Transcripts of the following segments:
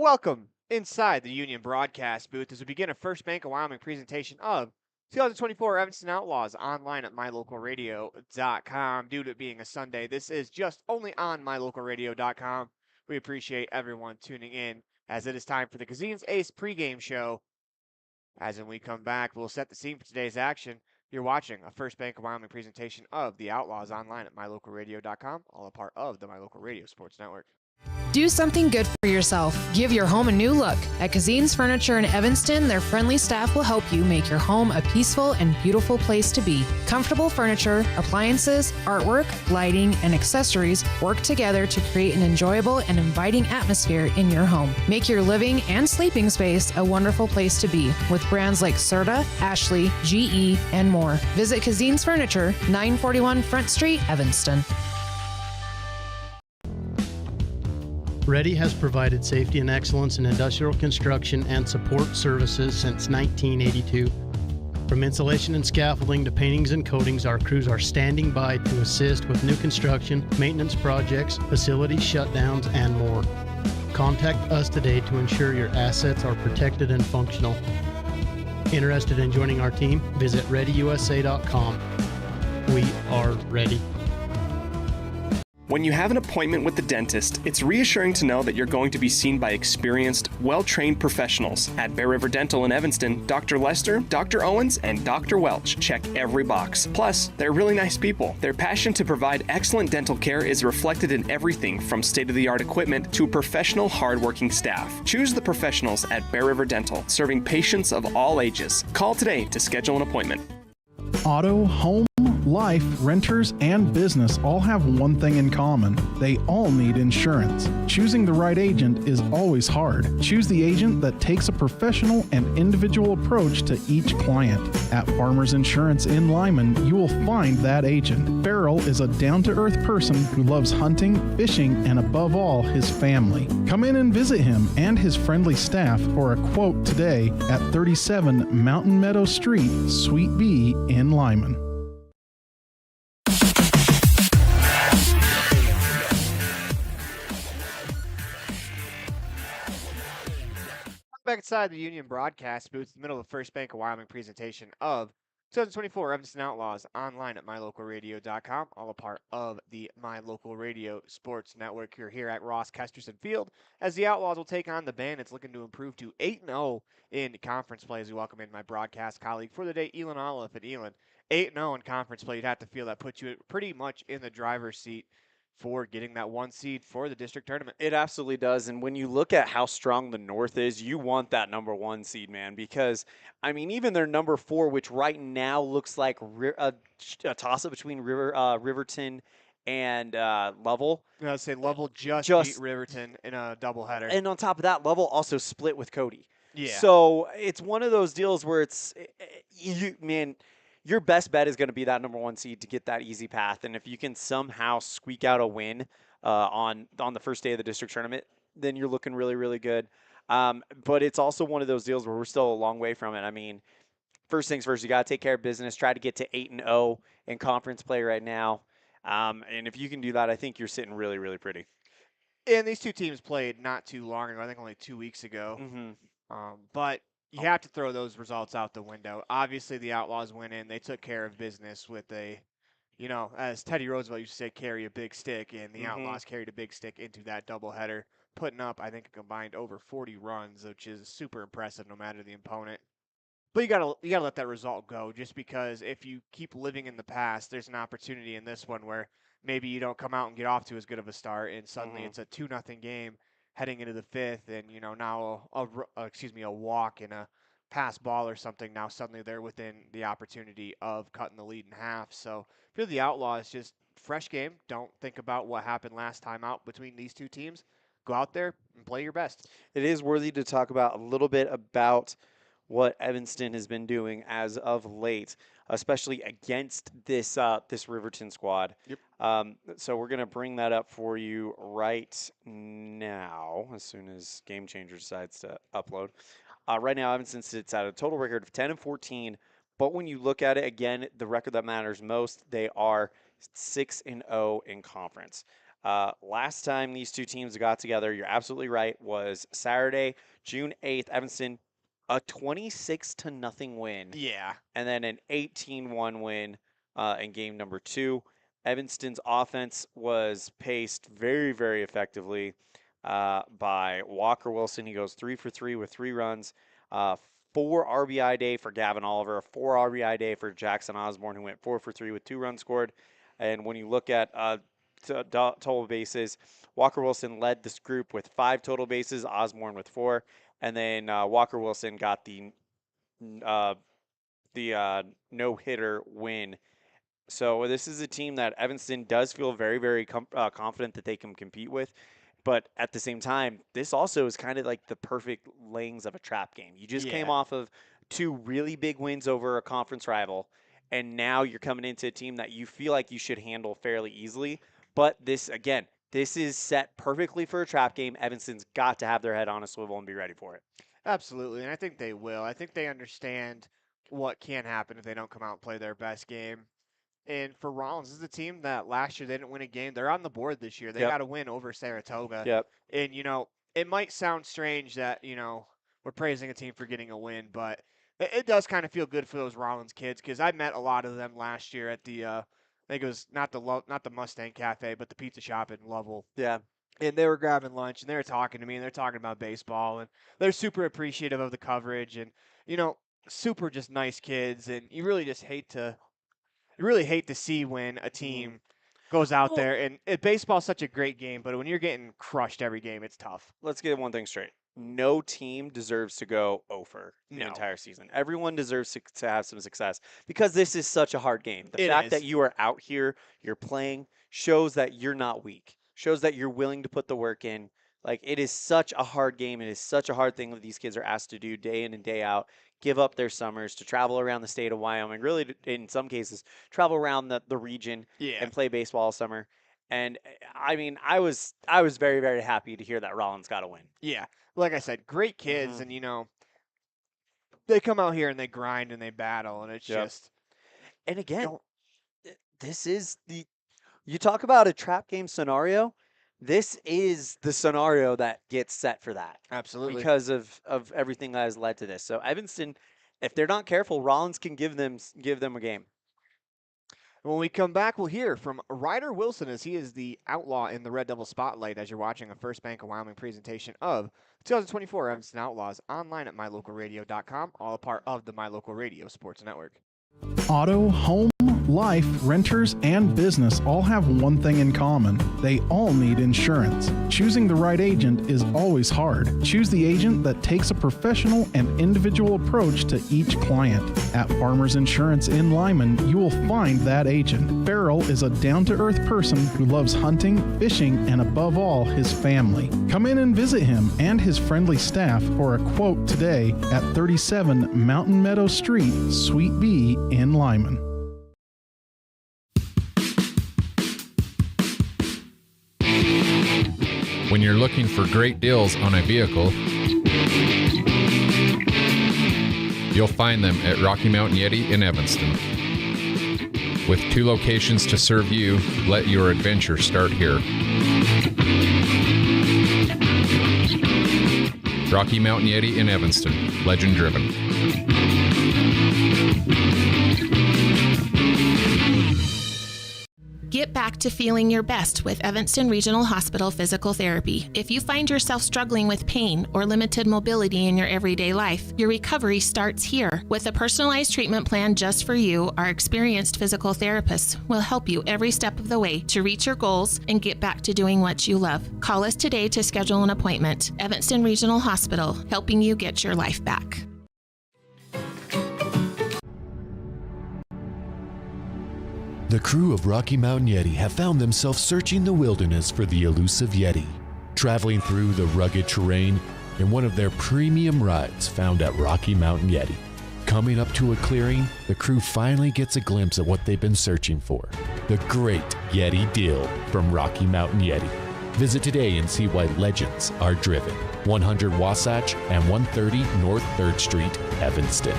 Welcome inside the Union broadcast booth as we begin a First Bank of Wyoming presentation of 2024 Evanston Outlaws online at mylocalradio.com. Due to it being a Sunday, this is just only on mylocalradio.com. We appreciate everyone tuning in as it is time for the Cazin's Ace pregame show. As when we come back, we'll set the scene for today's action. You're watching a First Bank of Wyoming presentation of the Outlaws online at mylocalradio.com, all a part of the My Local Radio Sports Network. Do something good for yourself. Give your home a new look. At Cazin's Furniture in Evanston, their friendly staff will help you make your home a peaceful and beautiful place to be. Comfortable furniture, appliances, artwork, lighting, and accessories work together to create an enjoyable and inviting atmosphere in your home. Make your living and sleeping space a wonderful place to be with brands like Serta, Ashley, GE, and more. Visit Cazin's Furniture, 941 Front Street, Evanston. Ready has provided safety and excellence in industrial construction and support services since 1982. From insulation and scaffolding to paintings and coatings, our crews are standing by to assist with new construction, maintenance projects, facility shutdowns, and more. Contact us today to ensure your assets are protected and functional. Interested in joining our team? Visit ReadyUSA.com. We are ready. When you have an appointment with the dentist, it's reassuring to know that you're going to be seen by experienced, well-trained professionals. At Bear River Dental in Evanston, Dr. Lester, Dr. Owens, and Dr. Welch check every box. Plus, they're really nice people. Their passion to provide excellent dental care is reflected in everything from state-of-the-art equipment to professional, hardworking staff. Choose the professionals at Bear River Dental, serving patients of all ages. Call today to schedule an appointment. Auto, home, life, renters, and business all have one thing in common. They all need insurance. Choosing the right agent is always hard. Choose the agent that takes a professional and individual approach to each client. At Farmers Insurance in Lyman, you will find that agent. Farrell is a down-to-earth person who loves hunting, fishing, and above all, his family. Come in and visit him and his friendly staff for a quote today at 37 Mountain Meadow Street, Suite B in Lyman. Back inside the Union broadcast booth, in the middle of the First Bank of Wyoming presentation of 2024 Evanston Outlaws online at mylocalradio.com, all a part of the My Local Radio Sports Network. You're here at Ross Kesterson Field as the Outlaws will take on the Bandits, looking to improve to 8-0 in conference play. As we welcome in my broadcast colleague for the day, Elan Olliff at Elan. 8-0 in conference play, you'd have to feel that puts you pretty much in the driver's seat for getting that one seed for the district tournament. It absolutely does. And when you look at how strong the North is, you want that number one seed, man, because, I mean, even their number four, which right now looks like a toss-up between Riverton and Lovell. I'd say Lovell just beat Riverton in a doubleheader. And on top of that, Lovell also split with Cody. Yeah. So it's one of those deals where your best bet is going to be that number one seed to get that easy path. And if you can somehow squeak out a win on the first day of the district tournament, then you're looking really, really good. But it's also one of those deals where we're still a long way from it. I mean, first things first, you got to take care of business. Try to get to 8-0 in conference play right now. And if you can do that, I think you're sitting really, really pretty. And these two teams played not too long ago. I think only 2 weeks ago. Mm-hmm. But you have to throw those results out the window. Obviously, the Outlaws went in. They took care of business with as Teddy Roosevelt used to say, carry a big stick, and the Outlaws carried a big stick into that doubleheader, putting up, I think, a combined over 40 runs, which is super impressive no matter the opponent. But you gotta let that result go, just because if you keep living in the past, there's an opportunity in this one where maybe you don't come out and get off to as good of a start, and suddenly it's a 2-0 game heading into the fifth, and now a walk and a pass ball or something. Now suddenly they're within the opportunity of cutting the lead in half. So for the Outlaws, just fresh game. Don't think about what happened last time out between these two teams. Go out there and play your best. It is worthy to talk about a little bit about what Evanston has been doing as of late, especially against this Riverton squad. Yep. So we're going to bring that up for you right now as soon as Game Changer decides to upload. Right now, Evanston sits at a total record of 10-14, but when you look at it, again, the record that matters most, they are 6-0 in conference. Last time these two teams got together, you're absolutely right, was Saturday, June 8th. Evanston, a 26-0 win. Yeah. And then an 18-1 win in game number 2. Evanston's offense was paced very, very effectively by Walker Wilson. He goes 3 for 3 with 3 runs. 4 RBI day for Gavin Oliver, a 4 RBI day for Jackson Osborne, who went 4 for 3 with 2 runs scored. And when you look at total bases, Walker Wilson led this group with 5 total bases, Osborne with 4. And then Walker Wilson got the no-hitter win. So this is a team that Evanston does feel very, very confident that they can compete with. But at the same time, this also is kind of like the perfect layings of a trap game. You just came off of 2 really big wins over a conference rival, and now you're coming into a team that you feel like you should handle fairly easily. But this, again, this is set perfectly for a trap game. Evanston's got to have their head on a swivel and be ready for it. Absolutely, and I think they will. I think they understand what can happen if they don't come out and play their best game. And for Rawlins, this is a team that last year they didn't win a game. They're on the board this year. They got to win over Saratoga. Yep. And, it might sound strange that, we're praising a team for getting a win, but it does kind of feel good for those Rawlins kids because I met a lot of them last year at the, I think it was not the Mustang Cafe, but the pizza shop in Lovell. Yeah. And they were grabbing lunch, and they were talking to me, and they're talking about baseball, and they're super appreciative of the coverage, and, super just nice kids, and you really hate to see when a team goes out there, and baseball is such a great game, but when you're getting crushed every game, it's tough. Let's get one thing straight. No team deserves to go over the entire season. Everyone deserves to have some success because this is such a hard game. The fact that you are out here, you're playing, shows that you're not weak, shows that you're willing to put the work in. Like, it is such a hard game. It is such a hard thing that these kids are asked to do day in and day out, give up their summers to travel around the state of Wyoming, really, in some cases, travel around the region and play baseball all summer. And, I mean, I was very, very happy to hear that Rawlins got a win. Yeah. Like I said, great kids, and, they come out here and they grind and they battle, and it's just. And again, this is you talk about a trap game scenario. This is the scenario that gets set for that. Absolutely. Because of everything that has led to this. So Evanston, if they're not careful, Rawlins can give them a game. When we come back, we'll hear from Ryder Wilson as he is the outlaw in the Red Devil Spotlight as you're watching a First Bank of Wyoming presentation of 2024 Evanston Outlaws online at mylocalradio.com, all a part of the My Local Radio Sports Network. Auto, home, life, renters, and business all have one thing in common. They all need insurance. Choosing the right agent is always hard. Choose the agent that takes a professional and individual approach to each client. At Farmers Insurance in Lyman, you will find that agent. Farrell is a down-to-earth person who loves hunting, fishing, and above all, his family. Come in and visit him and his friendly staff for a quote today at 37 Mountain Meadow Street, Suite B in Lyman. When you're looking for great deals on a vehicle, you'll find them at Rocky Mountain Yeti in Evanston. With 2 locations to serve you, let your adventure start here. Rocky Mountain Yeti in Evanston, legend driven. Get back to feeling your best with Evanston Regional Hospital Physical Therapy. If you find yourself struggling with pain or limited mobility in your everyday life, your recovery starts here. With a personalized treatment plan just for you, our experienced physical therapists will help you every step of the way to reach your goals and get back to doing what you love. Call us today to schedule an appointment. Evanston Regional Hospital, helping you get your life back. The crew of Rocky Mountain Yeti have found themselves searching the wilderness for the elusive Yeti, traveling through the rugged terrain in one of their premium rides found at Rocky Mountain Yeti. Coming up to a clearing, the crew finally gets a glimpse at what they've been searching for, the great Yeti deal from Rocky Mountain Yeti. Visit today and see why legends are driven. 100 Wasatch and 130 North 3rd Street, Evanston.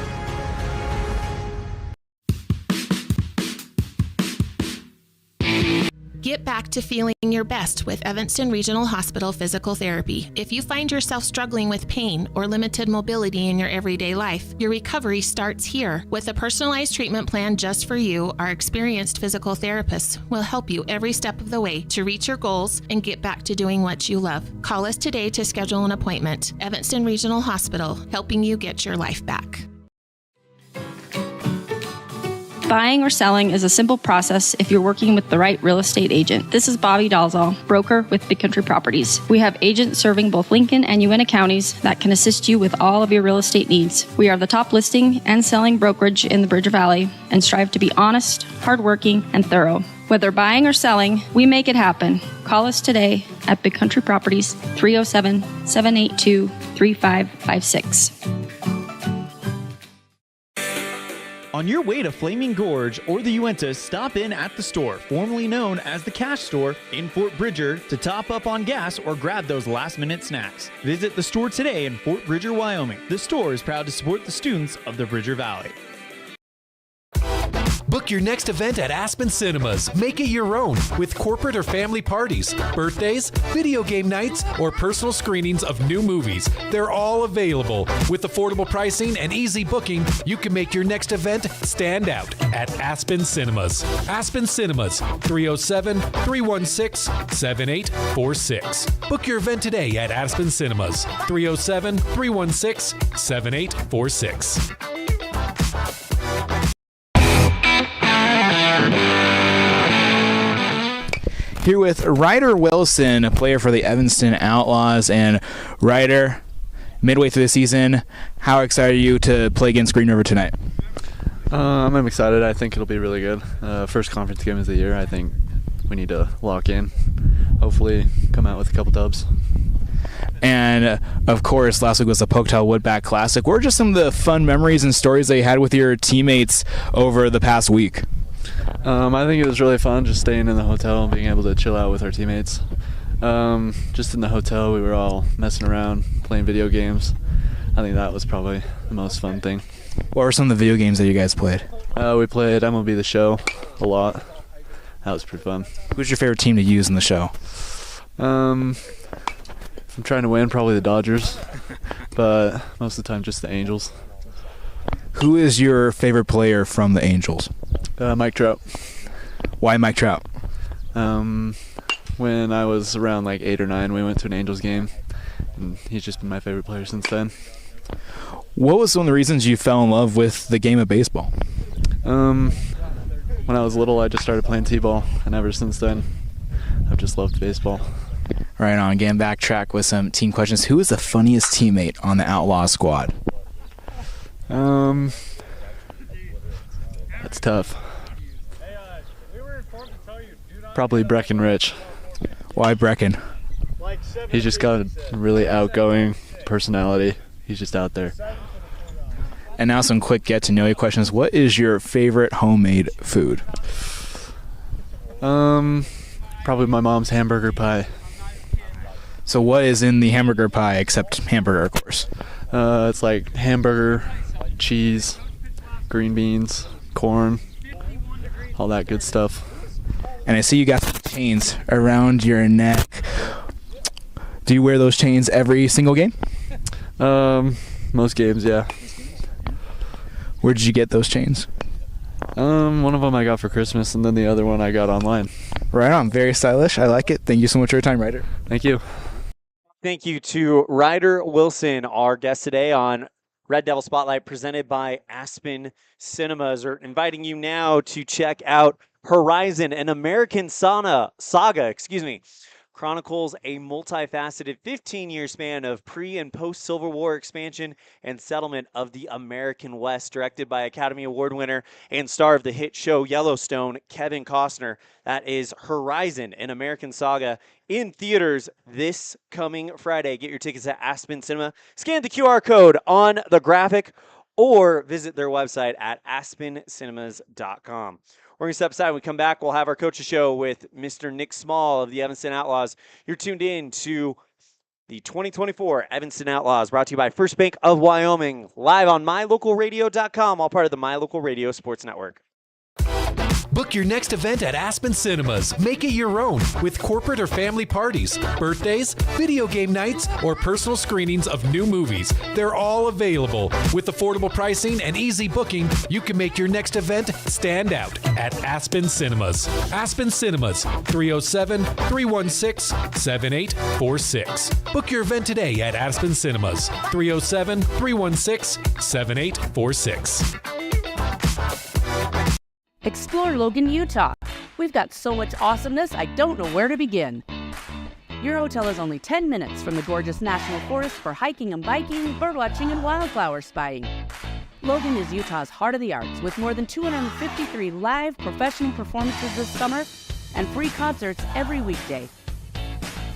Get back to to feeling your best with Evanston Regional Hospital Physical Therapy. If you find yourself struggling with pain or limited mobility in your everyday life, your recovery starts here. With a personalized treatment plan just for you, our experienced physical therapists will help you every step of the way to reach your goals and get back to doing what you love. Call us today to schedule an appointment. Evanston Regional Hospital, helping you get your life back. Buying or selling is a simple process if you're working with the right real estate agent. This is Bobby Dalzall, broker with Big Country Properties. We have agents serving both Lincoln and Uintah counties that can assist you with all of your real estate needs. We are the top listing and selling brokerage in the Bridger Valley and strive to be honest, hardworking, and thorough. Whether buying or selling, we make it happen. Call us today at Big Country Properties, 307-782-3556. On your way to Flaming Gorge or the Uintah, stop in at the store, formerly known as the Cash Store in Fort Bridger, to top up on gas or grab those last-minute snacks. Visit the store today in Fort Bridger, Wyoming. The store is proud to support the students of the Bridger Valley. Book your next event at Aspen Cinemas. Make it your own with corporate or family parties, birthdays, video game nights, or personal screenings of new movies. They're all available. With affordable pricing and easy booking, you can make your next event stand out at Aspen Cinemas. Aspen Cinemas, 307-316-7846. Book your event today at Aspen Cinemas, 307-316-7846. Here with Ryder Wilson, a player for the Evanston Outlaws. And Ryder, midway through the season, how excited are you to play against Green River tonight? I'm excited. I think it'll be really good. First conference game of the year. I think we need to lock in. Hopefully come out with a couple dubs. And, of course, last week was the Pocatello Woodback Classic. What were just some of the fun memories and stories that you had with your teammates over the past week? I think it was really fun just staying in the hotel and being able to chill out with our teammates. Just in the hotel, we were all messing around, playing video games. I think that was probably the most fun thing. What were some of the video games that you guys played? We played MLB The Show a lot. That was pretty fun. Who's your favorite team to use in the show? If I'm trying to win, probably the Dodgers, but most of the time just the Angels. Who is your favorite player from the Angels? Mike Trout. Why Mike Trout? When I was around like 8 or 9, we went to an Angels game, and he's just been my favorite player since then. What was one of the reasons you fell in love with the game of baseball? When I was little, I just started playing t-ball, and ever since then, I've just loved baseball. Right on. Again, backtrack with some team questions. Who is the funniest teammate on the Outlaw squad? That's tough. Probably Breckenridge. Why Brecken? He's just got a really outgoing personality. He's just out there. And now some quick get-to-know-you questions. What is your favorite homemade food? Probably my mom's hamburger pie. So what is in the hamburger pie except hamburger, of course? It's like hamburger, cheese, green beans, corn, all that good stuff. And I see you got some chains around your neck. Do you wear those chains every single game? Most games, yeah. Where did you get those chains? One of them I got for Christmas, and then the other one I got online. Right on. Very stylish. I like it. Thank you so much for your time, Ryder. Thank you. Thank you to Ryder Wilson, our guest today on Red Devil Spotlight, presented by Aspen Cinemas. We're inviting you now to check out Horizon, an American saga, chronicles a multifaceted 15-year span of pre- and post-Civil War expansion and settlement of the American West, directed by Academy Award winner and star of the hit show Yellowstone, Kevin Costner. That is Horizon, an American saga, in theaters this coming Friday. Get your tickets at Aspen Cinema. Scan the QR code on the graphic or visit their website at aspencinemas.com. We're going to step aside. When we come back, we'll have our coach's show with Mr. Nick Small of the Evanston Outlaws. You're tuned in to the 2024 Evanston Outlaws, brought to you by First Bank of Wyoming, live on mylocalradio.com, all part of the My Local Radio Sports Network. Book your next event at Aspen Cinemas. Make it your own with corporate or family parties, birthdays, video game nights, or personal screenings of new movies. They're all available. With affordable pricing and easy booking, you can make your next event stand out at Aspen Cinemas. Aspen Cinemas, 307-316-7846. Book your event today at Aspen Cinemas, 307-316-7846. Explore Logan, Utah. We've got so much awesomeness, I don't know where to begin. Your hotel is only 10 minutes from the gorgeous National Forest for hiking and biking, birdwatching, and wildflower spying. Logan is Utah's heart of the arts, with more than 253 live professional performances this summer and free concerts every weekday.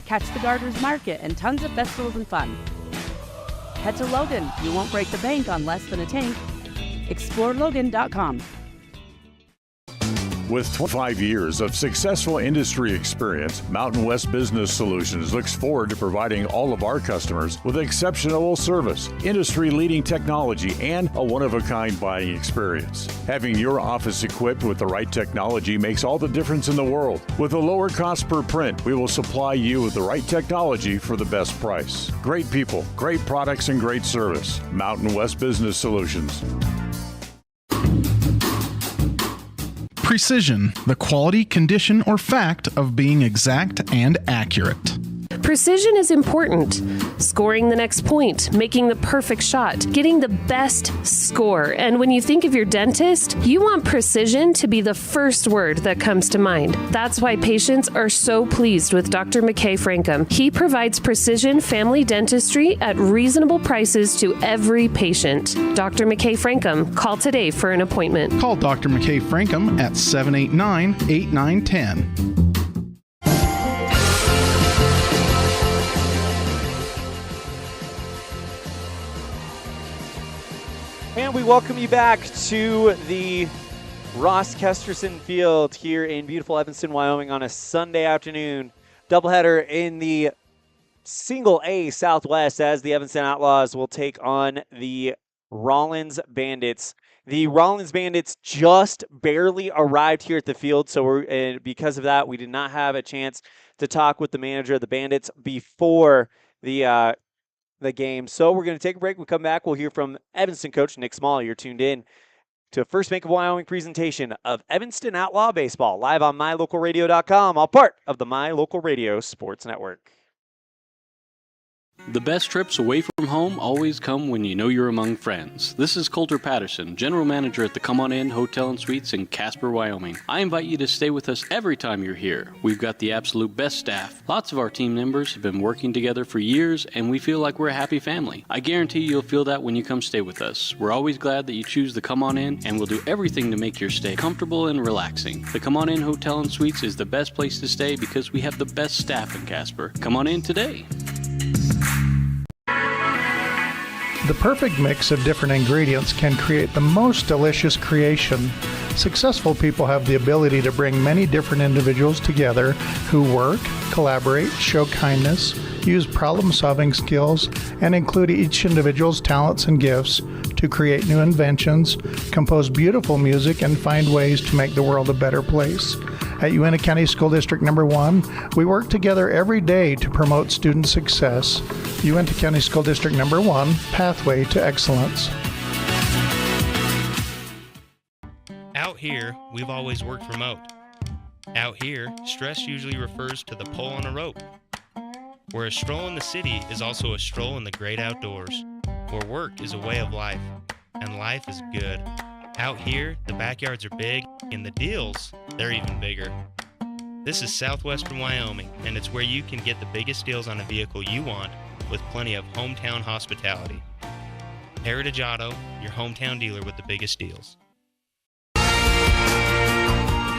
Catch the Gardeners Market and tons of festivals and fun. Head to Logan. You won't break the bank on less than a tank. ExploreLogan.com. With 25 years of successful industry experience, Mountain West Business Solutions looks forward to providing all of our customers with exceptional service, industry-leading technology, and a one-of-a-kind buying experience. Having your office equipped with the right technology makes all the difference in the world. With a lower cost per print, we will supply you with the right technology for the best price. Great people, great products, and great service. Mountain West Business Solutions. Precision, the quality, condition, or fact of being exact and accurate. Precision is important. Scoring the next point, making the perfect shot, getting the best score. And when you think of your dentist, you want precision to be the first word that comes to mind. That's why patients are so pleased with Dr. McKay Frankum. He provides precision family dentistry at reasonable prices to every patient. Dr. McKay Frankum, call today for an appointment. Call Dr. McKay Frankum at 789-8910. And we welcome you back to the Ross Kesterson Field here in beautiful Evanston, Wyoming on a Sunday afternoon. Doubleheader in the Single A Southwest as the Evanston Outlaws will take on the Rawlins Bandits. The Rawlins Bandits just barely arrived here at the field, so because of that, we did not have a chance to talk with the manager of the Bandits before the game. So we're going to take a break. We'll come back. We'll hear from Evanston coach Nick Small. You're tuned in to a First Bank of Wyoming presentation of Evanston Outlaw Baseball, live on MyLocalRadio.com, all part of the My Local Radio Sports Network. The best trips away from home always come when you know you're among friends. This is Coulter Patterson, General Manager at the Come On In Hotel and Suites in Casper, Wyoming. I invite you to stay with us every time you're here. We've got the absolute best staff. Lots of our team members have been working together for years, and we feel like we're a happy family. I guarantee you'll feel that when you come stay with us. We're always glad that you choose the Come On In, and we'll do everything to make your stay comfortable and relaxing. The Come On In Hotel and Suites is the best place to stay because we have the best staff in Casper. Come on in today. The perfect mix of different ingredients can create the most delicious creation. Successful people have the ability to bring many different individuals together who work, collaborate, show kindness, use problem-solving skills, and include each individual's talents and gifts to create new inventions, compose beautiful music, and find ways to make the world a better place. At Uintah County School District Number 1, we work together every day to promote student success. Uintah County School District Number 1, Pathway to Excellence. Out here, we've always worked remote. Out here, stress usually refers to the pull on a rope. Where a stroll in the city is also a stroll in the great outdoors. Where work is a way of life, and life is good. Out here, the backyards are big, and the deals, they're even bigger. This is southwestern Wyoming, and it's where you can get the biggest deals on a vehicle you want with plenty of hometown hospitality. Heritage Auto, your hometown dealer with the biggest deals.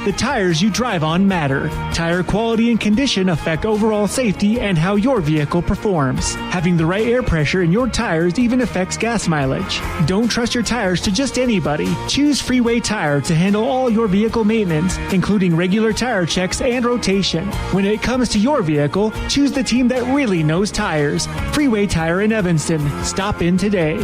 The tires you drive on matter. Tire quality and condition affect overall safety and how your vehicle performs. Having the right air pressure in your tires even affects gas mileage. Don't trust your tires to just anybody. Choose Freeway Tire to handle all your vehicle maintenance, including regular tire checks and rotation. When it comes to your vehicle, choose the team that really knows tires. Freeway Tire in Evanston. Stop in today.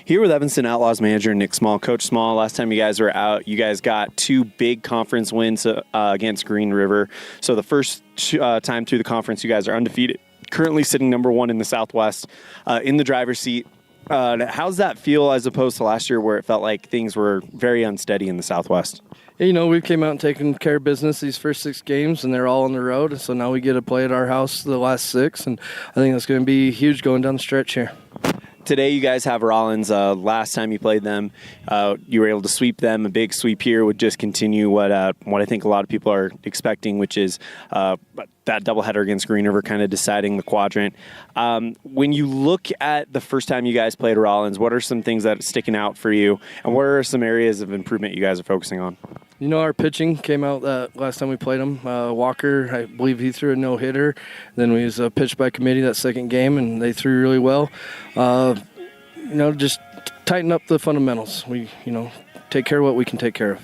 Here with Evanston Outlaws manager Nick Small. Coach Small, last time you guys were out, you guys got 2 big conference wins against Green River. So the first time through the conference, you guys are undefeated. Currently sitting number 1 in the Southwest, in the driver's seat. How's that feel as opposed to last year where it felt like things were very unsteady in the Southwest? You know, we came out and taken care of business these first 6 games, and they're all on the road. So now we get to play at our house the last 6, and I think that's going to be huge going down the stretch here. Today you guys have Rawlins. Last time you played them, you were able to sweep them. A big sweep here would just continue what I think a lot of people are expecting, which is that doubleheader against Green River kind of deciding the quadrant. When you look at the first time you guys played Rawlins, what are some things that are sticking out for you, and what are some areas of improvement you guys are focusing on? You know, our pitching came out last time we played them. Walker, I believe he threw a no-hitter. Then we was pitched by committee that second game, and they threw really well. You know, just tighten up the fundamentals. We, take care of what we can take care of.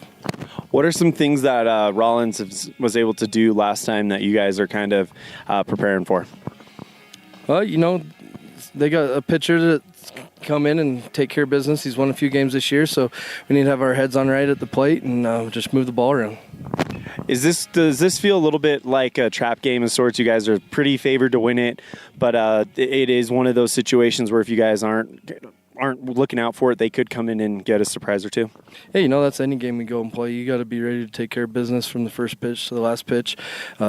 What are some things that Rawlins was able to do last time that you guys are kind of preparing for? Well, they got a pitcher that come in and take care of business. He's won a few games this year, so we need to have our heads on right at the plate and just move the ball around. Does this feel a little bit like a trap game of sorts? You guys are pretty favored to win it, but it is one of those situations where if you guys aren't looking out for it, they could come in and get a surprise or two. Hey, that's any game we go and play. You got to be ready to take care of business from the first pitch to the last pitch.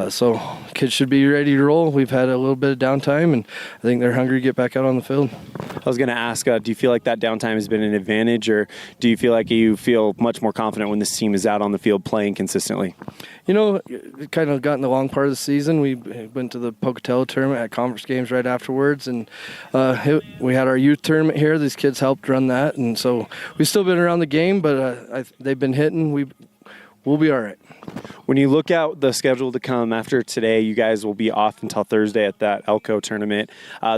So kids should be ready to roll. We've had a little bit of downtime, and I think they're hungry to get back out on the field. I was going to ask, do you feel like that downtime has been an advantage, or do you feel like you feel much more confident when this team is out on the field playing consistently? It kind of got in the long part of the season. We went to the Pocatello tournament at conference games right afterwards, and we had our youth tournament here. These kids helped run that, and so we've still been around the game, but they've been hitting. We'll be all right. When you look out the schedule to come after today, you guys will be off until Thursday at that Elko tournament.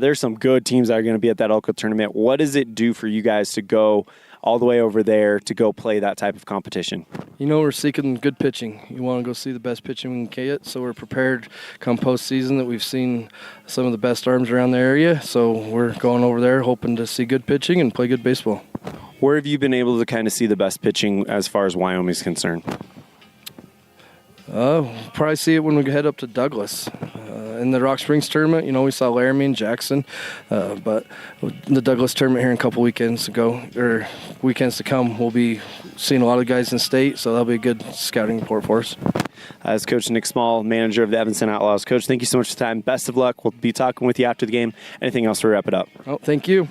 There's some good teams that are going to be at that Elko tournament. What does it do for you guys to go all the way over there to go play that type of competition? We're seeking good pitching. You want to go see the best pitching we can get, so we're prepared come postseason that we've seen some of the best arms around the area. So we're going over there hoping to see good pitching and play good baseball. Where have you been able to kind of see the best pitching as far as Wyoming's concerned? Probably see it when we head up to Douglas. In the Rock Springs tournament, we saw Laramie and Jackson, but the Douglas tournament here in a couple weekends to come, we'll be seeing a lot of guys in state, so that'll be a good scouting report for us. As Coach Nick Small, manager of the Evanston Outlaws. Coach, thank you so much for the time. Best of luck. We'll be talking with you after the game. Anything else to wrap it up? Oh, thank you.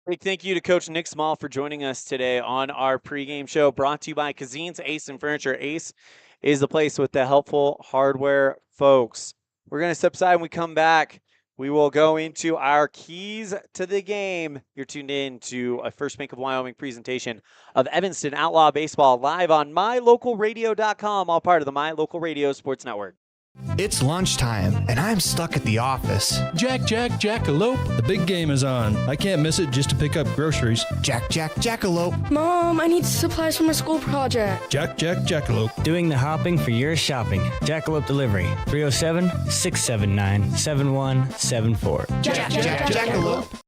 Big thank you to Coach Nick Small for joining us today on our pregame show, brought to you by Cazin's Ace and Furniture. Ace is the place with the helpful hardware folks. We're going to step aside. When we come back, we will go into our keys to the game. You're tuned in to a First Bank of Wyoming presentation of Evanston Outlaw Baseball live on mylocalradio.com, all part of the My Local Radio Sports Network. It's lunchtime, and I'm stuck at the office. Jackalope. The big game is on. I can't miss it just to pick up groceries. Jackalope. Mom, I need supplies for my school project. Jackalope. Doing the hopping for your shopping. Jackalope Delivery. 307-679-7174. Jackalope.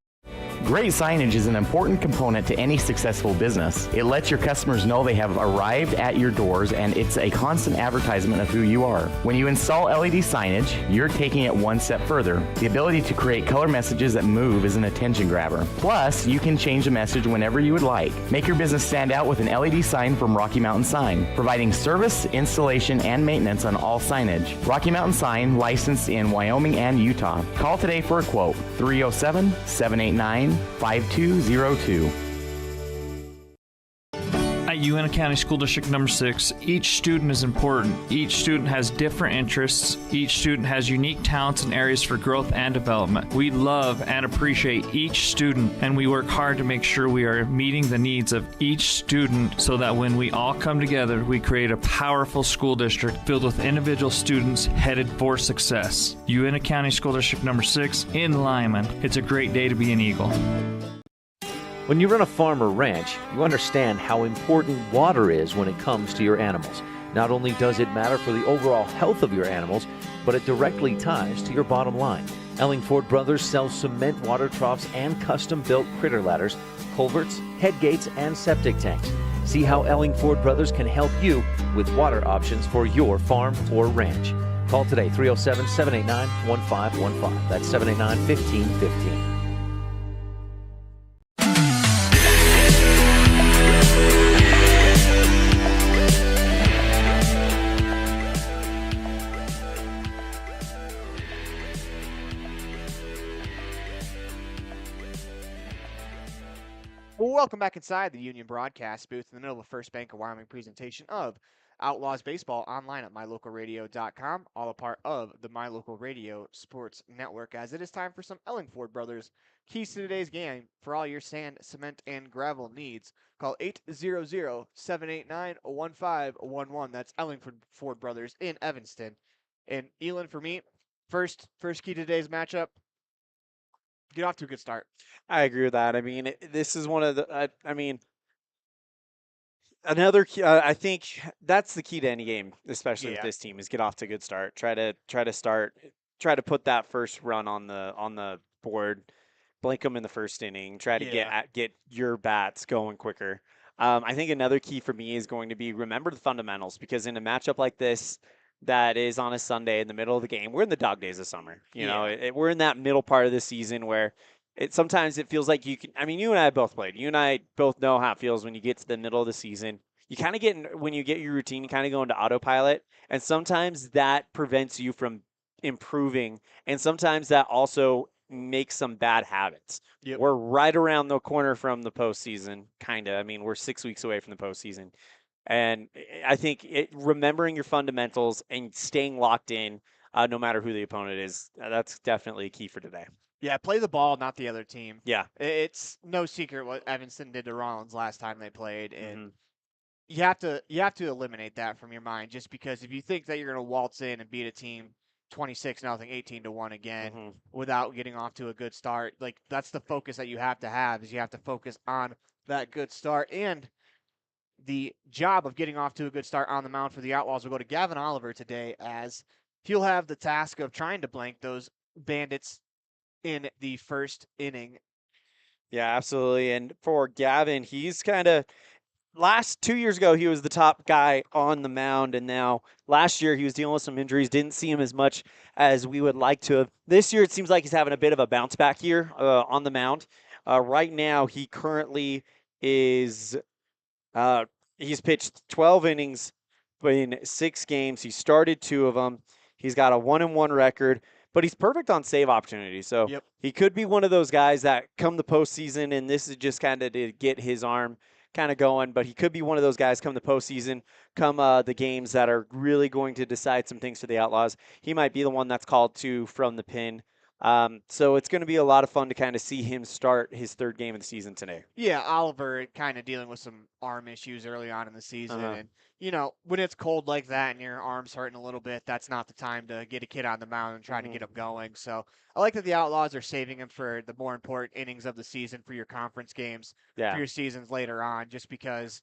Great signage is an important component to any successful business. It lets your customers know they have arrived at your doors, and it's a constant advertisement of who you are. When you install LED signage, you're taking it one step further. The ability to create color messages that move is an attention grabber. Plus, you can change the message whenever you would like. Make your business stand out with an LED sign from Rocky Mountain Sign, providing service, installation, and maintenance on all signage. Rocky Mountain Sign, licensed in Wyoming and Utah. Call today for a quote, 307-789-5202. At Uintah County School District number 6, each student is important. Each student has different interests. Each student has unique talents and areas for growth and development. We love and appreciate each student, and we work hard to make sure we are meeting the needs of each student so that when we all come together, we create a powerful school district filled with individual students headed for success. Uintah County School District number 6 in Lyman. It's a great day to be an Eagle. When you run a farm or ranch, you understand how important water is when it comes to your animals. Not only does it matter for the overall health of your animals, but it directly ties to your bottom line. Ellingford Brothers sells cement water troughs and custom-built critter ladders, culverts, head gates, and septic tanks. See how Ellingford Brothers can help you with water options for your farm or ranch. Call today, 307-789-1515. That's 789-1515. Welcome back inside the Union broadcast booth in the middle of the First Bank of Wyoming presentation of Outlaws Baseball online at mylocalradio.com, all a part of the My Local Radio Sports Network, as it is time for some Ellingford Brothers keys to today's game. For all your sand, cement, and gravel needs, call 800-789-1511. That's Ellingford Brothers in Evanston. And Elan, for me, first key to today's matchup, get off to a good start. I agree with that. I mean, this is one of the, another key, I think that's the key to any game, especially with this team, is get off to a good start. Try to put that first run on the board, blink them in the first inning, try to get your bats going quicker. I think another key for me is going to be remember the fundamentals, because in a matchup like this that is on a Sunday in the middle of the game, we're in the dog days of summer. You know, we're in that middle part of the season where sometimes it feels like you can. I mean, you and I both played. You and I both know how it feels when you get to the middle of the season. You kind of when you get your routine, you kind of go into autopilot, and sometimes that prevents you from improving, and sometimes that also makes some bad habits. We're right around the corner from the postseason, kind of. I mean, we're 6 weeks away from the postseason. And I think remembering your fundamentals and staying locked in, no matter who the opponent is, that's definitely a key for today. Yeah, play the ball, not the other team. Yeah. It's no secret what Evanston did to Rawlins last time they played, and you have to eliminate that from your mind, just because if you think that you're going to waltz in and beat a team 26-0, 18-1 again without getting off to a good start, like that's the focus that you have to have, is you have to focus on that good start. And the job of getting off to a good start on the mound for the Outlaws will go to Gavin Oliver today, as he'll have the task of trying to blank those Bandits in the first inning. Yeah, absolutely. And for Gavin, he's kind of last 2 years ago, he was the top guy on the mound. And now last year he was dealing with some injuries. Didn't see him as much as we would like to have. This year, it seems like he's having a bit of a bounce back year on the mound. Right now, he currently is, he's pitched 12 innings in 6 games. He started 2 of them. He's got a 1-1 record, but he's perfect on save opportunities. So he could be one of those guys that come the postseason, and this is just kind of to get his arm kind of going, but he could be one of those guys come the postseason, come the games that are really going to decide some things for the Outlaws. He might be the one that's called to from the pen. So it's going to be a lot of fun to kind of see him start his 3rd game of the season today. Yeah, Oliver kind of dealing with some arm issues early on in the season. And, you know, when it's cold like that and your arm's hurting a little bit, that's not the time to get a kid on the mound and try to get him going. So I like that the Outlaws are saving him for the more important innings of the season, for your conference games, for your seasons later on, just because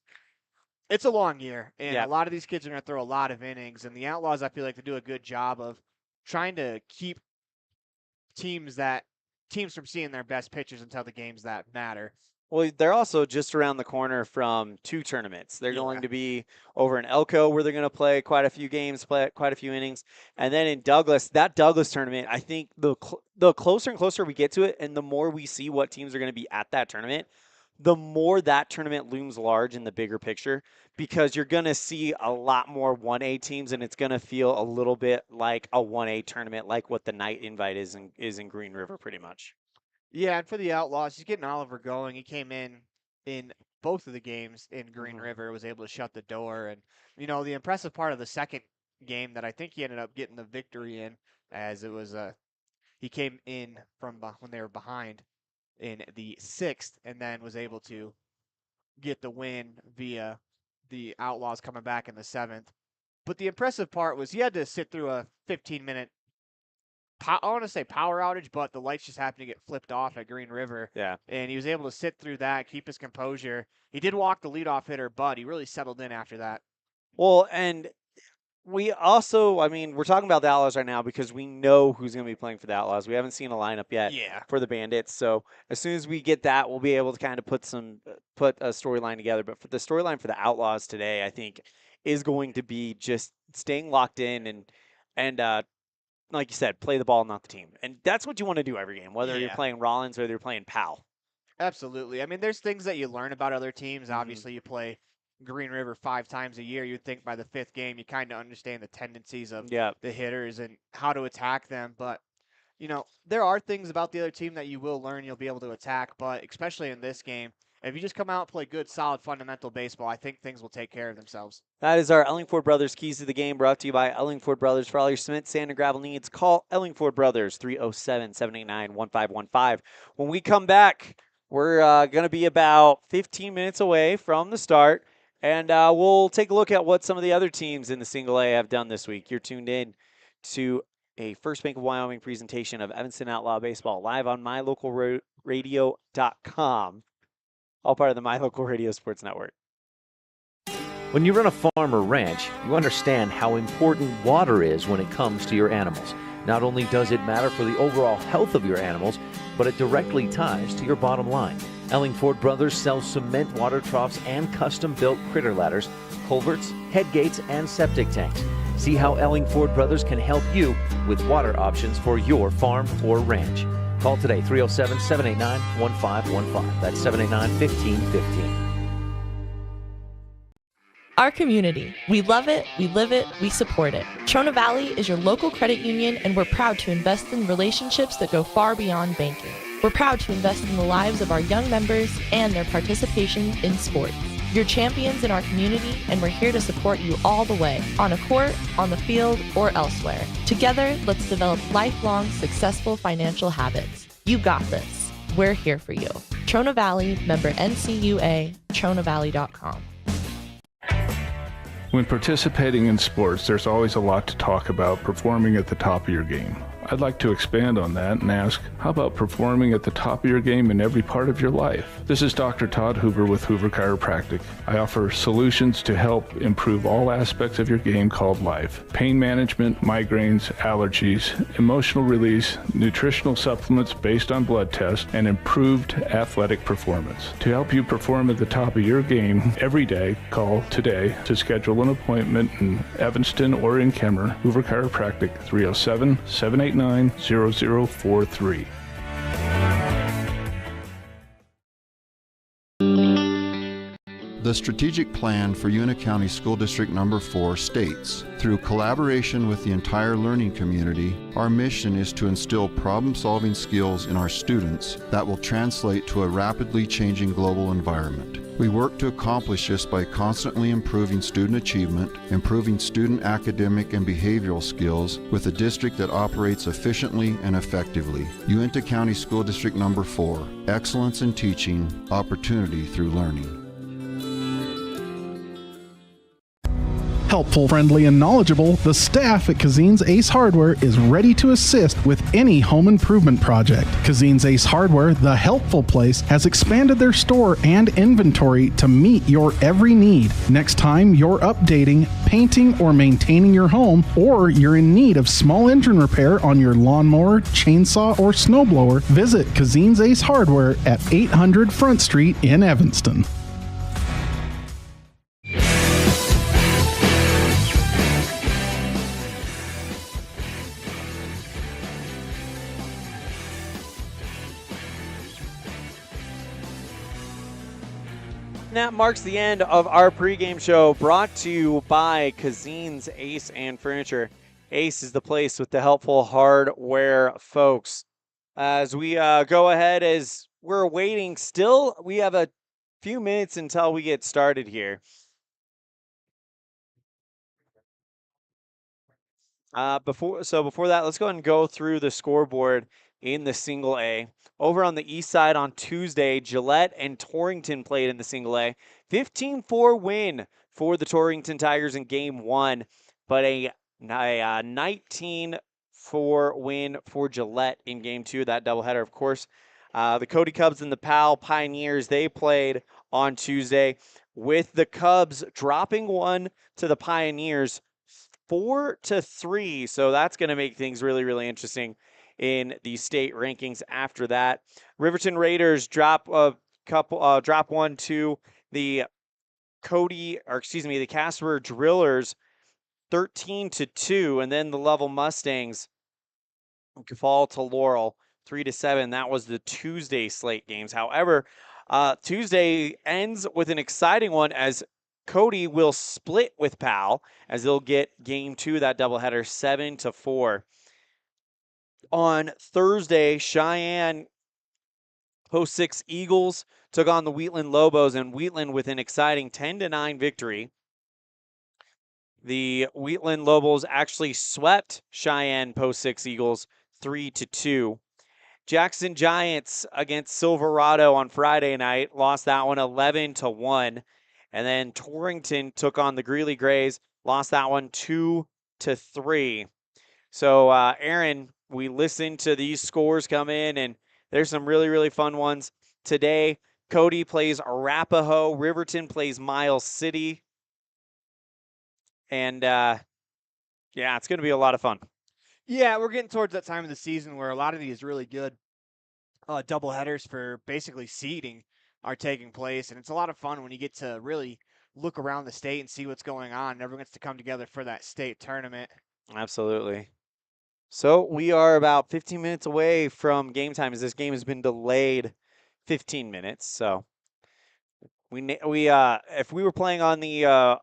it's a long year. And a lot of these kids are going to throw a lot of innings. And the Outlaws, I feel like they do a good job of trying to keep teams from seeing their best pitchers until the games that matter. Well, they're also just around the corner from 2 tournaments. They're going to be over in Elko, where they're going to play quite a few games, play quite a few innings. And then in Douglas, that Douglas tournament, I think the closer and closer we get to it, and the more we see what teams are going to be at that tournament, the more that tournament looms large in the bigger picture, because you're going to see a lot more 1A teams, and it's going to feel a little bit like a 1A tournament, like what the night invite is in Green River pretty much. Yeah, and for the Outlaws, he's getting Oliver going. He came in both of the games in Green River, was able to shut the door. And, you know, the impressive part of the second game that I think he ended up getting the victory in, as it was he came in from when they were behind in the 6th, and then was able to get the win via the Outlaws coming back in the 7th. But the impressive part was he had to sit through a 15-minute I want to say power outage, but the lights just happened to get flipped off at Green River. Yeah. And he was able to sit through that, keep his composure. He did walk the leadoff hitter, but he really settled in after that. Well, and We also, I mean, we're talking about the Outlaws right now because we know who's going to be playing for the Outlaws. We haven't seen a lineup yet for the Bandits. So as soon as we get that, we'll be able to kind of put a storyline together. But for the storyline for the Outlaws today, I think is going to be just staying locked in and like you said, play the ball, not the team. And that's what you want to do every game, whether you're playing Rawlins or you're playing Powell. Absolutely. I mean, there's things that you learn about other teams. Obviously, you play Green River 5 times a year. You'd think by the 5th game you kind of understand the tendencies of the hitters and how to attack them. But, there are things about the other team that you will learn you'll be able to attack. But especially in this game, if you just come out and play good, solid, fundamental baseball, I think things will take care of themselves. That is our Ellingford Brothers Keys to the Game, brought to you by Ellingford Brothers. For all your cement, sand, and gravel needs, call Ellingford Brothers, 307-789-1515. When we come back, we're going to be about 15 minutes away from the start, and we'll take a look at what some of the other teams in the Single A have done this week. You're tuned in to a First Bank of Wyoming presentation of Evanston Outlaw Baseball live on mylocalradio.com, all part of the My Local Radio Sports Network. When you run a farm or ranch, you understand how important water is when it comes to your animals. Not only does it matter for the overall health of your animals, but it directly ties to your bottom line. Ellingford Brothers sells cement water troughs and custom-built critter ladders, culverts, head gates, and septic tanks. See how Ellingford Brothers can help you with water options for your farm or ranch. Call today, 307-789-1515. That's 789-1515. Our community. We love it, we live it, we support it. Trona Valley is your local credit union, and we're proud to invest in relationships that go far beyond banking. We're proud to invest in the lives of our young members and their participation in sports. You're champions in our community, and we're here to support you all the way, on a court, on the field, or elsewhere. Together, let's develop lifelong, successful financial habits. You got this. We're here for you. Trona Valley, member NCUA, TronaValley.com. When participating in sports, there's always a lot to talk about performing at the top of your game. I'd like to expand on that and ask, how about performing at the top of your game in every part of your life? This is Dr. Todd Hoover with Hoover Chiropractic. I offer solutions to help improve all aspects of your game called life. Pain management, migraines, allergies, emotional release, nutritional supplements based on blood tests, and improved athletic performance. To help you perform at the top of your game every day, call today to schedule an appointment in Evanston or in Kemmer. Hoover Chiropractic, 307-789-0043. The strategic plan for Una County School District Number 4 states, through collaboration with the entire learning community, our mission is to instill problem-solving skills in our students that will translate to a rapidly changing global environment. We work to accomplish this by constantly improving student achievement, improving student academic and behavioral skills with a district that operates efficiently and effectively. Uintah County School District Number 4, excellence in teaching, opportunity through learning. Helpful, friendly, and knowledgeable, the staff at Cazin's Ace Hardware is ready to assist with any home improvement project. Cazin's Ace Hardware, the helpful place, has expanded their store and inventory to meet your every need. Next time you're updating, painting, or maintaining your home, or you're in need of small engine repair on your lawnmower, chainsaw, or snowblower, visit Cazin's Ace Hardware at 800 Front Street in Evanston. That marks the end of our pregame show, brought to you by Cazin's Ace and Furniture. Ace is the place with the helpful hardware, folks. As we go ahead, as we're waiting, still we have a few minutes until we get started here. Before that, let's go ahead and go through the scoreboard in the Single A. Over on the east side on Tuesday, Gillette and Torrington played in the Single A. 15-4 win for the Torrington Tigers in Game 1, but a 19-4 win for Gillette in Game 2, that doubleheader, of course. The Cody Cubs and the Powell Pioneers, they played on Tuesday, with the Cubs dropping one to the Pioneers 4-3. So that's going to make things really, really interesting in the state rankings after that. Riverton Raiders drop one to the the Casper Drillers 13-2, and then the Level Mustangs fall to Laurel 3-7. That was the Tuesday slate games. However, Tuesday ends with an exciting one as Cody will split with Powell as they'll get game 2 of that doubleheader 7-4. On Thursday, Cheyenne Post 6 Eagles took on the Wheatland Lobos, and Wheatland with an exciting 10-9 victory. The Wheatland Lobos actually swept Cheyenne Post 6 Eagles 3-2. Jackson Giants against Silverado on Friday night, lost that one 11-1. And then Torrington took on the Greeley Grays, lost that one 2-3. So, Aaron, we listened to these scores come in, and there's some really, really fun ones. Today, Cody plays Arapahoe. Riverton plays Miles City. And, yeah, it's going to be a lot of fun. Yeah, we're getting towards that time of the season where a lot of these really good doubleheaders for basically seeding are taking place. And it's a lot of fun when you get to really look around the state and see what's going on. And everyone gets to come together for that state tournament. Absolutely. So we are about 15 minutes away from game time as this game has been delayed 15 minutes. So if we were playing on the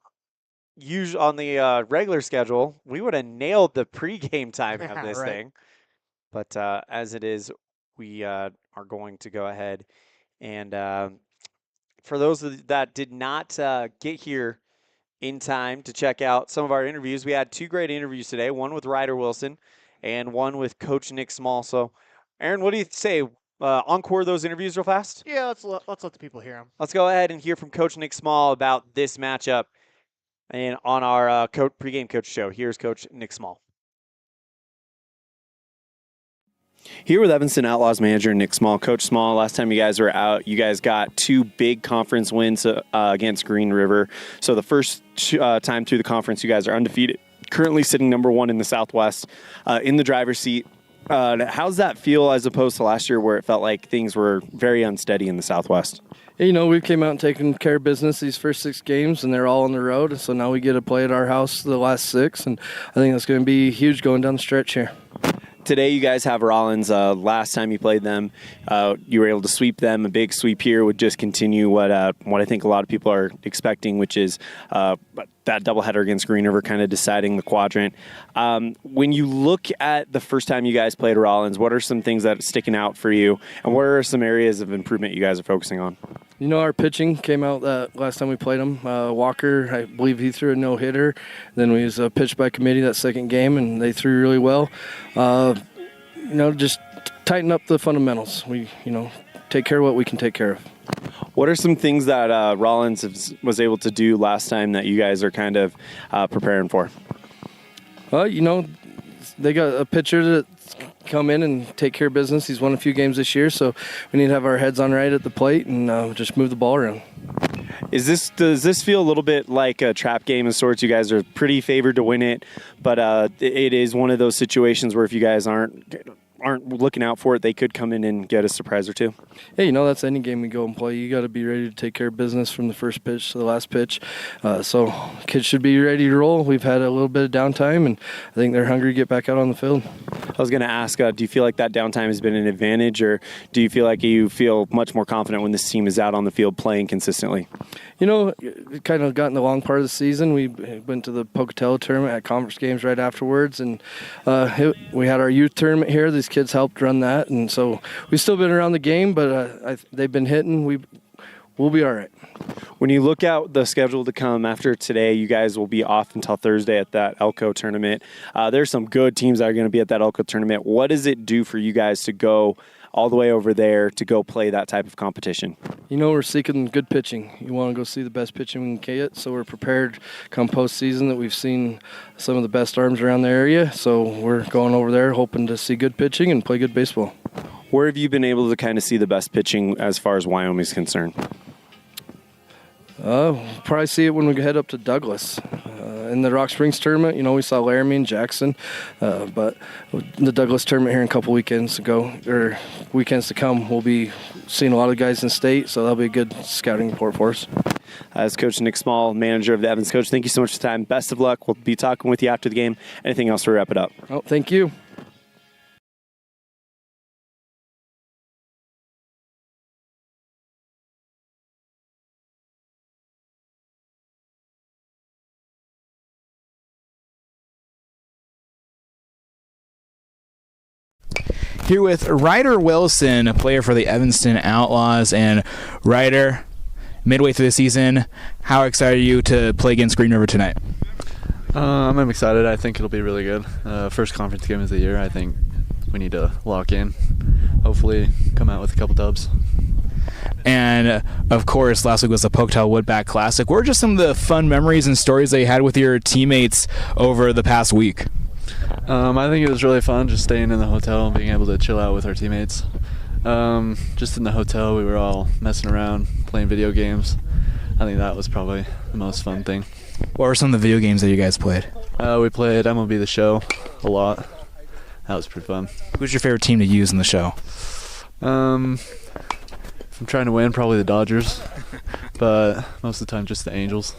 regular schedule, we would have nailed the pregame time of this thing. But as it is, we are going to go ahead and for those that did not get here in time to check out some of our interviews, we had 2 great interviews today. One with Ryder Wilson and one with Coach Nick Small. So, Aaron, what do you say? Encore those interviews real fast? Yeah, let's let the people hear them. Let's go ahead and hear from Coach Nick Small about this matchup and on our pregame coach show. Here's Coach Nick Small. Here with Evanston Outlaws manager Nick Small. Coach Small, last time you guys were out, you guys got 2 big conference wins against Green River. So the first time through the conference, you guys are undefeated, currently sitting number 1 in the Southwest, in the driver's seat. How's that feel as opposed to last year where it felt like things were very unsteady in the Southwest? You know, we came out and taken care of business these first 6 games, and they're all on the road. So now we get to play at our house the last 6, and I think that's going to be huge going down the stretch here. Today you guys have Rawlins. Last time you played them, you were able to sweep them. A big sweep here would just continue what I think a lot of people are expecting, which is that doubleheader against Green River kind of deciding the quadrant. When you look at the first time you guys played Rawlins, what are some things that are sticking out for you, and what are some areas of improvement you guys are focusing on? You know, our pitching came out last time we played him. Walker, I believe he threw a no-hitter. Then we was pitched by committee that second game, and they threw really well. You know, just tighten up the fundamentals. We, take care of what we can take care of. What are some things that Rawlins was able to do last time that you guys are kind of preparing for? Well, they got a pitcher that come in and take care of business. He's won a few games this year, so we need to have our heads on right at the plate and just move the ball around. Does this feel a little bit like a trap game of sorts? You guys are pretty favored to win it, but it is one of those situations where if you guys aren't looking out for it, they could come in and get a surprise or two. Yeah, that's any game we go and play. You got to be ready to take care of business from the first pitch to the last pitch. So kids should be ready to roll. We've had a little bit of downtime, and I think they're hungry to get back out on the field. I was going to ask, do you feel like that downtime has been an advantage, or do you feel like you feel much more confident when this team is out on the field playing consistently? It kind of got in the long part of the season. We went to the Pocatello tournament, had conference games right afterwards, and we had our youth tournament here. These kids helped run that, and so we've still been around the game, but they've been hitting. We'll be all right. When you look out the schedule to come after today, you guys will be off until Thursday at that Elko tournament. There's some good teams that are going to be at that Elko tournament. What does it do for you guys to go all the way over there to go play that type of competition? We're seeking good pitching. You want to go see the best pitching we can get, so we're prepared come postseason that we've seen some of the best arms around the area. So we're going over there hoping to see good pitching and play good baseball. Where have you been able to kind of see the best pitching as far as Wyoming's concerned? Probably see it when we head up to Douglas. in the Rock Springs tournament, we saw Laramie and Jackson, but the Douglas tournament here in a couple weekends to come, we'll be seeing a lot of guys in state, so that'll be a good scouting report for us. As Coach Nick Small, manager of the Evans. Coach, thank you so much for the time. Best of luck. We'll be talking with you after the game. Anything else to wrap it up? Oh, thank you. Here with Ryder Wilson, a player for the Evanston Outlaws. And Ryder, midway through the season, how excited are you to play against Green River tonight? I'm excited. I think it'll be really good. First conference game of the year. I think we need to lock in. Hopefully come out with a couple dubs. And, of course, last week was the Pocatello Woodback Classic. What were just some of the fun memories and stories that you had with your teammates over the past week? I think it was really fun just staying in the hotel and being able to chill out with our teammates. Just in the hotel, we were all messing around, playing video games. I think that was probably the most fun thing. What were some of the video games that you guys played? We played MLB The Show a lot. That was pretty fun. Who's your favorite team to use in the show? If I'm trying to win, probably the Dodgers, but most of the time just the Angels.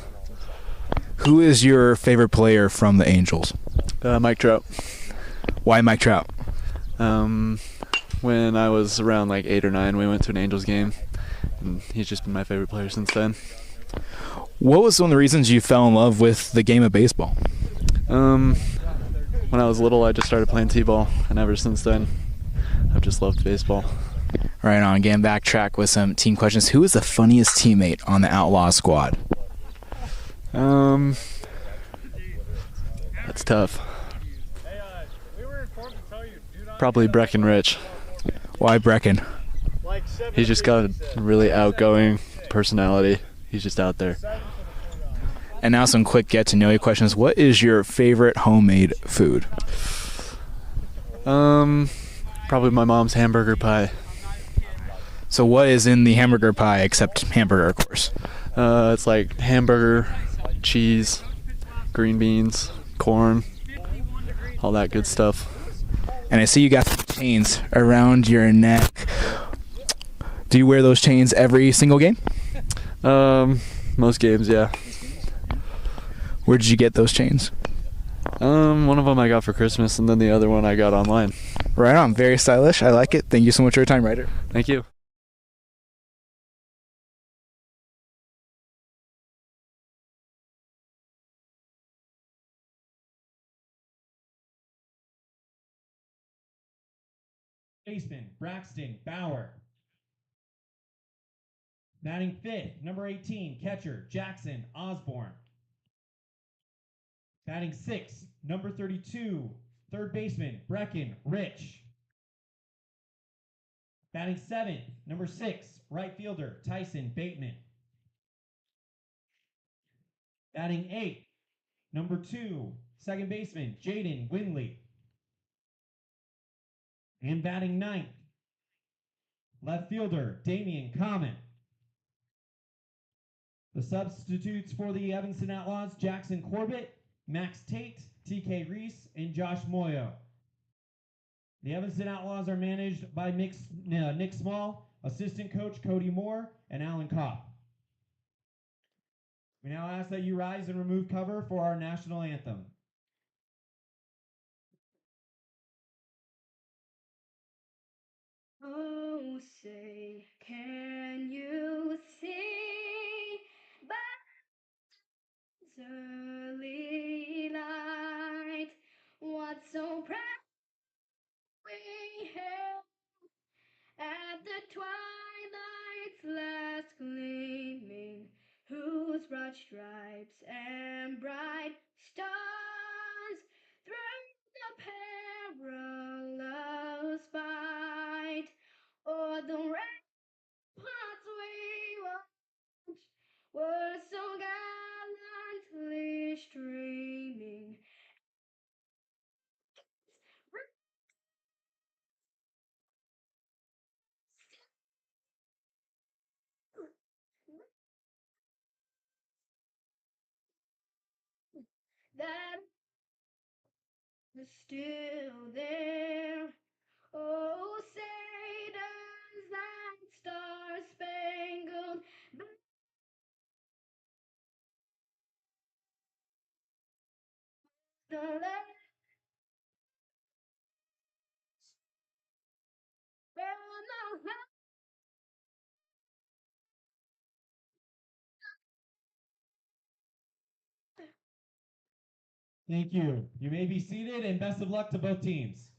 Who is your favorite player from the Angels? Mike Trout. Why Mike Trout? When I was around like 8 or 9, we went to an Angels game, and he's just been my favorite player since then. What was one of the reasons you fell in love with the game of baseball? When I was little, I just started playing t-ball, and ever since then, I've just loved baseball. Right on. Getting backtrack with some team questions. Who is the funniest teammate on the Outlaw squad? That's tough. Probably Breckenridge. Why Brecken? He's just got a really outgoing personality. He's just out there. And now some quick get-to-know-you questions. What is your favorite homemade food? Probably my mom's hamburger pie. So what is in the hamburger pie except hamburger, of course? It's like hamburger, cheese, green beans, corn, all that good stuff. And I see you got some chains around your neck. Do you wear those chains every single game? Most games, yeah. Where did you get those chains? One of them I got for Christmas, and then the other one I got online. Right on. Very stylish. I like it. Thank you so much for your time, Ryder. Thank you. Baseman, Braxton Bauer. Batting fifth, number 18, catcher, Jackson Osborne. Batting sixth, number 32, third baseman, Brecken Rich. Batting seventh, number 6, right fielder, Tyson Bateman. Batting eighth, number 2, second baseman, Jaden Winley. And batting ninth, left fielder, Damian Common. The substitutes for the Evanston Outlaws, Jackson Corbett, Max Tate, TK Reese, and Josh Moyo. The Evanston Outlaws are managed by Nick Small, assistant coach Cody Moore, and Alan Kopp. We now ask that you rise and remove cover for our national anthem. Oh, say, can you see by the early light what so proud we hailed at the twilight's last gleaming, whose broad stripes and bright stars through the perilous fight o'er the ramparts we watched were so gallantly streaming. that is still there. Oh, say does that star-spangled banner still Thank you. You may be seated, and best of luck to both teams.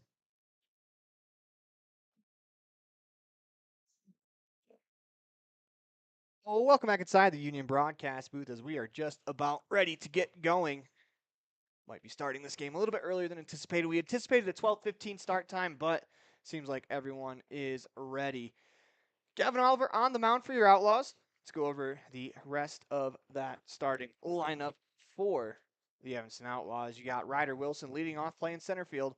Well, welcome back inside the Union broadcast booth as we are just about ready to get going. Might be starting this game a little bit earlier than anticipated. We anticipated a 12:15 start time, but seems like everyone is ready. Gavin Oliver on the mound for your Outlaws. Let's go over the rest of that starting lineup for the Evanston Outlaws. You got Ryder Wilson leading off playing center field.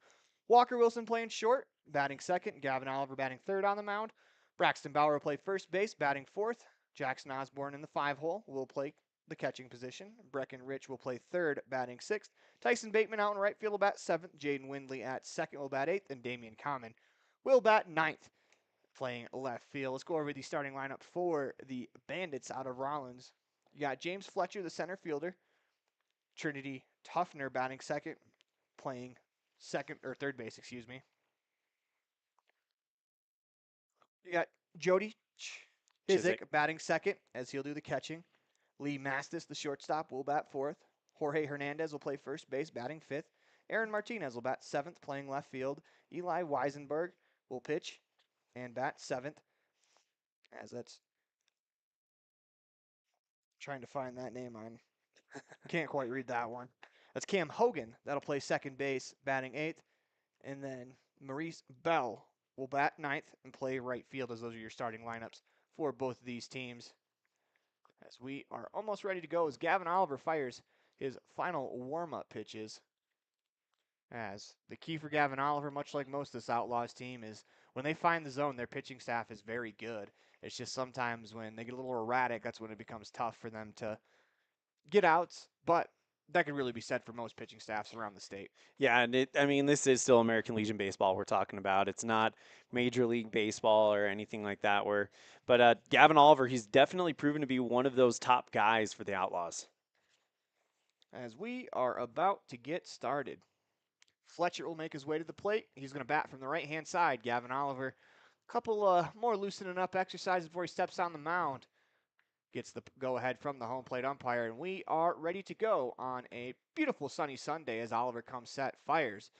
Walker Wilson playing short, batting second. Gavin Oliver batting third on the mound. Braxton Bauer will play first base, batting fourth. Jackson Osborne in the 5-hole will play the catching position. Brecken Rich will play third, batting sixth. Tyson Bateman out in right field will bat seventh. Jaden Windley at second will bat eighth. And Damian Common will bat ninth, playing left field. Let's go over the starting lineup for the Bandits out of Rawlins. You got James Fletcher, the center fielder. Trinity Tuffner batting second, playing third base, excuse me. You got Jody Chizik batting second, as he'll do the catching. Lee Mastis, the shortstop, will bat fourth. Jorge Hernandez will play first base, batting fifth. Aaron Martinez will bat seventh, playing left field. Eli Weisenberg will pitch and bat seventh, as that's trying to find that name on. Can't quite read that one. That's Cam Hogan. That'll play second base, batting eighth. And then Maurice Bell will bat ninth and play right field, as those are your starting lineups for both of these teams. As we are almost ready to go, as Gavin Oliver fires his final warm-up pitches. As the key for Gavin Oliver, much like most of this Outlaws team, is when they find the zone, their pitching staff is very good. It's just sometimes when they get a little erratic, that's when it becomes tough for them to get outs, but that could really be said for most pitching staffs around the state. Yeah, and this is still American Legion baseball we're talking about. It's not Major League Baseball or anything like that. But Gavin Oliver, he's definitely proven to be one of those top guys for the Outlaws. As we are about to get started, Fletcher will make his way to the plate. He's going to bat from the right-hand side. Gavin Oliver, a couple more loosening up exercises before he steps on the mound. Gets the go-ahead from the home plate umpire, and we are ready to go on a beautiful sunny Sunday as Oliver comes set, fires.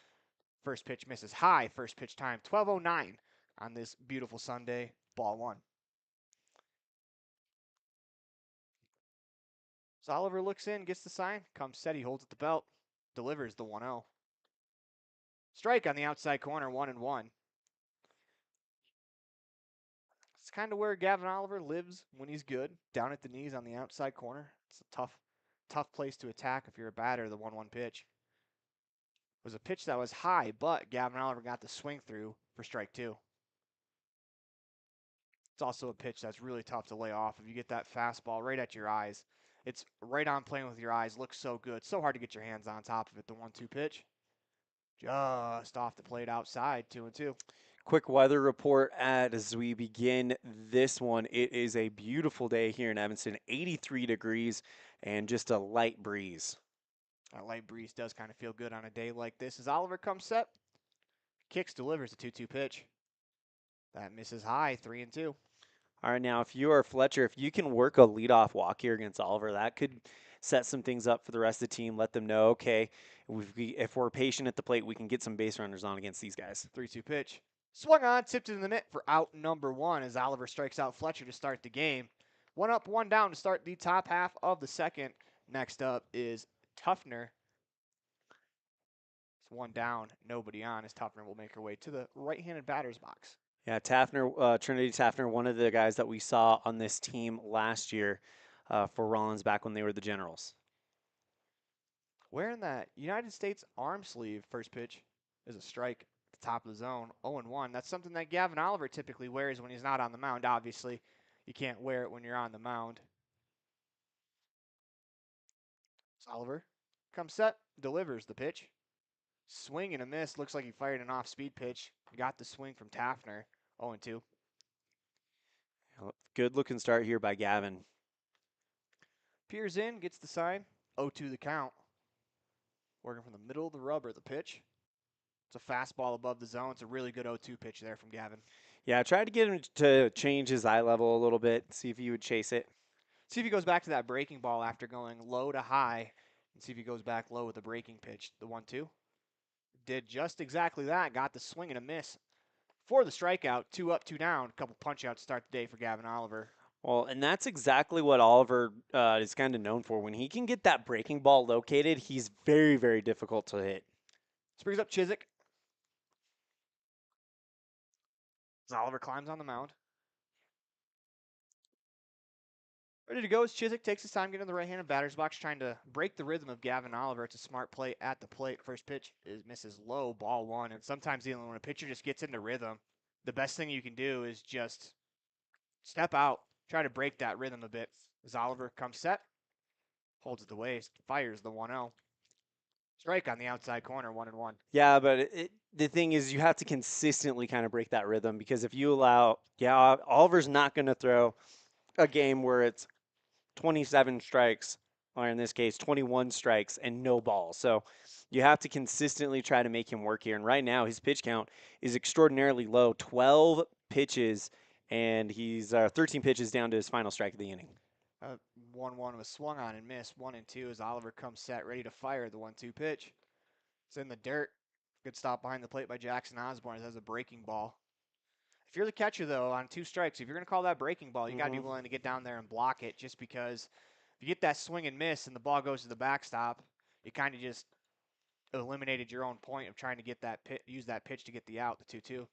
First pitch misses high. First pitch time, 12:09 on this beautiful Sunday, ball one. So Oliver looks in, gets the sign, comes set, he holds at the belt, delivers the 1-0. Strike on the outside corner, 1-1. It's kind of where Gavin Oliver lives when he's good, down at the knees on the outside corner. It's a tough place to attack if you're a batter, the 1-1 pitch. It was a pitch that was high, but Gavin Oliver got the swing through for strike two. It's also a pitch that's really tough to lay off. If you get that fastball right at your eyes, it's right on playing with your eyes. Looks so good. So hard to get your hands on top of it, the 1-2 pitch. Just off the plate outside, 2-2. Quick weather report as we begin this one. It is a beautiful day here in Evanston, 83 degrees and just a light breeze. A light breeze does kind of feel good on a day like this. As Oliver comes set, kicks, delivers a 2-2 pitch. That misses high, 3-2. All right, now if you are Fletcher, if you can work a leadoff walk here against Oliver, that could set some things up for the rest of the team. Let them know, okay, if we're patient at the plate, we can get some base runners on against these guys. 3-2 pitch. Swung on, tipped it in the net for out number one as Oliver strikes out Fletcher to start the game. 1 up, 1 down to start the top half of the second. Next up is Tuffner. It's 1 down, nobody on, as Tuffner will make her way to the right-handed batter's box. Yeah, Trinity Taffner, one of the guys that we saw on this team last year for Rawlins back when they were the Generals. Wearing that United States arm sleeve, first pitch is a strike. Top of the zone, 0-1. That's something that Gavin Oliver typically wears when he's not on the mound. Obviously, you can't wear it when you're on the mound. So Oliver comes set, delivers the pitch. Swing and a miss. Looks like he fired an off-speed pitch. Got the swing from Tafner. 0-2. Good looking start here by Gavin. Peers in, gets the sign. 0-2 the count. Working from the middle of the rubber, the pitch. It's a fastball above the zone. It's a really good 0-2 pitch there from Gavin. Yeah, I tried to get him to change his eye level a little bit, see if he would chase it. See if he goes back to that breaking ball after going low to high, and see if he goes back low with a breaking pitch. The 1-2. Did just exactly that. Got the swing and a miss for the strikeout. 2 up, 2 down. A couple punch outs to start the day for Gavin Oliver. Well, and that's exactly what Oliver is kind of known for. When he can get that breaking ball located, he's very, very difficult to hit. This brings up Chiswick. As Oliver climbs on the mound. Ready to go as Chiswick takes his time getting in the right-handed batter's box, trying to break the rhythm of Gavin Oliver. It's a smart play at the plate. First pitch misses low, ball 1. And sometimes even when a pitcher just gets into rhythm, the best thing you can do is just step out, try to break that rhythm a bit. As Oliver comes set, holds it the waist, fires the 1-0. Strike on the outside corner, 1-1. Yeah, but the thing is you have to consistently kind of break that rhythm, because if you allow, Oliver's not going to throw a game where it's 27 strikes, or in this case, 21 strikes and no balls. So you have to consistently try to make him work here. And right now, his pitch count is extraordinarily low, 12 pitches, and he's 13 pitches down to his final strike of the inning. 1-1 was swung on and missed. 1-2 as Oliver comes set, ready to fire the 1-2 pitch. It's in the dirt. Good stop behind the plate by Jackson Osborne. It has a breaking ball. If you're the catcher, though, on 2 strikes, if you're going to call that breaking ball, you got to be willing to get down there and block it, just because if you get that swing and miss and the ball goes to the backstop, you kind of just eliminated your own point of trying to get that use that pitch to get the out, the 2-2.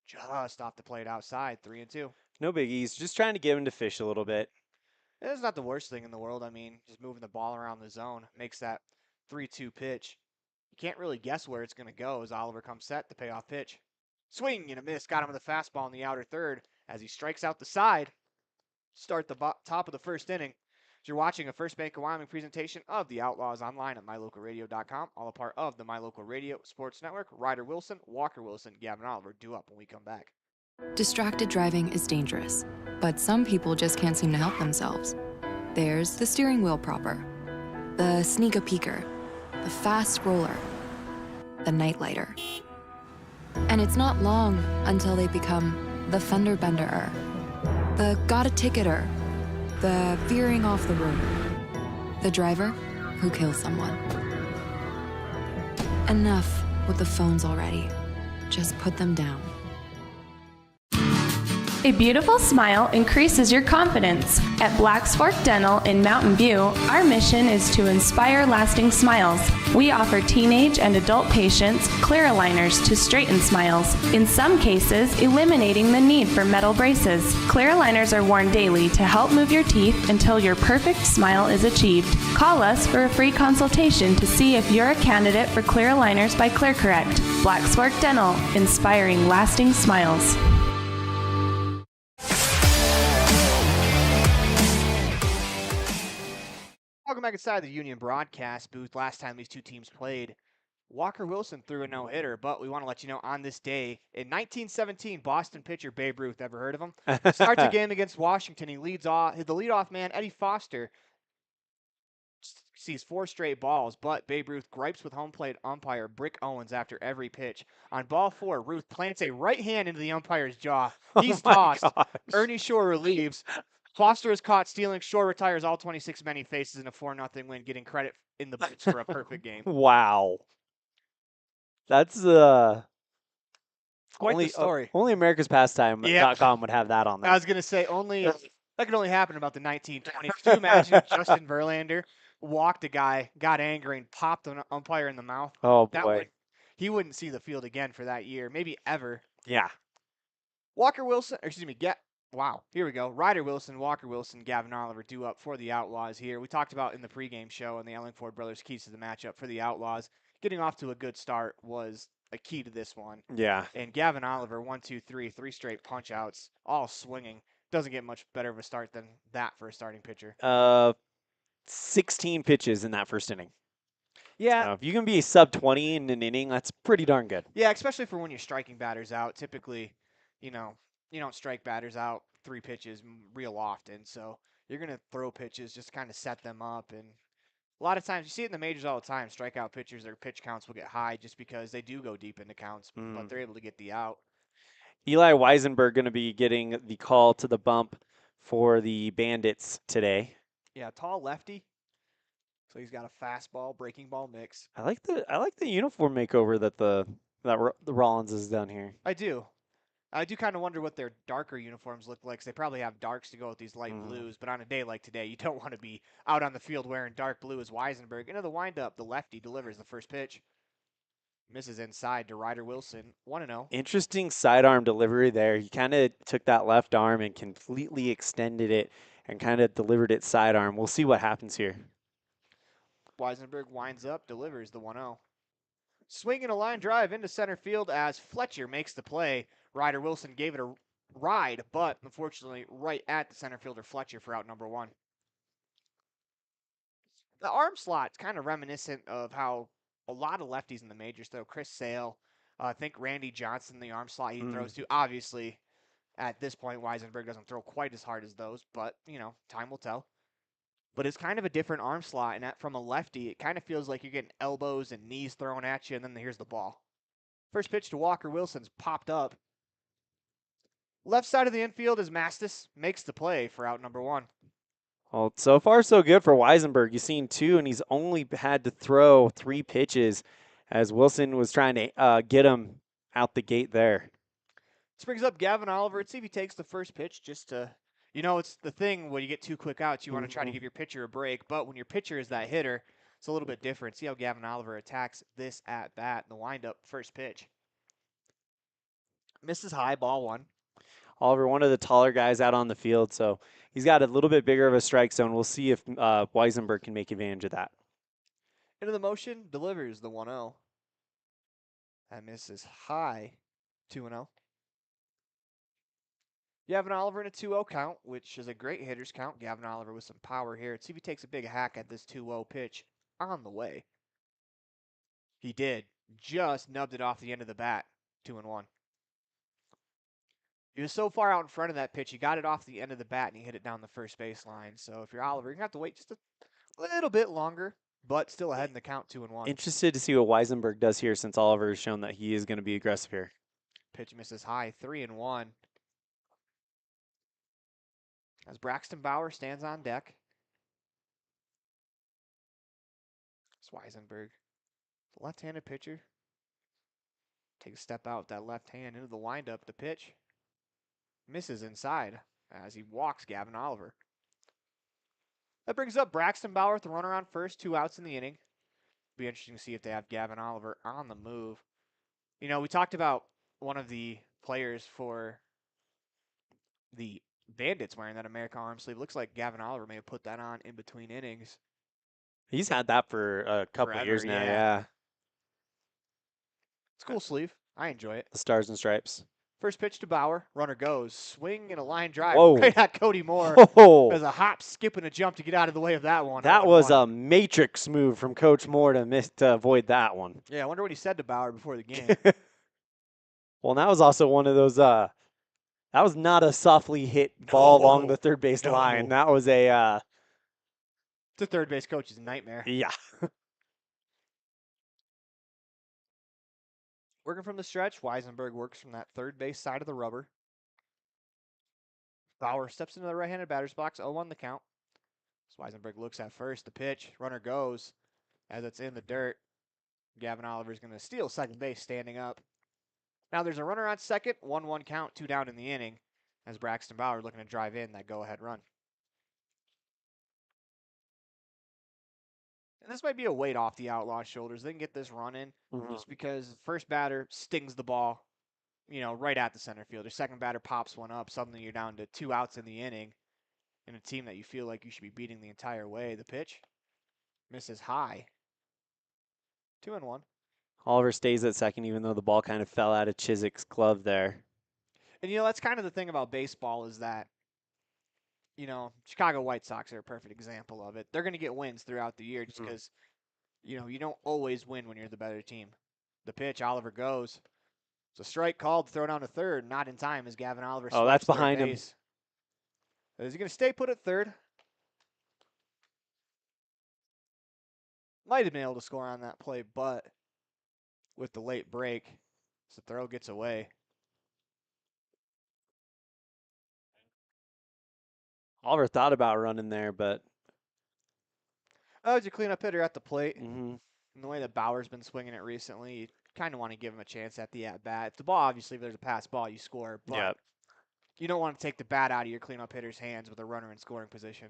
Just off the plate outside, 3-2. No biggies, just trying to get him to fish a little bit. It's not the worst thing in the world. I mean, just moving the ball around the zone makes that 3-2 pitch. You can't really guess where it's going to go as Oliver comes set, the payoff pitch. Swing and a miss. Got him with a fastball in the outer third as he strikes out the side. Start the top of the first inning. As you're watching a First Bank of Wyoming presentation of the Outlaws online at mylocalradio.com, all a part of the My Local Radio Sports Network. Ryder Wilson, Walker Wilson, Gavin Oliver due up when we come back. Distracted driving is dangerous, but some people just can't seem to help themselves. There's the steering wheel propper, the sneak-a-peeker, the fast roller, the nightlighter. And it's not long until they become the fender benderer, the got-a-ticketer, the veering off the road, the driver who kills someone. Enough with the phones already. Just put them down. A beautiful smile increases your confidence. At Black's Fork Dental in Mountain View, our mission is to inspire lasting smiles. We offer teenage and adult patients clear aligners to straighten smiles, in some cases eliminating the need for metal braces. Clear aligners are worn daily to help move your teeth until your perfect smile is achieved. Call us for a free consultation to see if you're a candidate for clear aligners by ClearCorrect. Black's Fork Dental, inspiring lasting smiles. Welcome back inside the Union broadcast booth. Last time these two teams played, Walker Wilson threw a no-hitter, but we want to let you know on this day, in 1917, Boston pitcher Babe Ruth, ever heard of him? Starts a game against Washington. He leads off. The leadoff man, Eddie Foster, sees 4 straight balls, but Babe Ruth gripes with home plate umpire Brick Owens after every pitch. On ball 4, Ruth plants a right hand into the umpire's jaw. He's tossed. Ernie Shore relieves. Foster is caught stealing. Shore retires all 26 men he faces in a 4-0 win, getting credit in the books for a perfect game. Wow. That's quite the story. Only America's Pastime.com would have that on there. I was going to say, that could only happen about the 1920s. Could you imagine Justin Verlander walked a guy, got angry, and popped an umpire in the mouth? Oh, boy. He wouldn't see the field again for that year, maybe ever. Yeah. Wow, here we go. Ryder Wilson, Walker Wilson, Gavin Oliver due up for the Outlaws here. We talked about in the pregame show and the Ellingford brothers' keys to the matchup for the Outlaws. Getting off to a good start was a key to this one. Yeah. And Gavin Oliver, 1, 2, 3, 3 straight punch-outs, all swinging. Doesn't get much better of a start than that for a starting pitcher. 16 pitches in that first inning. Yeah. So if you can be sub 20 in an inning, that's pretty darn good. Yeah, especially for when you're striking batters out. Typically, you don't strike batters out 3 pitches real often. So you're going to throw pitches just to kind of set them up. And a lot of times, you see it in the majors all the time, strikeout pitchers, their pitch counts will get high just because they do go deep into counts, but they're able to get the out. Eli Weisenberg going to be getting the call to the bump for the Bandits today. Yeah, tall lefty. So he's got a fastball, breaking ball mix. I like the uniform makeover that the Rawlins has done here. I do. I do kind of wonder what their darker uniforms look like. 'Cause they probably have darks to go with these light blues, but on a day like today, you don't want to be out on the field wearing dark blue as Weisenberg. Into the windup, the lefty delivers the first pitch. Misses inside to Ryder Wilson, 1-0. Interesting sidearm delivery there. He kind of took that left arm and completely extended it and kind of delivered it sidearm. We'll see what happens here. Weisenberg winds up, delivers the 1-0. Swinging a line drive into center field as Fletcher makes the play. Ryder Wilson gave it a ride, but unfortunately right at the center fielder Fletcher for out number 1. The arm slot's kind of reminiscent of how a lot of lefties in the majors throw. Chris Sale, I think Randy Johnson, the arm slot he throws to. Obviously, at this point, Weisenberg doesn't throw quite as hard as those, but, time will tell. But it's kind of a different arm slot, and from a lefty, it kind of feels like you're getting elbows and knees thrown at you, and then here's the ball. First pitch to Walker Wilson's popped up. Left side of the infield is Mastis, makes the play for out number 1. Well, so far so good for Weisenberg. You've seen 2, and he's only had to throw 3 pitches as Wilson was trying to get him out the gate there. This brings up Gavin Oliver. Let's see if he takes the first pitch just to, it's the thing when you get 2 quick outs, you want to try to give your pitcher a break. But when your pitcher is that hitter, it's a little bit different. See how Gavin Oliver attacks this at bat in the windup first pitch. Misses high, ball 1. Oliver, one of the taller guys out on the field, so he's got a little bit bigger of a strike zone. We'll see if Weisenberg can make advantage of that. Into the motion, delivers the 1-0. That misses high, 2-0. Gavin Oliver in a 2-0 count, which is a great hitter's count. Gavin Oliver with some power here. Let's see if he takes a big hack at this 2-0 pitch on the way. He did. Just nubbed it off the end of the bat, 2-1. He was so far out in front of that pitch, he got it off the end of the bat, and he hit it down the first baseline. So if you're Oliver, you're going to have to wait just a little bit longer, but still ahead in the count, 2-1. Interested to see what Weisenberg does here since Oliver has shown that he is going to be aggressive here. Pitch misses high, 3-1. As Braxton Bauer stands on deck. It's Weisenberg, the left-handed pitcher. Take a step out with that left hand into the windup. The pitch misses inside as he walks Gavin Oliver. That brings up Braxton Bauer with the runner on first, 2 outs in the inning. Be interesting to see if they have Gavin Oliver on the move. We talked about one of the players for the Bandits wearing that American arm sleeve. Looks like Gavin Oliver may have put that on in between innings. He's had that for a couple of years now, yeah. It's a cool sleeve. I enjoy it. The Stars and Stripes. First pitch to Bauer. Runner goes. Swing and a line drive Whoa. right at Cody Moore. Whoa. There's a hop, skip, and a jump to get out of the way of that one. That was a matrix move from Coach Moore to avoid that one. Yeah, I wonder what he said to Bauer before the game. Well, that was also one of those, that was not a softly hit ball along the third base line. That was a... it's a third base coach's nightmare. Yeah. Working from the stretch, Weisenberg works from that third base side of the rubber. Bauer steps into the right-handed batter's box, 0-1 the count. So Weisenberg looks at first, the pitch, runner goes. As it's in the dirt, Gavin Oliver's going to steal second base standing up. Now there's a runner on second, 1-1 count, 2 down in the inning, as Braxton Bauer looking to drive in that go-ahead run. And this might be a weight off the Outlaws' shoulders. They can get this run in just because the first batter stings the ball, right at the center fielder. Second batter pops one up. Suddenly you're down to 2 outs in the inning in a team that you feel like you should be beating the entire way. The pitch misses high. 2-1. Oliver stays at second, even though the ball kind of fell out of Chiswick's glove there. And, that's kind of the thing about baseball is that, Chicago White Sox are a perfect example of it. They're going to get wins throughout the year just because you don't always win when you're the better team. The pitch, Oliver goes. It's a strike called, throw down to third. Not in time as Gavin Oliver Oh, swipes that's third behind him. base. Is he going to stay put at third? Might have been able to score on that play, but with the late break, the throw gets away. Oliver thought about running there, but as your cleanup hitter at the plate, mm-hmm. and the way that Bauer's been swinging it recently, you kind of want to give him a chance at the at-bat. If the ball, obviously, if there's a pass ball, you score, but you don't want to take the bat out of your cleanup hitter's hands with a runner in scoring position.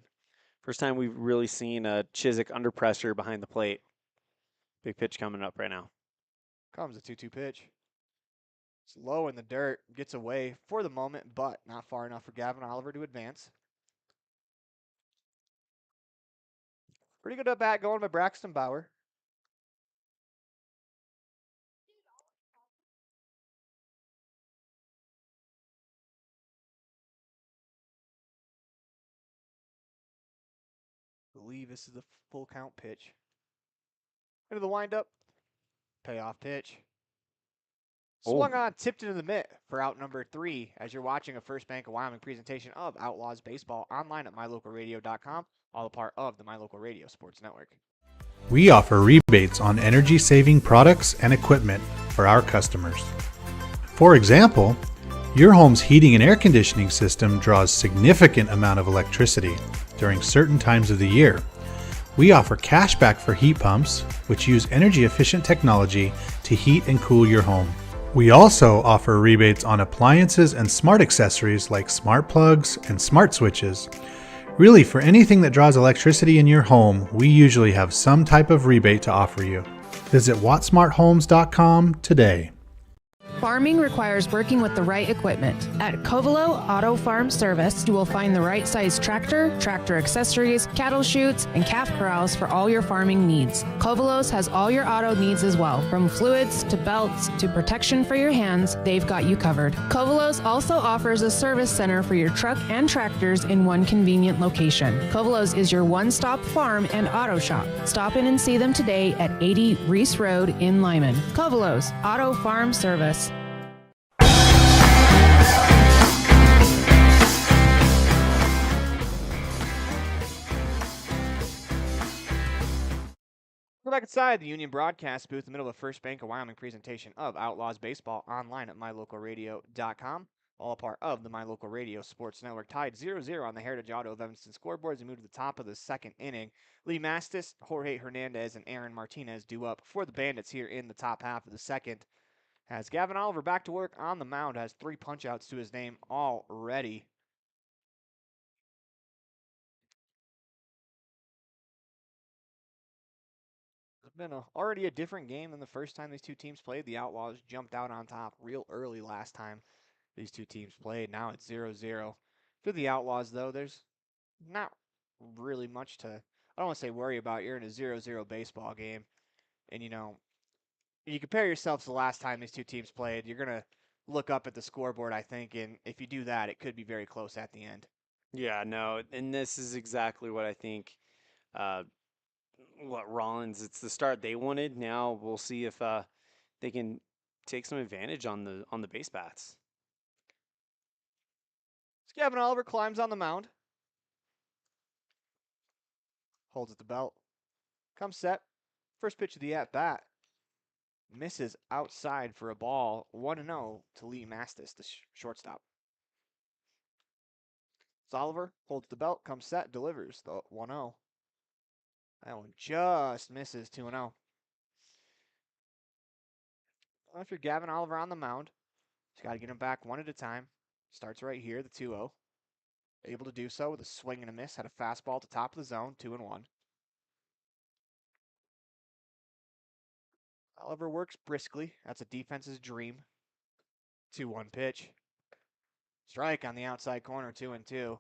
First time we've really seen Chiswick under pressure behind the plate. Big pitch coming up right now. Comes a 2-2 pitch. It's low in the dirt, gets away for the moment, but not far enough for Gavin Oliver to advance. Pretty good at bat going by Braxton Bauer. I believe this is a full count pitch. Into the windup. Payoff pitch. Swung on, tipped into the mitt for out number 3 as you're watching a First Bank of Wyoming presentation of Outlaws Baseball online at mylocalradio.com, all a part of the My Local Radio Sports Network. We offer rebates on energy-saving products and equipment for our customers. For example, your home's heating and air conditioning system draws significant amount of electricity during certain times of the year. We offer cashback for heat pumps, which use energy-efficient technology to heat and cool your home. We also offer rebates on appliances and smart accessories like smart plugs and smart switches. Really, for anything that draws electricity in your home, we usually have some type of rebate to offer you. Visit wattsmarthomes.com today. Farming requires working with the right equipment. At Covelo Auto Farm Service, you will find the right size tractor, tractor accessories, cattle chutes, and calf corrals for all your farming needs. Covelos has all your auto needs as well. From fluids to belts to protection for your hands, they've got you covered. Covelos also offers a service center for your truck and tractors in one convenient location. Covelos is your one-stop farm and auto shop. Stop in and see them today at 80 Reese Road in Lyman. Covelos Auto Farm Service. We're back inside the Union broadcast booth in the middle of a First Bank of Wyoming presentation of Outlaws Baseball online at mylocalradio.com. All a part of the My Local Radio Sports Network. Tied 0-0 on the Heritage Auto of Evanston scoreboard as we move to the top of the second inning. Lee Mastis, Jorge Hernandez, and Aaron Martinez due up for the Bandits here in the top half of the second. As Gavin Oliver back to work on the mound, has 3 punch-outs to his name already. It's been already a different game than the first time these two teams played. The Outlaws jumped out on top real early last time these two teams played. Now it's 0-0. For the Outlaws, though, there's not really much to, I don't want to say worry about. You're in a 0-0 baseball game. And, you compare yourselves to the last time these two teams played, you're going to look up at the scoreboard, I think, and if you do that, it could be very close at the end. Yeah, no, and this is exactly what I think. Rawlins, it's the start they wanted. Now we'll see if they can take some advantage on the base bats. Gavin Oliver climbs on the mound. Holds at the belt. Comes set. First pitch of the at-bat. Misses outside for a ball. 1-0 to Lee Mastis, the shortstop. Oliver holds the belt, comes set, delivers the 1-0. That one just misses 2-0. After Gavin Oliver on the mound, he's got to get him back one at a time. Starts right here, the 2-0. Able to do so with a swing and a miss. Had a fastball at the top of the zone, 2-1. Oliver works briskly. That's a defense's dream. 2-1 pitch. Strike on the outside corner, 2-2. When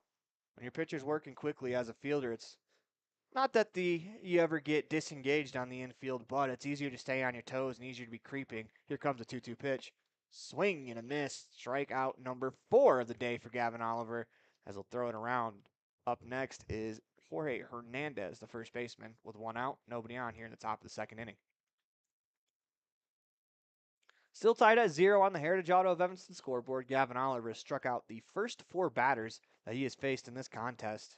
your pitcher's working quickly as a fielder, it's not that you ever get disengaged on the infield, but it's easier to stay on your toes and easier to be creeping. Here comes a 2-2 pitch. Swing and a miss. Strikeout number 4 of the day for Gavin Oliver as he'll throw it around. Up next is Jorge Hernandez, the first baseman, with 1 out, nobody on here in the top of the second inning. Still tied at 0 on the Heritage Auto of Evanston scoreboard. Gavin Oliver struck out the first 4 batters that he has faced in this contest.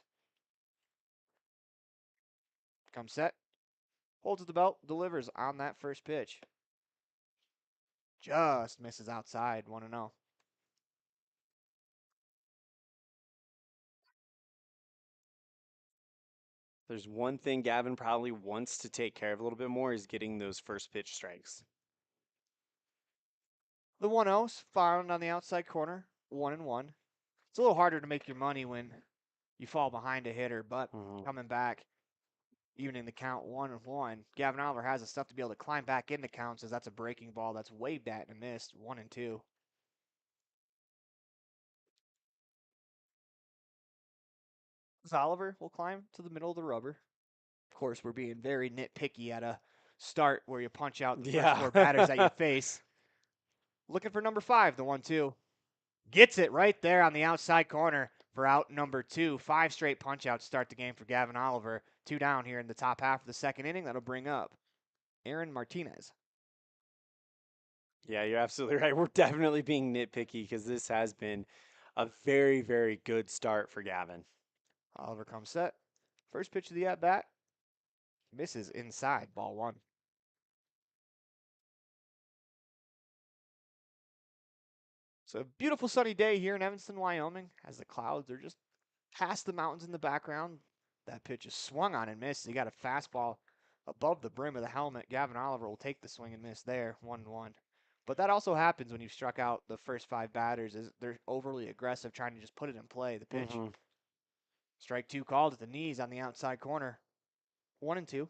Comes set, holds the belt, delivers on that first pitch. Just misses outside, 1-0. There's one thing Gavin probably wants to take care of a little bit more is getting those first pitch strikes. The 1-0's found on the outside corner, 1-1. It's a little harder to make your money when you fall behind a hitter, but coming back, evening the count 1-1. Gavin Oliver has the stuff to be able to climb back into counts as that's a breaking ball that's waved at and missed, 1-2. Oliver will climb to the middle of the rubber. Of course, we're being very nitpicky at a start where you punch out the first 4 batters that you face. Looking for number 5, the 1-2. Gets it right there on the outside corner for out number 2. 5 straight punch-outs start the game for Gavin Oliver. 2 down here in the top half of the second inning. That'll bring up Aaron Martinez. Yeah, you're absolutely right. We're definitely being nitpicky because this has been a very, very good start for Gavin. Oliver comes set. First pitch of the at-bat. Misses inside, ball 1. It's a beautiful sunny day here in Evanston, Wyoming, as the clouds are just past the mountains in the background. That pitch is swung on and missed. He got a fastball above the brim of the helmet. Gavin Oliver will take the swing and miss there, 1-1. But that also happens when you've struck out the first 5 batters. Is they're overly aggressive, trying to just put it in play, the pitch. Strike 2 called at the knees on the outside corner. 1-2.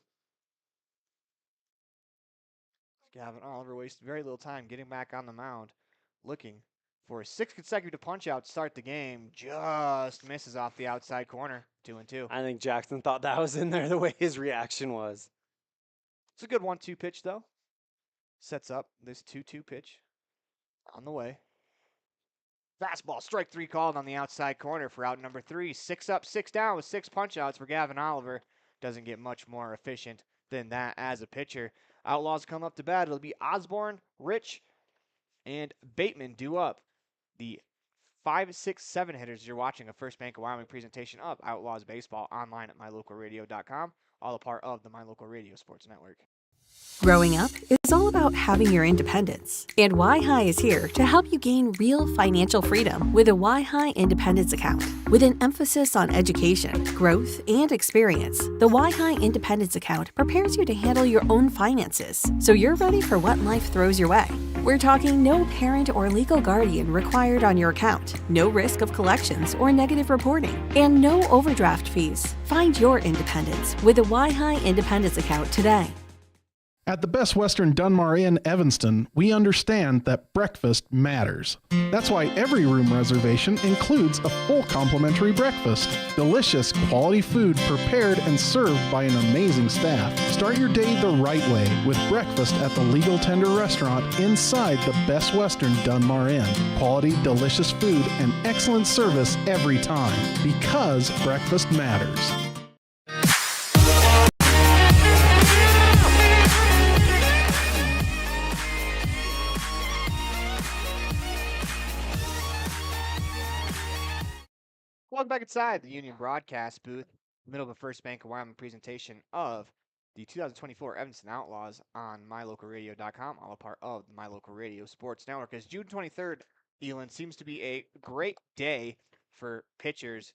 Gavin Oliver wasted very little time getting back on the mound, looking for a 6th consecutive punch-out to start the game. Just misses off the outside corner, 2-2. I think Jackson thought that was in there the way his reaction was. It's a good 1-2 pitch, though. Sets up this 2-2 pitch on the way. Fastball, strike 3 called on the outside corner for out number 3. 6 up, 6 down with 6 punch-outs for Gavin Oliver. Doesn't get much more efficient than that as a pitcher. Outlaws come up to bat. It'll be Osborne, Rich, and Bateman due up. The 5, 6, 7 hitters. You're watching a First Bank of Wyoming presentation of Outlaws Baseball online at mylocalradio.com, all a part of the My Local Radio Sports Network. Growing up is all about having your independence. And Y-High is here to help you gain real financial freedom with a Y-High Independence Account. With an emphasis on education, growth, and experience, the Y-High Independence Account prepares you to handle your own finances, so you're ready for what life throws your way. We're talking no parent or legal guardian required on your account, no risk of collections or negative reporting, and no overdraft fees. Find your independence with a Y-High Independence Account today. At the Best Western Dunmar Inn, Evanston, we understand that breakfast matters. That's why every room reservation includes a full complimentary breakfast. Delicious, quality food prepared and served by an amazing staff. Start your day the right way with breakfast at the Legal Tender Restaurant inside the Best Western Dunmar Inn. Quality, delicious food and excellent service every time, because breakfast matters. Welcome back inside the Union Broadcast booth, middle of a First Bank of Wyoming presentation of the 2024 Evanston Outlaws on mylocalradio.com, all a part of the My Local Radio Sports Network. As June 23rd, Elan, seems to be a great day for pitchers,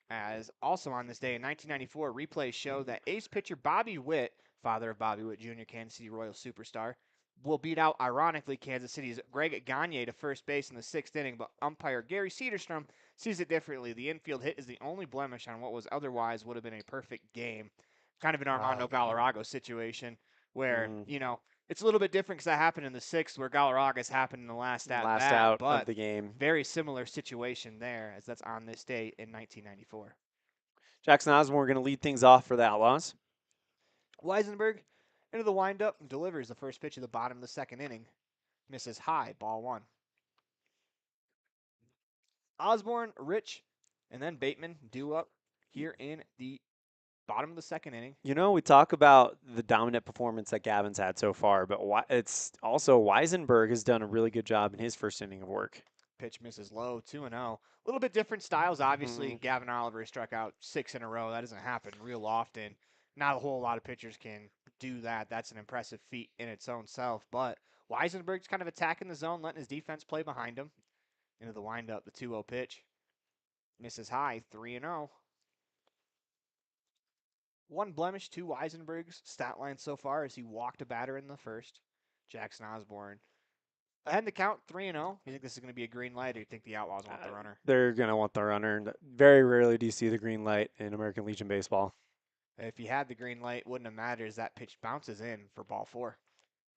as also on this day in 1994, replays show that ace pitcher Bobby Witt, father of Bobby Witt Jr., Kansas City Royals superstar, will beat out, ironically, Kansas City's Greg Gagne to first base in the 6th inning, but umpire Gary Cedarstrom sees it differently. The infield hit is the only blemish on what was otherwise would have been a perfect game. Kind of an Armando Galarrago situation where, you know, it's a little bit different because that happened in the 6th, where Galarraga's happened in the last out but of the game. Very similar situation there, as that's on this day in 1994. Jackson Osborne going to lead things off for the Outlaws. Weisenberg into the windup and delivers the first pitch of the bottom of the 2nd inning. Misses high, ball 1. Osborne, Rich, and then Bateman due up here in the bottom of the second inning. You know, we talk about the dominant performance that Gavin's had so far, but it's also Weisenberg has done a really good job in his first inning of work. Pitch misses low, 2-0. A little bit different styles, obviously. Gavin Oliver struck out 6 in a row. That doesn't happen real often. Not a whole lot of pitchers can do that. That's an impressive feat in its own self. But Weisenberg's kind of attacking the zone, letting his defense play behind him. Into the windup, the 2-0 pitch. Misses high, 3-0. One blemish to Weisenberg's stat line so far as he walked a batter in the first. Jackson Osborne ahead in the count, 3-0. You think this is going to be a green light, or you think the Outlaws want the runner? They're going to want the runner. Very rarely do you see the green light in American Legion baseball. If he had the green light, wouldn't have mattered as that pitch bounces in for ball 4.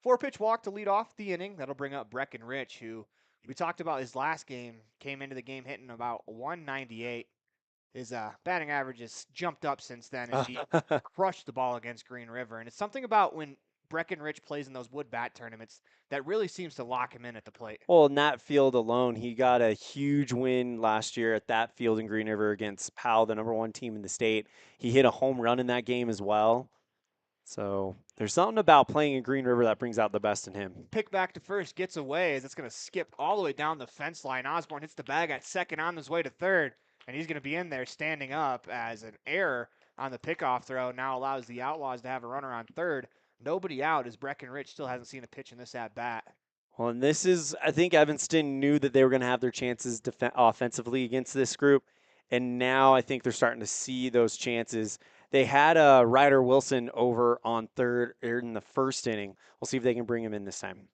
4-pitch walk to lead off the inning. That'll bring up Breckenridge, who we talked about his last game, came into the game hitting about 198. His batting average has jumped up since then as he crushed the ball against Green River. And it's something about when Breckenridge plays in those wood bat tournaments that really seems to lock him in at the plate. Well, in that field alone, he got a huge win last year at that field in Green River against Powell, the #1 team in the state. He hit a home run in that game as well. So there's something about playing in Green River that brings out the best in him. Pick back to first, gets away as it's going to skip all the way down the fence line. Osborne hits the bag at second on his way to third, and he's going to be in there standing up as an error on the pickoff throw now allows the Outlaws to have a runner on third. Nobody out as Breckenridge still hasn't seen a pitch in this at-bat. Well, and this is, I think Evanston knew that they were going to have their chances offensively against this group, and now I think they're starting to see those chances. They had Ryder Wilson over on third in the first inning. We'll see if they can bring him in this time.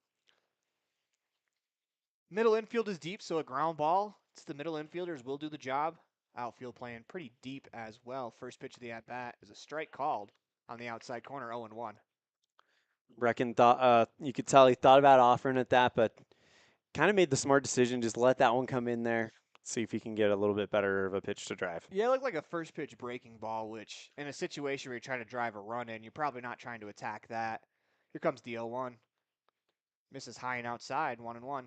Middle infield is deep, so a ground ball. It's the middle infielders will do the job. Outfield playing pretty deep as well. First pitch of the at-bat is a strike called on the outside corner, 0-1. Brecken thought, you could tell he thought about offering at that, but kind of made the smart decision. Just let that one come in there. See if he can get a little bit better of a pitch to drive. Yeah, it looked like a first pitch breaking ball, which in a situation where you're trying to drive a run in, you're probably not trying to attack that. Here comes the 0-1. Misses high and outside, 1-1.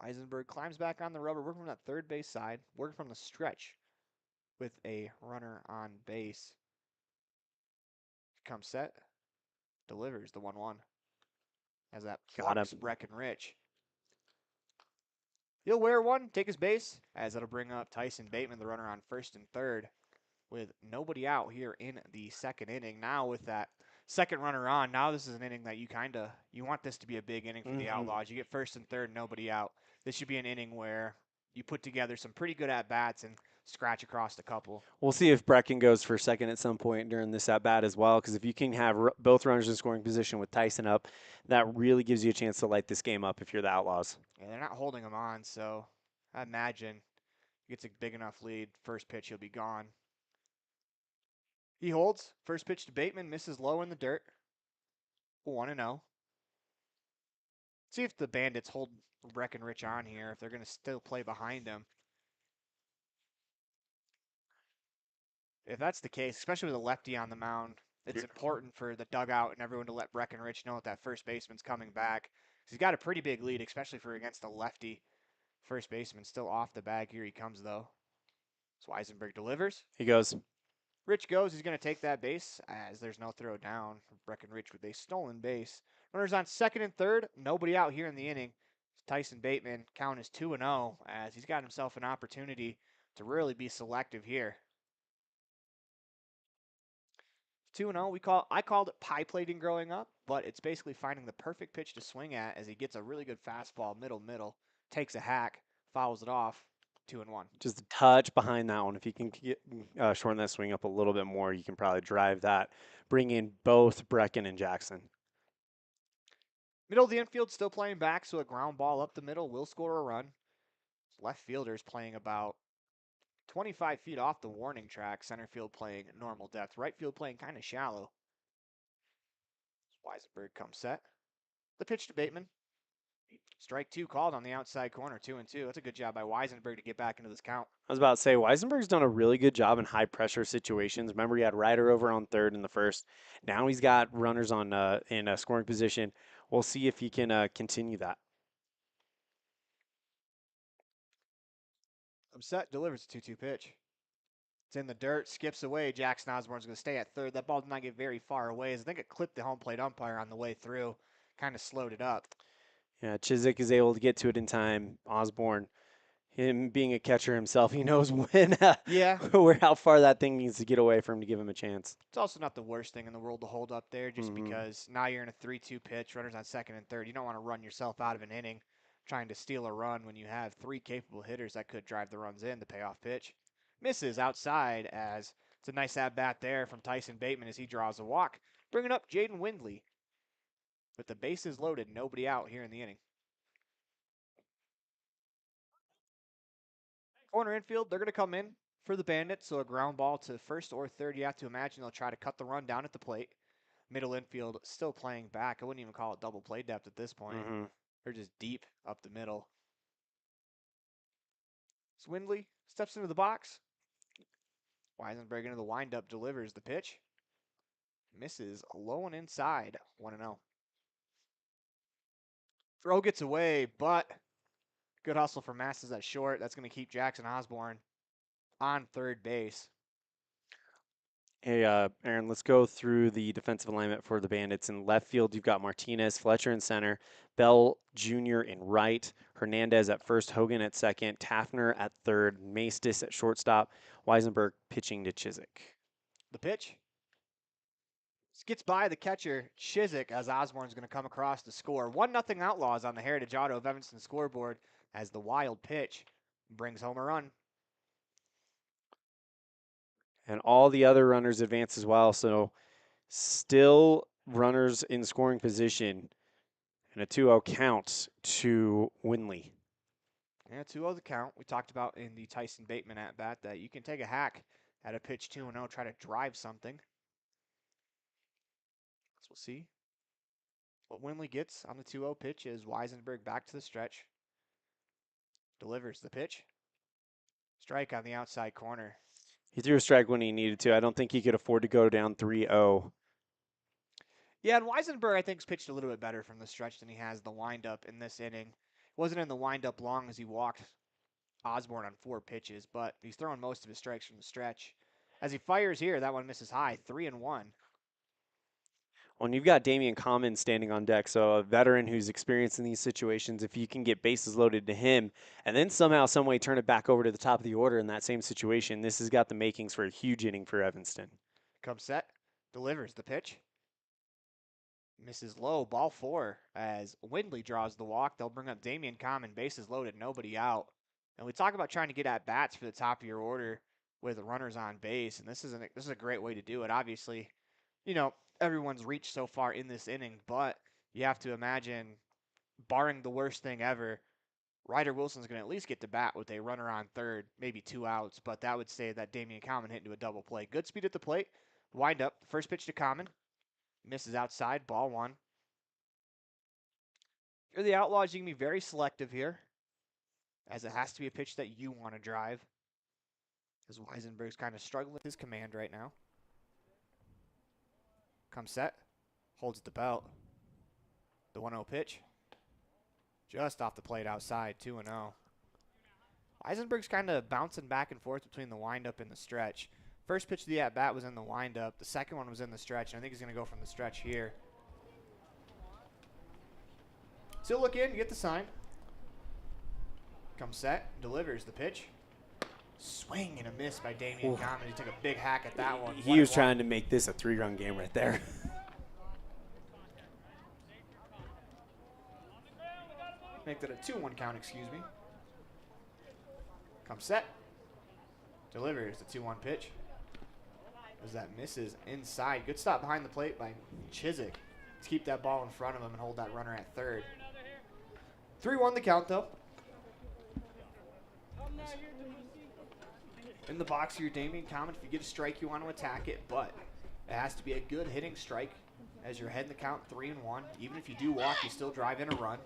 Eisenberg climbs back on the rubber, working from that third base side, working from the stretch with a runner on base. Comes set, delivers the 1-1. As that blocks Breckenridge. He'll wear one, take his base, as that'll bring up Tyson Bateman, the runner on first and third, with nobody out here in the second inning. Now with that second runner on, now this is an inning that you want this to be a big inning for the Outlaws. You get first and third, nobody out. This should be an inning where you put together some pretty good at-bats and scratch across a couple. We'll see if Brecken goes for second at some point during this at-bat as well, because if you can have both runners in scoring position with Tyson up, that really gives you a chance to light this game up if you're the Outlaws. Yeah, they're not holding him on, so I imagine he gets a big enough lead. First pitch, he'll be gone. He holds. First pitch to Bateman, misses low in the dirt. 1-0. See if the Bandits hold Breckenridge on here, if they're going to still play behind him. If that's the case, especially with a lefty on the mound, it's important for the dugout and everyone to let Breckenridge know that first baseman's coming back. He's got a pretty big lead, especially for against a lefty. First baseman still off the bag. Here he comes, though. So Eisenberg delivers. He goes. Rich goes. He's going to take that base as there's no throw down. Breckenridge with a stolen base. Runners on second and third. Nobody out here in the inning. Tyson Bateman, count is 2-0 as he's got himself an opportunity to really be selective here. 2-0. I called it pie plating growing up, but it's basically finding the perfect pitch to swing at as he gets a really good fastball, middle, takes a hack, fouls it off, 2-1. Just a touch behind that one. If you can get, shorten that swing up a little bit more, you can probably drive that, bring in both Brecken and Jackson. Middle of the infield still playing back, so a ground ball up the middle will score a run. Left fielder's playing about 25 feet off the warning track. Center field playing normal depth. Right field playing kind of shallow. Weisenberg comes set. The pitch to Bateman. Strike 2 called on the outside corner, 2-2. That's a good job by Weisenberg to get back into this count. I was about to say, Weisenberg's done a really good job in high-pressure situations. Remember, he had Ryder over on third in the first. Now he's got runners on in a scoring position. We'll see if he can continue that. Upset delivers a 2-2 pitch. It's in the dirt, skips away. Jackson Osborne's going to stay at third. That ball did not get very far away. I think it clipped the home plate umpire on the way through, kind of slowed it up. Yeah, Chiswick is able to get to it in time. Osborne, him being a catcher himself, he knows when, how far that thing needs to get away for him to give him a chance. It's also not the worst thing in the world to hold up there, just because now you're in a 3-2 pitch, runners on second and third. You don't want to run yourself out of an inning trying to steal a run when you have 3 capable hitters that could drive the runs in. The payoff pitch misses outside, as it's a nice at-bat there from Tyson Bateman as he draws a walk, bringing up Jaden Windley. With the bases loaded, nobody out here in the inning. Corner infield, they're going to come in for the Bandits, so a ground ball to first or third. You have to imagine they'll try to cut the run down at the plate. Middle infield still playing back. I wouldn't even call it double play depth at this point. They're just deep up the middle. Swindley steps into the box. Weisenberg into the windup, delivers the pitch. Misses low and inside, 1-0. Throw gets away, but good hustle for Masses at short. That's going to keep Jackson Osborne on third base. Hey, Aaron, let's go through the defensive alignment for the Bandits. In left field, you've got Martinez, Fletcher in center, Bell Jr. in right, Hernandez at first, Hogan at second, Taffner at third, Maestis at shortstop, Weisenberg pitching to Chiswick. The pitch gets by the catcher, Chiswick, as Osborne's going to come across to score. 1-0 Outlaws on the Heritage Auto of Evanston scoreboard as the wild pitch brings home a run. And all the other runners advance as well, so still runners in scoring position. And a 2-0 count to Windley. Yeah, 2-0 the count. We talked about in the Tyson Bateman at-bat that you can take a hack at a pitch 2-0, try to drive something. We'll see what Windley gets on the 2-0 pitch is Weisenberg back to the stretch. Delivers the pitch. Strike on the outside corner. He threw a strike when he needed to. I don't think he could afford to go down 3-0. Yeah, and Weisenberg, I think, has pitched a little bit better from the stretch than he has the windup in this inning. Wasn't in the windup long as he walked Osborne on 4 pitches, but he's throwing most of his strikes from the stretch. As he fires here, that one misses high, 3-1. When you've got Damian Common standing on deck, so a veteran who's experienced in these situations, if you can get bases loaded to him and then somehow, some way turn it back over to the top of the order in that same situation, this has got the makings for a huge inning for Evanston. Comes set, delivers the pitch. Misses low, ball 4 as Windley draws the walk. They'll bring up Damian Common, bases loaded, nobody out. And we talk about trying to get at bats for the top of your order with runners on base, and this is a great way to do it. Obviously, you know, everyone's reached so far in this inning, but you have to imagine, barring the worst thing ever, Ryder Wilson's going to at least get to bat with a runner on third, maybe 2 outs, but that would say that Damian Common hit into a double play. Good speed at the plate. Wind up. First pitch to Common. Misses outside. Ball 1. If you're the Outlaws, you can be very selective here, as it has to be a pitch that you want to drive, as Weisenberg's kind of struggling with his command right now. Comes set, holds the belt. The 1-0 pitch, just off the plate outside, 2-0. Weisenberg's kind of bouncing back and forth between the windup and the stretch. First pitch of the at-bat was in the windup. The second one was in the stretch, and I think he's going to go from the stretch here. Still look in, you get the sign. Comes set, delivers the pitch. Swing and a miss by Damian Common. He took a big hack at that one. He was trying to make this a 3-run game right there. Make that a 2-1 count, excuse me. Comes set. Delivers the 2-1 pitch. As that misses inside. Good stop behind the plate by Chiswick to keep that ball in front of him and hold that runner at third. 3-1 the count, though. In the box here, Damian Common. If you get a strike, you want to attack it, but it has to be a good hitting strike as you're heading the count 3-1. Even if you do walk, you still drive in a run.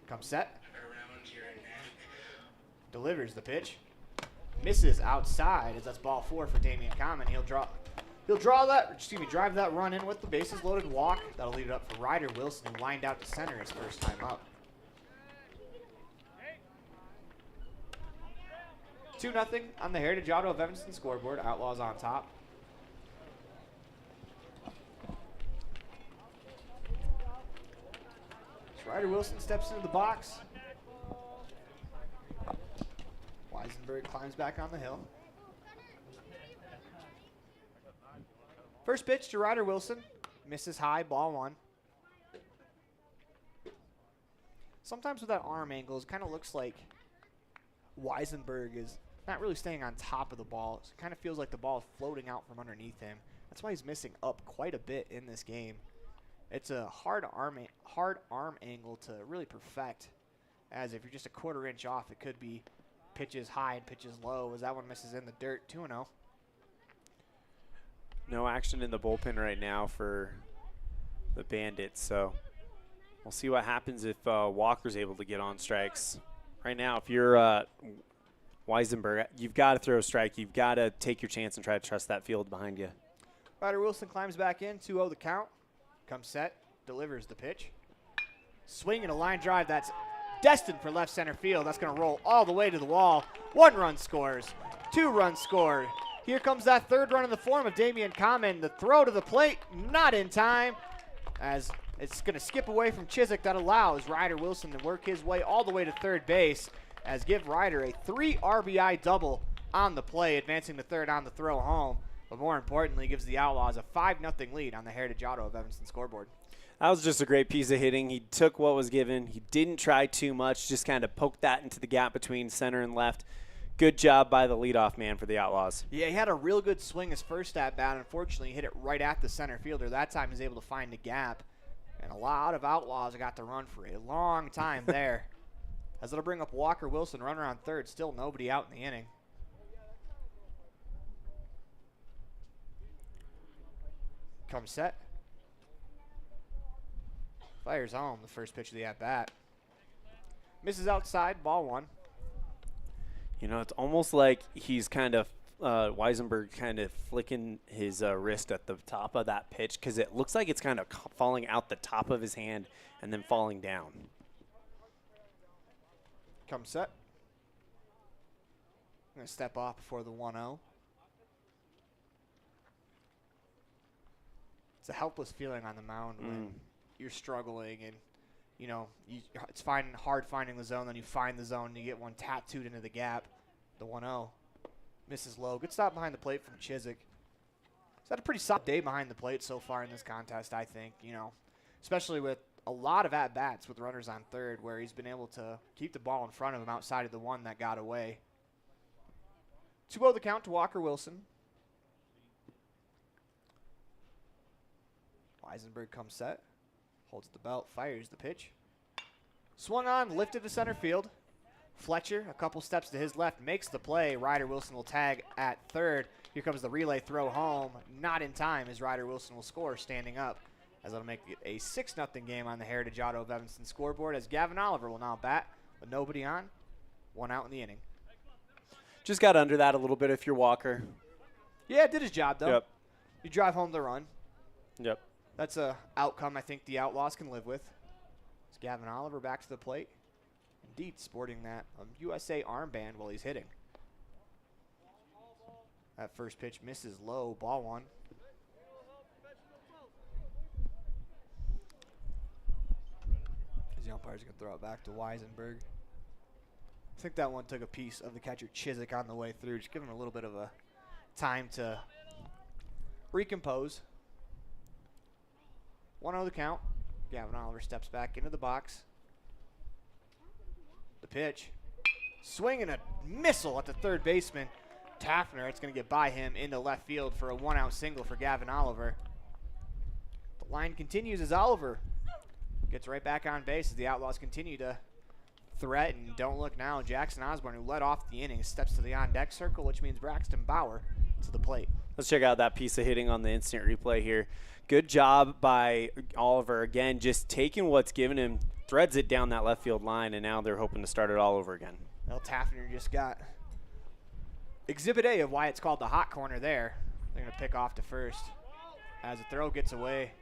Comes set. Delivers the pitch. Misses outside as that's ball 4 for Damian Common. He'll drive that run in with the bases loaded walk. That'll lead it up for Ryder Wilson, who lined out to center his first time up. 2-0 on the Heritage Auto of Evanston scoreboard. Outlaws on top. Ryder Wilson steps into the box. Weisenberg climbs back on the hill. First pitch to Ryder Wilson. Misses high, ball 1. Sometimes with that arm angle, it kind of looks like Weisenberg is not really staying on top of the ball. It kind of feels like the ball is floating out from underneath him. That's why he's missing up quite a bit in this game. It's a hard arm angle to really perfect, as if you're just a quarter inch off, it could be pitches high and pitches low, as that one misses in the dirt. 2-0. No action in the bullpen right now for the Bandits, so we'll see what happens if Walker's able to get on strikes. Right now, if you're Weisenberg, you've got to throw a strike. You've got to take your chance and try to trust that field behind you. Ryder Wilson climbs back in, 2-0 the count. Comes set, delivers the pitch. Swinging a line drive that's destined for left center field. That's going to roll all the way to the wall. 1 run scores, 2 runs scored. Here comes that 3rd run in the form of Damian Common. The throw to the plate, not in time, as it's going to skip away from Chiswick. That allows Ryder Wilson to work his way all the way to third base, as give Ryder a 3 RBI double on the play, advancing to third on the throw home. But more importantly, gives the Outlaws a 5-0 lead on the Heritage Auto of Evanston scoreboard. That was just a great piece of hitting. He took what was given. He didn't try too much, just kind of poked that into the gap between center and left. Good job by the leadoff man for the Outlaws. Yeah, he had a real good swing his first at-bat. Unfortunately, he hit it right at the center fielder. That time he was able to find the gap. And a lot of Outlaws got to run for a long time there. As it'll bring up Walker Wilson, runner on third. Still nobody out in the inning. Comes set. Fires home the first pitch of the at-bat. Misses outside, ball 1. You know, it's almost like he's kind of, Weisenberg kind of flicking his wrist at the top of that pitch, because it looks like it's kind of falling out the top of his hand and then falling down. Comes set. Going to step off before the 1-0. It's a helpless feeling on the mound when you're struggling and, you know, it's hard finding the zone. Then you find the zone and you get one tattooed into the gap. The 1-0 misses low. Good stop behind the plate from Chiswick. He's had a pretty solid day behind the plate so far in this contest, I think, you know, especially with a lot of at-bats with runners on third where he's been able to keep the ball in front of him outside of the one that got away. 2-0 the count to Walker Wilson. Weisenberg comes set, holds the belt, fires the pitch. Swung on, lifted to center field. Fletcher, a couple steps to his left, makes the play. Ryder Wilson will tag at third. Here comes the relay throw home. Not in time as Ryder Wilson will score standing up, as it'll make it a 6-0 game on the Heritage Auto of Evanston scoreboard, as Gavin Oliver will now bat with nobody on. 1 out in the inning. Just got under that a little bit if you're Walker. Yeah, did his job, though. Yep. You drive home the run. Yep. That's a outcome I think the Outlaws can live with. It's Gavin Oliver back to the plate. Indeed, sporting that USA armband while he's hitting. That first pitch misses low, ball 1. The umpire's going to throw it back to Weisenberg. I think that one took a piece of the catcher Chiswick on the way through. Just give him a little bit of a time to recompose. 1-0 the count. Gavin Oliver steps back into the box. The pitch. Swinging a missile at the third baseman. Taffner, it's going to get by him into left field for a 1-out single for Gavin Oliver. The line continues as Oliver gets right back on base as the Outlaws continue to threaten. Don't look now. Jackson Osborne, who led off the inning, steps to the on-deck circle, which means Braxton Bauer to the plate. Let's check out that piece of hitting on the instant replay here. Good job by Oliver, again, just taking what's given him, threads it down that left field line, and now they're hoping to start it all over again. Well, Taffner just got Exhibit A of why it's called the hot corner there. They're going to pick off to first. As the throw gets away,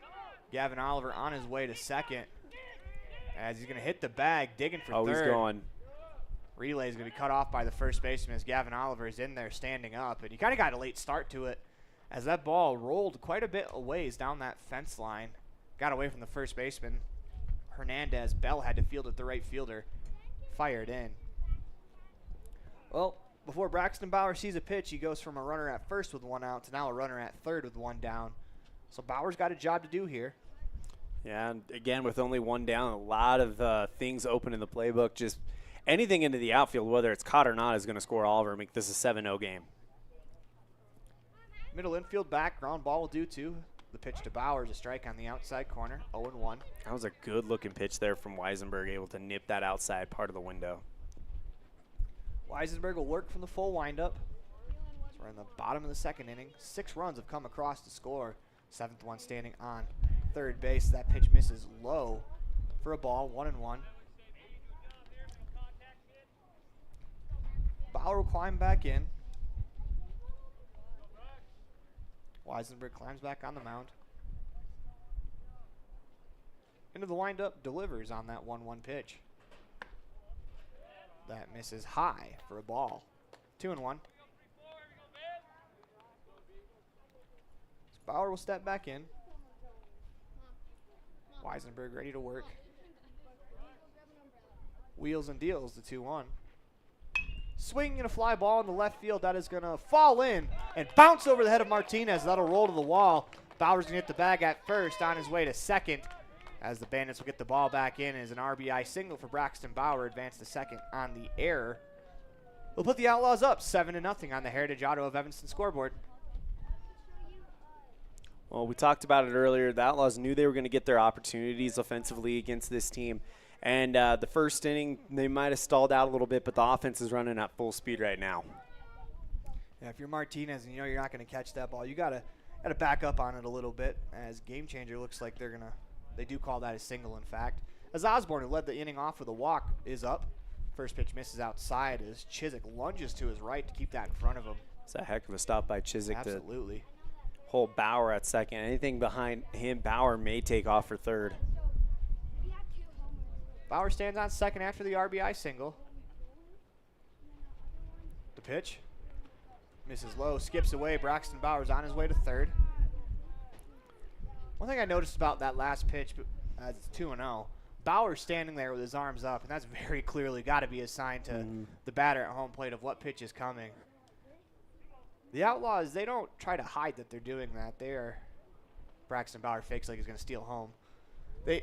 Gavin Oliver on his way to second. As he's going to hit the bag, digging for third. Oh, he's going. Relay is going to be cut off by the first baseman as Gavin Oliver is in there standing up. And he kind of got a late start to it as that ball rolled quite a bit a ways down that fence line. Got away from the first baseman. Hernandez. Bell had to field it. The right fielder fired in. Well, before Braxton Bauer sees a pitch, he goes from a runner at first with 1 out to now a runner at third with 1 down. So Bauer's got a job to do here. Yeah, and again, with only 1 down, a lot of things open in the playbook. Just anything into the outfield, whether it's caught or not, is going to score Oliver and make this a 7-0 game. Middle infield back, ground ball will do too. The pitch to Bauer is a strike on the outside corner, 0-1. That was a good-looking pitch there from Weisenberg, able to nip that outside part of the window. Weisenberg will work from the full windup. So we're in the bottom of the second inning. 6 runs have come across to score. 7th one standing on third base. That pitch misses low for a ball, 1-1. Bauer will climb back in. Weisenberg climbs back on the mound. Into the windup, delivers on that 1-1 pitch. That misses high for a ball. 2-1. Bauer will step back in. Weisenberg ready to work. Wheels and deals the 2-1. Swing and a fly ball in the left field. That is going to fall in and bounce over the head of Martinez. That'll roll to the wall. Bauer's going to hit the bag at first on his way to second. As the Bandits will get the ball back in as an RBI single for Braxton Bauer. Advance to second on the error. We'll put the Outlaws up 7-0 on the Heritage Auto of Evanston scoreboard. Well, we talked about it earlier. The Outlaws knew they were going to get their opportunities offensively against this team. And the first inning, they might have stalled out a little bit, but the offense is running at full speed right now. Yeah, if you're Martinez and you know you're not going to catch that ball, you gotta back up on it a little bit. As Game Changer looks like they do call that a single, in fact. As Osborne, who led the inning off with a walk, is up. First pitch misses outside as Chiswick lunges to his right to keep that in front of him. It's a heck of a stop by Chiswick. Absolutely. To hold Bauer at second. Anything behind him, Bauer may take off for third. Bauer stands on second after the RBI single. The pitch misses low, skips away. Braxton Bauer's on his way to third. One thing I noticed about that last pitch, as it's 2-0, Bauer's standing there with his arms up, and that's very clearly got to be a sign to the batter at home plate of what pitch is coming. The Outlaws, they don't try to hide that they're doing that. Braxton Bauer fakes like he's going to steal home. They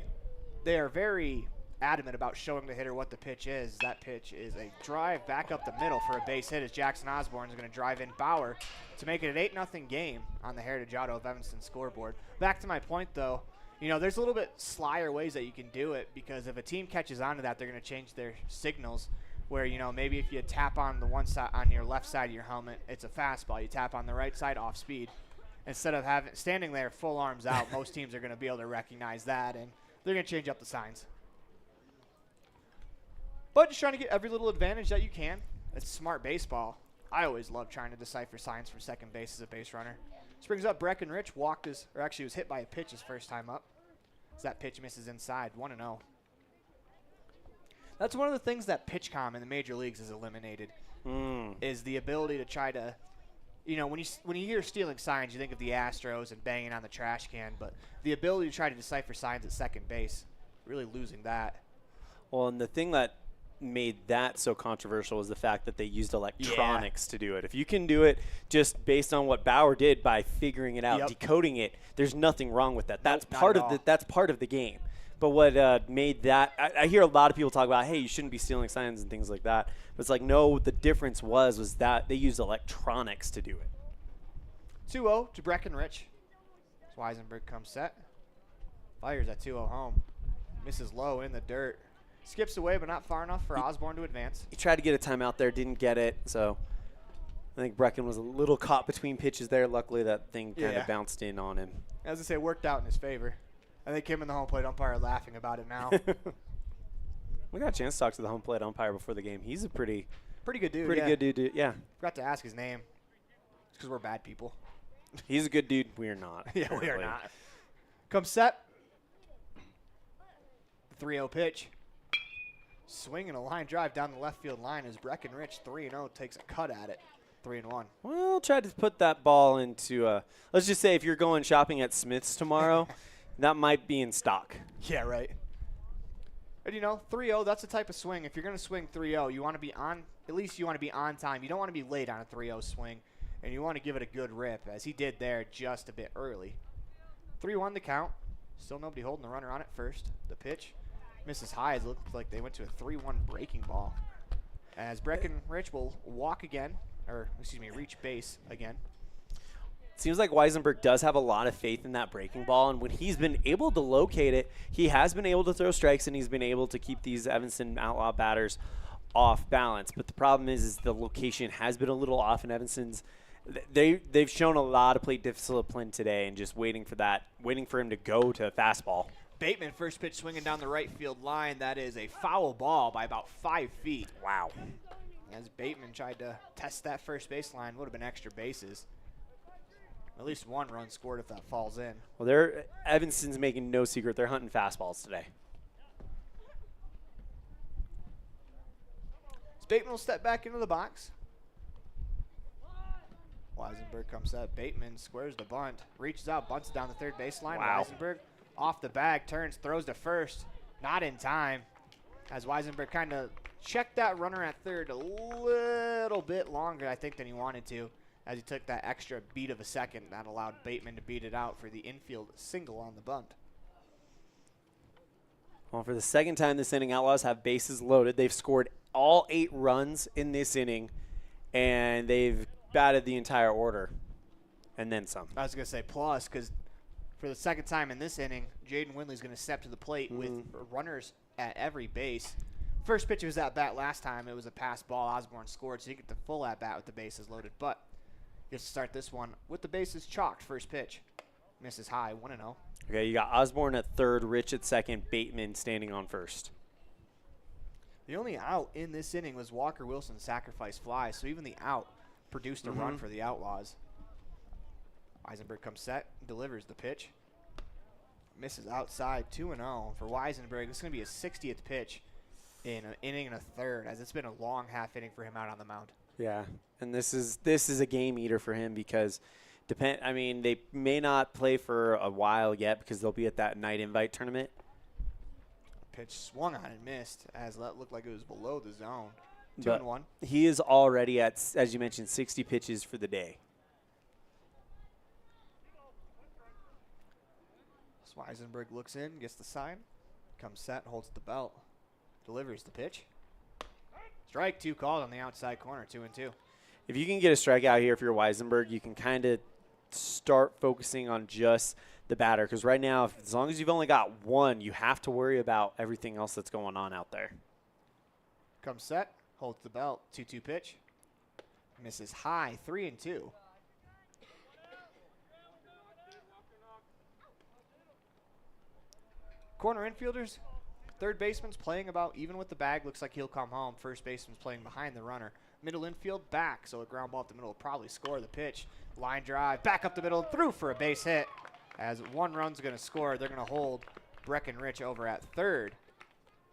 are very adamant about showing the hitter what the pitch is. That pitch is a drive back up the middle for a base hit as Jackson Osborne is going to drive in Bauer to make it an 8-0 game on the Heritage Auto of Evanston scoreboard. Back to my point, though, there's a little bit slyer ways that you can do it, because if a team catches on to that, they're going to change their signals where, maybe if you tap on the one side, on your left side of your helmet, it's a fastball. You tap on the right side, off speed. Instead of standing there full arms out, most teams are going to be able to recognize that, and they're going to change up the signs. But just trying to get every little advantage that you can. It's smart baseball. I always love trying to decipher signs for second base as a base runner. This brings up Breckenridge. Was hit by a pitch his first time up. As that pitch misses inside, 1-0. That's one of the things that PitchCom in the major leagues has eliminated, is the ability to try to, when you hear stealing signs, you think of the Astros and banging on the trash can, but the ability to try to decipher signs at second base, really losing that. Well, and the thing that made that so controversial was the fact that they used electronics to do it. If you can do it just based on what Bauer did by figuring it out, decoding it, there's nothing wrong with that. That's part of the game. But what made that, I hear a lot of people talk about, hey, you shouldn't be stealing signs and things like that. But it's like, no, the difference was that they used electronics to do it. 2-0 to Breckenridge. Weisenberg comes set. Fires at 2-0 home. Misses low in the dirt. Skips away, but not far enough for Osborne to advance. He tried to get a timeout there, didn't get it. So I think Brecken was a little caught between pitches there. Luckily, that thing kind Yeah. of bounced in on him. As I say, worked out in his favor. I think him and the home plate umpire are laughing about it now. We got a chance to talk to the home plate umpire before the game. He's a pretty good dude. Pretty yeah. good dude. Yeah. Forgot to ask his name. It's because we're bad people. He's a good dude. We are not. Yeah, we are apparently. not. Come set. 3-0 pitch. Swinging a line drive down the left field line as Breckenridge 3-0 takes a cut at it. 3-1. Well, try to put that ball into let's just say if you're going shopping at Smith's tomorrow, that might be in stock. Yeah, right. And 3-0, that's the type of swing. If you're going to swing 3-0, you want to be on, at least you want to be on time. You don't want to be late on a 3-0 swing, and you want to give it a good rip, as he did there just a bit early. 3-1 the count. Still nobody holding the runner on at first. The pitch misses high. It looked like they went to a 3-1 breaking ball. As Breckenridge will walk again, reach base again. Seems like Weisenberg does have a lot of faith in that breaking ball, and when he's been able to locate it, he has been able to throw strikes, and he's been able to keep these Evanston Outlaw batters off balance. But the problem is the location has been a little off in Evanston's. They've shown a lot of plate discipline today, and just waiting for him to go to a fastball. Bateman, first pitch swinging down the right field line. That is a foul ball by about 5 feet. Wow. As Bateman tried to test that first baseline, would have been extra bases. At least one run scored if that falls in. Well, Evanston's making no secret. They're hunting fastballs today. Bateman will step back into the box. Weisenberg comes up. Bateman squares the bunt. Reaches out, bunts down the third baseline. Wow. Weisenberg off the bag, turns, throws to first. Not in time. As Weisenberg kind of checked that runner at third a little bit longer, I think, than he wanted to, as he took that extra beat of a second. That allowed Bateman to beat it out for the infield single on the bunt. Well, for the second time this inning, Outlaws have bases loaded. They've scored all 8 runs in this inning, and they've batted the entire order, and then some. I was going to say plus, because for the second time in this inning, Jaden Windley's going to step to the plate with runners at every base. First pitch was at bat last time. It was a pass ball. Osborne scored, so you get the full at bat with the bases loaded. But you have to start this one with the bases chalked. First pitch misses high, 1-0. Okay, you got Osborne at third, Rich at second, Bateman standing on first. The only out in this inning was Walker Wilson's sacrifice fly, so even the out produced a run for the Outlaws. Weisenberg comes set, delivers the pitch. Misses outside, 2-0 for Weisenberg. This is going to be his 60th pitch in an inning and a third, as it's been a long half inning for him out on the mound. Yeah, and this is a game eater for him because they may not play for a while yet because they'll be at that night invite tournament. Pitch swung on and missed, as that looked like it was below the zone. 2-1. 2-1. He is already at, as you mentioned, 60 pitches for the day. Weisenberg looks in, gets the sign, comes set, holds the belt, delivers the pitch. Strike 2 called on the outside corner, 2-2. If you can get a strikeout here if you're Weisenberg, you can kind of start focusing on just the batter, because right now, as long as you've only got one, you have to worry about everything else that's going on out there. Comes set, holds the belt, 2-2 pitch. Misses high, 3-2. Corner infielders, third baseman's playing about even with the bag. Looks like he'll come home. First baseman's playing behind the runner. Middle infield back, so a ground ball up the middle will probably score the pitch. Line drive, back up the middle, through for a base hit. As 1 run's going to score, they're going to hold Breckenridge over at third.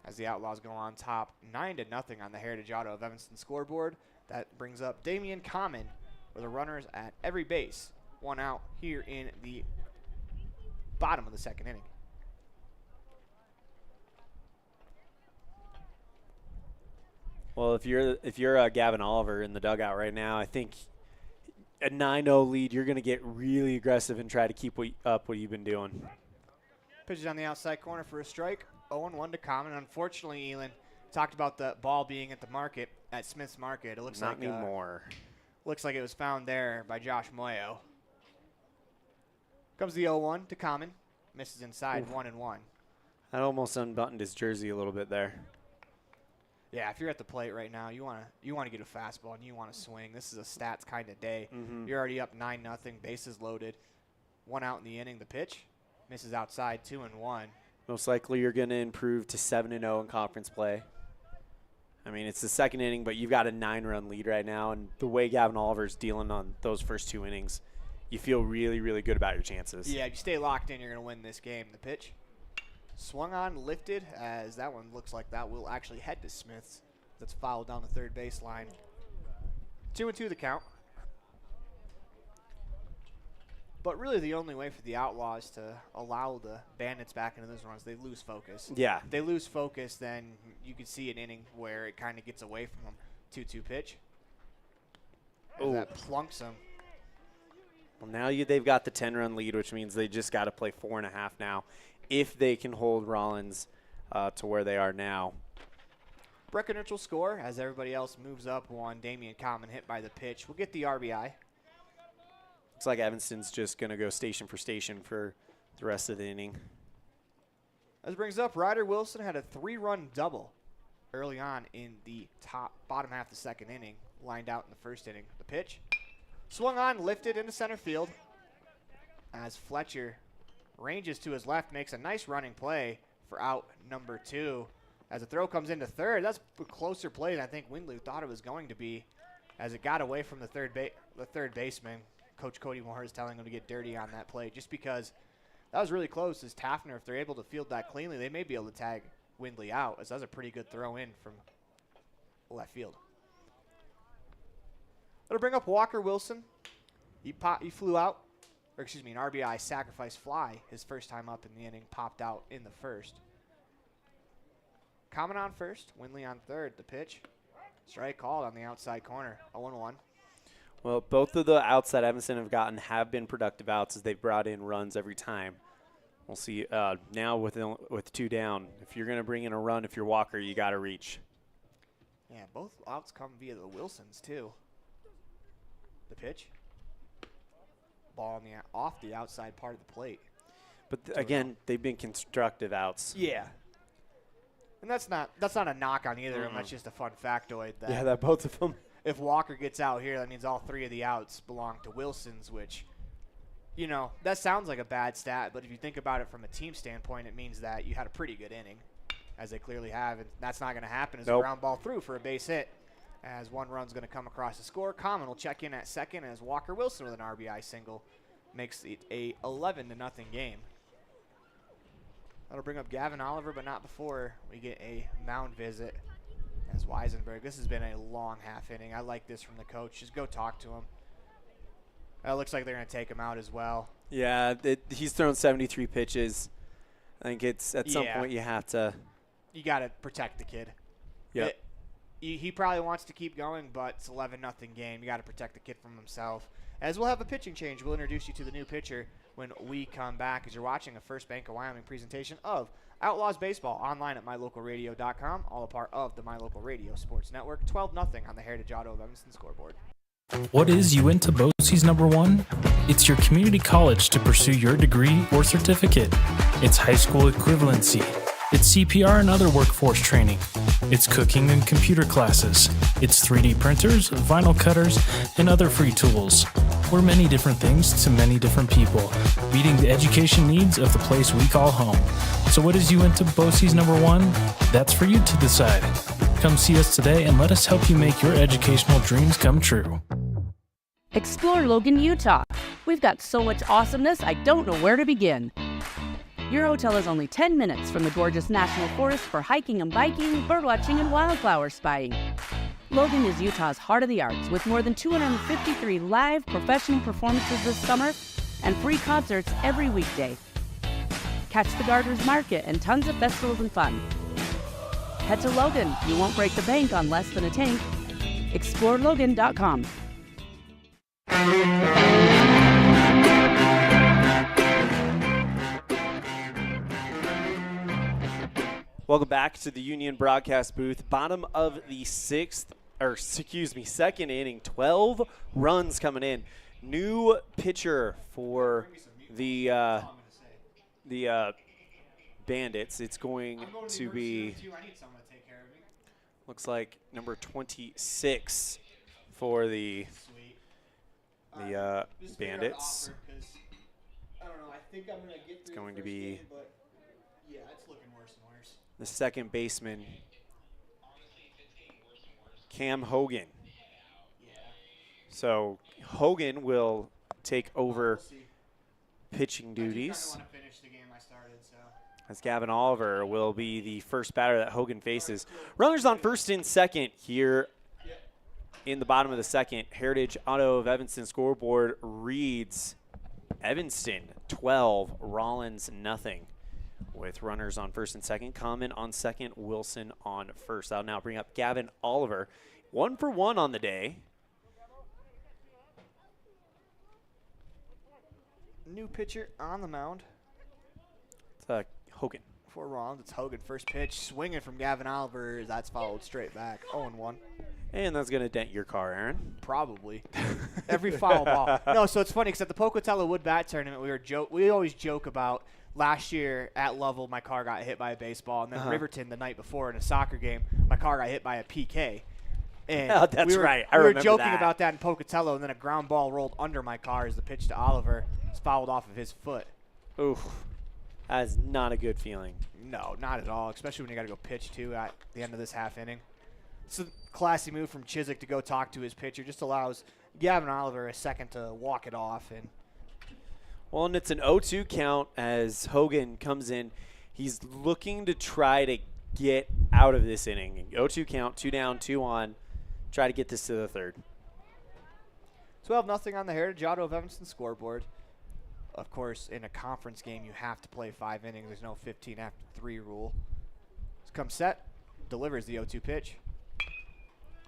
As the Outlaws go on top, 9-0 on the Heritage Auto of Evanston scoreboard. That brings up Damian Common with the runners at every base. 1 out here in the bottom of the second inning. Well, if you're Gavin Oliver in the dugout right now, I think a 9-0 lead, you're going to get really aggressive and try to keep up what you've been doing. Pitches on the outside corner for a strike. 0-1 to Common. Unfortunately, Elan talked about the ball being at the market, at Smith's Market. It looks Not like anymore. Looks like it was found there by Josh Moyo. Comes the 0-1 to Common. Misses inside, 1-1. That almost unbuttoned his jersey a little bit there. Yeah, if you're at the plate right now, you want to get a fastball and you want to swing. This is a stats kind of day. You're already up 9-0, bases loaded. 1 out in the inning. The pitch misses outside, 2-1. Most likely you're going to improve to 7-0 in conference play. I mean, it's the second inning, but you've got a 9-run lead right now, and the way Gavin Oliver's dealing on those first 2 innings, you feel really, really good about your chances. Yeah, if you stay locked in, you're going to win this game. The pitch swung on, lifted, as that one looks like that will actually head to Smiths. That's fouled down the third baseline. 2-2 the count. But really the only way for the Outlaws to allow the Bandits back into those runs, they lose focus. Yeah. If they lose focus, then you could see an inning where it kind of gets away from them. 2-2 pitch. Oh, that plunks them. Well, now they've got the 10-run lead, which means they just got to play 4.5 now if they can hold Rawlins to where they are now. Breckenridge will score as everybody else moves up one. Damian Common hit by the pitch. We'll get the RBI. Looks like Evanston's just going to go station for station for the rest of the inning. As brings up, Ryder Wilson had a 3-run double early on in the bottom half of the second inning, lined out in the first inning. The pitch swung on, lifted into center field as Fletcher ranges to his left, makes a nice running play for out number 2. As the throw comes into third, that's a closer play than I think Windley thought it was going to be, as it got away from the third baseman. Coach Cody Moore is telling him to get dirty on that play just because that was really close. As Taffner, if they're able to field that cleanly, they may be able to tag Windley out, as that was a pretty good throw in from left field. That'll bring up Walker Wilson. He flew out, or excuse me, an RBI sacrifice fly his first time up in the inning, popped out in the first. Common on first, Windley on third. The pitch, strike called on the outside corner, 0-1. Well, both of the outs that Evanston have been productive outs as they've brought in runs every time. We'll see now with 2 down. If you're going to bring in a run, if you're Walker, you got to reach. Yeah, both outs come via the Wilsons, too. The pitch. Ball off the outside part of the plate. But again, they've been constructive outs. Yeah. And that's not a knock on either of them. That's just a fun factoid. That both of them. If Walker gets out here, that means all 3 of the outs belong to Wilsons, which, you know, that sounds like a bad stat, but if you think about it from a team standpoint, it means that you had a pretty good inning, as they clearly have, and that's not going to happen as a ground ball through for a base hit, as 1 run's going to come across the score. Common will check in at second as Walker Wilson with an RBI single makes it a 11-0 game. That'll bring up Gavin Oliver, but not before we get a mound visit. As Weisenberg, this has been a long half inning. I like this from the coach. Just go talk to him. It looks like they're going to take him out as well. Yeah, he's thrown 73 pitches. I think it's at some point you have to. You got to protect the kid. Yeah. He probably wants to keep going, but it's 11-0 game. You got to protect the kid from himself. As we'll have a pitching change, we'll introduce you to the new pitcher when we come back, as you're watching a First Bank of Wyoming presentation of Outlaws Baseball online at mylocalradio.com, all a part of the My Local Radio Sports Network. 12-0 on the Heritage Auto of Evanston scoreboard. What is Uinta BOCES #1? It's your community college to pursue your degree or certificate. It's high school equivalency. It's CPR and other workforce training. It's cooking and computer classes. It's 3D printers, vinyl cutters, and other free tools. We're many different things to many different people, meeting the education needs of the place we call home. So what is Uinta BOCES #1? That's for you to decide. Come see us today and let us help you make your educational dreams come true. Explore Logan, Utah. We've got so much awesomeness, I don't know where to begin. Your hotel is only 10 minutes from the gorgeous National Forest for hiking and biking, birdwatching, and wildflower spying. Logan is Utah's heart of the arts, with more than 253 live professional performances this summer and free concerts every weekday. Catch the Gardeners Market and tons of festivals and fun. Head to Logan. You won't break the bank on less than a tank. ExploreLogan.com. Welcome back to the Union broadcast booth. Bottom of the second inning. 12 runs coming in. New pitcher for the Bandits. It's going to be Looks like number 26 for the Bandits. I don't know. I think I'm gonna get It's going to be game, but yeah, it's looking worse and worse. the second baseman, Cam Hogan. So Hogan will take over pitching duties, as Gavin Oliver will be the first batter that Hogan faces. Runners on first and second here in the bottom of the second. Heritage Auto of Evanston scoreboard reads Evanston 12, Rawlins nothing. With runners on first and second, Common on second, Wilson on first. I'll now bring up Gavin Oliver. 1 for 1 on the day. New pitcher on the mound. It's Hogan. For Rawlins, it's Hogan. First pitch, swinging from Gavin Oliver. That's followed straight back. 0-1. And that's going to dent your car, Aaron. Probably. Every foul ball. No, so it's funny because at the Pocatello Wood Bat Tournament, we always joke about last year at Lovell, my car got hit by a baseball. And then Riverton the night before in a soccer game, my car got hit by a PK. And that's right. We were joking about that in Pocatello, and then a ground ball rolled under my car as the pitch to Oliver. It's fouled off of his foot. Oof. That is not a good feeling. No, not at all, especially when you got to go pitch, too, at the end of this half inning. It's a classy move from Chiswick to go talk to his pitcher. Just allows Gavin Oliver a second to walk it off. Well, and it's an 0-2 count as Hogan comes in. He's looking to try to get out of this inning. 0-2 count, 2 down, 2 on. Try to get this to the third. 12-0 on the Heritage Auto of Evanston scoreboard. Of course, in a conference game, you have to play 5 innings. There's no 15 after 3 rule. Comes set, delivers the 0-2 pitch.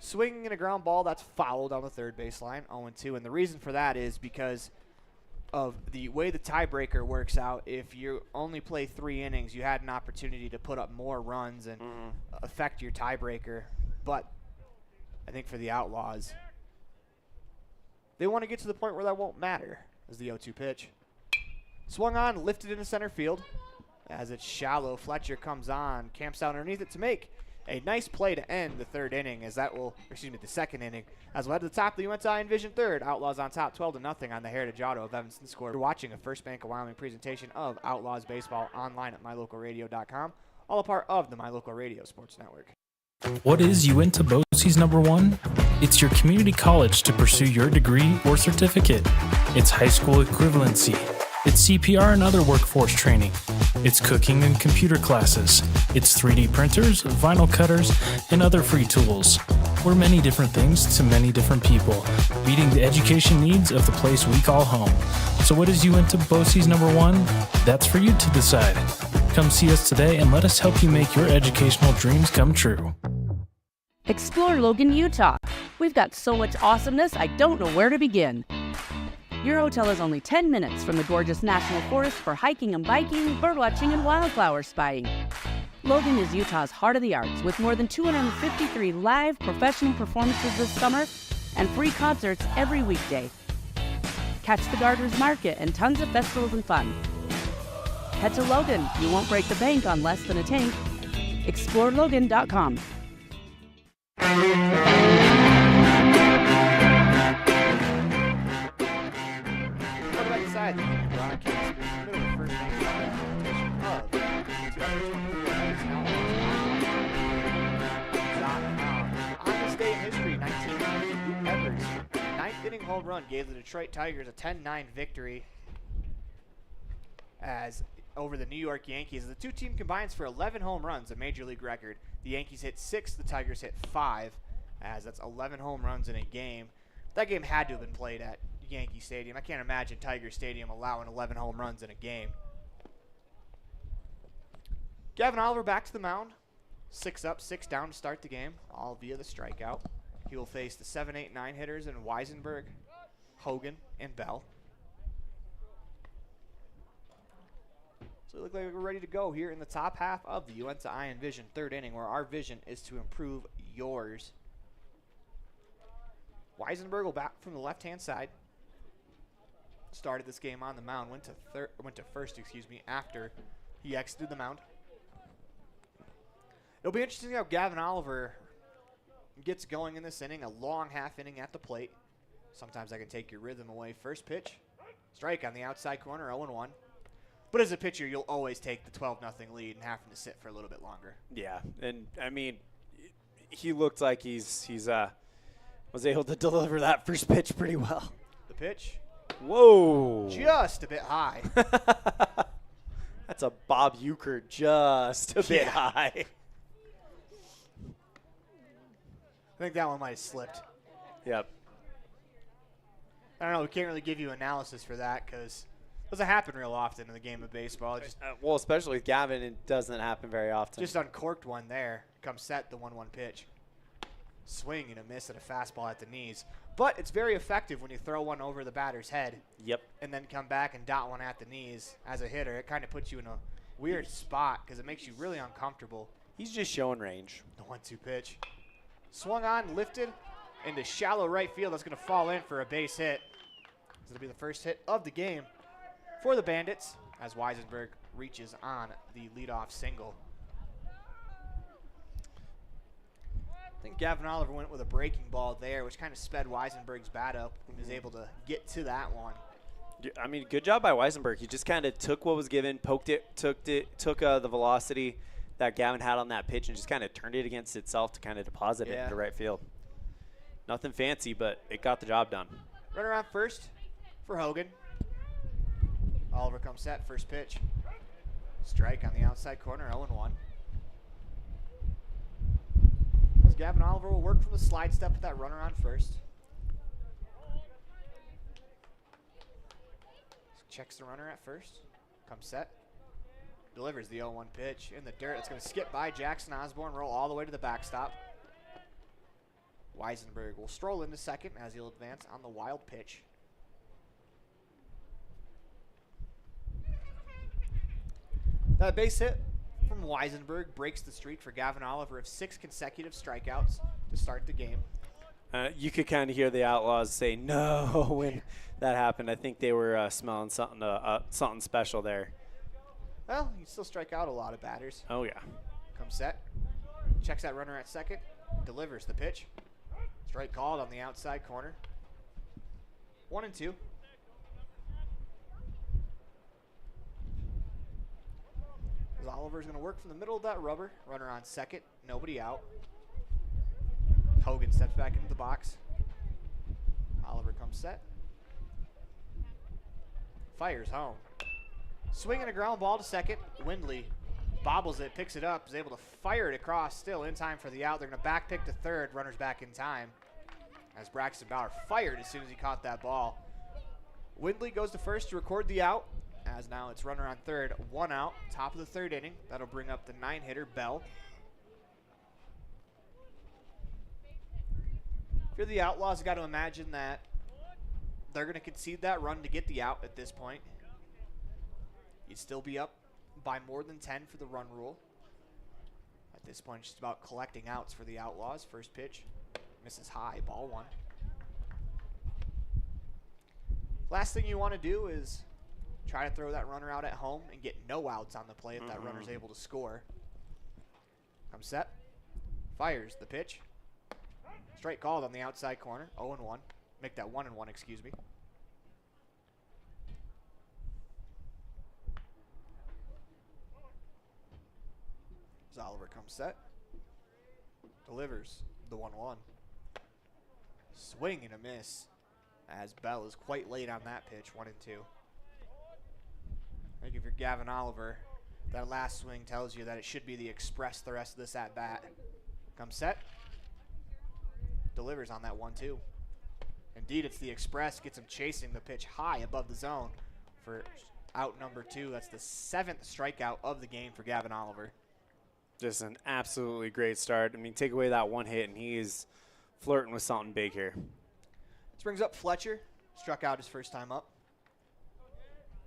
Swinging in a ground ball, that's fouled on the third baseline, 0-2. And the reason for that is because of the way the tiebreaker works out. If you only play 3 innings, you had an opportunity to put up more runs and affect your tiebreaker. But I think for the Outlaws, they want to get to the point where that won't matter as the 0-2 pitch. Swung on, lifted into center field. As it's shallow, Fletcher comes on, camps out underneath it to make a nice play to end the third inning, the second inning, as we'll head to the top of the UNT Iron Vision third. Outlaws on top, 12-0 on the Heritage Auto of Evanston score. You're watching a First Bank of Wyoming presentation of Outlaws Baseball online at mylocalradio.com, all a part of the My Local Radio Sports Network. What is UNT BOCES #1? It's your community college to pursue your degree or certificate. It's high school equivalency. It's CPR and other workforce training. It's cooking and computer classes. It's 3D printers, vinyl cutters, and other free tools. We're many different things to many different people, meeting the education needs of the place we call home. So what is UNT BOCES #1? That's for you to decide. Come see us today and let us help you make your educational dreams come true. Explore Logan, Utah. We've got so much awesomeness, I don't know where to begin. Your hotel is only 10 minutes from the gorgeous National Forest for hiking and biking, birdwatching, and wildflower spying. Logan is Utah's heart of the arts with more than 253 live professional performances this summer and free concerts every weekday. Catch the Gardeners Market and tons of festivals and fun. Head to Logan. You won't break the bank on less than a tank. ExploreLogan.com. Inside the broadcast, middle of the first inning of the 2024 on this day in history, 1990, Evers' ninth inning home run gave the Detroit Tigers a 10-9 victory as over the New York Yankees. The two teams combines for 11 home runs, a major league record. The Yankees hit 6, the Tigers hit 5, as that's 11 home runs in a game. That game had to have been played at Yankee Stadium. I can't imagine Tiger Stadium allowing 11 home runs in a game. Gavin Oliver back to the mound. 6 up, 6 down to start the game, all via the strikeout. He will face the 7, 8, 9 hitters in Weisenberg, Hogan, and Bell. So it looks like we're ready to go here in the top half of the UNT Iron Vision third inning, where our vision is to improve yours. Weisenberg will bat from the left-hand side. Started this game on the mound, went to first, after he exited the mound. It'll be interesting how Gavin Oliver gets going in this inning, a long half inning at the plate. Sometimes I can take your rhythm away. First pitch, strike on the outside corner, 0-1. But as a pitcher, you'll always take the 12-0 lead and having to sit for a little bit longer. Yeah, and I mean, he looked like he's was able to deliver that first pitch pretty well. The pitch. Whoa. Just a bit high. That's a Bob Euchre just a bit high. I think that one might have slipped. Yep. I don't know. We can't really give you analysis for that because it doesn't happen real often in the game of baseball. It just well, especially with Gavin, it doesn't happen very often. just uncorked one there. Comes set, the 1-1 pitch. Swing and a miss at a fastball at the knees. But it's very effective when you throw one over the batter's head. Yep. And then come back and dot one at the knees as a hitter. It kind of puts you in a weird spot because it makes you really uncomfortable. He's just showing range. The 1-2 pitch. Swung on, lifted into shallow right field. That's going to fall in for a base hit. This will be the first hit of the game for the Bandits as Weisenberg reaches on the leadoff single. I think Gavin Oliver went with a breaking ball there, which kind of sped Weisenberg's bat up and was able to get to that one. I mean, good job by Weisenberg. He just kind of took what was given, poked it, took the velocity that Gavin had on that pitch and just kind of turned it against itself to kind of deposit it into right field. Nothing fancy, but it got the job done. Runner on first for Hogan. Oliver comes set, first pitch. Strike on the outside corner, 0-1. As Gavin Oliver will work from the slide step with that runner on first. Checks the runner at first. Comes set. Delivers the 0-1 pitch in the dirt. It's going to skip by Jackson Osborne, roll all the way to the backstop. Weisenberg will stroll into second as he'll advance on the wild pitch. That base hit from Weisenberg breaks the streak for Gavin Oliver of 6 consecutive strikeouts to start the game. You could kind of hear the Outlaws say no when that happened. I think they were smelling something special there. Well, you still strike out a lot of batters. Oh, yeah. Comes set. Checks that runner at second. Delivers the pitch. Strike called on the outside corner. 1-2. As Oliver's going to work from the middle of that rubber. Runner on second. Nobody out. Hogan steps back into the box. Oliver comes set. Fires home. Swinging a ground ball to second. Windley bobbles it, picks it up, is able to fire it across still in time for the out. They're going to back pick to third. Runners back in time. As Braxton Bauer fired as soon as he caught that ball. Windley goes to first to record the out. As now it's runner on third, 1 out, top of the third inning. That'll bring up the 9-hitter, Bell. If you're the Outlaws, you got to imagine that they're going to concede that run to get the out at this point. You'd still be up by more than 10 for the run rule. At this point, it's just about collecting outs for the Outlaws. First pitch, misses high, ball 1. Last thing you want to do is try to throw that runner out at home and get no outs on the play if that runner's able to score. Comes set, fires the pitch. Strike called on the outside corner, 0-1. Make that 1-1, excuse me. As Oliver comes set, delivers the 1-1. Swing and a miss as Bell is quite late on that pitch, 1-2. I think if you're Gavin Oliver, that last swing tells you that it should be the express the rest of this at bat. Comes set, delivers on that 1-2. Indeed, it's the express, gets him chasing the pitch high above the zone for out number 2. That's the 7th strikeout of the game for Gavin Oliver. Just an absolutely great start. I mean, take away that one hit, and he is flirting with something big here. This brings up Fletcher. Struck out his first time up.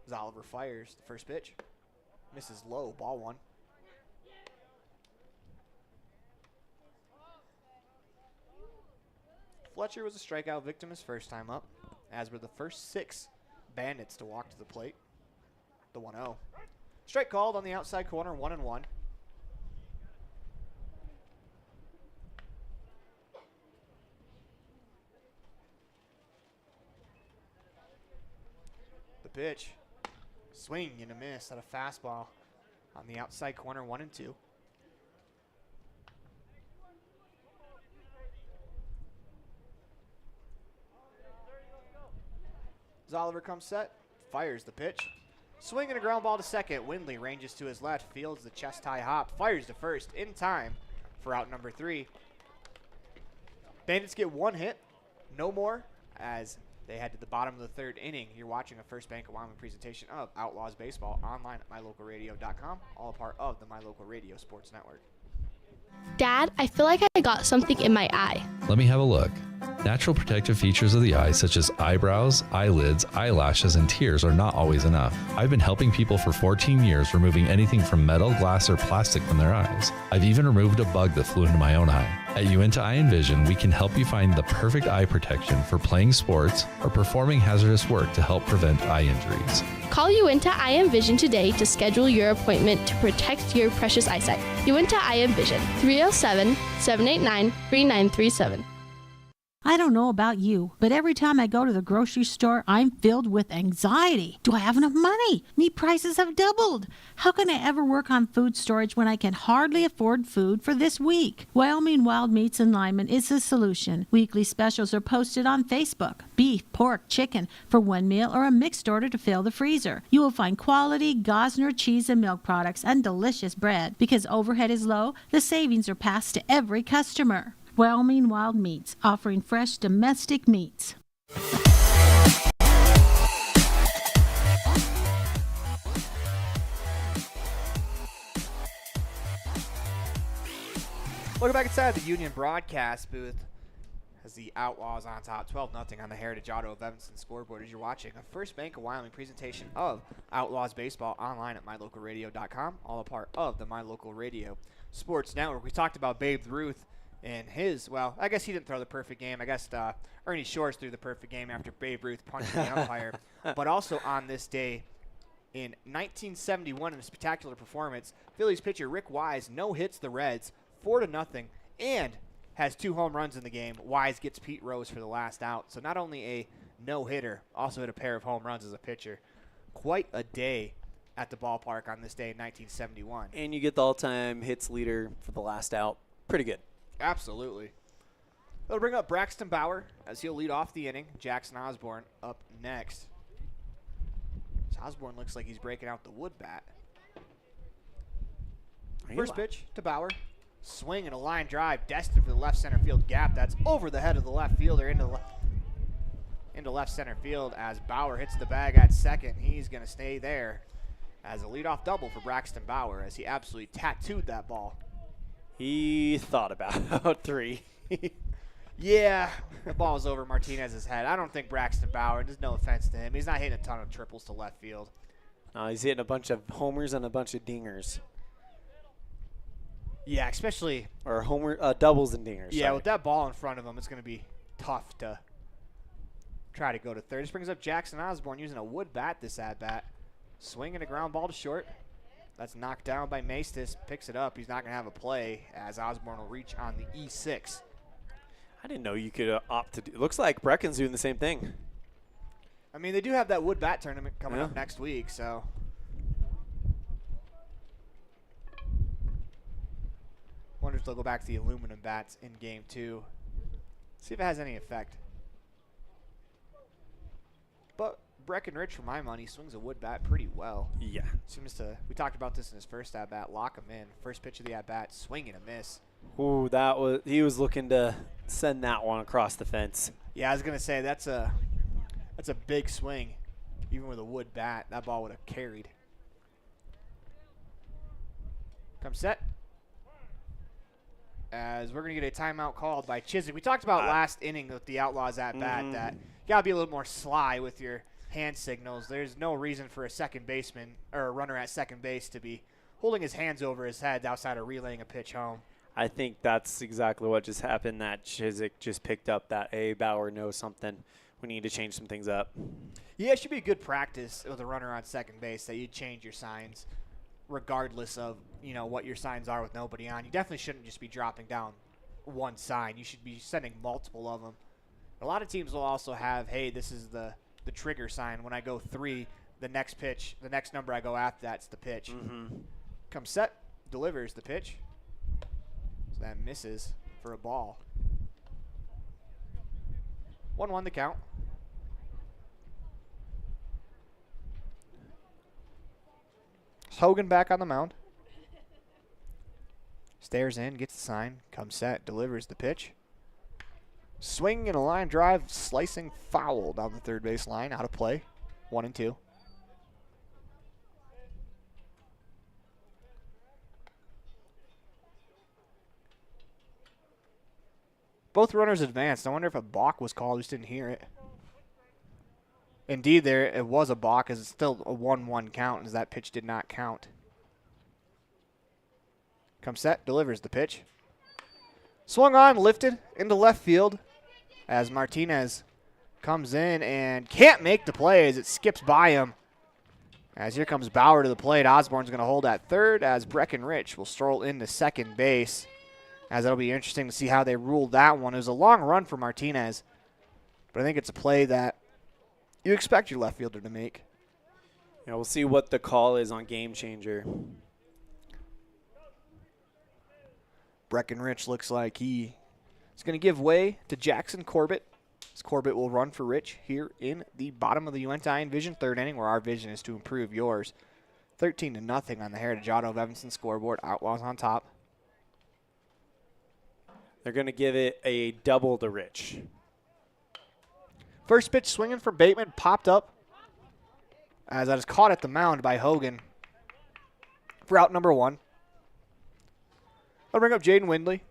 As Oliver fires the first pitch. Misses low, ball 1. Fletcher was a strikeout victim his first time up, as were the first 6 Bandits to walk to the plate. The 1-0. Strike called on the outside corner, 1-1. pitch. Swing and a miss at a fastball on the outside corner, 1-2. As Oliver comes set, fires the pitch. Swing and a ground ball to second. Windley ranges to his left, fields the chest high hop, fires to first in time for out number 3. Bandits get 1 hit, no more, as they head to the bottom of the 3rd inning. You're watching a First Bank of Wyoming presentation of Outlaws Baseball online at mylocalradio.com, all a part of the My Local Radio Sports Network. Dad, I feel like I got something in my eye. Let me have a look. Natural protective features of the eye, such as eyebrows, eyelids, eyelashes, and tears, are not always enough. I've been helping people for 14 years, removing anything from metal, glass, or plastic from their eyes. I've even removed a bug that flew into my own eye. At Uinta Eye and Vision, we can help you find the perfect eye protection for playing sports or performing hazardous work to help prevent eye injuries. Call Uinta Eye and Vision today to schedule your appointment to protect your precious eyesight. Uinta Eye and Vision, 307-789-3937. I don't know about you, but every time I go to the grocery store, I'm filled with anxiety. Do I have enough money? Meat prices have doubled. How can I ever work on food storage when I can hardly afford food for this week? Wyoming Wild Meats in Lyman is the solution. Weekly specials are posted on Facebook. Beef, pork, chicken for one meal or a mixed order to fill the freezer. You will find quality Gosner cheese and milk products and delicious bread. Because overhead is low, the savings are passed to every customer. Wyoming Wild Meats, offering fresh domestic meats. Welcome back inside the Union broadcast booth as the Outlaws on top 12-0 on the Heritage Auto of Evanston scoreboard as you're watching a First Bank of Wyoming presentation of Outlaws Baseball online at mylocalradio.com, all a part of the My Local Radio Sports Network. We talked about Babe Ruth and his, well, I guess he didn't throw the perfect game. I guess Ernie Shores threw the perfect game after Babe Ruth punched the umpire. But also on this day in 1971 in a spectacular performance, Phillies pitcher Rick Wise no-hits the Reds 4-0 and has 2 home runs in the game. Wise gets Pete Rose for the last out. So not only a no-hitter, also hit a pair of home runs as a pitcher. Quite a day at the ballpark on this day in 1971. And you get the all-time hits leader for the last out. Pretty good. Absolutely. It'll bring up Braxton Bauer as he'll lead off the inning. Jackson Osborne up next. Osborne looks like he's breaking out the wood bat. First pitch to Bauer. Swing and a line drive destined for the left center field gap. That's over the head of the left fielder into left center field as Bauer hits the bag at second. He's going to stay there as a leadoff double for Braxton Bauer as he absolutely tattooed that ball. He thought about 3. Yeah, the ball was over Martinez's head. I don't think Braxton Bauer, there's no offense to him, he's not hitting a ton of triples to left field. No, he's hitting a bunch of homers and a bunch of dingers. Yeah, especially. Or doubles and dingers. Yeah, sorry. with that ball in front of him, it's going to be tough to try to go to third. This brings up Jackson Osborne using a wood bat this at-bat. Swinging a ground ball to short. That's knocked down by Maestas. Picks it up. He's not going to have a play as Osborne will reach on the E6. I didn't know you could opt to do. It looks like Brecken's doing the same thing. I mean, they do have that wood bat tournament coming up next week, so. Wonder if they'll go back to the aluminum bats in game 2. See if it has any effect. But Breckenridge, for my money, swings a wood bat pretty well. Yeah. Seems to, we talked about this in his first at-bat, lock him in. First pitch of the at-bat, swing and a miss. Ooh, he was looking to send that one across the fence. Yeah, I was going to say, that's a big swing. Even with a wood bat, that ball would have carried. Come set. As we're going to get a timeout called by Chiswick. We talked about last inning with the Outlaws at-bat that you got to be a little more sly with your hand signals. There's no reason for a second baseman or a runner at second base to be holding his hands over his head outside of relaying a pitch home. I think that's exactly what just happened, that Chiswick just picked up that, hey, Bauer knows something. We need to change some things up. Yeah, it should be a good practice with a runner on second base that you change your signs regardless of, you know, what your signs are with nobody on. You definitely shouldn't just be dropping down one sign. You should be sending multiple of them. A lot of teams will also have, hey, this is the trigger sign. When I go 3, the next pitch, the next number I go after, that's the pitch. Mm-hmm. Comes set, delivers the pitch. So that misses for a ball. 1-1 the count. Hogan back on the mound. Stares in, gets the sign, comes set, delivers the pitch. Swing and a line drive, slicing foul down the third base line, out of play. 1-2. Both runners advanced. I wonder if a balk was called. Just didn't hear it. Indeed, it was a balk, as it's still a 1-1 count, as that pitch did not count. Comes set, delivers the pitch. Swung on, lifted into left field as Martinez comes in and can't make the play as it skips by him. As here comes Bauer to the plate. Osborne's going to hold at third as Breckenridge will stroll into second base. As it'll be interesting to see how they rule that one. It was a long run for Martinez, but I think it's a play that you expect your left fielder to make. Yeah, we'll see what the call is on Game Changer. Breckenridge looks like he is going to give way to Jackson Corbett. As Corbett will run for Rich here in the bottom of the Uintah Vision third inning, where our vision is to improve yours. 13-0 on the Heritage Auto of Evanston scoreboard. Outlaws on top. They're going to give it a double to Rich. First pitch swinging for Bateman, popped up as that is caught at the mound by Hogan for out number 1. I'll bring up Jaden Windley.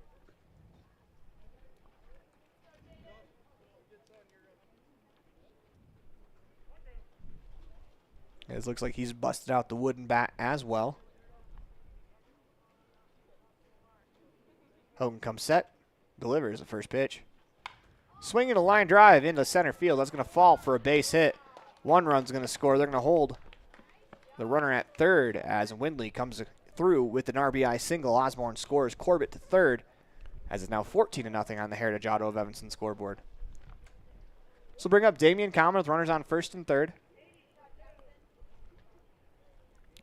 It looks like he's busted out the wooden bat as well. Hogan comes set, delivers the first pitch. Swinging a line drive into center field. That's going to fall for a base hit. One run's going to score. They're going to hold the runner at third as Windley comes through with an RBI single. Osborne scores Corbett to third, as it's now 14-0 on the Heritage Auto of Evanston scoreboard. So bring up Damian Common with runners on first and third,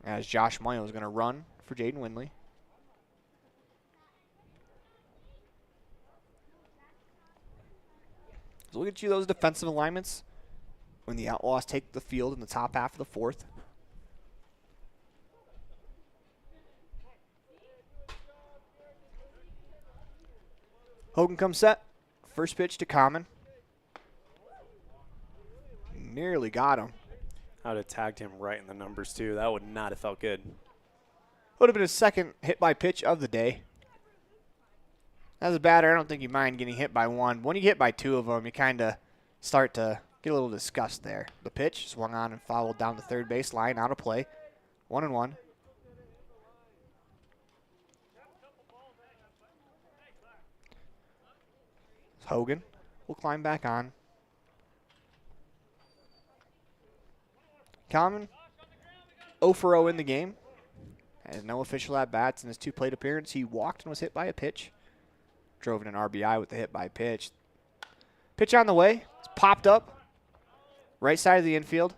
as Josh Moyo is going to run for Jaden Windley. So look at you, those defensive alignments when the Outlaws take the field in the top half of the fourth. Hogan comes set. First pitch to Common. Nearly got him. I would have tagged him right in the numbers, too. That would not have felt good. Would have been his second hit by pitch of the day. As a batter, I don't think you mind getting hit by one. When you get hit by two of them, you kind of start to get a little disgust there. The pitch swung on and fouled down the third base line, out of play. 1-1. Hogan will climb back on. Common 0 for 0 in the game. Has no official at-bats in his 2 plate appearance. He walked and was hit by a pitch. Drove in an RBI with the hit by pitch. Pitch on the way. It's popped up. Right side of the infield.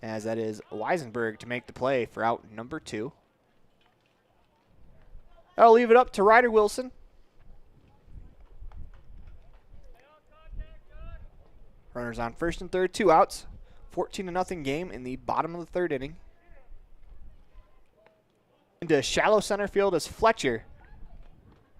As that is Weisenberg to make the play for out number 2. I'll leave it up to Ryder Wilson. Runners on first and third, 2 outs. 14-0 game in the bottom of the third inning. Into shallow center field as Fletcher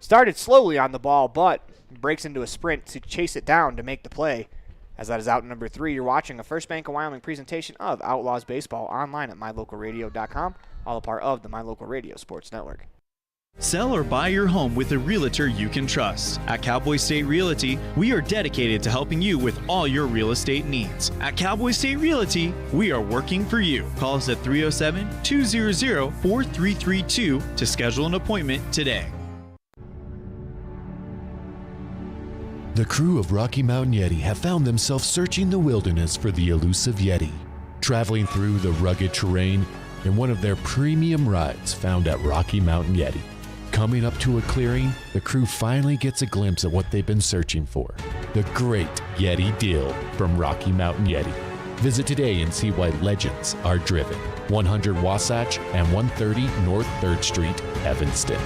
started slowly on the ball, but breaks into a sprint to chase it down to make the play. As that is out number 3, you're watching a First Bank of Wyoming presentation of Outlaws Baseball online at mylocalradio.com, all a part of the My Local Radio Sports Network. Sell or buy your home with a realtor you can trust. At Cowboy State Realty, we are dedicated to helping you with all your real estate needs. At Cowboy State Realty, we are working for you. Call us at 307-200-4332 to schedule an appointment today. The crew of Rocky Mountain Yeti have found themselves searching the wilderness for the elusive Yeti, traveling through the rugged terrain in one of their premium rides found at Rocky Mountain Yeti. Coming up to a clearing, the crew finally gets a glimpse of what they've been searching for, the great Yeti deal from Rocky Mountain Yeti. Visit today and see why legends are driven. 100 Wasatch and 130 North 3rd Street, Evanston.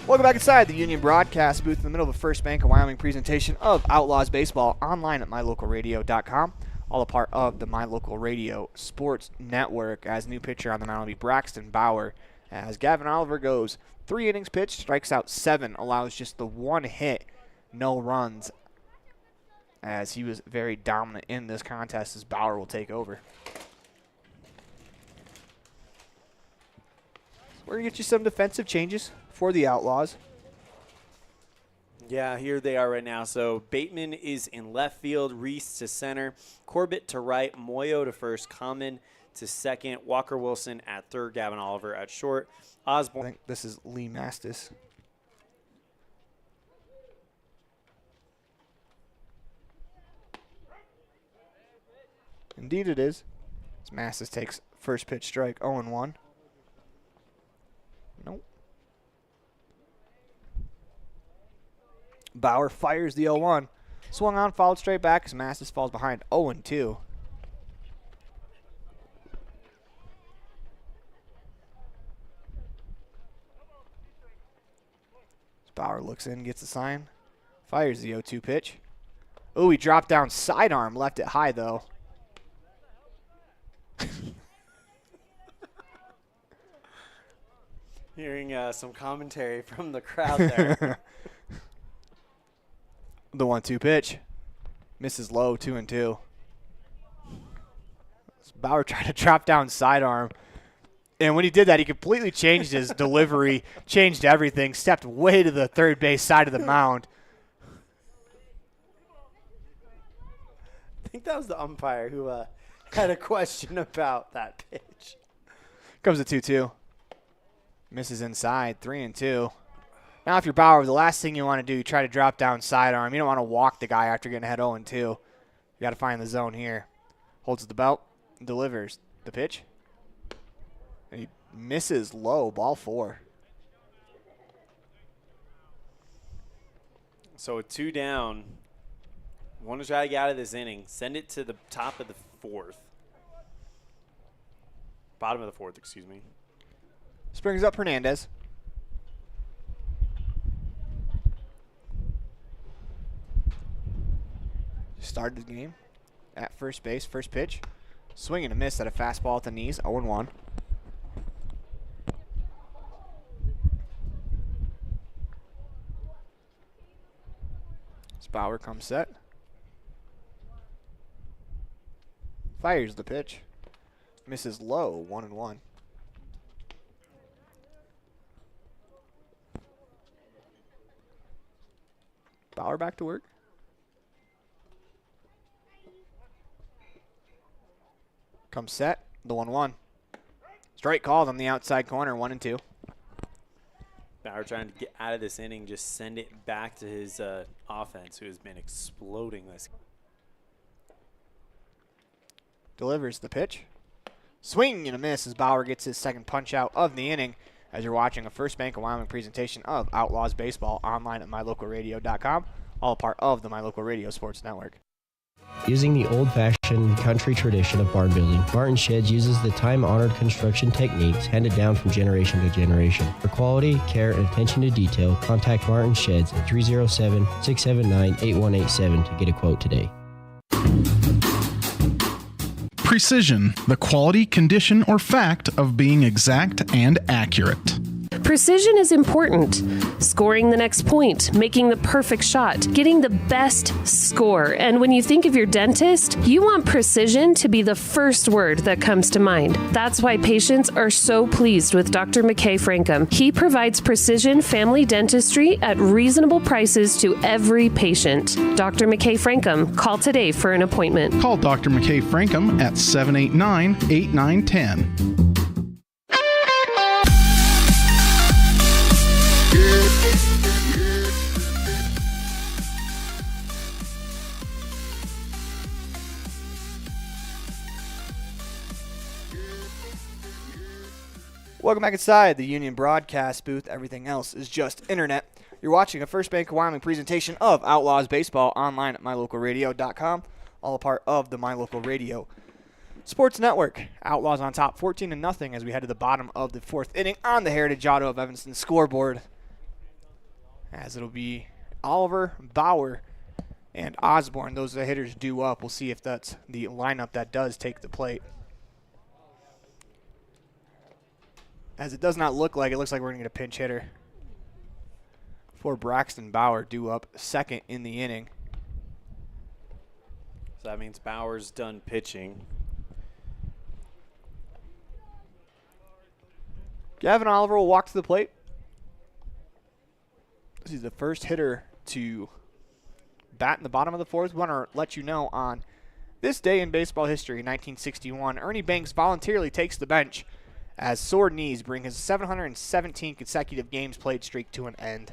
Welcome back inside the Union Broadcast booth in the middle of the First Bank of Wyoming presentation of Outlaws Baseball online at mylocalradio.com. All a part of the My Local Radio Sports Network. As new pitcher on the mound will be Braxton Bauer. As Gavin Oliver goes 3 innings pitched, strikes out 7, allows just the 1 hit, no runs. As he was very dominant in this contest as Bauer will take over. We're going to get you some defensive changes for the Outlaws. Yeah, here they are right now. So Bateman is in left field, Reese to center, Corbett to right, Moyo to first, Common to second, Walker Wilson at third, Gavin Oliver at short, Osborne. I think this is Lee Mastis. Indeed it is. As Mastis takes first pitch strike, 0-1. Nope. Bauer fires the 0-1. Swung on, fouled straight back as Mastis falls behind 0-2. Bauer looks in, gets the sign, fires the 0-2 pitch. Oh, he dropped down sidearm, left it high though. Hearing some commentary from the crowd there. The 1-2 pitch. Misses low, 2-2. Bauer tried to drop down sidearm. And when he did that, he completely changed his delivery, changed everything, stepped way to the third base side of the mound. I think that was the umpire who had a question about that pitch. Comes a 2-2. Misses inside, 3-2. Now if you're Bauer, the last thing you want to do, you try to drop down sidearm. You don't want to walk the guy after getting ahead 0-2. You got to find the zone here. Holds the belt, delivers the pitch. And he misses low, ball 4. So a 2 down. Want to try to get out of this inning. Send it to the top of the 4th. Bottom of the 4th, excuse me. Springs up Hernandez. Started the game at first base, first pitch. Swing and a miss at a fastball at the knees, 0-1. Bauer comes set. Fires the pitch. Misses low, 1-1. Bauer back to work. Comes set, the 1-1. Strike called on the outside corner, 1-2. Bauer trying to get out of this inning, just send it back to his offense, who has been exploding this. Delivers the pitch. Swing and a miss as Bauer gets his second punch out of the inning. As you're watching a First Bank of Wyoming presentation of Outlaws Baseball online at mylocalradio.com, all part of the My Local Radio Sports Network. Using the old-fashioned country tradition of barn building, Martin Sheds uses the time-honored construction techniques handed down from generation to generation. For quality, care, and attention to detail, contact Martin Sheds at 307-679-8187 to get a quote today. Precision, the quality, condition, or fact of being exact and accurate. Precision is important. Scoring the next point, making the perfect shot, getting the best score. And when you think of your dentist, you want precision to be the first word that comes to mind. That's why patients are so pleased with Dr. McKay Frankum. He provides precision family dentistry at reasonable prices to every patient. Dr. McKay Frankum, call today for an appointment. Call Dr. McKay Frankum at 789-8910. Welcome back inside the Union Broadcast booth. Everything else is just internet. You're watching a First Bank of Wyoming presentation of Outlaws Baseball online at mylocalradio.com, all a part of the My Local Radio Sports Network. Outlaws on top 14-0 as we head to the bottom of the fourth inning on the Heritage Auto of Evanston scoreboard. As it'll be Oliver, Bauer, and Osborne. Those are the hitters due up. We'll see if that's the lineup that does take the plate. As it does not look like, it looks like we're going to get a pinch hitter for Braxton Bauer due up second in the inning. So that means Bauer's done pitching. Gavin Oliver will walk to the plate. He's the first hitter to bat in the bottom of the fourth. We want to let you know on this day in baseball history, 1961, Ernie Banks voluntarily takes the bench as sore knees bring his 717 consecutive games played streak to an end.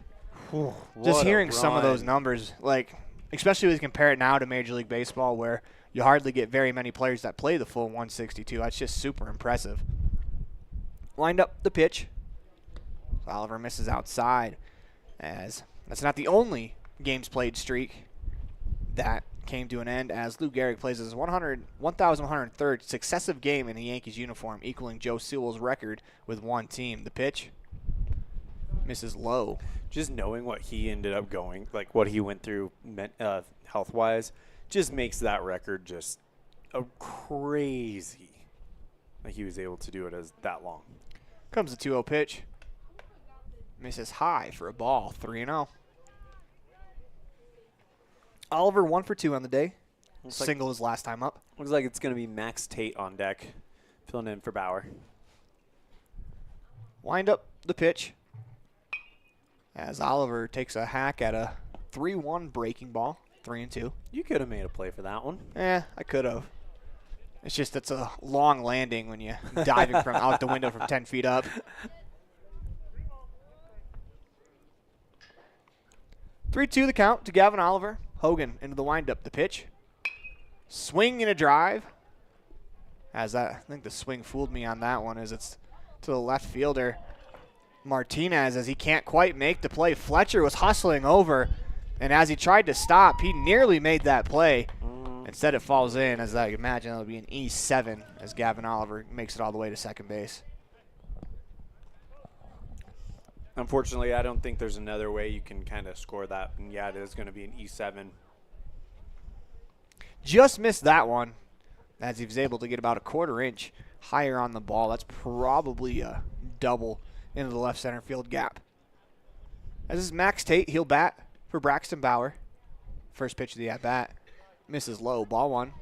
Just hearing some of those numbers, like especially when you compare it now to Major League Baseball where you hardly get very many players that play the full 162. That's just super impressive. Lined up the pitch. Oliver misses outside as that's not the only games played streak that came to an end as Lou Gehrig plays his 1,103rd successive game in a Yankees uniform, equaling Joe Sewell's record with one team. The pitch misses low. Just knowing what he ended up going, like what he went through health-wise, just makes that record just crazy. Like he was able to do it as that long. Comes the 2-0 pitch. Misses high for a ball, 3-0. Oliver 1 for 2 on the day. Single his last time up. Looks like it's going to be Max Tate on deck, filling in for Bauer. Wind up the pitch as Oliver takes a hack at a 3-1 breaking ball, 3-2. You could have made a play for that one. I could have. It's just it's a long landing when you're diving from out the window from 10 feet up. 3-2 the count to Gavin Oliver. Hogan into the windup. The pitch. Swing and a drive. I think the swing fooled me on that one as it's to the left fielder. Martinez as he can't quite make the play. Fletcher was hustling over, and as he tried to stop, he nearly made that play. Instead it falls in, as I imagine it'll be an E7 as Gavin Oliver makes it all the way to second base. Unfortunately, I don't think there's another way you can kind of score that. And yeah, it is going to be an E7. Just missed that one as he was able to get about a quarter inch higher on the ball. That's probably a double into the left center field gap. As is Max Tate, he'll bat for Braxton Bauer. First pitch of the at-bat. Misses low, ball 1.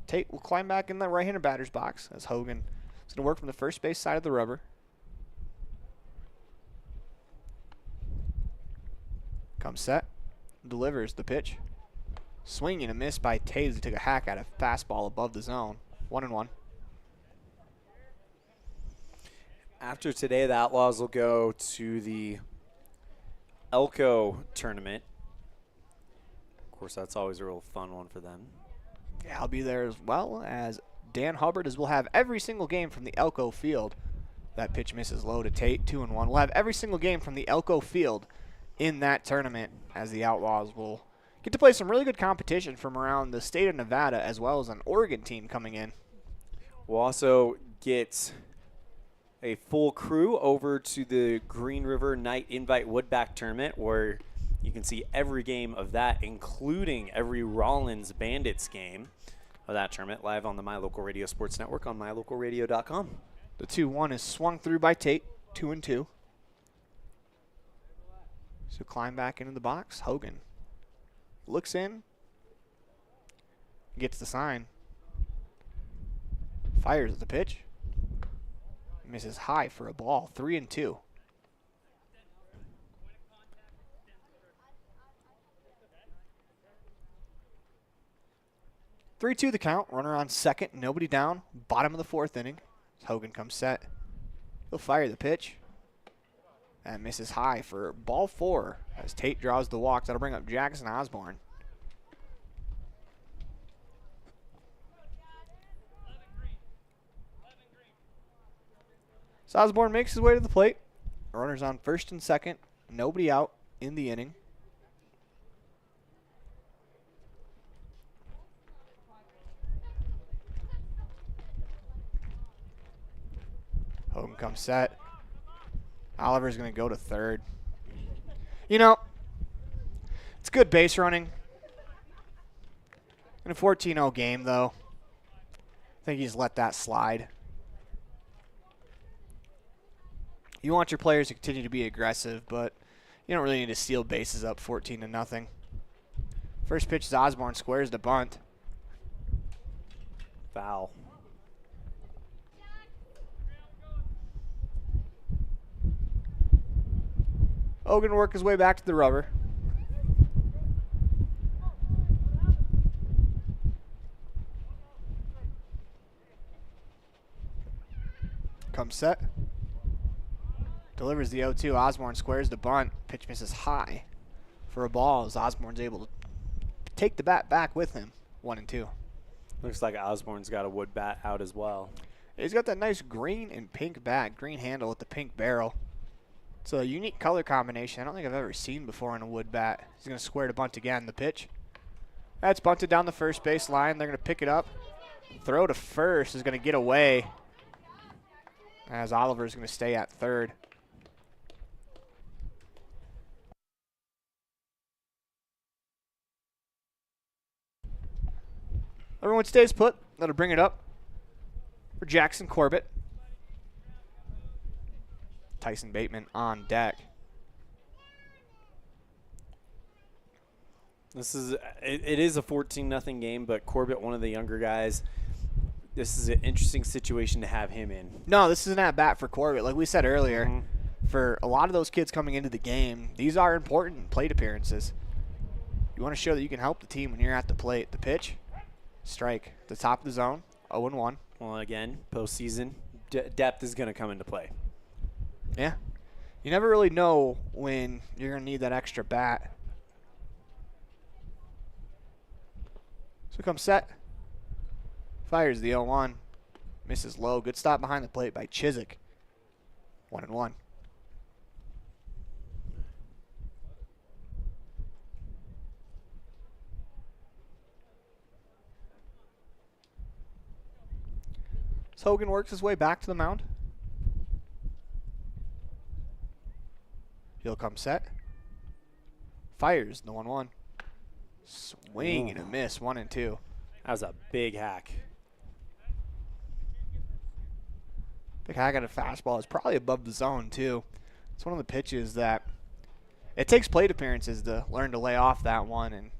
Tate will climb back in the right-handed batter's box as Hogan is going to work from the first base side of the rubber. Comes set, delivers the pitch. Swing and a miss by Tate as he took a hack at a fastball above the zone. 1-1. After today, the Outlaws will go to the Elko tournament. Of course, that's always a real fun one for them. Yeah, I'll be there as well as Dan Hubbard, as we'll have every single game from the Elko field. That pitch misses low to Tate, 2-1. We'll have every single game from the Elko field in that tournament as the Outlaws will get to play some really good competition from around the state of Nevada as well as an Oregon team coming in. We'll also get a full crew over to the Green River Night Invite Woodback Tournament where you can see every game of that, including every Rawlins Bandits game of that tournament, live on the My Local Radio Sports Network on mylocalradio.com. The 2-1 is swung through by Tate, 2-2. So climb back into the box. Hogan looks in, gets the sign, fires at the pitch, misses high for a ball, 3-2. (3-2) the count. Runner on second, nobody down. Bottom of the fourth inning. Hogan comes set. He'll fire the pitch. That misses high for ball 4 as Tate draws the walk. That'll bring up Jackson Osborne. So Osborne makes his way to the plate. Runners on first and second. Nobody out in the inning. Hogan comes set. Oliver's going to go to third. You know, it's good base running. In a 14-0 game, though, I think he's let that slide. You want your players to continue to be aggressive, but you don't really need to steal bases up 14-0. First pitch is Osborne, squares to bunt. Foul. Hogan work his way back to the rubber. Comes set. Delivers the 0-2. Osborne squares the bunt. Pitch misses high for a ball as Osborne's able to take the bat back with him. 1-2. Looks like Osborne's got a wood bat out as well. He's got that nice green and pink bat, green handle with the pink barrel. It's a unique color combination I don't think I've ever seen before in a wood bat. He's going to square to bunt again. The pitch. That's bunted down the first base line. They're going to pick it up. Throw to first is going to get away as Oliver's going to stay at third. Everyone stays put. That'll bring it up for Jackson Corbett. Tyson Bateman on deck. This is it is a 14-0 game, but Corbett, one of the younger guys, this is an interesting situation to have him in. No, this is an at-bat for Corbett. Like we said earlier, for a lot of those kids coming into the game, these are important plate appearances. You want to show that you can help the team when you're at the plate. The pitch, strike, the top of the zone, 0-1. Well, again, postseason, depth is going to come into play. Yeah. You never really know when you're going to need that extra bat. So comes set. Fires the 0-1. Misses low. Good stop behind the plate by Chiswick. 1-1. So Hogan works his way back to the mound. He'll come set. Fires the 1-1. Swing and a miss, 1-2. That was a big hack. Big hack on a fastball is probably above the zone, too. It's one of the pitches that it takes plate appearances to learn to lay off that one. And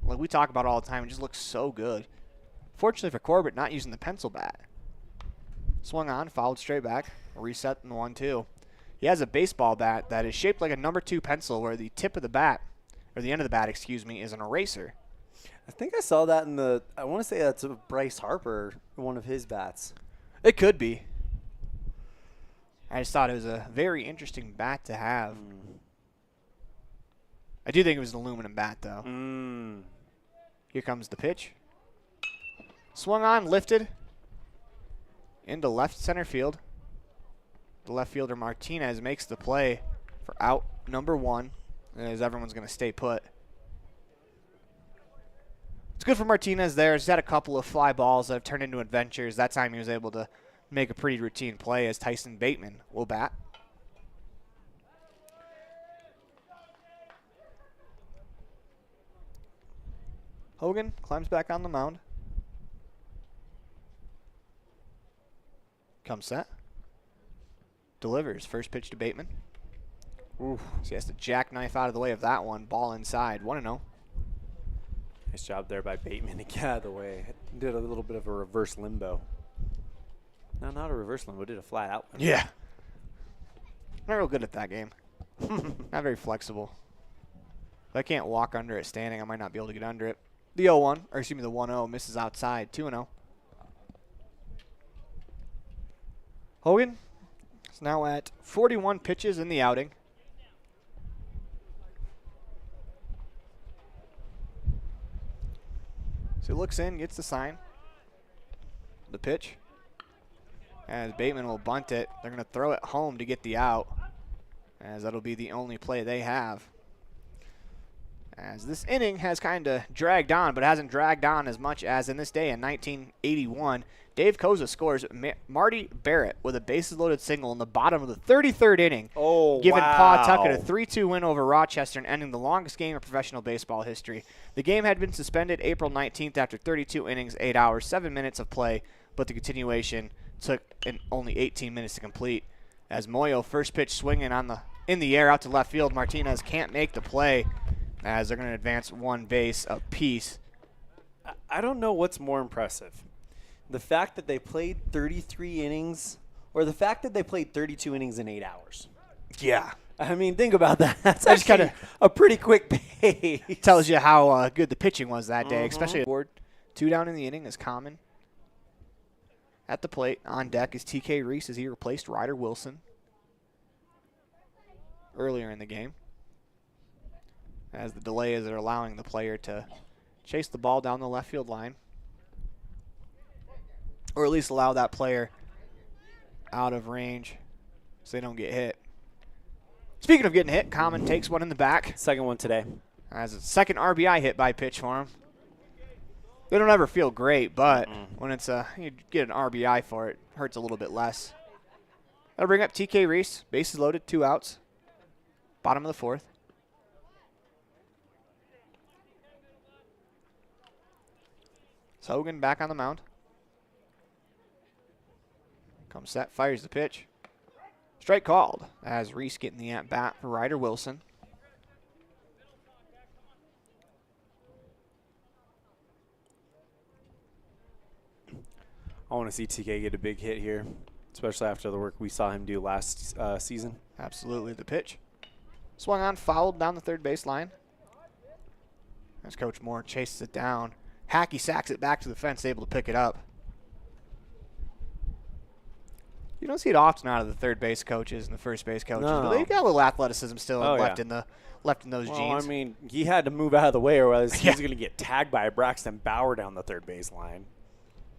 like we talk about all the time, it just looks so good. Fortunately for Corbett, not using the pencil bat. Swung on, fouled straight back, reset in the 1-2. He has a baseball bat that is shaped like a number 2 pencil where the tip of the bat, or the end of the bat, excuse me, is an eraser. I think I saw that in the, I want to say that's a Bryce Harper, one of his bats. It could be. I just thought it was a very interesting bat to have. I do think it was an aluminum bat, though. Here comes the pitch. Swung on, lifted. Into left center field. The left fielder Martinez makes the play for out number 1, as everyone's going to stay put. It's good for Martinez there. He's had a couple of fly balls that have turned into adventures. That time he was able to make a pretty routine play as Tyson Bateman will bat. Hogan climbs back on the mound. Comes set. Delivers. First pitch to Bateman. Oof. So he has to jackknife out of the way of that one. Ball inside. 1-0. Nice job there by Bateman to get out of the way. Did a little bit of a reverse limbo. No, not a reverse limbo. Did a flat out limbo. Yeah. Not real good at that game. Not very flexible. If I can't walk under it standing, I might not be able to get under it. The 0-1, or excuse me, the 1-0 misses outside. 2-0. Hogan is now at 41 pitches in the outing. So he looks in, gets the sign. The pitch. As Bateman will bunt it. They're going to throw it home to get the out, as that'll be the only play they have. As this inning has kind of dragged on, but hasn't dragged on as much as in this day in 1981. Dave Koza scores Marty Barrett with a bases-loaded single in the bottom of the 33rd inning, giving Pawtucket a 3-2 win over Rochester and ending the longest game of professional baseball history. The game had been suspended April 19th after 32 innings, 8 hours, 7 minutes of play, but the continuation took only 18 minutes to complete. As Moyo first pitch swinging in the air out to left field, Martinez can't make the play, as they're going to advance one base apiece. I don't know what's more impressive. The fact that they played 33 innings or the fact that they played 32 innings in 8 hours. Yeah. I mean, think about that. That's actually a pretty quick pace. Tells you how good the pitching was that day, especially board. 2 down in the inning is Common. At the plate, on deck is TK Reese as he replaced Ryder Wilson earlier in the game. As the delays are allowing the player to chase the ball down the left field line, or at least allow that player out of range so they don't get hit. Speaking of getting hit, Common takes one in the back. Second one today. As a second RBI hit by pitch for him. They don't ever feel great, but when it's you get an RBI for it, hurts a little bit less. That'll bring up TK Reese. Bases loaded, 2 outs. Bottom of the 4th. So Hogan back on the mound. Comes set, fires the pitch. Strike called as Reese getting the at-bat for Ryder Wilson. I want to see TK get a big hit here, especially after the work we saw him do last season. Absolutely. The pitch. Swung on, fouled down the third base line. As Coach Moore chases it down. Hackey sacks it back to the fence, able to pick it up. You don't see it often out of the third base coaches and the first base coaches, but they've got a little athleticism still left in those jeans. I mean, he had to move out of the way, or else he's going to get tagged by Braxton Bauer down the third base line.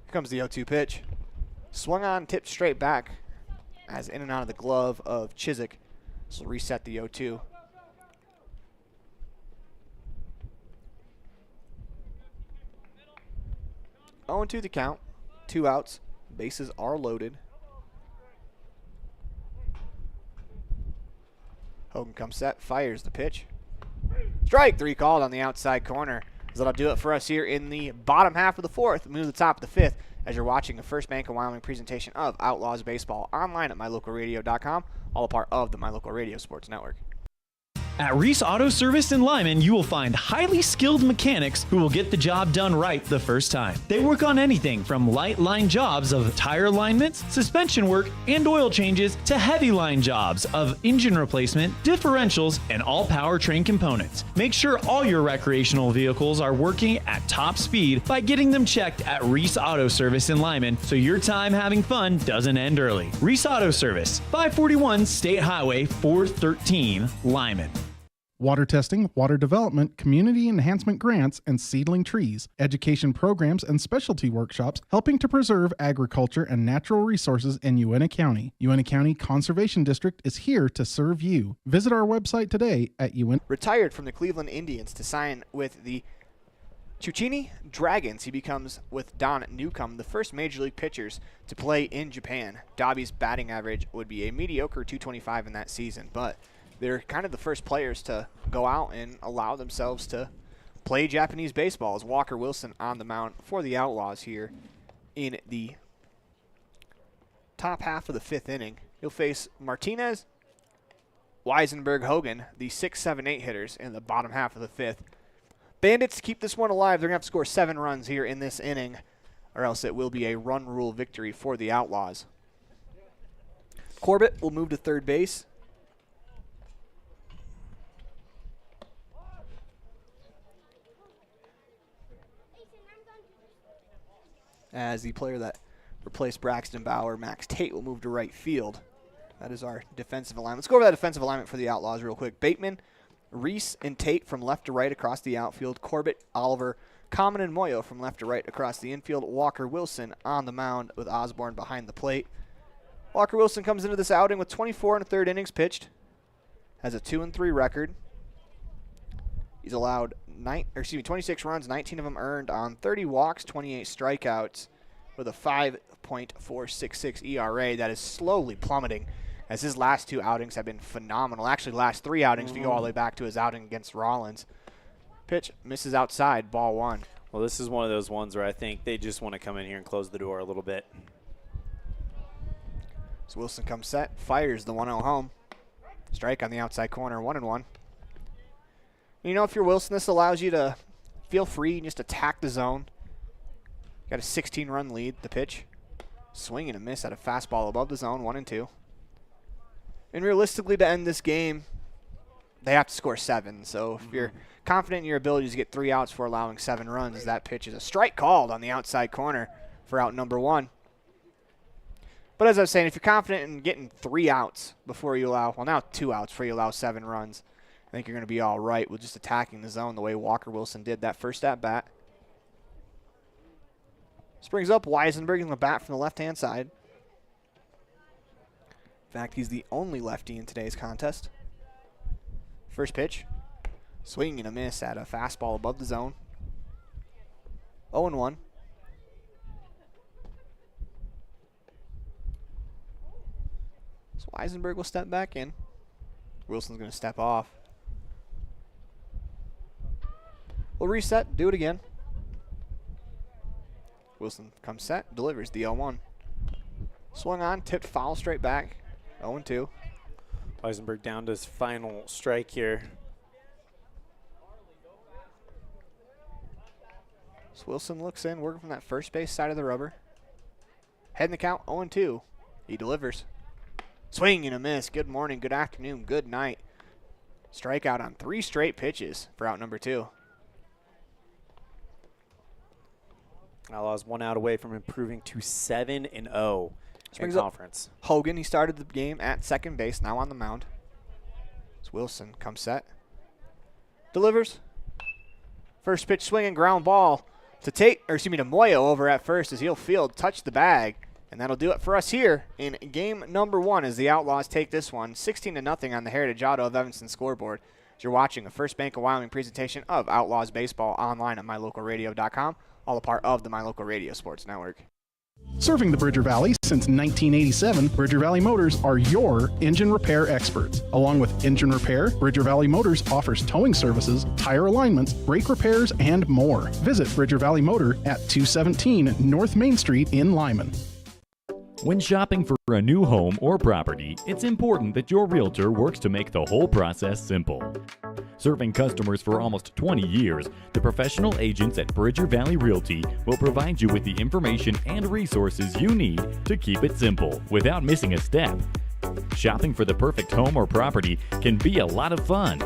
Here comes the 0-2 pitch. Swung on, tipped straight back, as in and out of the glove of Chiswick. This will reset the 0-2. To the count, 2 outs, bases are loaded. Hogan comes set, fires the pitch. Strike 3 called on the outside corner. That'll do it for us here in the bottom half of the 4th. Move to the top of the 5th as you're watching a First Bank of Wyoming presentation of Outlaws Baseball online at mylocalradio.com, all a part of the My Local Radio Sports Network. At Reese Auto Service in Lyman, you will find highly skilled mechanics who will get the job done right the first time. They work on anything from light line jobs of tire alignments, suspension work, and oil changes to heavy line jobs of engine replacement, differentials, and all powertrain components. Make sure all your recreational vehicles are working at top speed by getting them checked at Reese Auto Service in Lyman so your time having fun doesn't end early. Reese Auto Service, 541 State Highway 413, Lyman. Water testing, water development, community enhancement grants, and seedling trees, education programs, and specialty workshops helping to preserve agriculture and natural resources in Uena County. Uena County Conservation District is here to serve you. Visit our website today at Uena. Retired from the Cleveland Indians to sign with the Chuchini Dragons, he becomes, with Don Newcomb, the first Major League pitchers to play in Japan. Dobby's batting average would be a mediocre .225 in that season, but they're kind of the first players to go out and allow themselves to play Japanese baseball, as Walker Wilson on the mound for the Outlaws here in the top half of the 5th inning. He'll face Martinez, Weisenberg, Hogan, the 6, 7, 8 hitters in the bottom half of the 5th. Bandits keep this one alive. They're going to have to score 7 runs here in this inning, or else it will be a run rule victory for the Outlaws. Corbett will move to third base. As the player that replaced Braxton Bauer, Max Tate, will move to right field. That is our defensive alignment. Let's go over that defensive alignment for the Outlaws real quick. Bateman, Reese, and Tate from left to right across the outfield. Corbett, Oliver, Common, and Moyo from left to right across the infield. Walker Wilson on the mound with Osborne behind the plate. Walker Wilson comes into this outing with 24 1/3 innings pitched. Has a 2-3 record. He's allowed 26 runs, 19 of them earned on 30 walks, 28 strikeouts, with a 5.466 ERA. That is slowly plummeting, as his last 2 outings have been phenomenal. Actually, last 3 outings, if you go all the way back to his outing against Rawlins. Pitch misses outside, ball 1. Well, this is one of those ones where I think they just want to come in here and close the door a little bit. So Wilson comes set, fires the 1-0 home. Strike on the outside corner, 1-1. You know, if you're Wilson, this allows you to feel free and just attack the zone. Got a 16-run lead, the pitch. Swing and a miss at a fastball above the zone, 1-2. And realistically, to end this game, they have to score 7. So if you're confident in your ability to get 3 outs for allowing 7 runs, that pitch is a strike called on the outside corner for out number 1. But as I was saying, if you're confident in getting 3 outs before you allow, well, now 2 outs before you allow 7 runs, I think you're going to be all right with just attacking the zone the way Walker Wilson did that first at-bat. This brings up Weisenberg in the bat from the left-hand side. In fact, he's the only lefty in today's contest. First pitch. Swing and a miss at a fastball above the zone. 0-1. So Weisenberg will step back in. Wilson's going to step off. We'll reset, do it again. Wilson comes set, delivers the 0-1. Swung on, tipped foul straight back. 0-2. Weisenberg down to his final strike here. So Wilson looks in, working from that first base side of the rubber. Heading the count, 0-2. He delivers. Swing and a miss. Good morning, good afternoon, good night. Strikeout on 3 straight pitches for out number 2. Outlaws 1 out away from improving to 7-0 in conference. Hogan, he started the game at second base, now on the mound. So Wilson comes set. Delivers. First pitch swing and ground ball to to Moyo over at first as he'll field, touch the bag. And that'll do it for us here in game number 1 as the Outlaws take this one 16-0 on the Heritage Auto of Evanston scoreboard. As you're watching a First Bank of Wyoming presentation of Outlaws Baseball online at mylocalradio.com, all a part of the My Local Radio Sports Network. Serving the Bridger Valley since 1987, Bridger Valley Motors are your engine repair experts. Along with engine repair, Bridger Valley Motors offers towing services, tire alignments, brake repairs, and more. Visit Bridger Valley Motor at 217 North Main Street in Lyman. When shopping for a new home or property, it's important that your realtor works to make the whole process simple. Serving customers for almost 20 years, the professional agents at Bridger Valley Realty will provide you with the information and resources you need to keep it simple without missing a step. Shopping for the perfect home or property can be a lot of fun.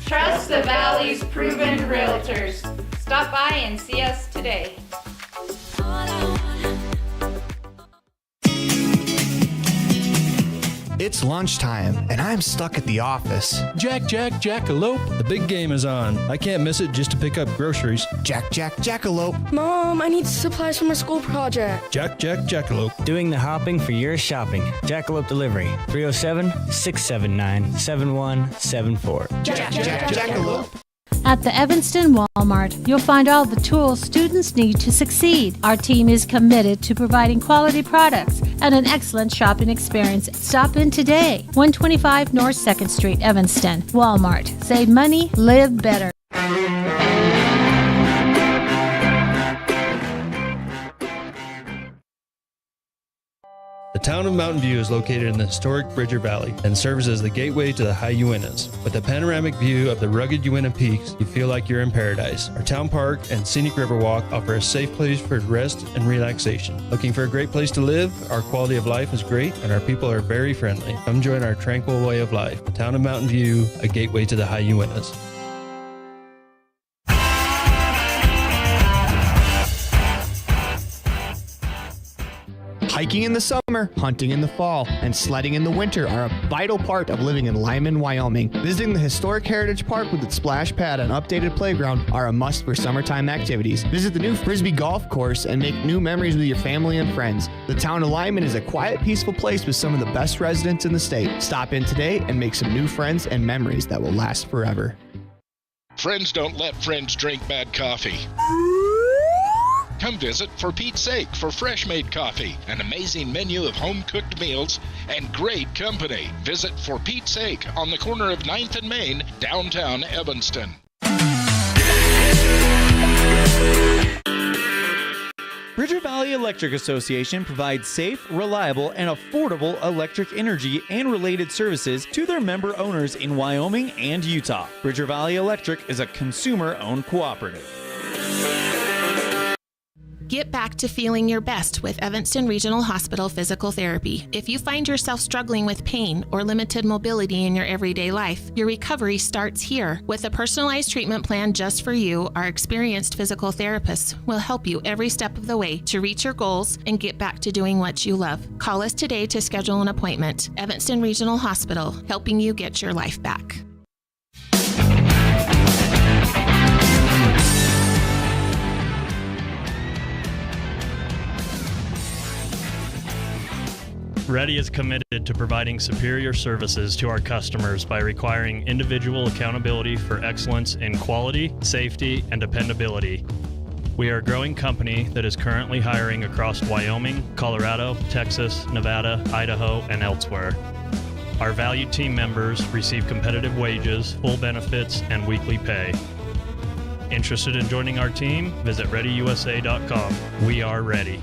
Trust the Valley's proven realtors. Stop by and see us today. It's lunchtime, and I'm stuck at the office. Jackalope. The big game is on. I can't miss it just to pick up groceries. Jackalope. Mom, I need supplies for my school project. Jackalope. Doing the hopping for your shopping. Jackalope Delivery. 307-679-7174. Jackalope. At the Evanston Walmart, you'll find all the tools students need to succeed. Our team is committed to providing quality products and an excellent shopping experience. Stop in today. 125 North 2nd Street, Evanston. Walmart. Save money, live better. The town of Mountain View is located in the historic Bridger Valley and serves as the gateway to the high Uintas. With a panoramic view of the rugged Uinta peaks, you feel like you're in paradise. Our town park and scenic river walk offer a safe place for rest and relaxation. Looking for a great place to live? Our quality of life is great and our people are very friendly. Come join our tranquil way of life. The town of Mountain View, a gateway to the high Uintas. Hiking in the summer, hunting in the fall, and sledding in the winter are a vital part of living in Lyman, Wyoming. Visiting the historic Heritage Park with its splash pad and updated playground are a must for summertime activities. Visit the new Frisbee Golf Course and make new memories with your family and friends. The town of Lyman is a quiet, peaceful place with some of the best residents in the state. Stop in today and make some new friends and memories that will last forever. Friends don't let friends drink bad coffee. Come visit For Pete's Sake for fresh-made coffee, an amazing menu of home-cooked meals, and great company. Visit For Pete's Sake on the corner of 9th and Main, downtown Evanston. Bridger Valley Electric Association provides safe, reliable, and affordable electric energy and related services to their member owners in Wyoming and Utah. Bridger Valley Electric is a consumer-owned cooperative. Get back to feeling your best with Evanston Regional Hospital Physical Therapy. If you find yourself struggling with pain or limited mobility in your everyday life, your recovery starts here. With a personalized treatment plan just for you, our experienced physical therapists will help you every step of the way to reach your goals and get back to doing what you love. Call us today to schedule an appointment. Evanston Regional Hospital, helping you get your life back. Ready is committed to providing superior services to our customers by requiring individual accountability for excellence in quality, safety, and dependability. We are a growing company that is currently hiring across Wyoming, Colorado, Texas, Nevada, Idaho, and elsewhere. Our valued team members receive competitive wages, full benefits, and weekly pay. Interested in joining our team? Visit ReadyUSA.com. We are ready.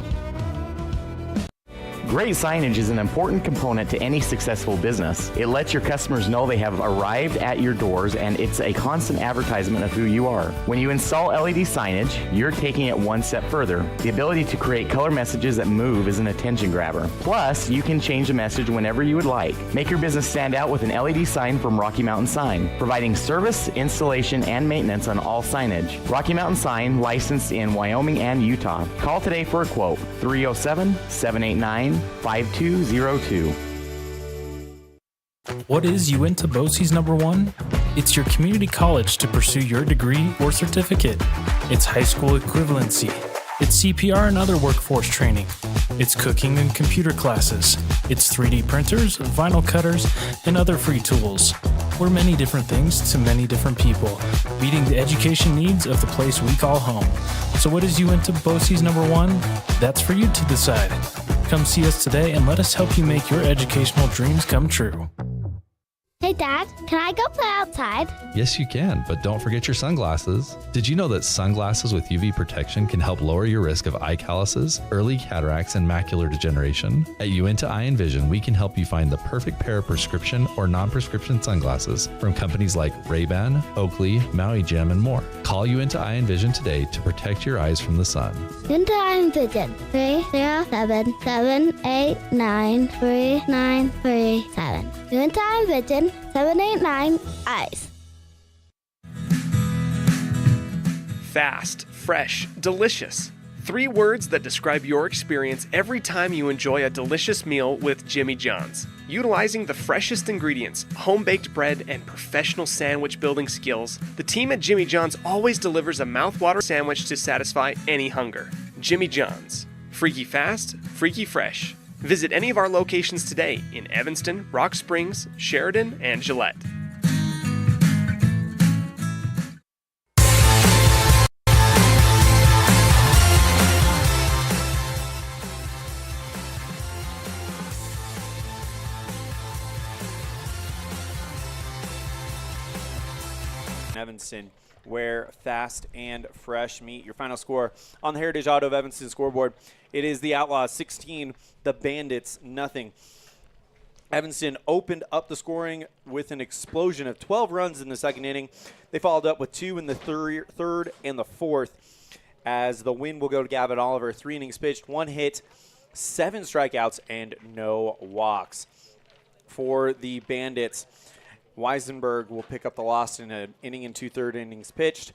Great signage is an important component to any successful business. It lets your customers know they have arrived at your doors, and it's a constant advertisement of who you are. When you install LED signage, you're taking it one step further. The ability to create color messages that move is an attention grabber. Plus, you can change the message whenever you would like. Make your business stand out with an LED sign from Rocky Mountain Sign, providing service, installation, and maintenance on all signage. Rocky Mountain Sign, licensed in Wyoming and Utah. Call today for a quote, 307-789-5202. What is Uinta Bosie's #1? It's your community college to pursue your degree or certificate. It's high school equivalency. It's CPR and other workforce training. It's cooking and computer classes. It's 3D printers, vinyl cutters, and other free tools. We're many different things to many different people, meeting the education needs of the place we call home. So what is Uinta Bosie's #1? That's for you to decide. Come see us today and let us help you make your educational dreams come true. Hey Dad, can I go play outside? Yes, you can, but don't forget your sunglasses. Did you know that sunglasses with UV protection can help lower your risk of eye calluses, early cataracts, and macular degeneration? At Uinta Eye and Vision, we can help you find the perfect pair of prescription or non-prescription sunglasses from companies like Ray-Ban, Oakley, Maui Jim, and more. Call Uinta Eye and Vision today to protect your eyes from the sun. Uinta Eye and Vision, 307-789-3937. Uinta Eye and Vision, 789 eyes. Fast, fresh, delicious. 3 words that describe your experience every time you enjoy a delicious meal with Jimmy John's. Utilizing the freshest ingredients, home-baked bread, and professional sandwich building skills, the team at Jimmy John's always delivers a mouthwatering sandwich to satisfy any hunger. Jimmy John's. Freaky fast, freaky fresh. Visit any of our locations today in Evanston, Rock Springs, Sheridan, and Gillette. Evanston, where fast and fresh meet. Your final score on the Heritage Auto of Evanston scoreboard. It is the Outlaws 16, the Bandits nothing. Evanston opened up the scoring with an explosion of 12 runs in the second inning. They followed up with 2 in the third and the fourth, as the win will go to Gavin Oliver. 3 innings pitched, 1 hit, 7 strikeouts, and no walks. For the Bandits, Weisenberg will pick up the loss in an inning and 2/3 innings pitched.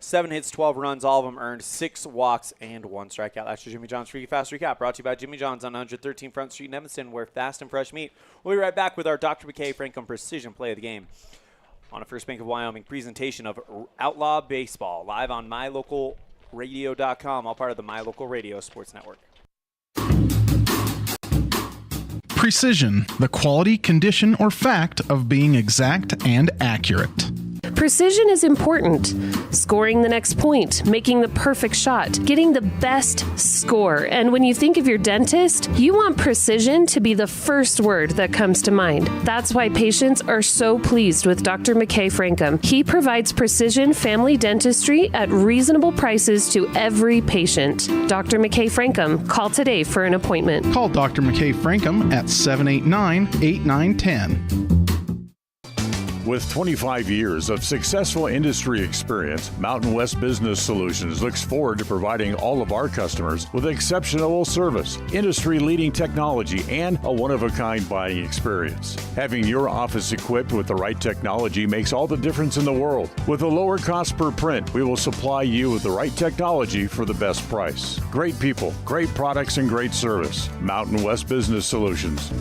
7 hits, 12 runs, all of them earned, 6 walks, and 1 strikeout. That's your Jimmy John's Freaky Fast Recap, brought to you by Jimmy John's on 113 Front Street in Evanston, where fast and fresh meat. We'll be right back with our Dr. McKay Franklin Precision Play of the Game on a First Bank of Wyoming presentation of Outlaw Baseball, live on mylocalradio.com, all part of the My Local Radio Sports Network. Precision, the quality, condition, or fact of being exact and accurate. Precision is important. Scoring the next point, making the perfect shot, getting the best score. And when you think of your dentist, you want precision to be the first word that comes to mind. That's why patients are so pleased with Dr. McKay Frankum. He provides precision family dentistry at reasonable prices to every patient. Dr. McKay Frankum, call today for an appointment. Call Dr. McKay Frankum at 789-8910. With 25 years of successful industry experience, Mountain West Business Solutions looks forward to providing all of our customers with exceptional service, industry-leading technology, and a one-of-a-kind buying experience. Having your office equipped with the right technology makes all the difference in the world. With a lower cost per print, we will supply you with the right technology for the best price. Great people, great products, and great service. Mountain West Business Solutions.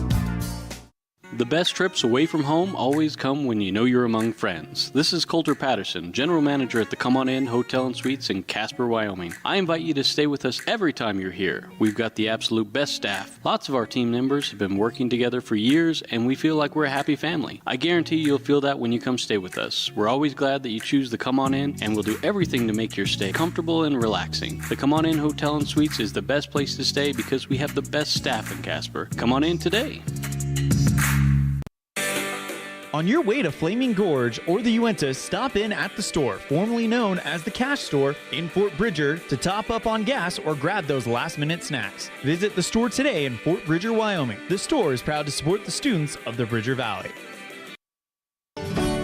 The best trips away from home always come when you know you're among friends. This is Coulter Patterson, General Manager at the Come On In Hotel and Suites in Casper, Wyoming. I invite you to stay with us every time you're here. We've got the absolute best staff. Lots of our team members have been working together for years, and we feel like we're a happy family. I guarantee you'll feel that when you come stay with us. We're always glad that you choose the Come On In, and we'll do everything to make your stay comfortable and relaxing. The Come On In Hotel and Suites is the best place to stay because we have the best staff in Casper. Come on in today. On your way to Flaming Gorge or the Uinta, stop in at the store, formerly known as the Cash Store, in Fort Bridger to top up on gas or grab those last-minute snacks. Visit the store today in Fort Bridger, Wyoming. The store is proud to support the students of the Bridger Valley.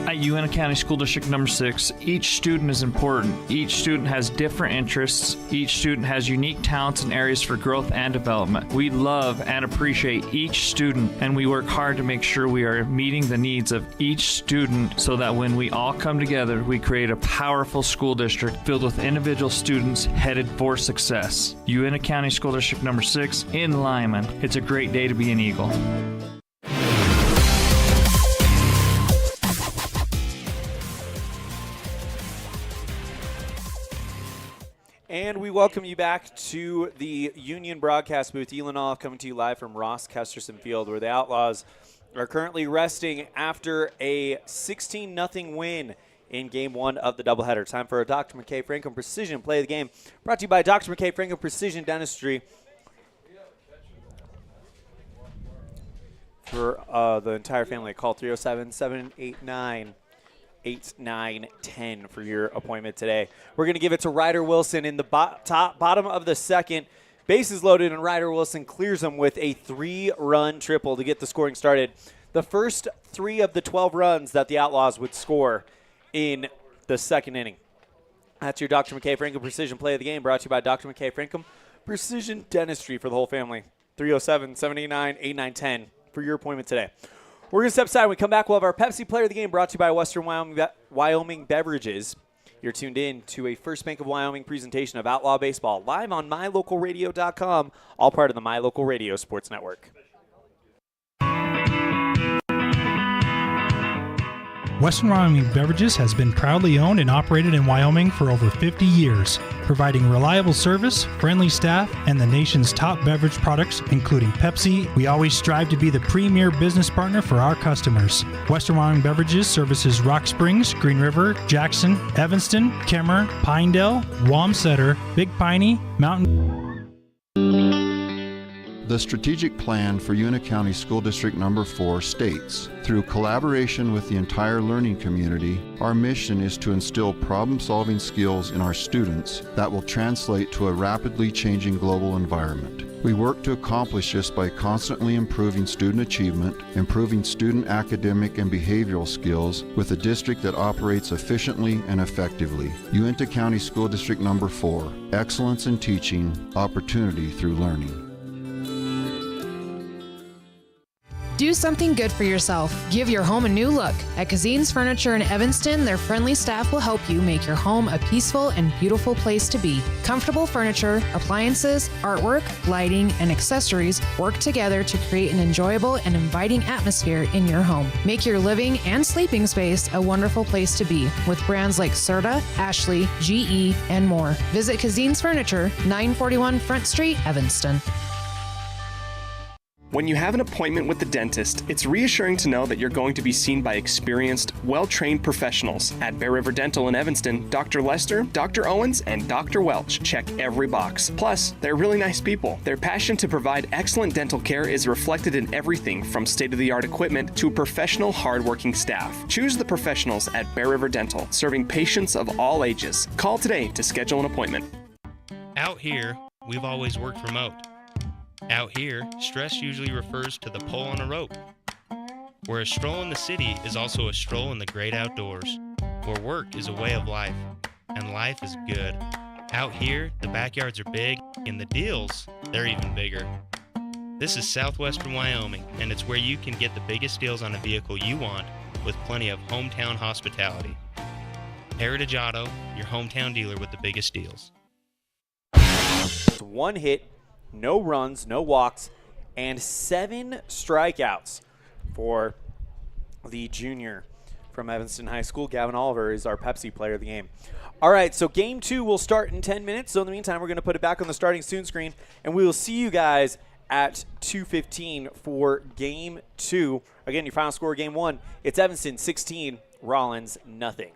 At Uinta County School District number 6, each student is important. Each student has different interests. Each student has unique talents and areas for growth and development. We love and appreciate each student, and we work hard to make sure we are meeting the needs of each student so that when we all come together, we create a powerful school district filled with individual students headed for success. Uinta County School District number 6 in Lyman. It's a great day to be an Eagle. And we welcome you back to the Union broadcast booth. Elan Olliff coming to you live from Ross Kesterson Field, where the Outlaws are currently resting after a 16-0 win in Game 1 of the doubleheader. Time for a Dr. McKay Frankum Precision Play of the Game, brought to you by Dr. McKay Frankum Precision Dentistry. For the entire family, call 307-789-8910 for your appointment today. We're going to give it to Ryder Wilson in the bottom of the second. Bases loaded, and Ryder Wilson clears them with a 3-run triple to get the scoring started. The first 3 of the 12 runs that the Outlaws would score in the second inning. That's your Dr. McKay Frankum Precision Play of the Game, brought to you by Dr. McKay Frankum Precision Dentistry for the whole family. 307-789-8910 for your appointment today. We're going to step aside. When we come back, we'll have our Pepsi Player of the Game, brought to you by Western Wyoming Beverages. You're tuned in to a First Bank of Wyoming presentation of Outlaw Baseball, live on mylocalradio.com, all part of the My Local Radio Sports Network. Western Wyoming Beverages has been proudly owned and operated in Wyoming for over 50 years, providing reliable service, friendly staff, and the nation's top beverage products, including Pepsi. We always strive to be the premier business partner for our customers. Western Wyoming Beverages services Rock Springs, Green River, Jackson, Evanston, Kemmer, Pinedale, Wamsutter, Big Piney, Mountain. The strategic plan for Uinta County School District number 4 states, through collaboration with the entire learning community, our mission is to instill problem-solving skills in our students that will translate to a rapidly changing global environment. We work to accomplish this by constantly improving student achievement, improving student academic and behavioral skills with a district that operates efficiently and effectively. Uinta County School District number 4, excellence in teaching, opportunity through learning. Do something good for yourself. Give your home a new look. At Cazin's Furniture in Evanston, their friendly staff will help you make your home a peaceful and beautiful place to be. Comfortable furniture, appliances, artwork, lighting, and accessories work together to create an enjoyable and inviting atmosphere in your home. Make your living and sleeping space a wonderful place to be with brands like Serta, Ashley, GE, and more. Visit Cazin's Furniture, 941 Front Street, Evanston. When you have an appointment with the dentist, it's reassuring to know that you're going to be seen by experienced, well-trained professionals. At Bear River Dental in Evanston, Dr. Lester, Dr. Owens, and Dr. Welch check every box. Plus, they're really nice people. Their passion to provide excellent dental care is reflected in everything from state-of-the-art equipment to professional, hardworking staff. Choose the professionals at Bear River Dental, serving patients of all ages. Call today to schedule an appointment. Out here, we've always worked remote. Out here, stress usually refers to the pull on a rope. Where a stroll in the city is also a stroll in the great outdoors. Where work is a way of life, and life is good. Out here, the backyards are big, and the deals, they're even bigger. This is southwestern Wyoming, and it's where you can get the biggest deals on a vehicle you want with plenty of hometown hospitality. Heritage Auto, your hometown dealer with the biggest deals. One hit, no runs, no walks, and 7 strikeouts for the junior from Evanston High School. Gavin Oliver is our Pepsi player of the game. All right, so game 2 will start in 10 minutes. So in the meantime, we're going to put it back on the starting soon screen, and we will see you guys at 2:15 for game 2. Again, your final score of game 1, it's Evanston 16, Rawlins nothing.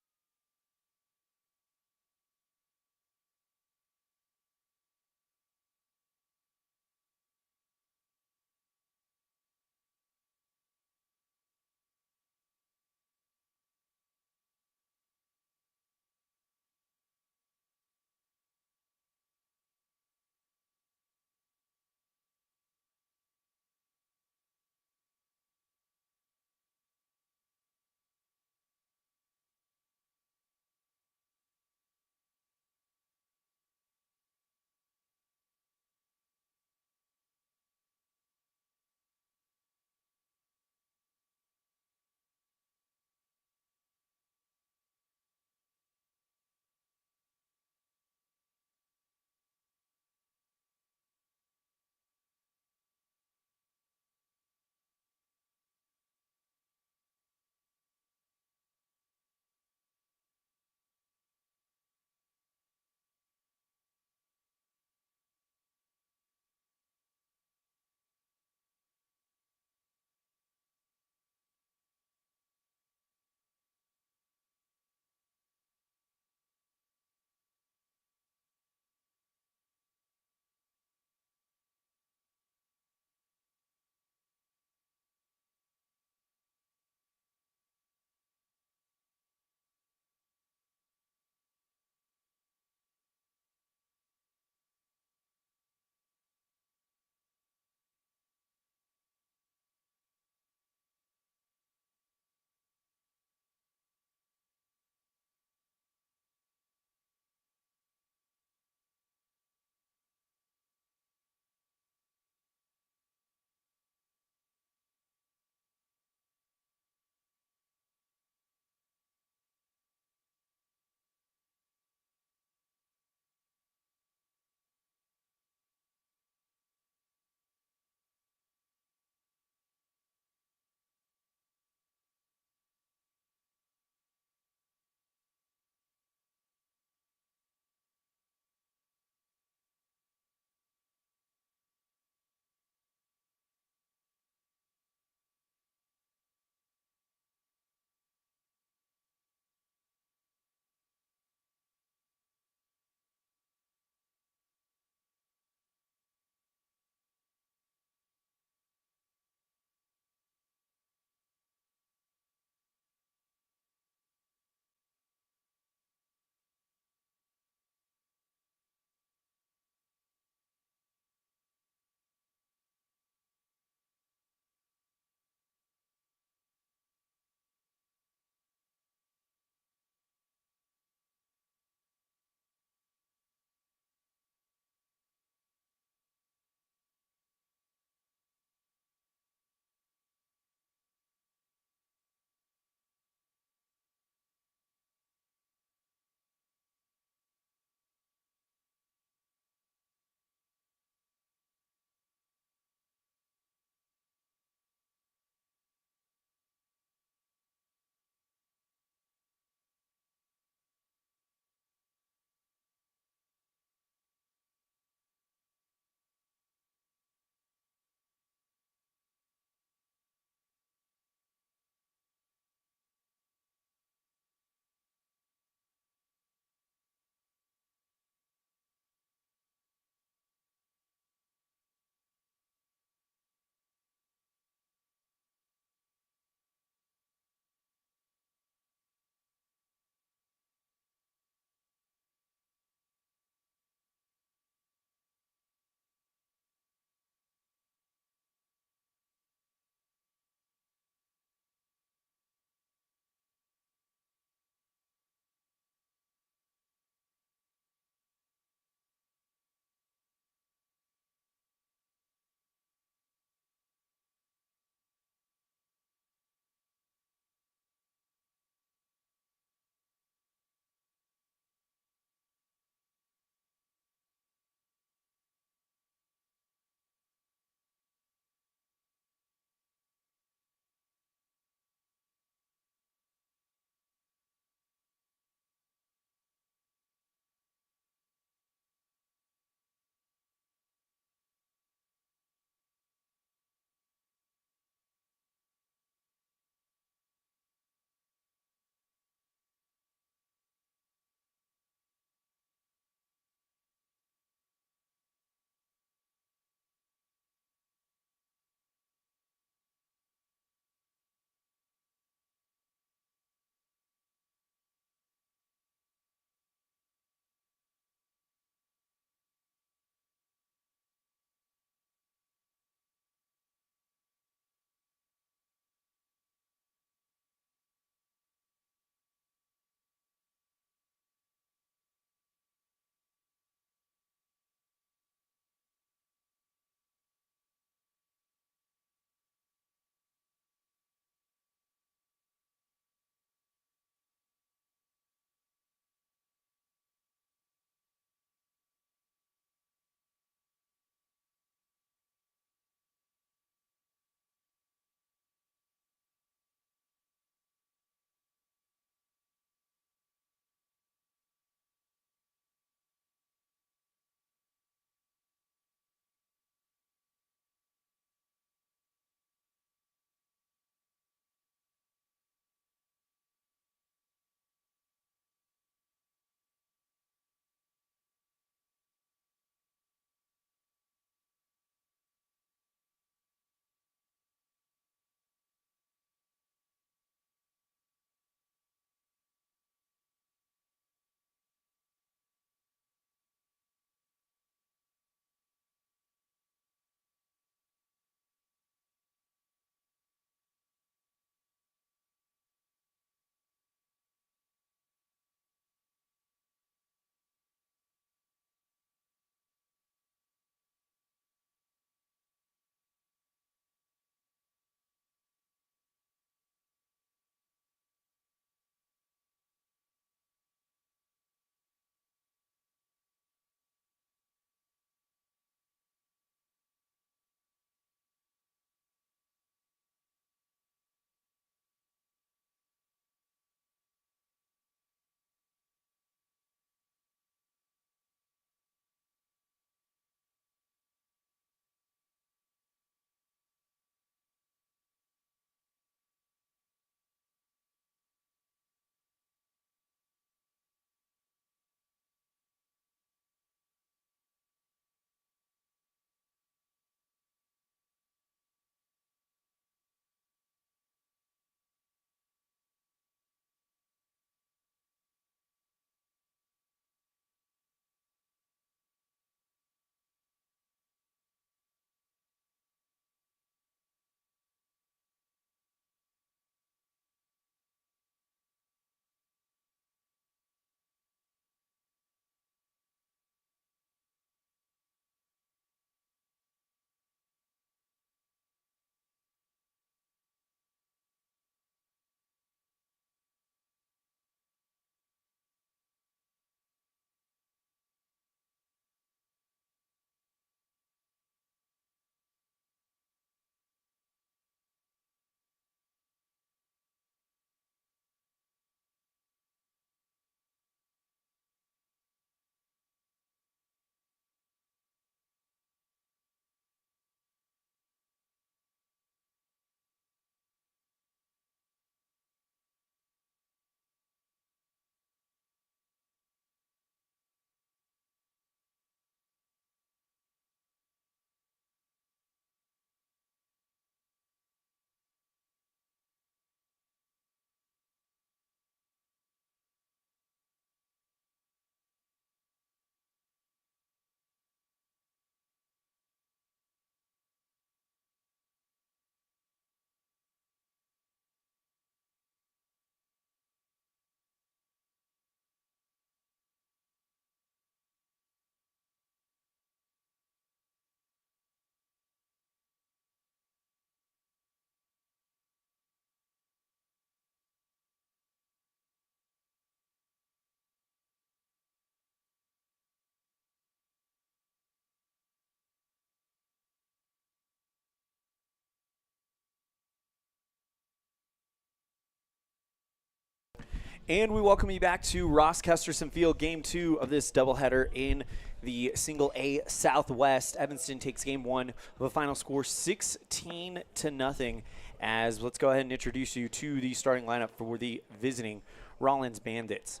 And we welcome you back to Ross Kesterson Field, Game 2 of this doubleheader in the Single A Southwest. Evanston takes Game 1 with a final score 16-0. As let's go ahead and introduce you to the starting lineup for the visiting Rawlins Bandits.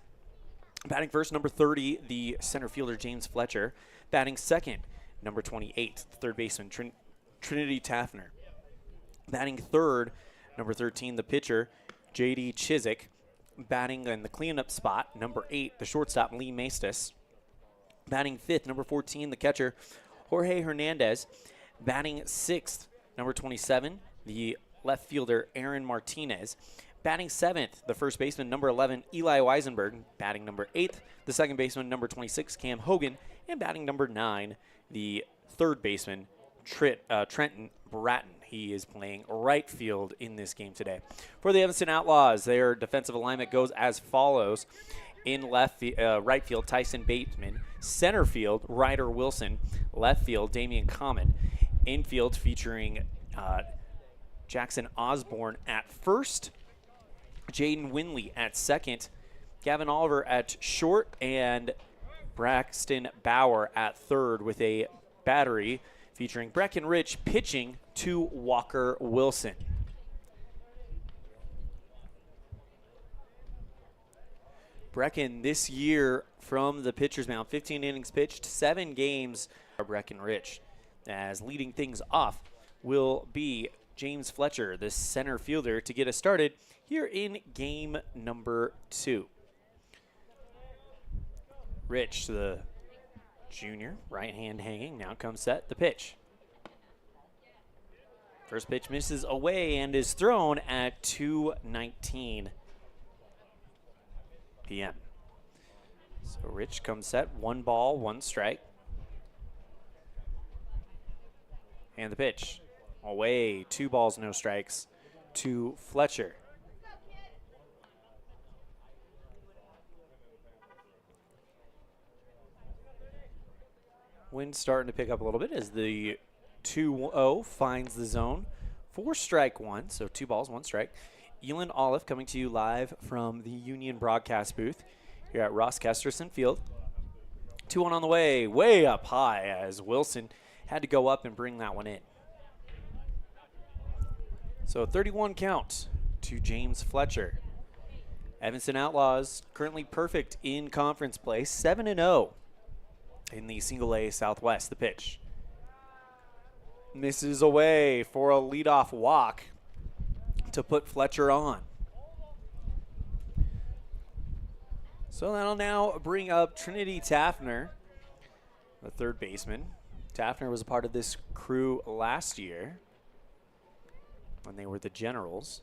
Batting first, number 30, the center fielder James Fletcher. Batting second, number 28, third baseman Trinity Taffner. Batting third, number 13, the pitcher J.D. Chiswick. Batting in the cleanup spot, number 8, the shortstop Lee Maestas. Batting fifth, number 14, the catcher Jorge Hernandez. Batting sixth, number 27, the left fielder Aaron Martinez. Batting seventh, the first baseman, number 11, Eli Weisenberg. Batting number 8, the second baseman, number 26, Cam Hogan. And batting number 9, the third baseman, Trenton Bratton. He is playing right field in this game today. For the Evanston Outlaws, their defensive alignment goes as follows. In right field, Tyson Bateman. Center field, Ryder Wilson. Left field, Damian Common. Infield featuring Jackson Osborne at first. Jaden Winley at second. Gavin Oliver at short. And Braxton Bauer at third with a battery featuring Breckenridge pitching to Walker Wilson. Brecken this year from the pitcher's mound, 15 innings pitched, 7 games for Breckenridge. As leading things off will be James Fletcher, the center fielder, to get us started here in game number 2. Rich, the junior, right hand hanging, now comes set, the pitch. First pitch misses away and is thrown at 2:19 p.m. So Rich comes set, 1 ball, 1 strike. And the pitch away, 2 balls, no strikes to Fletcher. Wind starting to pick up a little bit as the 2-0 finds the zone for strike 1, so 2 balls, 1 strike. Elan Olliff coming to you live from the Union broadcast booth here at Ross Kesterson Field. 2-1 on the way up high as Wilson had to go up and bring that one in. So 31 count to James Fletcher. Evanston Outlaws currently perfect in conference play, 7-0 in the Single A Southwest. The pitch misses away for a leadoff walk to put Fletcher on. So that'll now bring up Trinity Taffner, the third baseman. Taffner was a part of this crew last year when they were the Generals.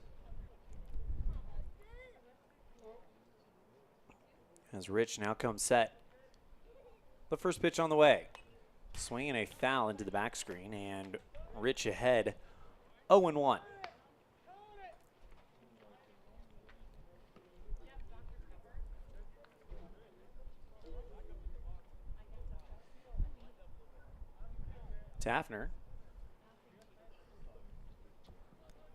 As Rich now comes set. The first pitch on the way. Swinging a foul into the back screen, and Rich ahead 0-1. Taffner.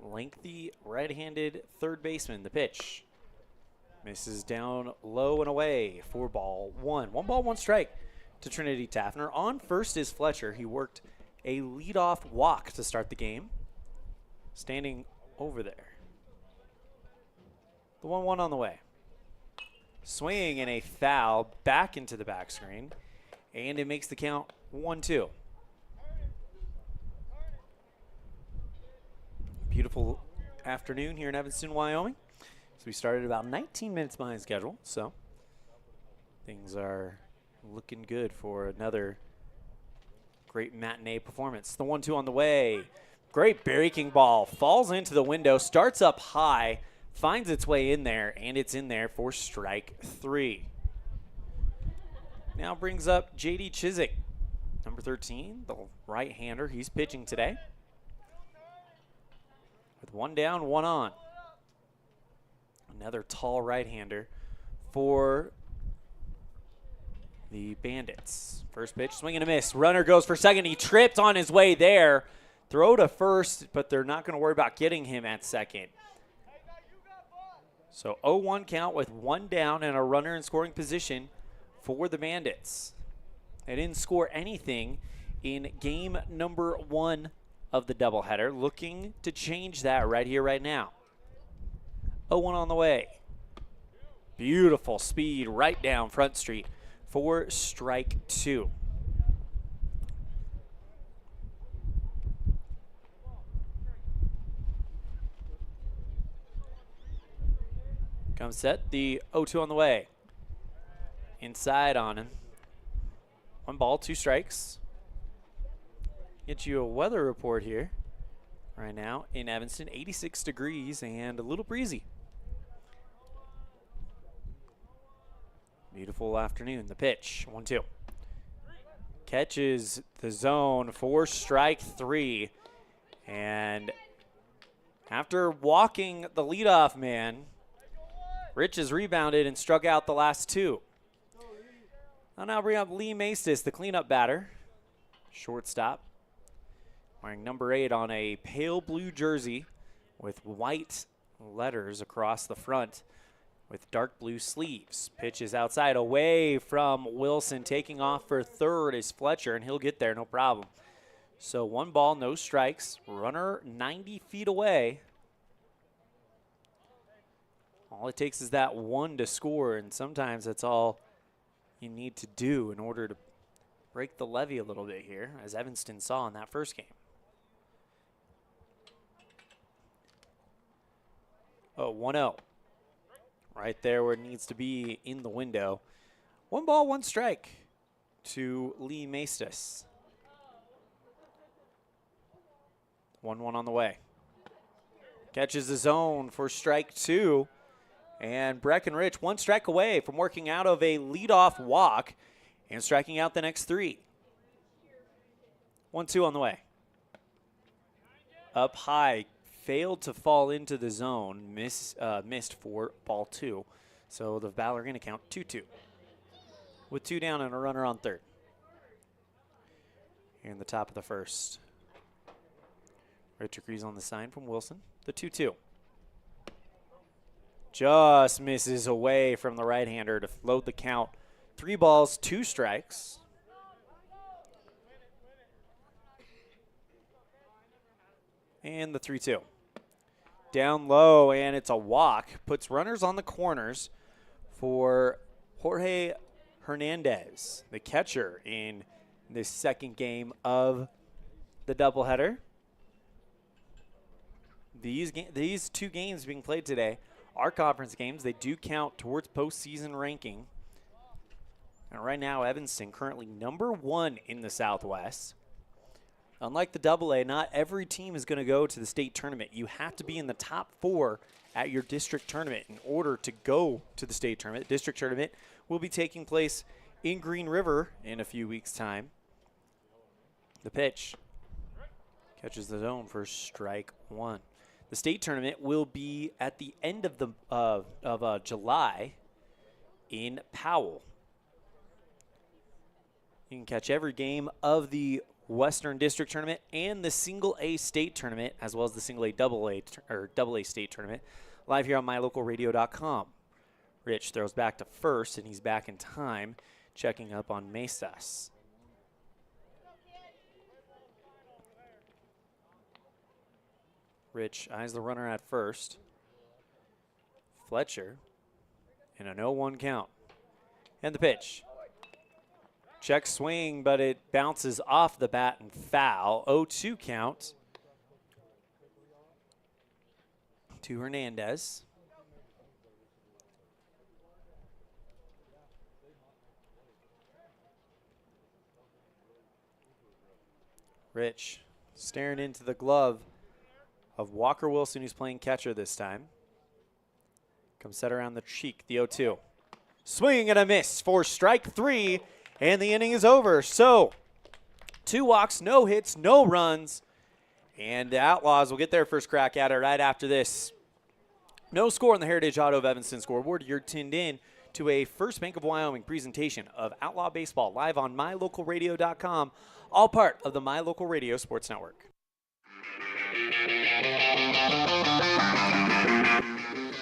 Lengthy right-handed third baseman. The pitch misses down low and away for ball 1. 1 ball, 1 strike to Trinity Taffner. On first is Fletcher. He worked a leadoff walk to start the game. Standing over there. The 1-1 on the way. Swinging in a foul back into the back screen. And it makes the count 1-2. Beautiful afternoon here in Evanston, Wyoming. So we started about 19 minutes behind schedule. So things are looking good for another great matinee performance. The 1-2 on the way. Great breaking ball. Falls into the window. Starts up high. Finds its way in there. And it's in there for strike 3. Now brings up J.D. Chiswick, number 13, the right-hander. He's pitching today. With 1 down, 1 on. Another tall right-hander for the Bandits. First pitch, swing and a miss. Runner goes for second. He tripped on his way there. Throw to first, but they're not going to worry about getting him at second. So 0-1 count with one down and a runner in scoring position for the Bandits. They didn't score anything in game number 1 of the doubleheader. Looking to change that right here, right now. 0-1 on the way. Beautiful speed right down Front Street for strike 2. Comes set, the 0-2 on the way. Inside on him. 1 ball, 2 strikes. Get you a weather report here right now in Evanston. 86 degrees and a little breezy. Beautiful afternoon. The pitch, 1-2. Catches the zone for strike 3. And after walking the leadoff man, Rich has rebounded and struck out the last 2. I'll now bring up Lee Maestas, the cleanup batter. Shortstop. Wearing number 8 on a pale blue jersey with white letters across the front with dark blue sleeves. Pitch is outside, away from Wilson. Taking off for third is Fletcher, and he'll get there, no problem. So 1 ball, no strikes. Runner 90 feet away. All it takes is that 1 to score, and sometimes that's all you need to do in order to break the levee a little bit here, as Evanston saw in that first game. Oh, 1-0. Right there where it needs to be in the window. 1 ball, 1 strike to Lee Maestas. 1-1 on the way. Catches the zone for strike 2. And Breckenridge 1 strike away from working out of a leadoff walk and striking out the next 3. 1-2 on the way. Up high, failed to fall into the zone, missed for ball 2. So the Valor going to count 2-2 with 2 down and a runner on third. Here in the top of the first. Rich agrees on the sign from Wilson. The 2-2. Just misses away from the right-hander to float the count. 3 balls, 2 strikes. And the 3-2. Down low, and it's a walk. Puts runners on the corners for Jorge Hernandez, the catcher in this second game of the doubleheader. These 2 games being played today are conference games. They do count towards postseason ranking. And right now, Evanston currently number 1 in the Southwest. Unlike the AA, not every team is going to go to the state tournament. You have to be in the top 4 at your district tournament in order to go to the state tournament. The district tournament will be taking place in Green River in a few weeks' time. The pitch catches the zone for strike 1. The state tournament will be at the end of July in Powell. You can catch every game of the Western District Tournament and the Single A State Tournament, as well as the Single A Double A State Tournament, live here on mylocalradio.com. Rich throws back to first, and he's back in time, checking up on Maestas. Rich eyes the runner at first. Fletcher in an 0-1 count. And the pitch. Check swing, but it bounces off the bat and foul. 0-2 count to Hernandez. Rich staring into the glove of Walker Wilson, who's playing catcher this time. Comes set around the cheek, the 0-2. Swing and a miss for strike 3, and the inning is over. So, 2 walks, no hits, no runs, and the Outlaws will get their first crack at it right after this. No score on the Heritage Auto of Evanston scoreboard. You're tuned in to a First Bank of Wyoming presentation of Outlaw Baseball live on mylocalradio.com, all part of the My Local Radio Sports Network.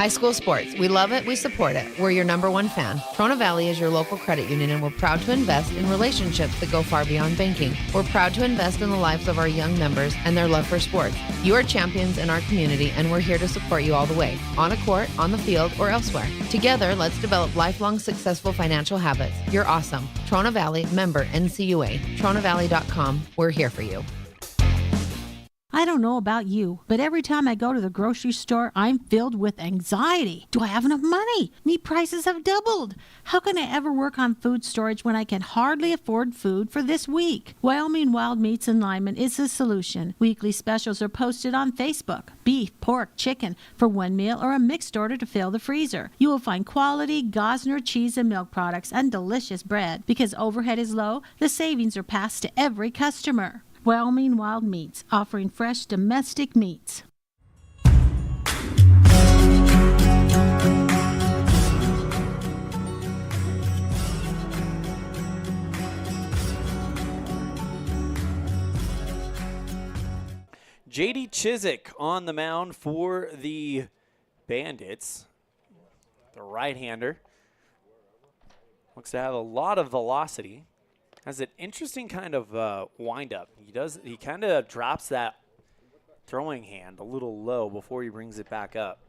High school sports. We love it. We support it. We're your number one fan. Trona Valley is your local credit union, and we're proud to invest in relationships that go far beyond banking. We're proud to invest in the lives of our young members and their love for sports. You are champions in our community, and we're here to support you all the way, on a court, on the field, or elsewhere. Together, let's develop lifelong successful financial habits. You're awesome. Trona Valley, member NCUA. TronaValley.com. We're here for you. I don't know about you, but every time I go to the grocery store, I'm filled with anxiety. Do I have enough money? Meat prices have doubled. How can I ever work on food storage when I can hardly afford food for this week? Wyoming Wild Meats in Lyman is the solution. Weekly specials are posted on Facebook. Beef, pork, chicken for one meal or a mixed order to fill the freezer. You will find quality Gosner cheese and milk products and delicious bread. Because overhead is low, the savings are passed to every customer. Wyoming Wild Meats, offering fresh domestic meats. J.D. Chiswick on the mound for the Bandits. The right-hander looks to have a lot of velocity. Has an interesting kind of wind-up. He kind of drops that throwing hand a little low before he brings it back up.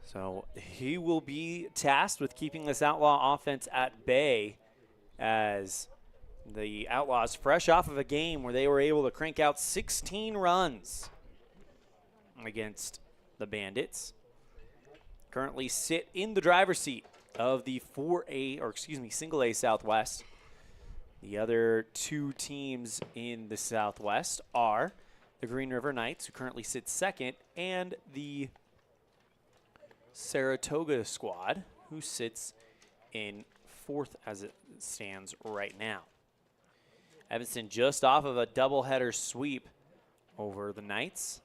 So he will be tasked with keeping this Outlaw offense at bay, as the Outlaws, fresh off of a game where they were able to crank out 16 runs against the Bandits, currently sit in the driver's seat of the Single A Southwest. The other two teams in the Southwest are the Green River Knights, who currently sit second, and the Saratoga squad, who sits in fourth as it stands right now. Evanston just off of a doubleheader sweep over the Knights.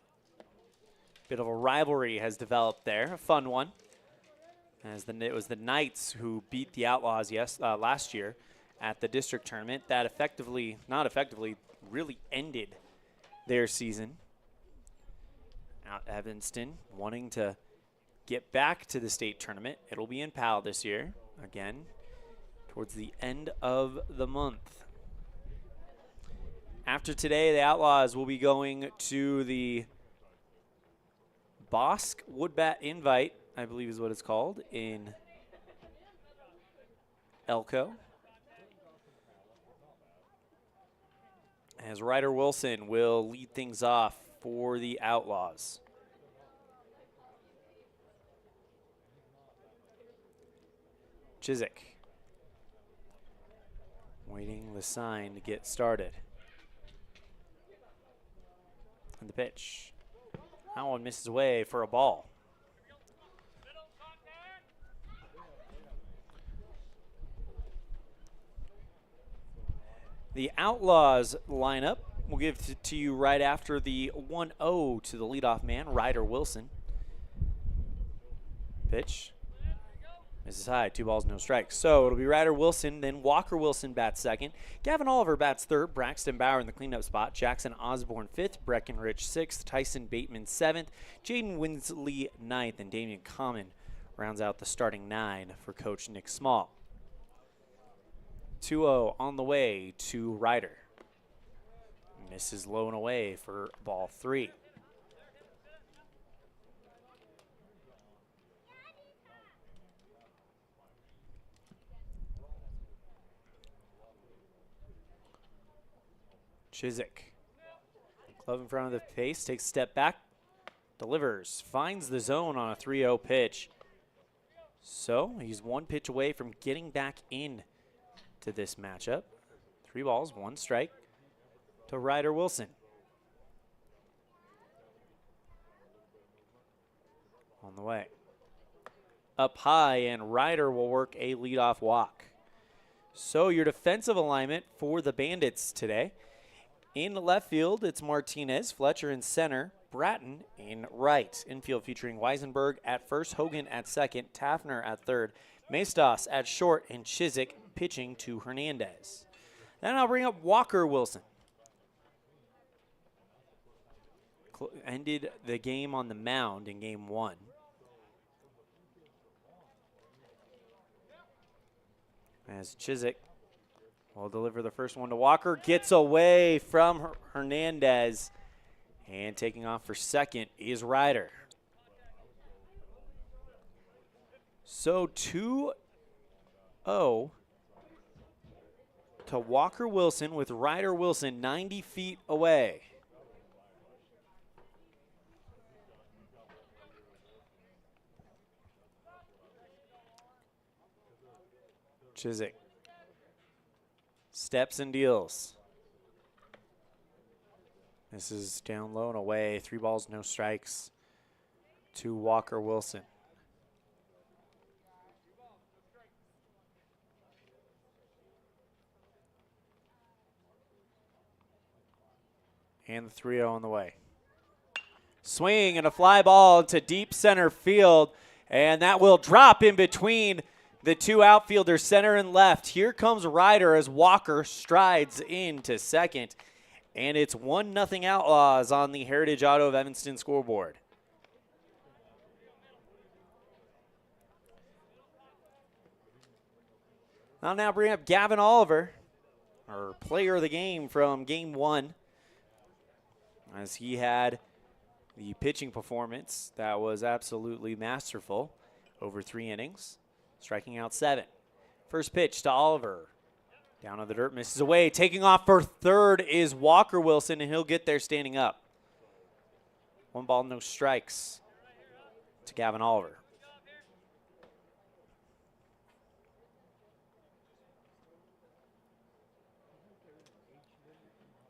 Bit of a rivalry has developed there, a fun one. As it was the Knights who beat the Outlaws last year at the district tournament. That really ended their season. Out Evanston wanting to get back to the state tournament. It'll be in Powell this year, again, towards the end of the month. After today, the Outlaws will be going to the Bosque Woodbat Invite, I believe is what it's called, in Elko. As Ryder Wilson will lead things off for the Outlaws. Chiswick waiting the sign to get started. And the pitch. That one misses away for a ball. The Outlaws lineup we'll give to you right after the 1-0 to the leadoff man, Ryder Wilson. Pitch. Misses high, 2 balls, no strikes. So it'll be Ryder Wilson, then Walker Wilson bats second. Gavin Oliver bats third. Braxton Bauer in the cleanup spot. Jackson Osborne fifth. Breckenridge sixth. Tyson Bateman seventh. Jaden Winsley ninth. And Damian Common rounds out the starting 9 for Coach Nick Small. 2-0 on the way to Ryder. Misses low and away for ball 3. Chiswick. Glove in front of the face, takes a step back, delivers, finds the zone on a 3-0 pitch. So he's 1 pitch away from getting back in to this matchup. 3 balls, 1 strike to Ryder Wilson. On the way. Up high, and Ryder will work a leadoff walk. So your defensive alignment for the Bandits today. In left field, it's Martinez, Fletcher in center, Bratton in right. Infield featuring Weisenberg at first, Hogan at second, Tafner at third, Maestas at short, and Chiswick pitching to Hernandez. Then I'll bring up Walker Wilson. ended the game on the mound in game 1. As Chiswick will deliver the first one to Walker. Gets away from Hernandez. And taking off for second is Ryder. So 2-0 to Walker Wilson with Ryder Wilson 90 feet away. Chiswick steps and deals. This is down low and away. 3 balls, no strikes to Walker Wilson. And the 3-0 on the way. Swing and a fly ball to deep center field. And that will drop in between the 2 outfielders, center and left. Here comes Ryder as Walker strides into second. And it's 1-0 Outlaws on the Heritage Auto of Evanston scoreboard. I'll now bring up Gavin Oliver, our player of the game from game 1, as he had the pitching performance that was absolutely masterful over 3 innings. Striking out 7. First pitch to Oliver. Down on the dirt, misses away. Taking off for third is Walker Wilson, and he'll get there standing up. 1 ball, no strikes to Gavin Oliver.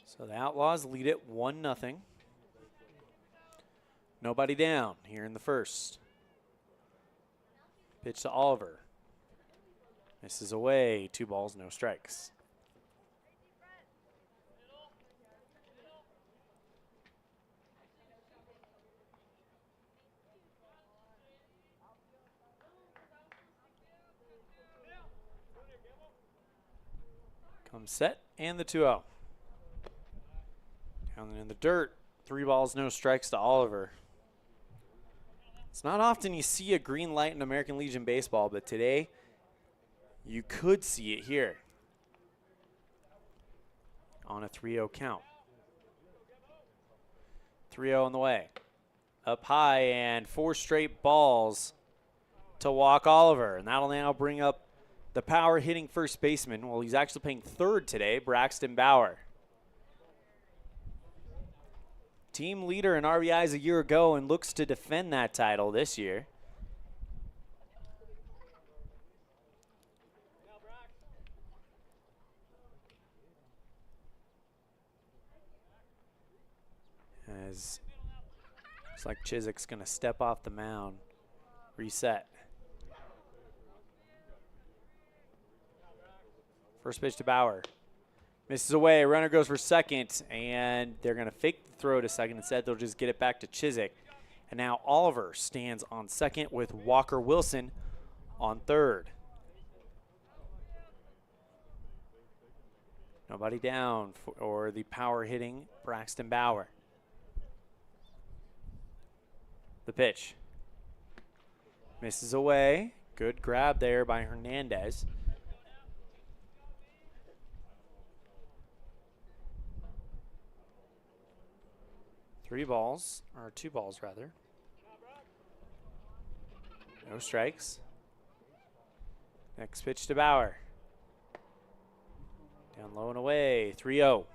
So the Outlaws lead it 1-0. Nobody down here in the first. Pitch to Oliver. Misses away. 2 balls, no strikes. Comes set and the 2-0. Down in the dirt. 3 balls, no strikes to Oliver. It's not often you see a green light in American Legion baseball, but today you could see it here on a 3-0 count. 3-0 on the way. Up high and 4 straight balls to walk Oliver. And that'll now bring up the power hitting first baseman. Well, he's actually playing third today, Braxton Bauer. Team leader in RBIs a year ago and looks to defend that title this year. As looks like Chiswick's going to step off the mound, reset. First pitch to Bauer. Misses away, runner goes for second, and they're going to fake the throw to second. Instead, they'll just get it back to Chiswick. And now Oliver stands on second with Walker Wilson on third. Nobody down for the power hitting Braxton Bauer. The pitch. Misses away. Good grab there by Hernandez. Two balls rather. No strikes. Next pitch to Bauer. Down low and away, 3-0.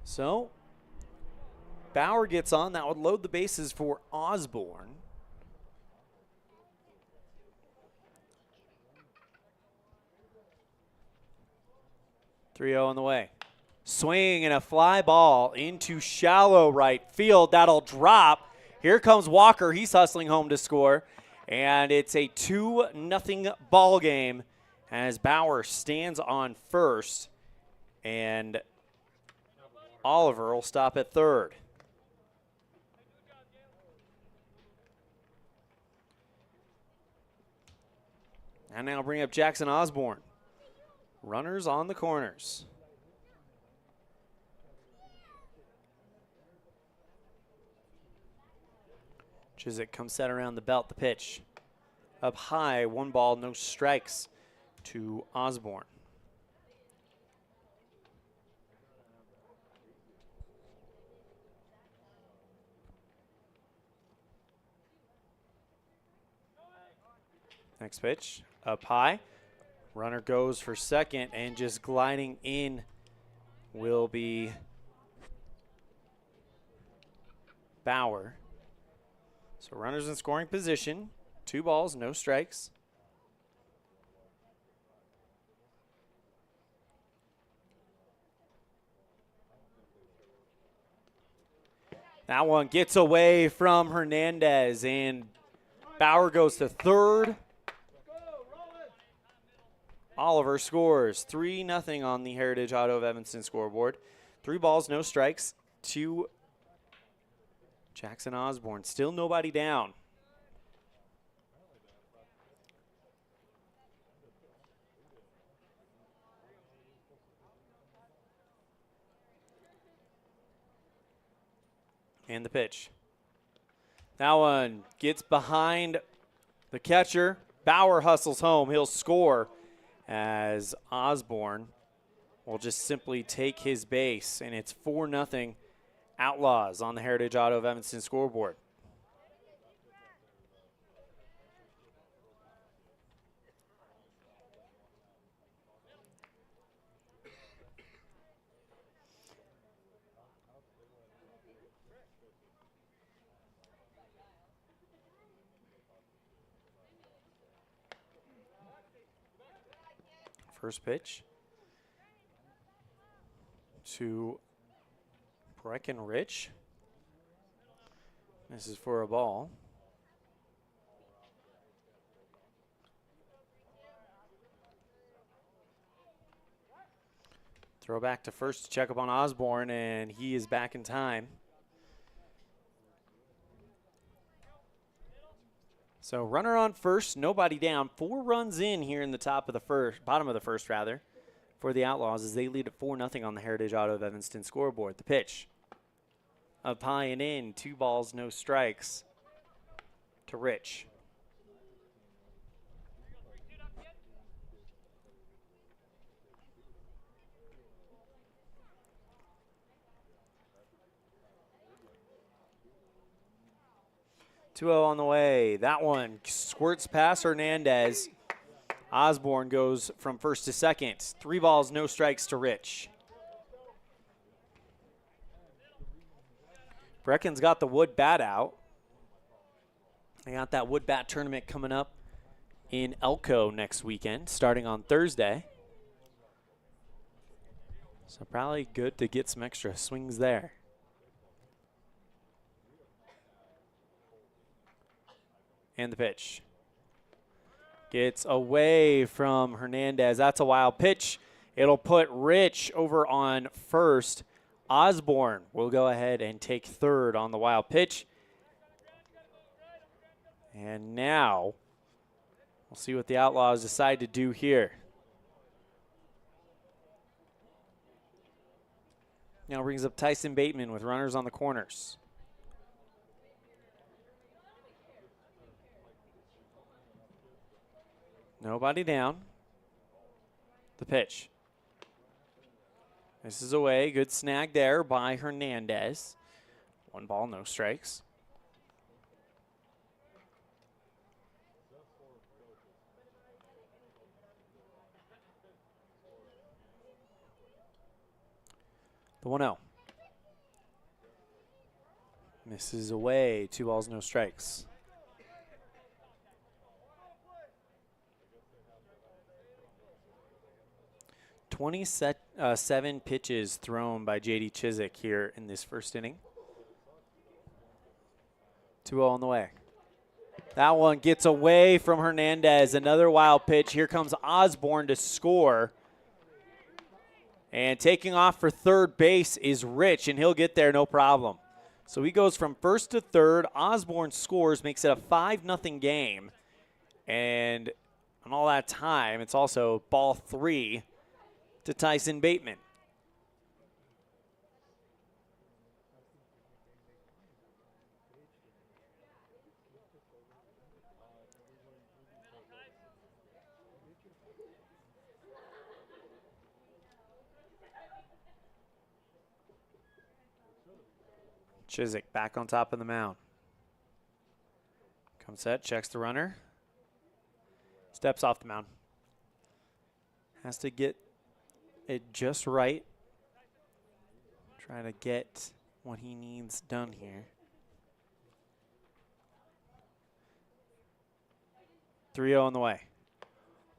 So, Bauer gets on. That would load the bases for Osborne. On the way. Swing and a fly ball into shallow right field. That'll drop. Here comes Walker. He's hustling home to score. And it's a 2-0 ball game as Bauer stands on first. And Oliver will stop at third. And now bring up Jackson Osborne. Runners on the corners. Chiswick comes set around the belt. The pitch. Up high, 1 ball, no strikes to Osborne. Next pitch, up high. Runner goes for second, and just gliding in will be Bauer. So runners in scoring position. 2 balls, no strikes. That one gets away from Hernandez, and Bauer goes to third. Oliver scores 3-0 on the Heritage Auto of Evanston scoreboard. 3 balls, no strikes to Jackson Osborne. Still nobody down. And the pitch. That one gets behind the catcher. Bauer hustles home. He'll score as Osborne will just simply take his base, and it's 4-0 Outlaws on the Heritage Auto of Evanston scoreboard. First pitch to Breckenridge. This is for a ball. Throw back to first to check up on Osborne, and he is back in time. So runner on first, nobody down. 4 runs in here in the bottom of the first rather, for the Outlaws as they lead at 4-0 on the Heritage Auto of Evanston scoreboard. The pitch. Up high and in, 2 balls, no strikes to Rich. On the way. That one squirts past Hernandez. Osborne goes from first to second. 3 balls, no strikes to Rich. Brecken's got the wood bat out. They got that wood bat tournament coming up in Elko next weekend, starting on Thursday. So probably good to get some extra swings there. And the pitch. Gets away from Hernandez. That's a wild pitch. It'll put Rich over on first. Osborne will go ahead and take third on the wild pitch. And now we'll see what the Outlaws decide to do here. Now brings up Tyson Bateman with runners on the corners. Nobody down. The pitch. This is away. Good snag there by Hernandez. 1 ball, no strikes. The 1-0. Misses away. 2 balls, no strikes. 27 pitches thrown by J.D. Chiswick here in this first inning. 2-0 on the way. That one gets away from Hernandez. Another wild pitch. Here comes Osborne to score. And taking off for third base is Rich, and he'll get there no problem. So he goes from first to third. Osborne scores, makes it a 5-0 game. And on all that time, it's also ball 3 to Tyson Bateman. Chiswick back on top of the mound. Comes set, checks the runner. Steps off the mound. Has to get it just right. Try to get what he needs done here. 3-0 on the way.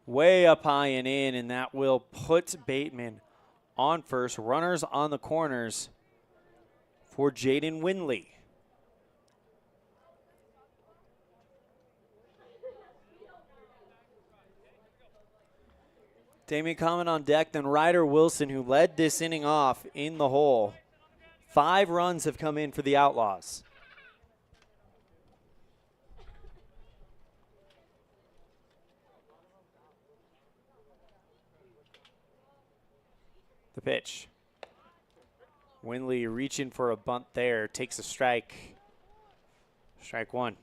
Way up high and in, and that will put Bateman on first. Runners on the corners for Jaden Winley. Damian Common on deck, then Ryder Wilson, who led this inning off in the hole. 5 runs have come in for the Outlaws. The pitch. Winley reaching for a bunt there, takes a strike. Strike 1.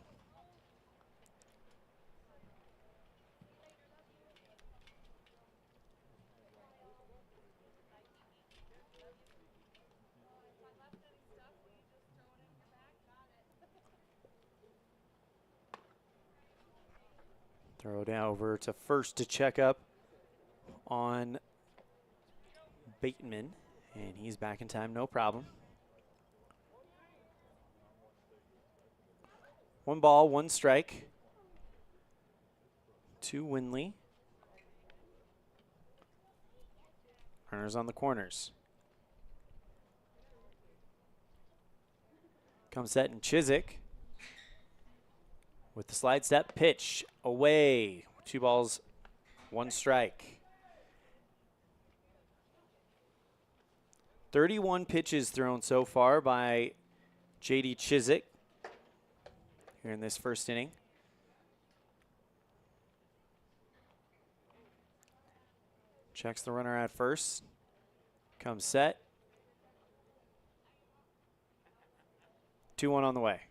Throw down over to first to check up on Bateman, and he's back in time, no problem. 1 ball, 1 strike to Winley. Runners on the corners. Comes set and Chiswick with the slide step pitch away. 2 balls, 1 strike. 31 pitches thrown so far by J.D. Chiswick here in this first inning. Checks the runner at first. Comes set. 2-1 on the way.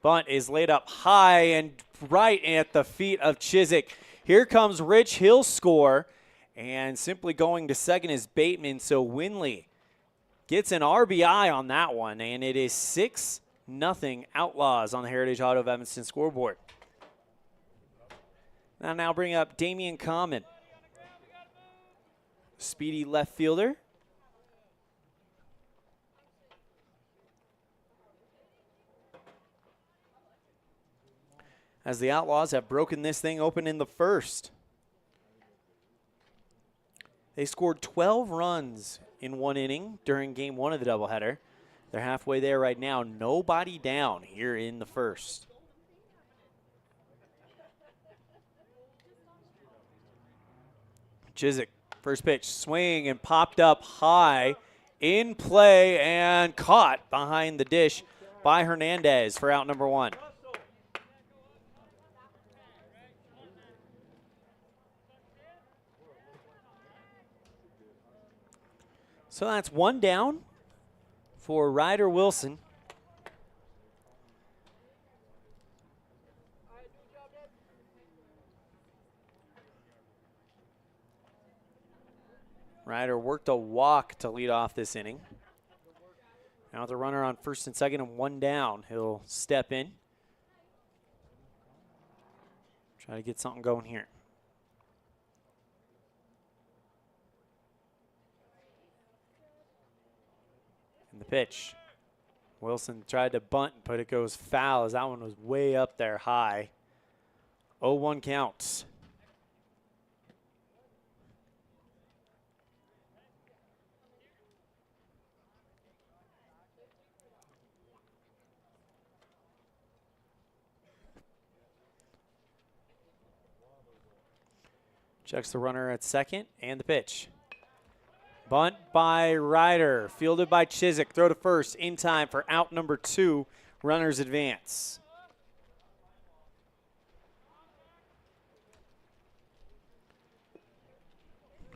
Bunt is laid up high and right at the feet of Chiswick. Here comes Rich. He'll score. And simply going to second is Bateman. So Winley gets an RBI on that one. And it is 6-0 Outlaws on the Heritage Auto of Evanston scoreboard. Now bring up Damian Common. Speedy left fielder. As the Outlaws have broken this thing open in the first. They scored 12 runs in 1 inning during game 1 of the doubleheader. They're halfway there right now. Nobody down here in the first. Chiswick, first pitch, swing and popped up high. In play and caught behind the dish by Hernandez for out number 1. So that's 1 down for Ryder Wilson. Ryder worked a walk to lead off this inning. Now with the runner on first and second and 1 down, he'll step in. Try to get something going here. And the pitch. Wilson tried to bunt, but it goes foul as that one was way up there high. 0-1 counts. Checks the runner at second and the pitch. Bunt by Ryder, fielded by Chiswick. Throw to first in time for out number 2. Runners advance.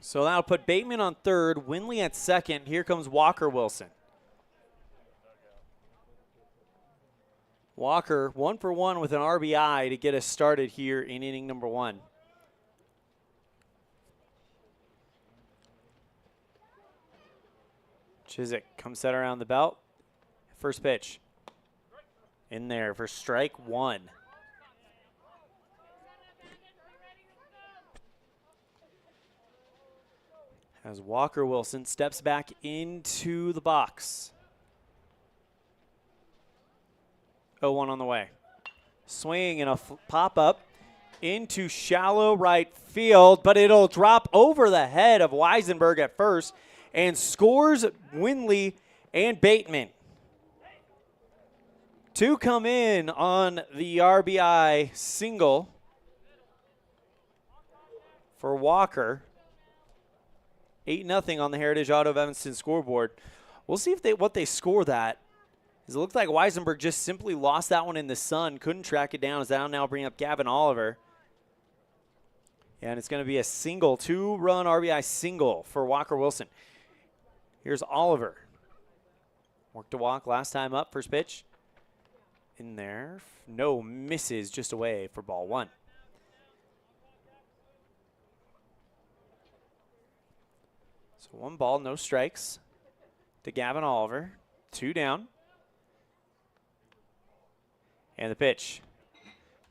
So that'll put Bateman on third, Winley at second. Here comes Walker Wilson. Walker 1 for 1 with an RBI to get us started here in inning number 1. Chiswick comes set around the belt. First pitch. In there for strike one. As Walker Wilson steps back into the box. 0-1 on the way. Swing and a pop-up into shallow right field, but it'll drop over the head of Weisenberg at first and scores Winley and Bateman. Two come in on the RBI single for Walker. 8-0 on the Heritage Auto of Evanston scoreboard. We'll see if what they score that. It looks like Weisenberg just simply lost that one in the sun, couldn't track it down. As that'll now bring up Gavin Oliver. And it's going to be a single, 2-run RBI single for Walker Wilson. Here's Oliver. Worked to walk last time up, first pitch. In there, no misses, just away for ball one. So 1 ball, no strikes to Gavin Oliver. 2 down. And the pitch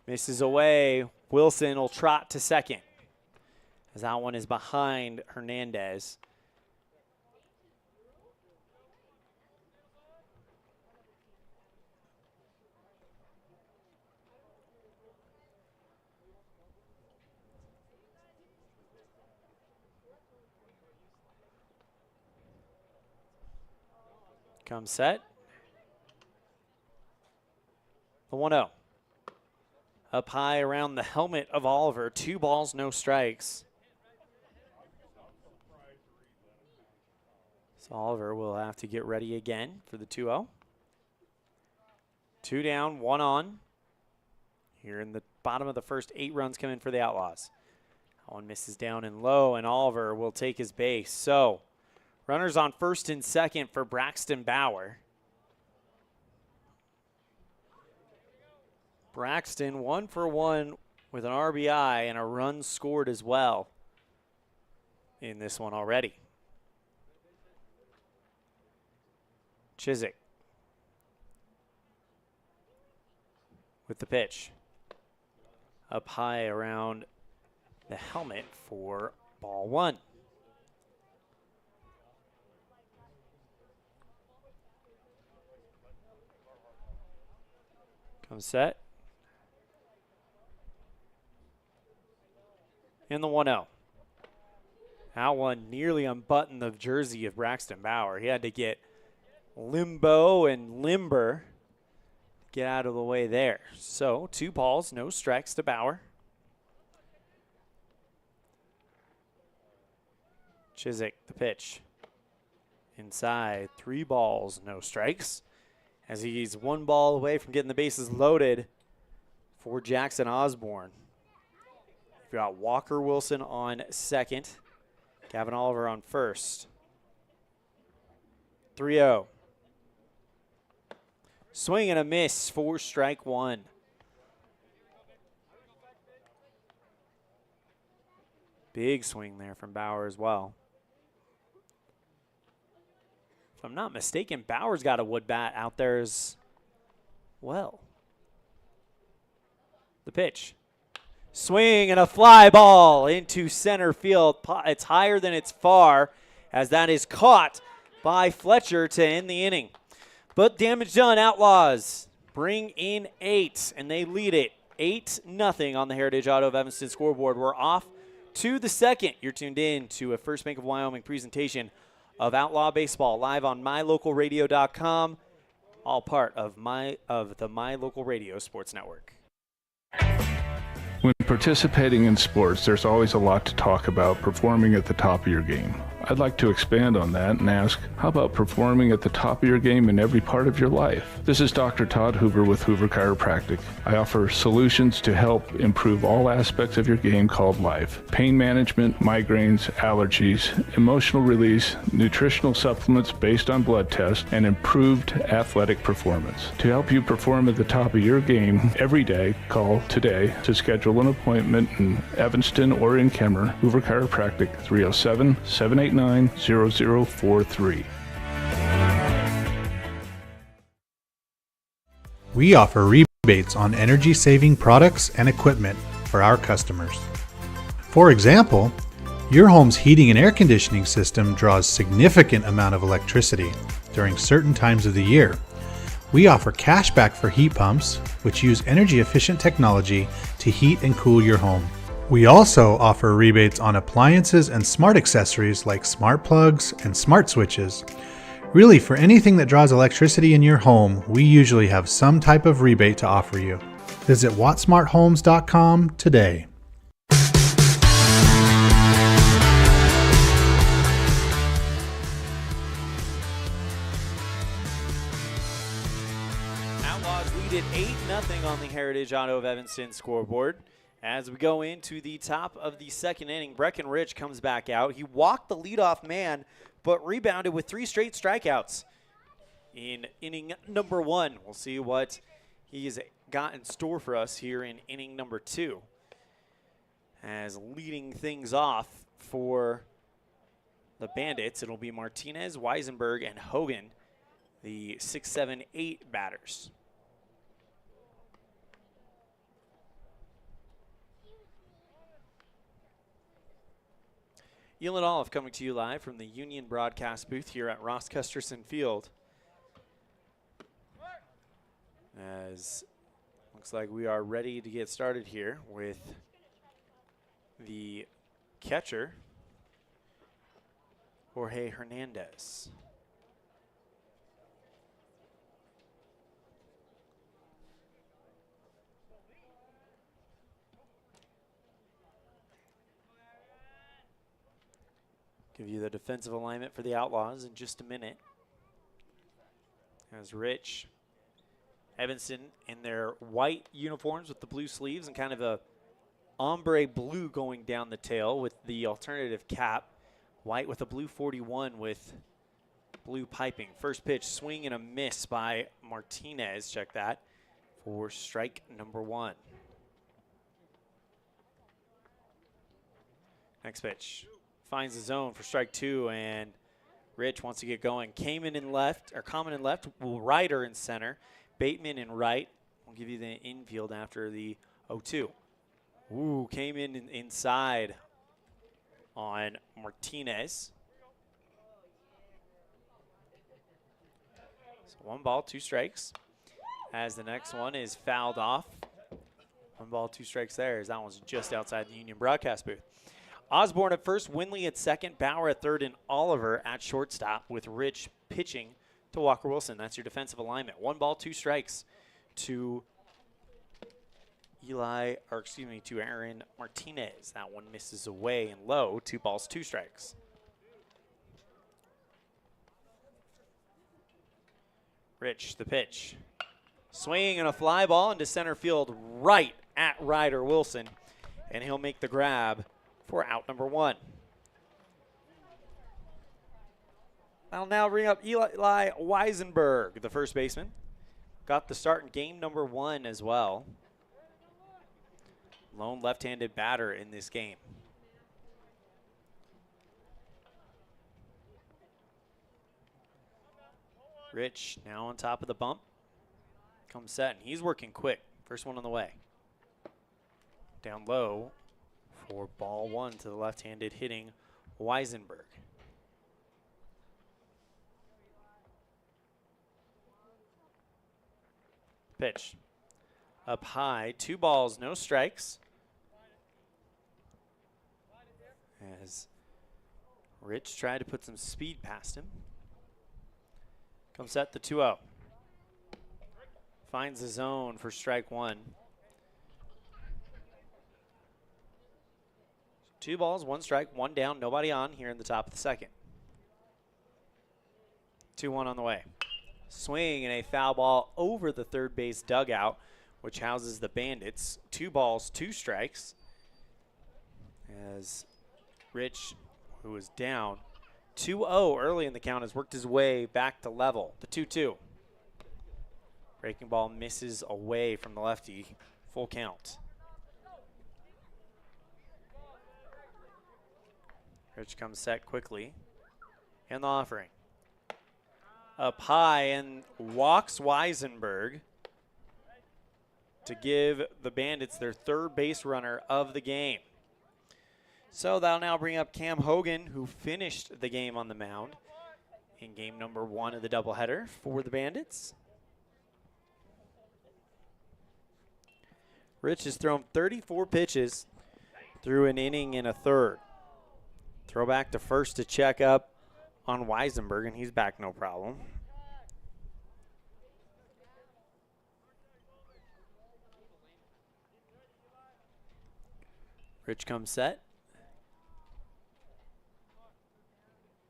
misses away. Wilson will trot to second, as that one is behind Hernandez. Come set. The 1-0. Up high around the helmet of Oliver. 2 balls, no strikes. So Oliver will have to get ready again for the 2-0. 2 down, 1 on. Here in the bottom of the first, 8 runs come in for the Outlaws. That one misses down and low, and Oliver will take his base. So runners on first and second for Braxton Bauer. Braxton 1 for 1 with an RBI and a run scored as well in this one already. Chiswick with the pitch. Up high around the helmet for ball one. Come set. In the 1-0. That one nearly unbuttoned the jersey of Braxton Bauer. He had to get limbo and limber to get out of the way there. So 2 balls, no strikes to Bauer. Chiswick, the pitch. Inside, 3 balls, no strikes. As he's 1 ball away from getting the bases loaded for Jackson Osborne. We've got Walker Wilson on second. Gavin Oliver on first. 3-0. Swing and a miss for strike one. Big swing there from Bauer as well. If I'm not mistaken, Bauer's got a wood bat out there as well. The pitch. Swing and a fly ball into center field. It's higher than it's far, as that is caught by Fletcher to end the inning. But damage done. Outlaws bring in 8, and they lead it 8-0 on the Heritage Auto of Evanston scoreboard. We're off to the second. You're tuned in to a First Bank of Wyoming presentation of Outlaw Baseball live on mylocalradio.com, all part of the My Local Radio Sports Network. When participating in sports, there's always a lot to talk about performing at the top of your game. I'd like to expand on that and ask, how about performing at the top of your game in every part of your life? This is Dr. Todd Hoover with Hoover Chiropractic. I offer solutions to help improve all aspects of your game called life. Pain management, migraines, allergies, emotional release, nutritional supplements based on blood tests, and improved athletic performance. To help you perform at the top of your game every day, call today to schedule an appointment in Evanston or in Kemmer. Hoover Chiropractic, 307-789-0043. We offer rebates on energy-saving products and equipment for our customers. For example, your home's heating and air conditioning system draws significant amount of electricity during certain times of the year. We offer cash back for heat pumps, which use energy-efficient technology to heat and cool your home. We also offer rebates on appliances and smart accessories like smart plugs and smart switches. Really, for anything that draws electricity in your home, we usually have some type of rebate to offer you. Visit wattsmarthomes.com today. Outlaws lead at 8-0 on the Heritage Auto of Evanston scoreboard. As we go into the top of the second inning, Breckenridge comes back out. He walked the leadoff man, but rebounded with 3 straight strikeouts in inning number 1. We'll see what he's got in store for us here in inning number 2. As leading things off for the Bandits, it'll be Martinez, Weisenberg, and Hogan, the 6, 7, 8 batters. Elan Olliff coming to you live from the Union broadcast booth here at Ross Kesterson Field. As looks like we are ready to get started here with the catcher, Jorge Hernandez. Give you the defensive alignment for the Outlaws in just a minute. As Rich, Evanston in their white uniforms with the blue sleeves and kind of a ombre blue going down the tail with the alternative cap. White with a blue 41 with blue piping. First pitch, swing and a miss by Martinez. Check that for strike number 1. Next pitch. Finds the zone for strike 2, and Rich wants to get going. Kamen in left, or Common in left, Ryder in center, Bateman in right. We'll give you the infield after the 0-2. Ooh, came in inside on Martinez. So 1 ball, 2 strikes. As the next one is fouled off. 1 ball, 2 strikes there, as that one's just outside the Union broadcast booth. Osborne at first, Winley at second, Bauer at third, and Oliver at shortstop with Rich pitching to Walker Wilson. That's your defensive alignment. 1 ball, 2 strikes to to Aaron Martinez. That one misses away and low. 2 balls, 2 strikes. Rich, the pitch. Swinging and a fly ball into center field right at Ryder Wilson, and he'll make the grab for out number 1. I'll now bring up Eli Weisenberg, the first baseman. Got the start in game number 1 as well. Lone left-handed batter in this game. Rich now on top of the bump. Comes set, and he's working quick. First one on the way. Down low for ball 1 to the left-handed hitting Weisenberg. Pitch. Up high, 2 balls, no strikes. As Rich tried to put some speed past him. Comes set the 2-0. Finds the zone for strike 1. 2 balls, 1 strike, 1 down, nobody on here in the top of the second. 2-1 on the way. Swing and a foul ball over the third base dugout, which houses the Bandits. 2 balls, 2 strikes. As Rich, who was down 2-0 early in the count, has worked his way back to level. The 2-2. Breaking ball misses away from the lefty. Full count. Rich comes set quickly. And the offering. Up high and walks Weisenberg. to give the Bandits their third base runner of the game. So that'll now bring up Cam Hogan, who finished the game on the mound in game number 1 of the doubleheader for the Bandits. Rich has thrown 34 pitches through an inning and a third. Throw back to first to check up on Weisenberg, and he's back no problem. Rich comes set.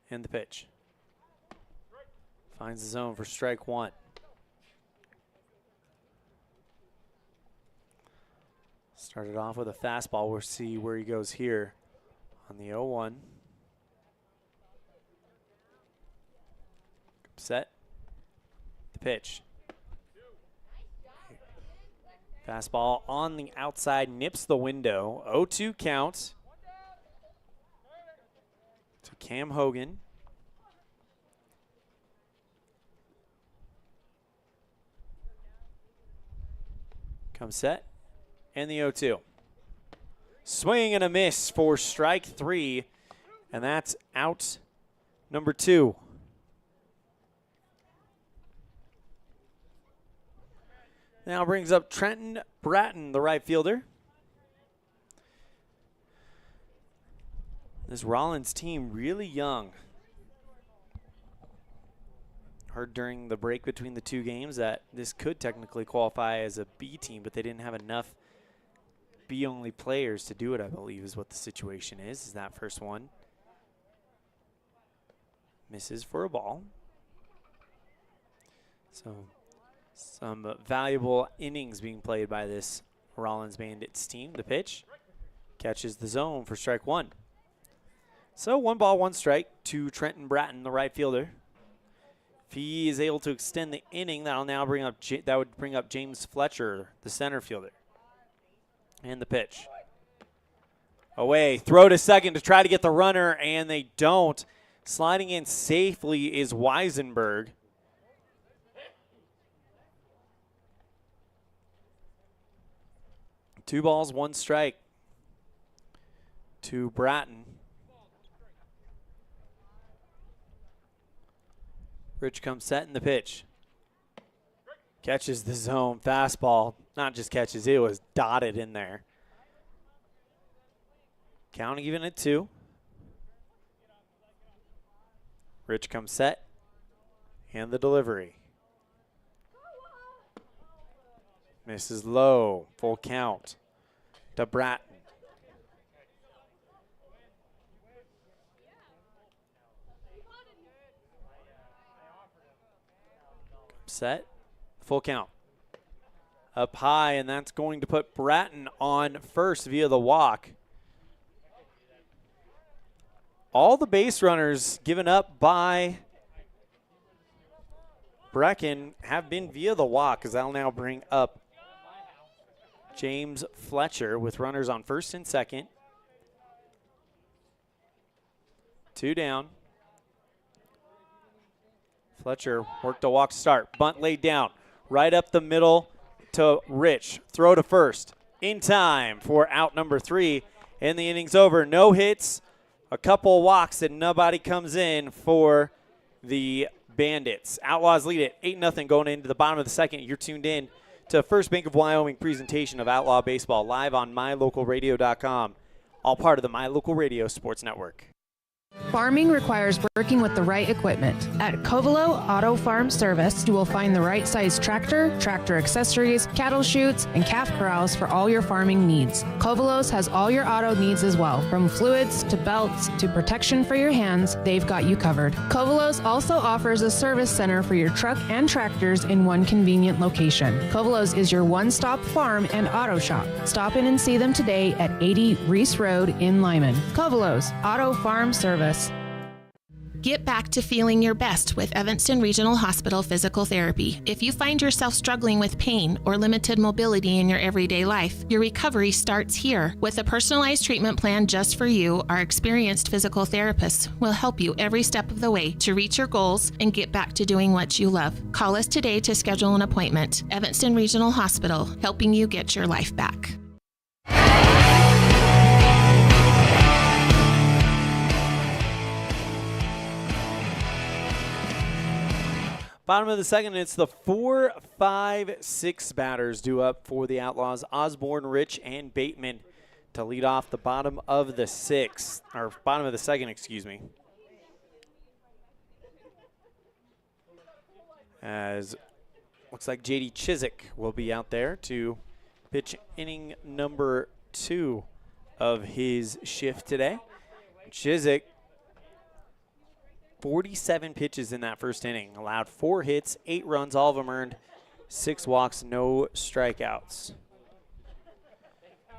And the pitch. Finds the zone for strike 1. Started off with a fastball. We'll see where he goes here on the 0-1. Set. The pitch. Fastball on the outside, nips the window. 0-2 count to Cam Hogan. Comes set. And the 0-2. Swing and a miss for strike 3. And that's out number 2. Now brings up Trenton Bratton, the right fielder. This Rawlins team really young. Heard during the break between the two games that this could technically qualify as a B team, but they didn't have enough B-only players to do it, I believe, is what the situation is that first one. Misses for a ball. So some valuable innings being played by this Rawlins Bandits team. The pitch catches the zone for strike 1. So 1 ball, 1 strike to Trenton Bratton, the right fielder. If he is able to extend the inning, that'll now bring up that would bring up James Fletcher, the center fielder. And the pitch. Away, throw to second to try to get the runner, and they don't. Sliding in safely is Weisenberg. Two balls, 1 strike to Bratton. Rich comes set in the pitch. Catches the zone fastball. Not just catches, it was dotted in there. Count even at 2. Rich comes set. And the delivery. Misses low. Full count to Bratton. Set. Full count. Up high, and that's going to put Bratton on first via the walk. All the base runners given up by Brecken have been via the walk, because that'll now bring up James Fletcher with runners on first and second. 2 down. Fletcher worked a walk start. Bunt laid down. Right up the middle to Rich. Throw to first. In time for out number 3. And the inning's over. No hits, a couple walks, and nobody comes in for the Bandits. Outlaws lead it 8-0 going into the bottom of the second. You're tuned in to First Bank of Wyoming presentation of Outlaw Baseball live on mylocalradio.com. All part of the My Local Radio Sports Network. Farming requires working with the right equipment. At Covelo Auto Farm Service, you will find the right size tractor, tractor accessories, cattle chutes, and calf corrals for all your farming needs. Covelo's has all your auto needs as well. From fluids to belts to protection for your hands, they've got you covered. Covelo's also offers a service center for your truck and tractors in one convenient location. Covelo's is your one-stop farm and auto shop. Stop in and see them today at 80 Reese Road in Lyman. Covelo's Auto Farm Service. Get back to feeling your best with Evanston Regional Hospital Physical Therapy. If you find yourself struggling with pain or limited mobility in your everyday life, your recovery starts here. With a personalized treatment plan just for you, our experienced physical therapists will help you every step of the way to reach your goals and get back to doing what you love. Call us today to schedule an appointment. Evanston Regional Hospital, helping you get your life back. Bottom of the second, it's the 4, 5, 6 batters due up for the Outlaws. Osborne, Rich, and Bateman to lead off the bottom of the sixth, or bottom of the second, excuse me. As looks like J.D. Chiswick will be out there to pitch inning number 2 of his shift today. Chiswick, 47 pitches in that first inning, allowed 4 hits, 8 runs, all of them earned, 6 walks, no strikeouts.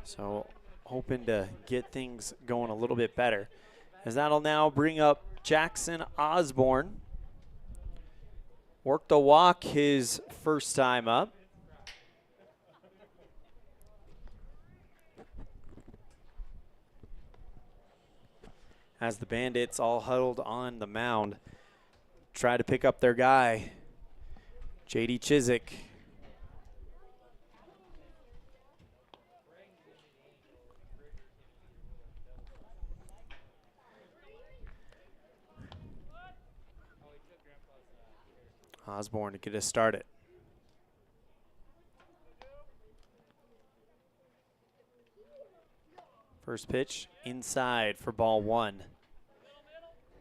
So hoping to get things going a little bit better. As that'll now bring up Jackson Osborne. Worked a walk his first time up. As the Bandits all huddled on the mound, try to pick up their guy, J.D. Chiswick. Osborne to get us started. First pitch inside for ball 1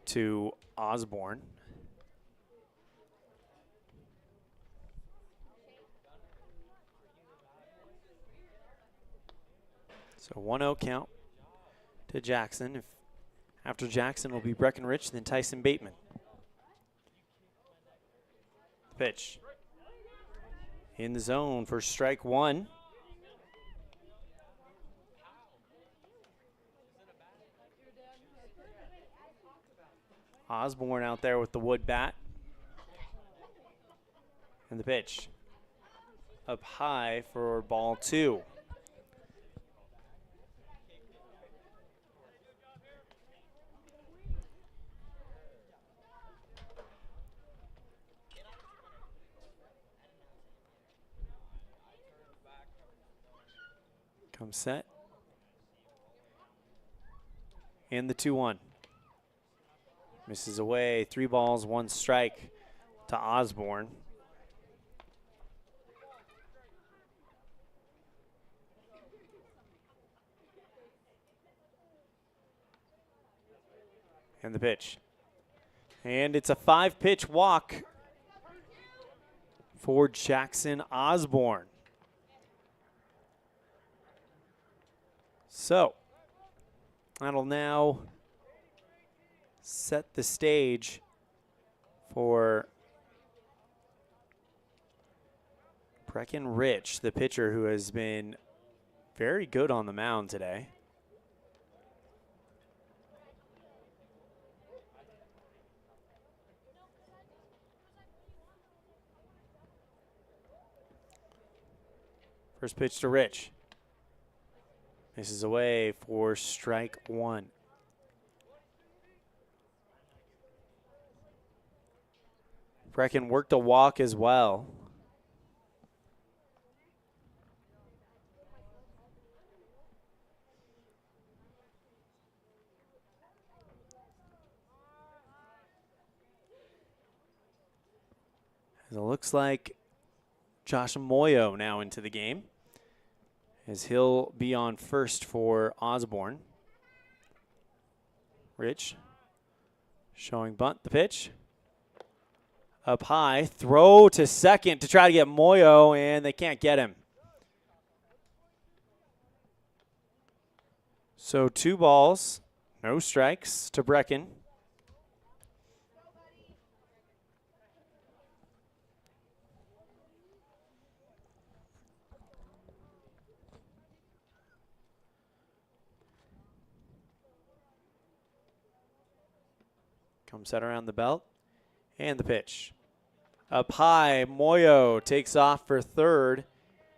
to Osborne. So 1-0 count to Jackson. After Jackson will be Breckenridge, then Tyson Bateman. Pitch in the zone for strike 1. Osborne out there with the wood bat. And the pitch up high for ball 2. Come set. And the 2-1. Misses away. 3 balls, 1 strike to Osborne. And the pitch. And it's a 5-pitch walk for Jackson Osborne. So that'll now set the stage for Breckenridge, the pitcher who has been very good on the mound today. First pitch to Rich. Misses away for strike 1. Brecken worked a walk as well. As it looks like Josh Moyo now into the game, as he'll be on first for Osborne. Rich showing bunt, the pitch. Up high, throw to second to try to get Moyo, and they can't get him. So 2 balls, no strikes to Brecken. Comes set around the belt. And the pitch. Up high, Moyo takes off for third,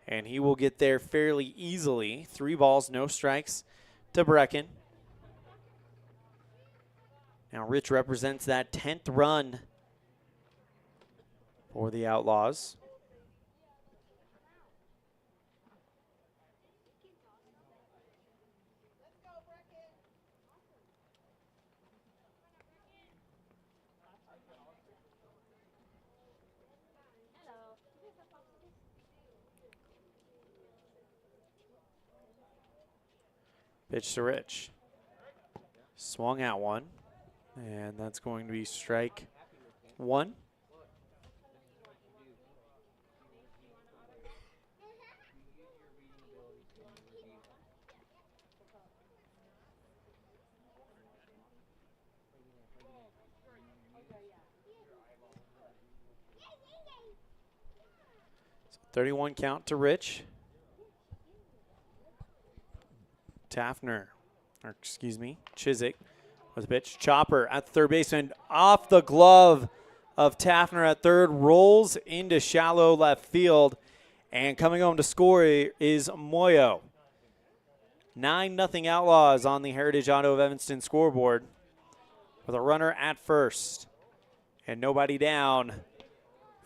and he will get there fairly easily. 3 balls, no strikes to Brecken. Now Rich represents that 10th run for the Outlaws. Pitch to Rich. Swung out one, and that's going to be strike 1. So 31 count to Rich. Chiswick with a pitch. Chopper at the third baseman, off the glove of Taffner at third, rolls into shallow left field, and coming home to score is Moyo. 9-0 Outlaws on the Heritage Auto of Evanston scoreboard with a runner at first and nobody down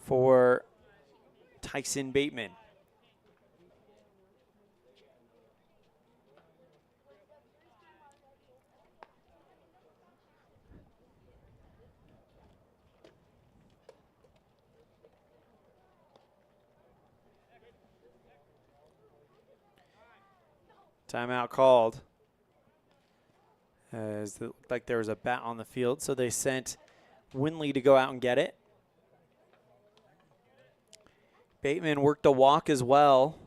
for Tyson Bateman. Timeout called, as it looked like there was a bat on the field, so they sent Winley to go out and get it. Bateman worked a walk as well.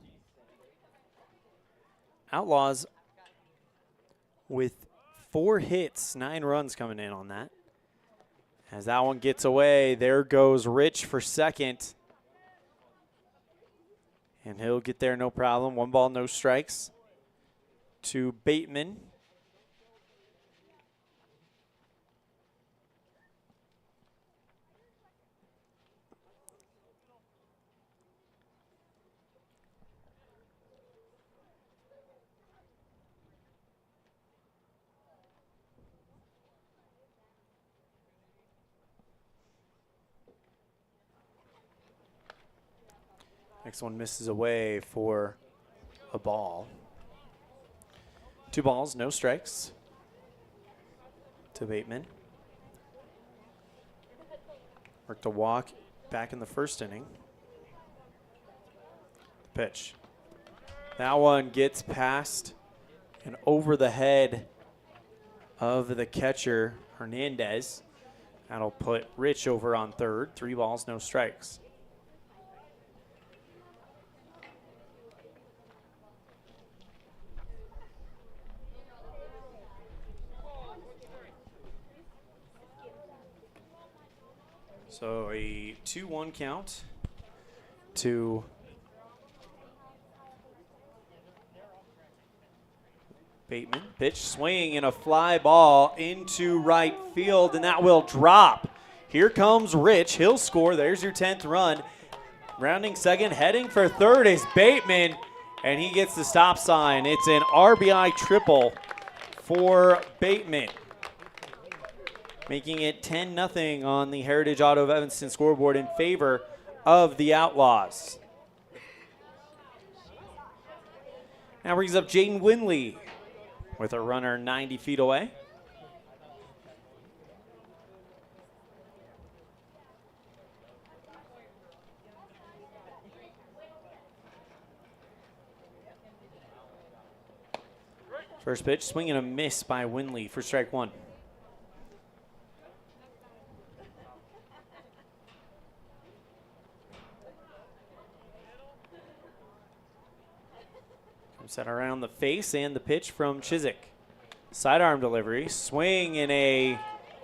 Outlaws with 4 hits, 9 runs coming in on that. As that one gets away, there goes Rich for second. And he'll get there no problem. 1 ball, no strikes to Bateman. Next one misses away for a ball. 2 balls, no strikes to Bateman. Worked a walk back in the first inning. Pitch. That one gets past and over the head of the catcher, Hernandez. That'll put Rich over on third. 3 balls, no strikes. So a 2-1 count to Bateman. Pitch, swing, and a fly ball into right field, and that will drop. Here comes Rich. He'll score. There's your 10th run. Rounding second, heading for third is Bateman, and he gets the stop sign. It's an RBI triple for Bateman, making it 10-0 on the Heritage Auto of Evanston scoreboard in favor of the Outlaws. Now brings up Jaden Winley with a runner 90 feet away. First pitch, swing and a miss by Winley for strike 1. Set around the face, and the pitch from Chiswick. Sidearm delivery, swing, and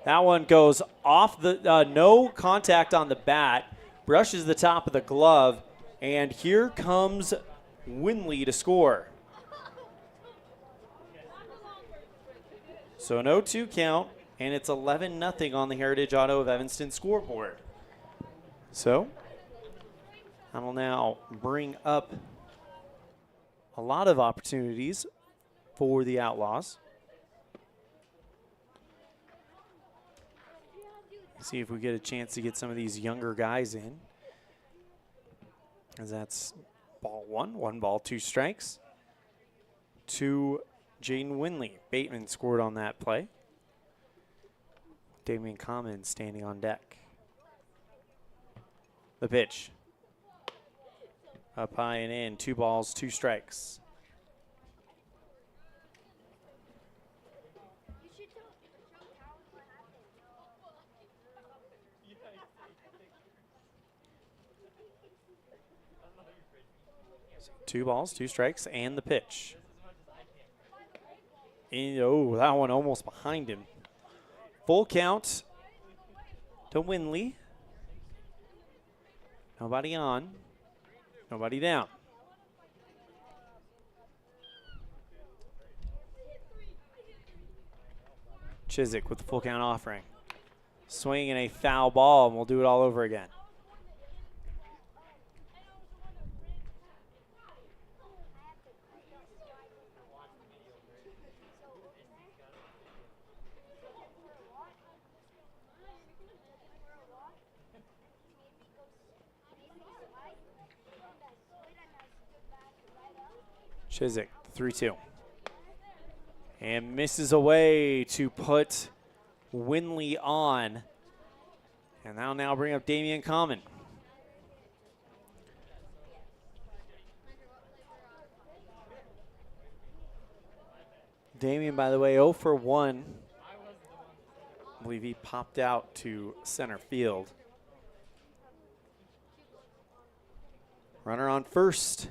that one goes off the, no contact on the bat, brushes the top of the glove, and here comes Winley to score. So an 0-2 count, And it's 11-0 on the Heritage Auto of Evanston scoreboard. So that'll now bring up a lot of opportunities for the Outlaws. See if we get a chance to get some of these younger guys in. As that's ball one ball, 2 strikes. To Jaden Winley. Bateman scored on that play. Damian Common standing on deck. The pitch. Up high and in, 2 balls, 2 strikes. So 2 balls, 2 strikes, and the pitch. Oh, that one almost behind him. Full count to Winley. Nobody on, nobody down. Chiswick with the full count offering. Swing and a foul ball, and we'll do it all over again. Chiswick, 3-2. And misses away to put Winley on. And that'll now bring up Damian Common. Damian, by the way, 0 for 1. I believe he popped out to center field. Runner on first.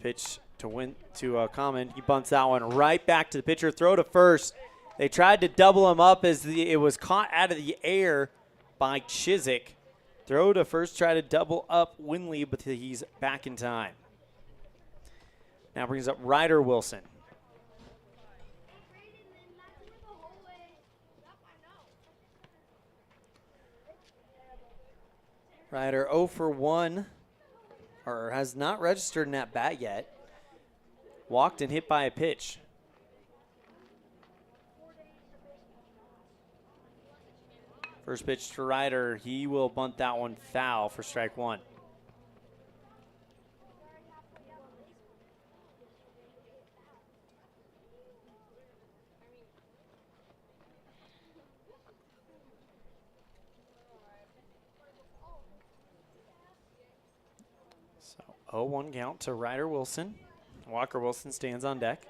Pitch to Common. He bunts that one right back to the pitcher. Throw to first. They tried to double him up as it was caught out of the air by Chiswick. Throw to first, try to double up Winley, but he's back in time. Now brings up Ryder Wilson. Ryder 0 for 1, or has not registered in that bat yet. Walked and hit by a pitch. First pitch to Ryder. He will bunt that one foul for strike 1. So 0-1 count to Ryder Wilson. Walker Wilson stands on deck.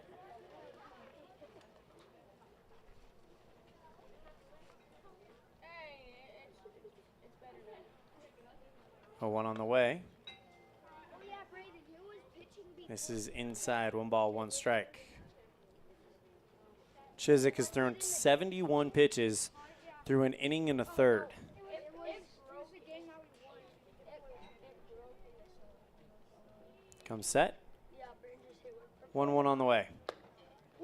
Oh, 1 on the way. This is inside, 1 ball, 1 strike. Chiswick has thrown 71 pitches through an inning and a third. Comes set. 1-1 on the way.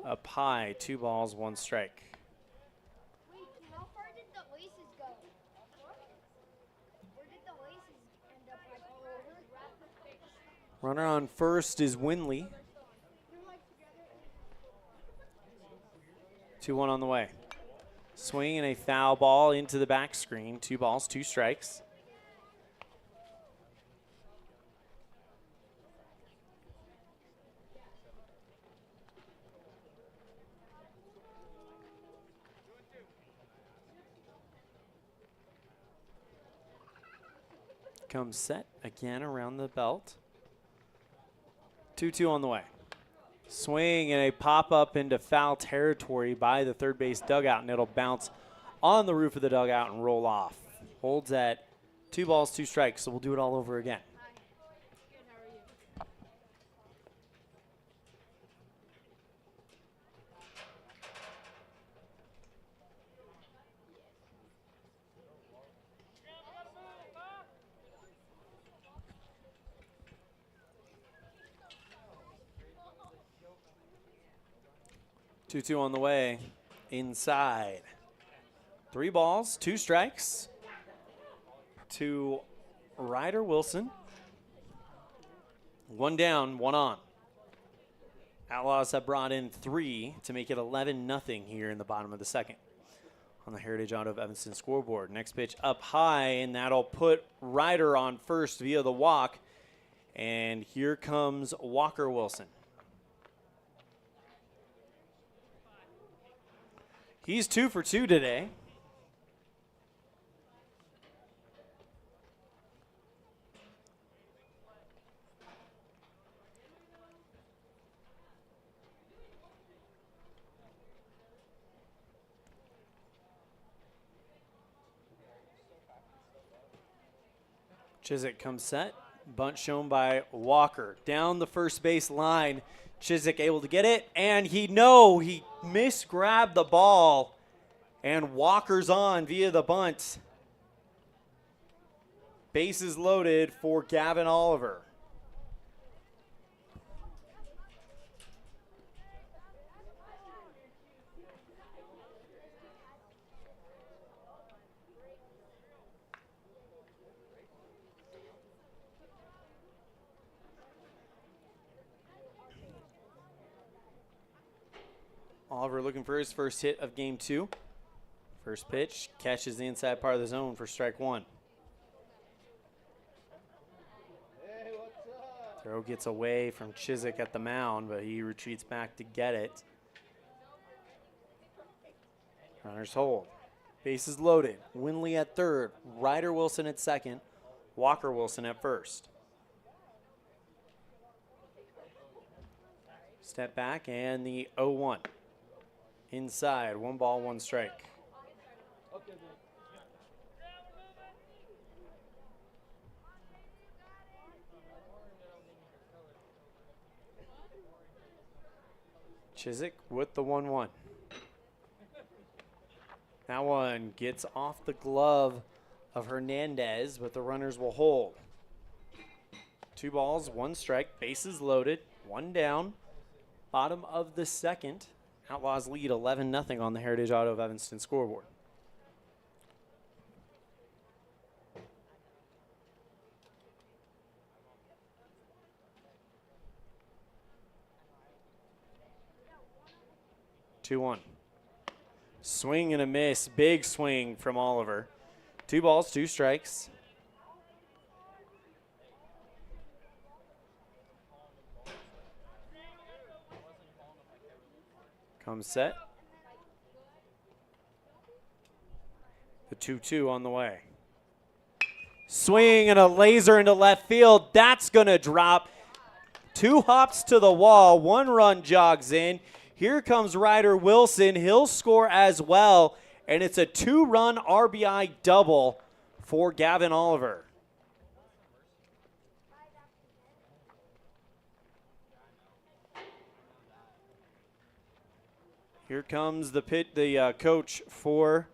Up high, 2 balls, 1 strike. How far did the laces go? Where did the laces end up? Runner on first is Winley. 2-1 on the way. Swing and a foul ball into the back screen. 2 balls, 2 strikes. Comes set again around the belt. 2-2 on the way. Swing and a pop-up into foul territory by the third base dugout, and it'll bounce on the roof of the dugout and roll off. Holds at 2 balls, 2 strikes, so we'll do it all over again. Two on the way, inside. 3 balls, 2 strikes to Ryder Wilson. 1 down, 1 on. Outlaws have brought in 3 to make it 11-0 here in the bottom of the second on the Heritage Auto of Evanston scoreboard. Next pitch up high, and that'll put Ryder on first via the walk. And here comes Walker Wilson. He's 2 for 2 today. Chiswick comes set. Bunt shown by Walker. Down the first base line. Chiswick able to get it. And he misgrabbed the ball. And Walker's on via the bunt. Bases loaded for Gavin Oliver. Oliver looking for his first hit of game 2. First pitch, catches the inside part of the zone for strike 1. Throw gets away from Chiswick at the mound, but he retreats back to get it. Runners hold. Bases loaded. Winley at third. Ryder Wilson at second. Walker Wilson at first. Step back and the 0-1. Inside, 1 ball, 1 strike. Chiswick with the 1-1. That one gets off the glove of Hernandez, but the runners will hold. 2 balls, 1 strike, bases loaded, 1 down. Bottom of the second. Outlaws lead 11-0 on the Heritage Auto of Evanston scoreboard. Two-one. Swing and a miss. Big swing from Oliver. 2 balls, 2 strikes. Comes set. The 2-2 on the way. Swing and a laser into left field. That's going to drop. 2 hops to the wall. 1 run jogs in. Here comes Ryder Wilson. He'll score as well. And it's a 2-run RBI double for Gavin Oliver. Here comes the coach for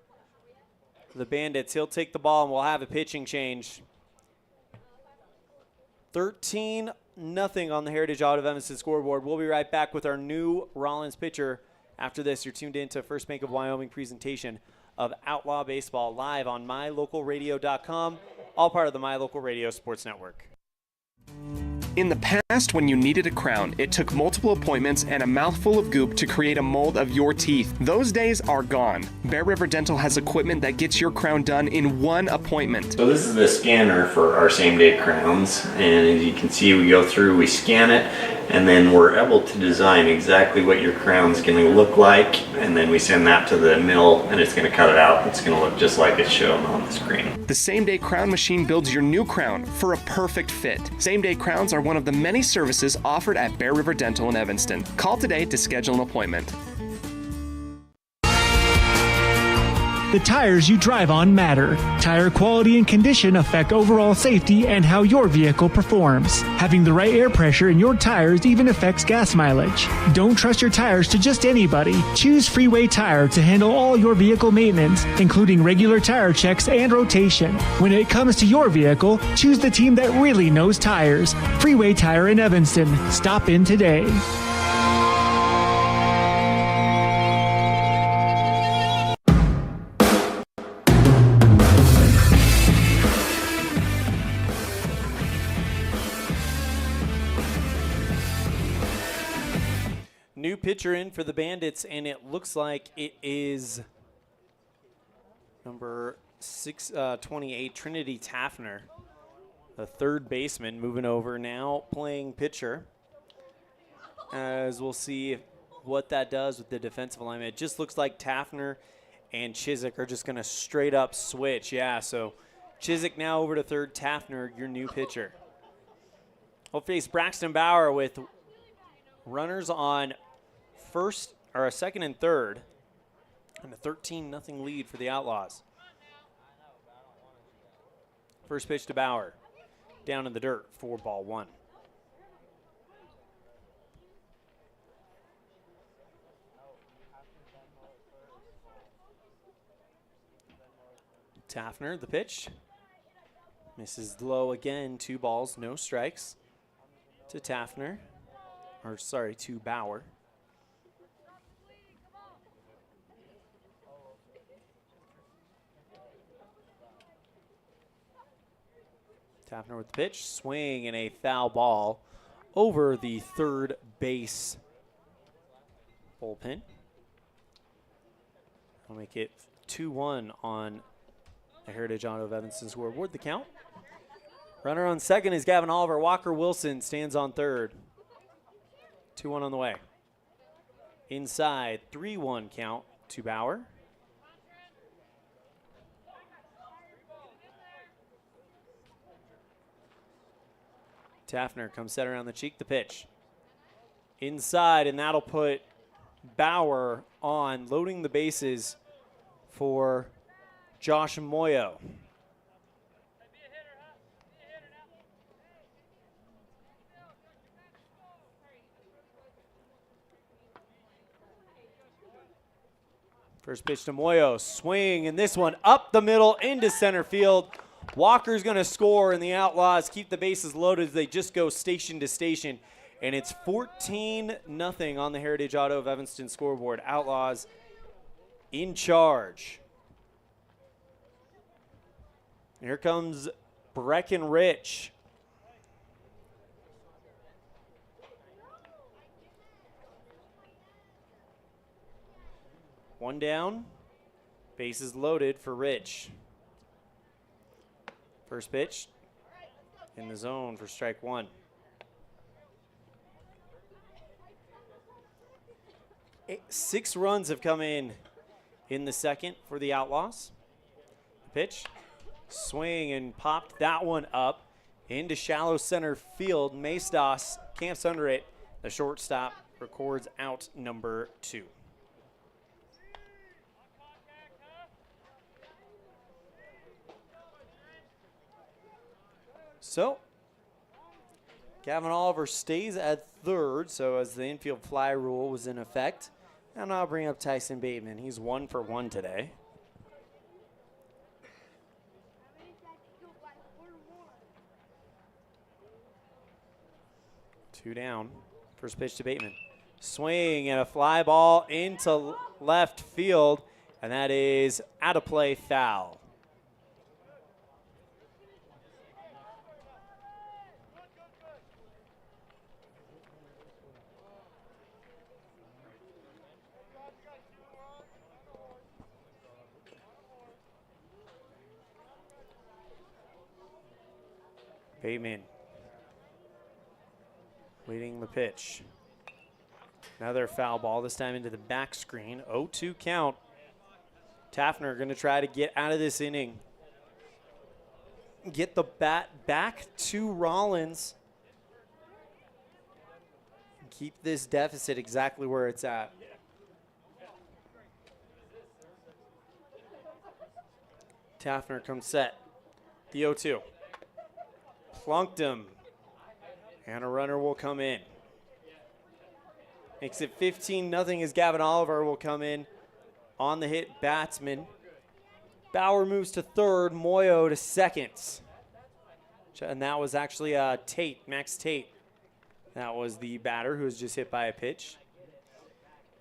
the Bandits. He'll take the ball and we'll have a pitching change. 13-0 on the Heritage Auto of Evanston scoreboard. We'll be right back with our new Rawlins pitcher. After this, you're tuned in to First Bank of Wyoming presentation of Outlaw Baseball live on mylocalradio.com, all part of the My Local Radio Sports Network. In the past, when you needed a crown, it took multiple appointments and a mouthful of goop to create a mold of your teeth. Those days are gone. Bear River Dental has equipment that gets your crown done in 1 appointment. So this is the scanner for our same-day crowns, and as you can see, we go through, we scan it, and then we're able to design exactly what your crown's going to look like, and then we send that to the mill, and it's going to cut it out. It's going to look just like it's shown on the screen. The same-day crown machine builds your new crown for a perfect fit. Same-day crowns are one of the many services offered at Bear River Dental in Evanston. Call today to schedule an appointment. The tires you drive on matter. Tire quality and condition affect overall safety and how your vehicle performs. Having the right air pressure in your tires even affects gas mileage. Don't trust your tires to just anybody. Choose Freeway Tire to handle all your vehicle maintenance, including regular tire checks and rotation. When it comes to your vehicle, choose the team that really knows tires. Freeway Tire in Evanston. Stop in today. new pitcher in for the Bandits, and it looks like it is number 28, Trinity Taffner, the third baseman, moving over now, playing pitcher. As we'll see what that does with the defensive alignment. It just looks like Taffner and Chiswick are just going to straight up switch. Yeah, so Chiswick now over to third, Taffner, your new pitcher. We'll face Braxton Bauer with runners on second and third, and a 13-0 lead for the Outlaws. First pitch to Bauer, down in the dirt for ball one. Taffner, the pitch. Misses low again, 2 balls, no strikes to Taffner. To Bauer. Taffner with the pitch, swing and a foul ball over the third base bullpen. I'll make it 2-1 on the Heritage Auto of Evanston scoreboard. The count. Runner on second is Gavin Oliver. Walker Wilson stands on third. 2-1 on the way. Inside, 3-1 count to Bauer. Taffner comes set around the cheek, the pitch. Inside, and that'll put Bauer on, loading the bases for Josh Moyo. First pitch to Moyo, swing, and this one up the middle into center field. Walker's going to score, and the Outlaws keep the bases loaded as they just go station to station. And it's 14-0 on the Heritage Auto of Evanston scoreboard. Outlaws in charge. Here comes Breckenridge. One down, bases loaded for Rich. First pitch in the zone for strike one. 6 runs have come in the second for the Outlaws. Pitch, swing, and popped that one up into shallow center field. Maestas camps under it. The shortstop records out number 2. So, Gavin Oliver stays at third, so as the infield fly rule was in effect. And I'll bring up Tyson Bateman. He's 1 for 1 today. Two down. First pitch to Bateman. Swing and a fly ball into left field, and that is out of play, foul. Bateman leading the pitch. Another foul ball, this time into the back screen. 0-2 count. Taffner going to try to get out of this inning. Get the bat back to Rawlins. Keep this deficit exactly where it's at. Taffner comes set. The 0-2. Plunked him, and a runner will come in. Makes it 15-0 as Gavin Oliver will come in on the hit batsman. Bauer moves to third, Moyo to second. And that was actually Max Tate. That was the batter who was just hit by a pitch.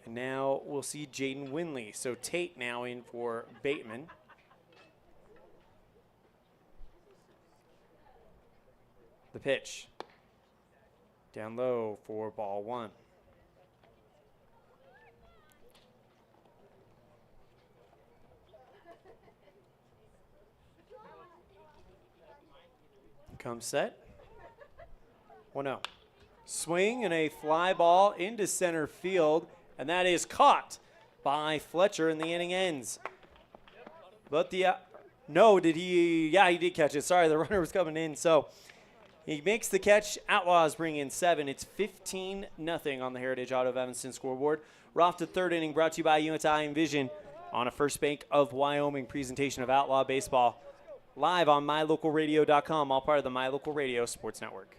And now we'll see Jaden Winley. So Tate now in for Bateman. The pitch. Down low for ball one. Comes set. 1-0. Swing and a fly ball into center field, and that is caught by Fletcher, and the inning ends. But no, did he? Yeah, he did catch it. Sorry, the runner was coming in, so he makes the catch. Outlaws bring in 7. It's 15-0 on the Heritage Auto of Evanston scoreboard. We're off to third inning, brought to you by UNTI Envision on a First Bank of Wyoming presentation of Outlaw Baseball. Live on mylocalradio.com, all part of the My Local Radio Sports Network.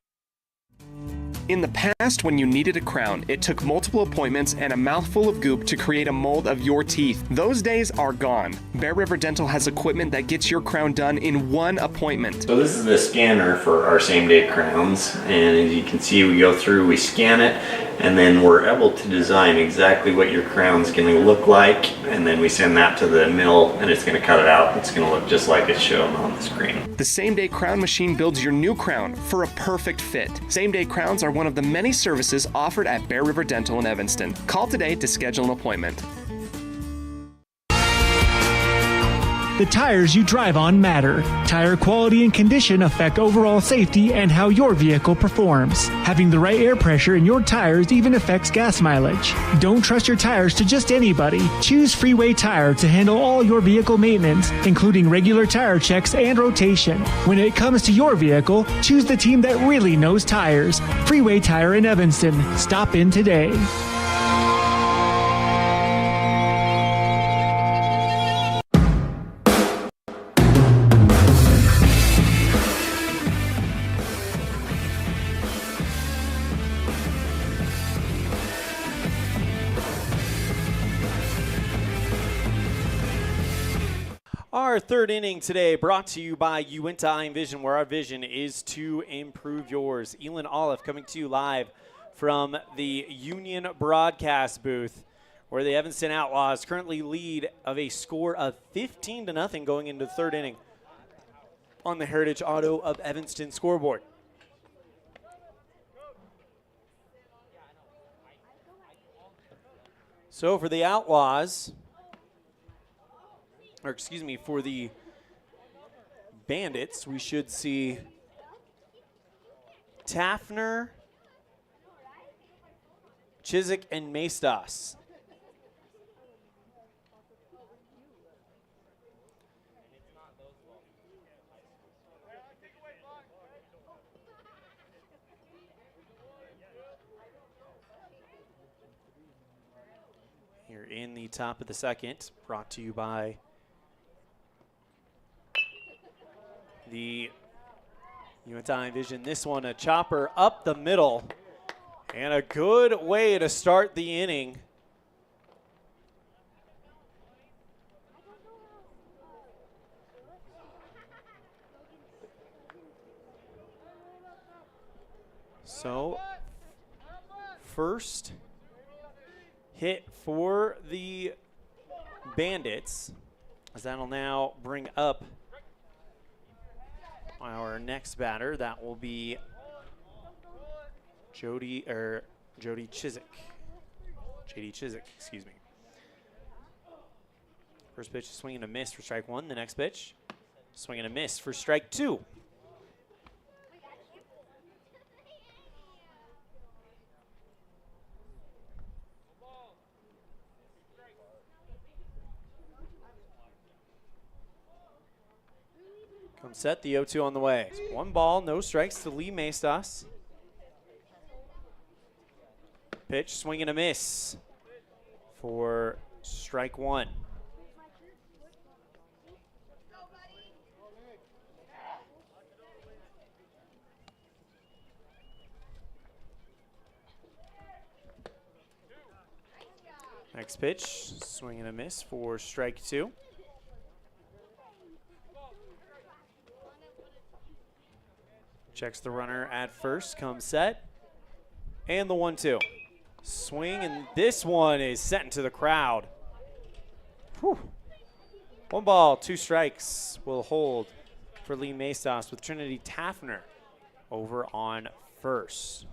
In the past, when you needed a crown, it took multiple appointments and a mouthful of goop to create a mold of your teeth. Those days are gone. Bear River Dental has equipment that gets your crown done in one appointment. So this is the scanner for our same-day crowns, and as you can see, we go through, we scan it, and then we're able to design exactly what your crown's going to look like, and then we send that to the mill, and it's going to cut it out. It's going to look just like it's shown on the screen. The same-day crown machine builds your new crown for a perfect fit. Same-day crowns are one of the many services offered at Bear River Dental in Evanston. Call today to schedule an appointment. The tires you drive on matter. Tire quality and condition affect overall safety and how your vehicle performs. Having the right air pressure in your tires even affects gas mileage. Don't trust your tires to just anybody. Choose Freeway Tire to handle all your vehicle maintenance, including regular tire checks and rotation. When it comes to your vehicle, choose the team that really knows tires. Freeway Tire in Evanston. Stop in today. Our third inning today brought to you by UNTI Envision, where our vision is to improve yours. Elan Olliff coming to you live from the Union broadcast booth, where the Evanston Outlaws currently lead of a score of 15-0 going into the third inning on the Heritage Auto of Evanston scoreboard. So for the Outlaws, or excuse me, for the Bandits, we should see Tafner, Chiswick, and Maestas. Here in the top of the second, brought to you by the UNTI Vision. This one, a chopper up the middle, and a good way to start the inning. So, first hit for the Bandits, as that'll now bring up our next batter. That will be JD Chiswick. JD Chiswick, excuse me. First pitch, swing and a miss for strike one. The next pitch, swing and a miss for strike two. Comes set, the 0-2 on the way. 1 ball, no strikes to Lee Maestas. Pitch, swing and a miss for strike one. Next pitch, swing and a miss for strike two. Checks the runner at first, comes set, and the 1-2. Swing, and this one is sent into the crowd. Whew. 1 ball, 2 strikes will hold for Lee Maestas with Trinity Tafner over on first.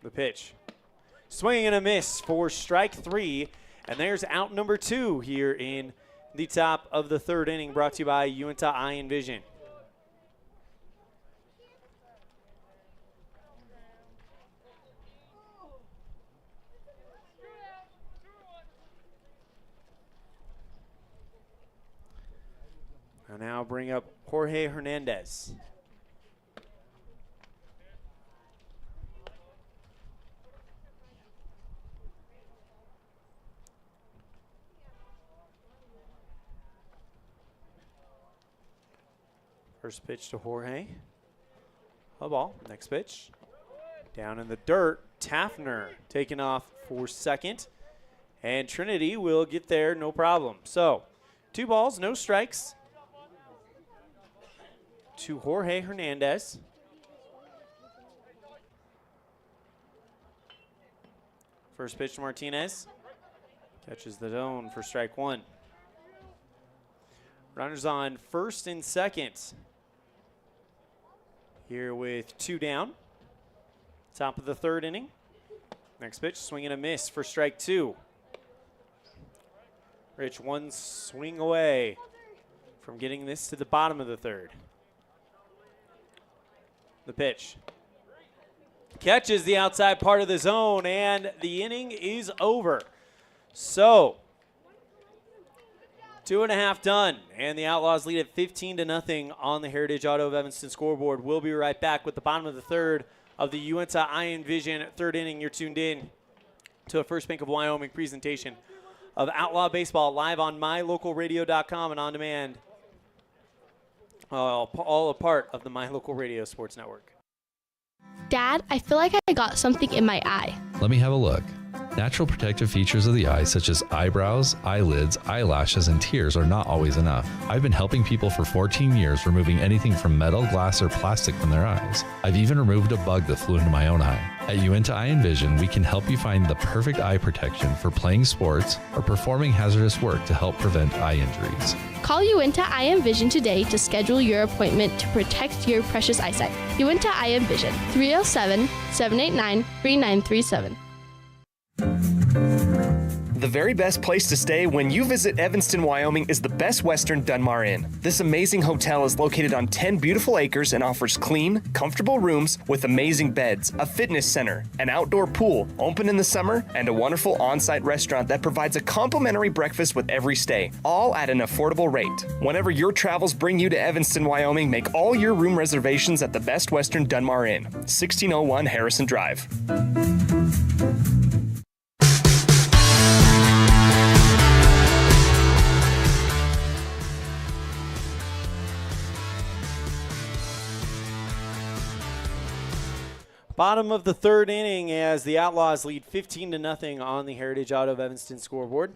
The pitch. Swing and a miss for strike 3. And there's out number 2 here in the top of the 3rd inning, brought to you by Uinta Eye and Vision. I'll now bring up Jorge Hernandez. First pitch to Jorge. A ball. Next pitch. Down in the dirt. Taffner taking off for second. And Trinity will get there no problem. So 2 balls, no strikes to Jorge Hernandez. First pitch to Martinez. Catches the zone for strike 1. Runners on first and second. Here with 2 down. Top of the 3rd inning. Next pitch, swing and a miss for strike 2. Rich, 1 swing away from getting this to the bottom of the 3rd. The pitch. Catches the outside part of the zone, and the inning is over. So, 2.5 done, and the Outlaws lead at 15-0 on the Heritage Auto of Evanston scoreboard. We'll be right back with the bottom of the 3rd of the Uinta Eye and Vision 3rd inning. You're tuned in to a First Bank of Wyoming presentation of Outlaw Baseball live on mylocalradio.com and on demand. All a part of the My Local Radio Sports Network. Dad, I feel like I got something in my eye. Let me have a look. Natural protective features of the eye, such as eyebrows, eyelids, eyelashes, and tears, are not always enough. I've been helping people for 14 years, removing anything from metal, glass, or plastic from their eyes. I've even removed a bug that flew into my own eye. At Uinta Eye and Vision, we can help you find the perfect eye protection for playing sports or performing hazardous work to help prevent eye injuries. Call Uinta Eye and Vision today to schedule your appointment to protect your precious eyesight. Uinta Eye and Vision, 307-789-3937. The very best place to stay when you visit Evanston, Wyoming is the Best Western Dunmar Inn. This amazing hotel is located on 10 beautiful acres and offers clean, comfortable rooms with amazing beds, a fitness center, an outdoor pool, open in the summer, and a wonderful on-site restaurant that provides a complimentary breakfast with every stay, all at an affordable rate. Whenever your travels bring you to Evanston, Wyoming, make all your room reservations at the Best Western Dunmar Inn, 1601 Harrison Drive. Bottom of the 3rd inning as the Outlaws lead 15-0 on the Heritage Auto of Evanston scoreboard.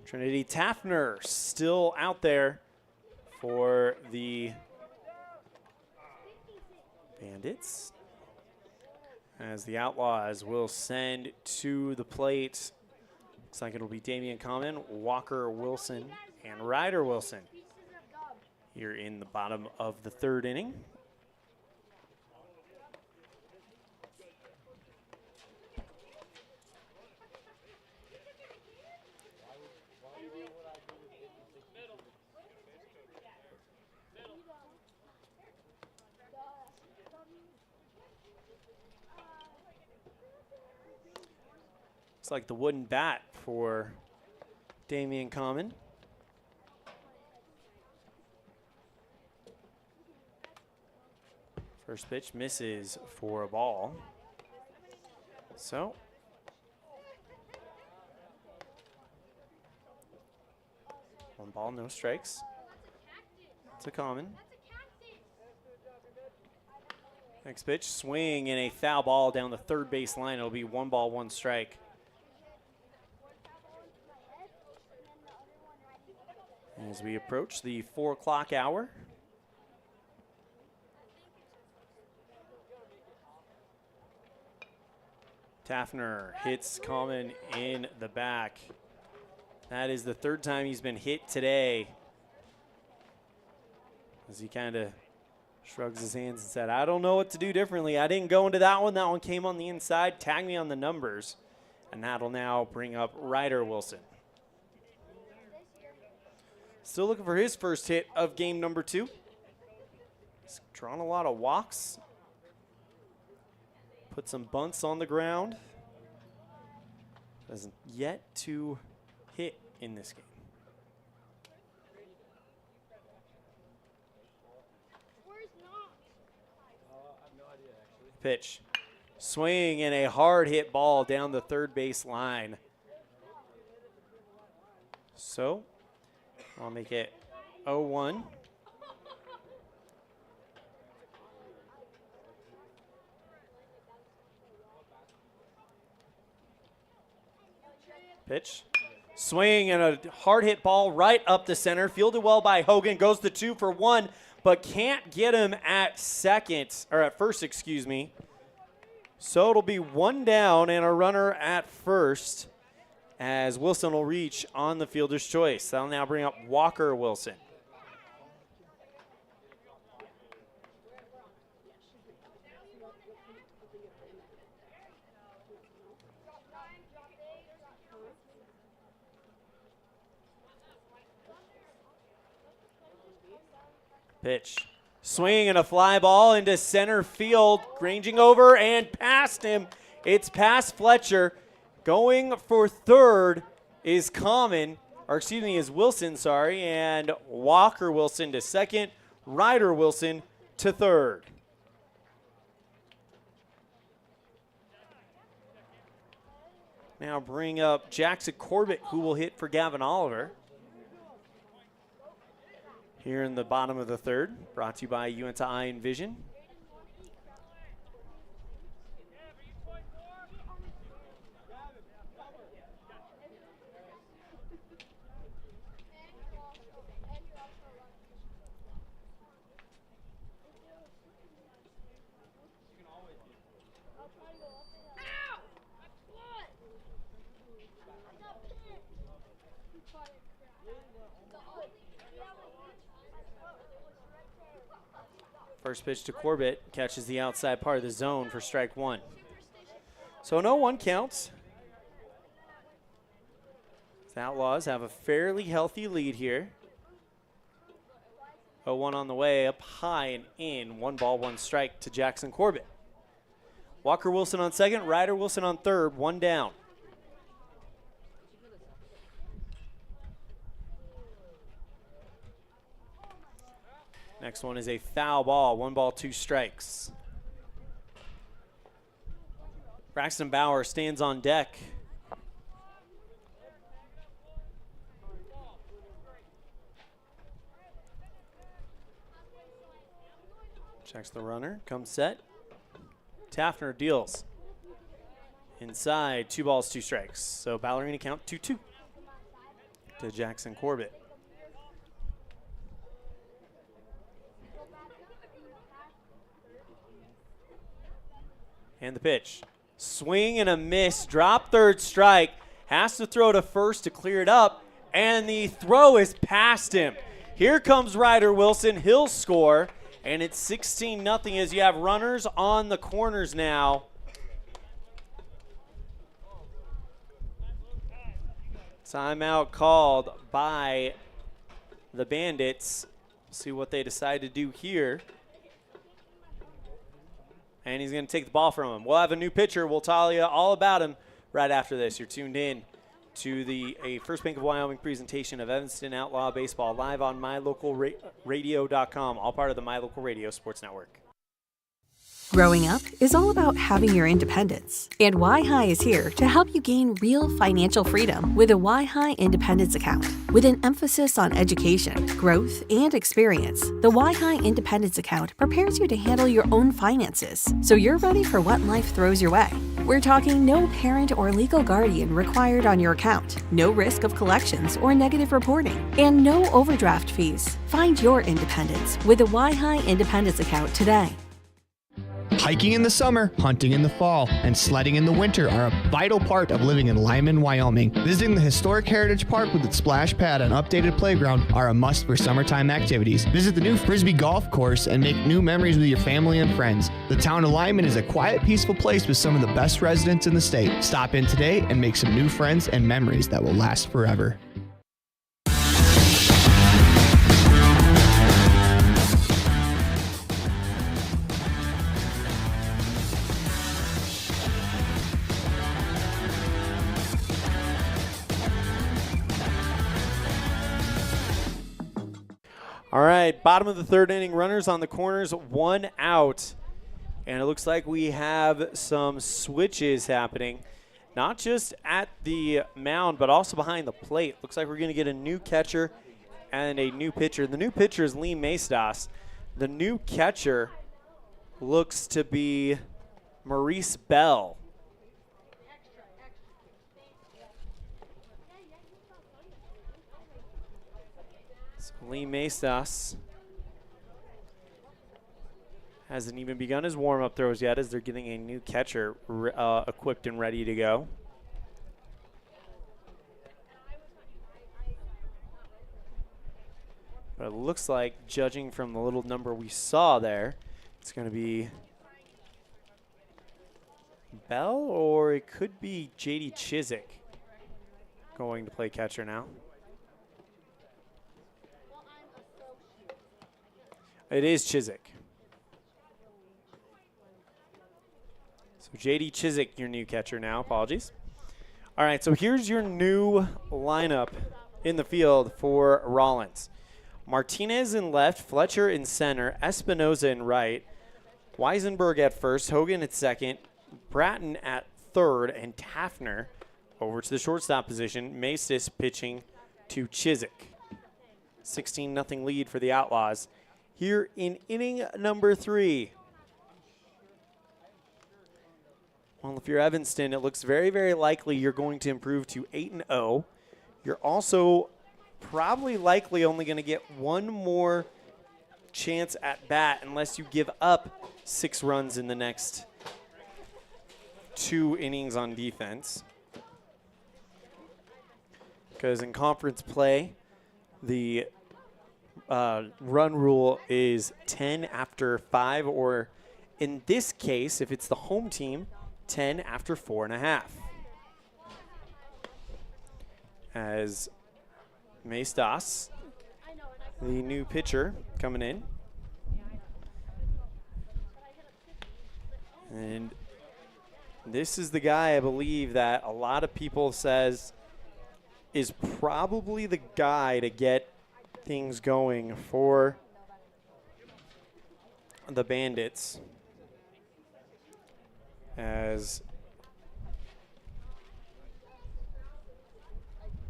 Trinity Taffner still out there for the Bandits, as the Outlaws will send to the plate. Looks like it'll be Damian Common, Walker Wilson, and Ryder Wilson here in the bottom of the 3rd inning. Looks like the wooden bat for Damian Common. First pitch misses for a ball. So, one ball, no strikes. It's a Common. Next pitch, swing and a foul ball down the 3rd base line. It'll be 1 ball, 1 strike. As we approach the 4 o'clock hour. Taffner hits Common in the back. That is the 3rd time he's been hit today. As he kind of shrugs his hands and said, I don't know what to do differently. I didn't go into that one. That one came on the inside. Tag me on the numbers. And that'll now bring up Ryder Wilson. Still looking for his first hit of game number 2. He's drawn a lot of walks. Put some bunts on the ground. Hasn't yet to hit in this game. Pitch. Swing and a hard hit ball down the third base line. So, I'll make it 0-1. Pitch. Swing and a hard hit ball right up the center. Fielded well by Hogan. Goes to 2 for 1, but can't get him at first, excuse me. So it'll be 1 down and a runner at first as Wilson will reach on the fielder's choice. That'll now bring up Walker Wilson. Pitch. Swing and a fly ball into center field. Ranging over and past him. It's past Fletcher. Going for third is Wilson, and Walker Wilson to second. Ryder Wilson to third. Now bring up Jackson Corbett, who will hit for Gavin Oliver. Here in the bottom of the third, brought to you by Uinta Eye and Vision. First pitch to Corbett, catches the outside part of the zone for strike 1. So no 1 counts. The Outlaws have a fairly healthy lead here. 0-1 on the way, up high and in. 1 ball, 1 strike to Jackson Corbett. Walker Wilson on second, Ryder Wilson on third, 1 down. Next one is a foul ball. 1 ball, 2 strikes. Braxton Bauer stands on deck. Checks the runner, comes set. Taffner deals. Inside, 2 balls, 2 strikes. So Ballerina count 2-2 to Jackson Corbett. And the pitch. Swing and a miss. Drop third strike. Has to throw to first to clear it up. And the throw is past him. Here comes Ryder Wilson. He'll score. And it's 16-0 as you have runners on the corners now. Timeout called by the Bandits. See what they decide to do here. And he's going to take the ball from him. We'll have a new pitcher. We'll tell you all about him right after this. You're tuned in to a First Bank of Wyoming presentation of Evanston Outlaw Baseball live on mylocalradio.com, all part of the My Local Radio Sports Network. Growing up is all about having your independence. And Y-High is here to help you gain real financial freedom with a Y-High Independence Account. With an emphasis on education, growth, and experience, the Y-High Independence Account prepares you to handle your own finances, so you're ready for what life throws your way. We're talking no parent or legal guardian required on your account, no risk of collections or negative reporting, and no overdraft fees. Find your independence with the Y-High Independence Account today. Hiking in the summer, hunting in the fall, and sledding in the winter are a vital part of living in Lyman, Wyoming. Visiting the historic Heritage Park with its splash pad and updated playground are a must for summertime activities. Visit the new Frisbee Golf Course and make new memories with your family and friends. The town of Lyman is a quiet, peaceful place with some of the best residents in the state. Stop in today and make some new friends and memories that will last forever. All right, bottom of the third inning, runners on the corners, 1 out. And it looks like we have some switches happening, not just at the mound, but also behind the plate. Looks like we're going to get a new catcher and a new pitcher. The new pitcher is Lee Maestas. The new catcher looks to be Maurice Bell. So Lee Maestas hasn't even begun his warm-up throws yet as they're getting a new catcher equipped and ready to go. But it looks like, judging from the little number we saw there, it's going to be Bell, or it could be J.D. Chiswick going to play catcher now. It is Chiswick. So J.D. Chiswick, your new catcher now. Apologies. All right, so here's your new lineup in the field for Rawlins. Martinez in left, Fletcher in center, Espinoza in right, Weisenberg at first, Hogan at second, Bratton at third, and Taffner over to the shortstop position. Maestas pitching to Chiswick. 16-0 lead for the Outlaws here in inning number 3. Well, if you're Evanston, it looks very, very likely you're going to improve to 8-0. You're also probably likely only going to get one more chance at bat unless you give up 6 runs in the next 2 innings on defense. Because in conference play, the run rule is 10 after 5, or in this case, if it's the home team, 10 after 4.5. As Maestas, the new pitcher, coming in. And this is the guy I believe that a lot of people says is probably the guy to get things going for the Bandits, as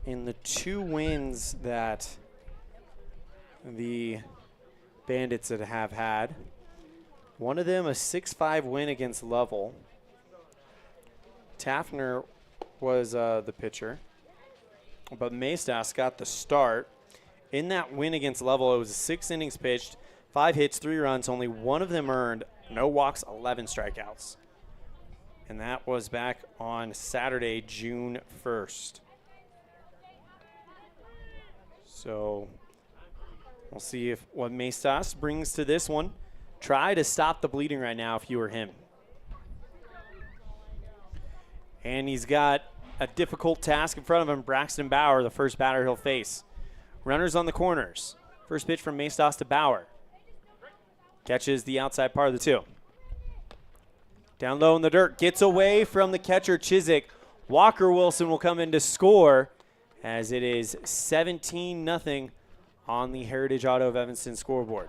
in the 2 wins that the Bandits have had, one of them a 6-5 win against Lovell. Taffner was the pitcher, but Maestas got the start. In that win against Lovell, it was 6 innings pitched, 5 hits, 3 runs, only one of them earned, no walks, 11 strikeouts. And that was back on Saturday, June 1st. So we'll see if what Maestas brings to this one. Try to stop the bleeding right now if you were him. And he's got a difficult task in front of him, Braxton Bauer, the first batter he'll face. Runners on the corners. First pitch from Maestas to Bauer. Catches the outside part of the 2. Down low in the dirt. Gets away from the catcher, Chiswick. Walker Wilson will come in to score as it is 17-0 on the Heritage Auto of Evanston scoreboard.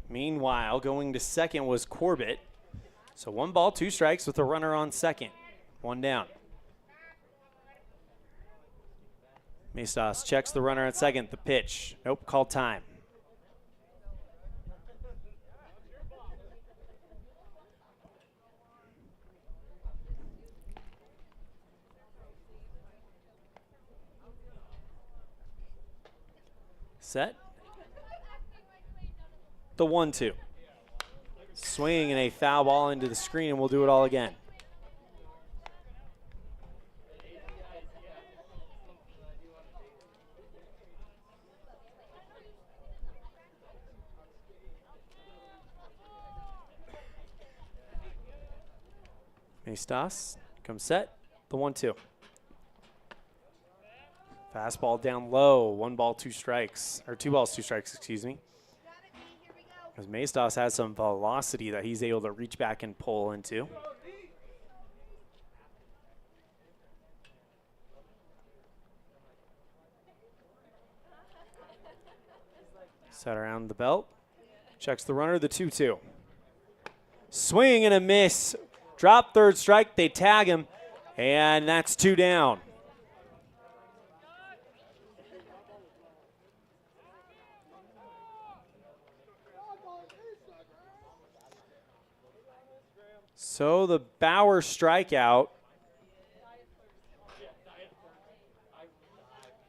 Meanwhile, going to second was Corbett. So 1 ball, 2 strikes with a runner on second. 1 down. Maestas checks the runner at second. The pitch. Nope, called time. Set. The 1-2. Swing and a foul ball into the screen, and we'll do it all again. Maestas comes set, the 1-2. Fastball down low, 1 ball, 2 strikes, or 2 balls, 2 strikes, excuse me. Because Maestas has some velocity that he's able to reach back and pull into. Set around the belt, checks the runner, the 2-2. Swing and a miss. Drop, third strike, they tag him, and that's 2 down. So the Bauer strikeout.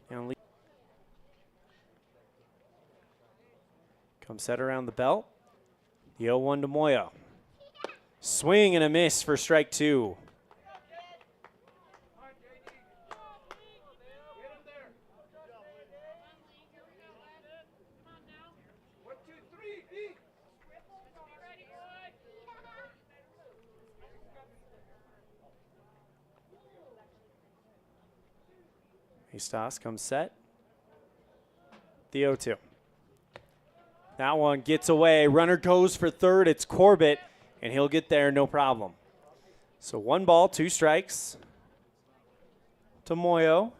And comes set around the belt. The 0-1 to Moya. Swing and a miss for strike 2. Maestas comes set. The 0-2. That one gets away. Runner goes for third. It's Corbett, and he'll get there no problem. So 1 ball, 2 strikes to Moyo.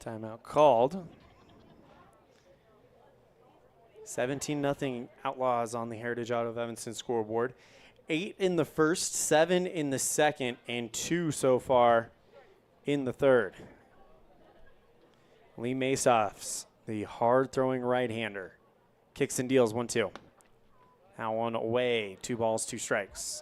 Timeout called. 17-0 Outlaws on the Heritage Auto of Evanston scoreboard. 8 in the first, 7 in the second, and 2 so far in the third. Lee Maestas, the hard-throwing right-hander, kicks and deals 1-2. That one away, 2 balls, 2 strikes.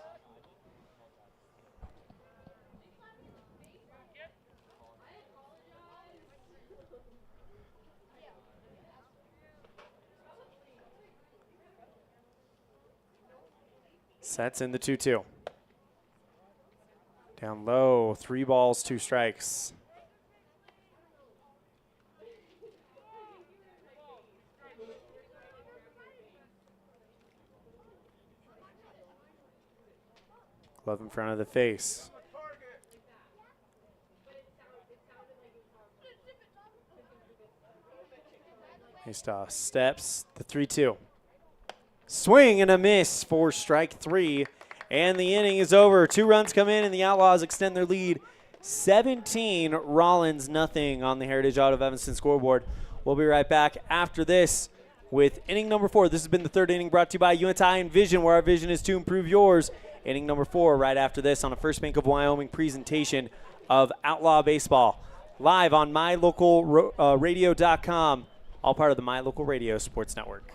Sets in the 2-2. Down low, 3 balls, 2 strikes. Glove in front of the face. Maestas steps, the 3-2. Swing and a miss for strike 3, and the inning is over. 2 runs come in, and the Outlaws extend their lead. 17, Rawlins, nothing on the Heritage Auto of Evanston scoreboard. We'll be right back after this with inning number 4. This has been the 3rd inning brought to you by UNTI and Vision, where our vision is to improve yours. Inning number 4 right after this on a First Bank of Wyoming presentation of Outlaw Baseball. Live on MyLocalRadio.com, all part of the My Local Radio Sports Network.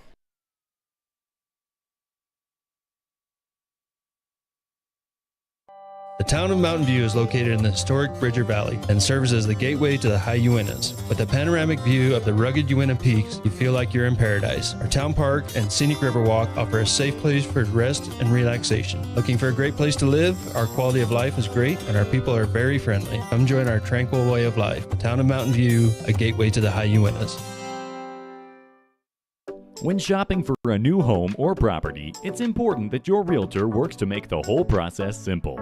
The town of Mountain View is located in the historic Bridger Valley and serves as the gateway to the high Uintas. With a panoramic view of the rugged Uinta peaks, you feel like you're in paradise. Our town park and scenic river walk offer a safe place for rest and relaxation. Looking for a great place to live? Our quality of life is great and our people are very friendly. Come join our tranquil way of life. The town of Mountain View, a gateway to the high Uintas. When shopping for a new home or property, it's important that your realtor works to make the whole process simple.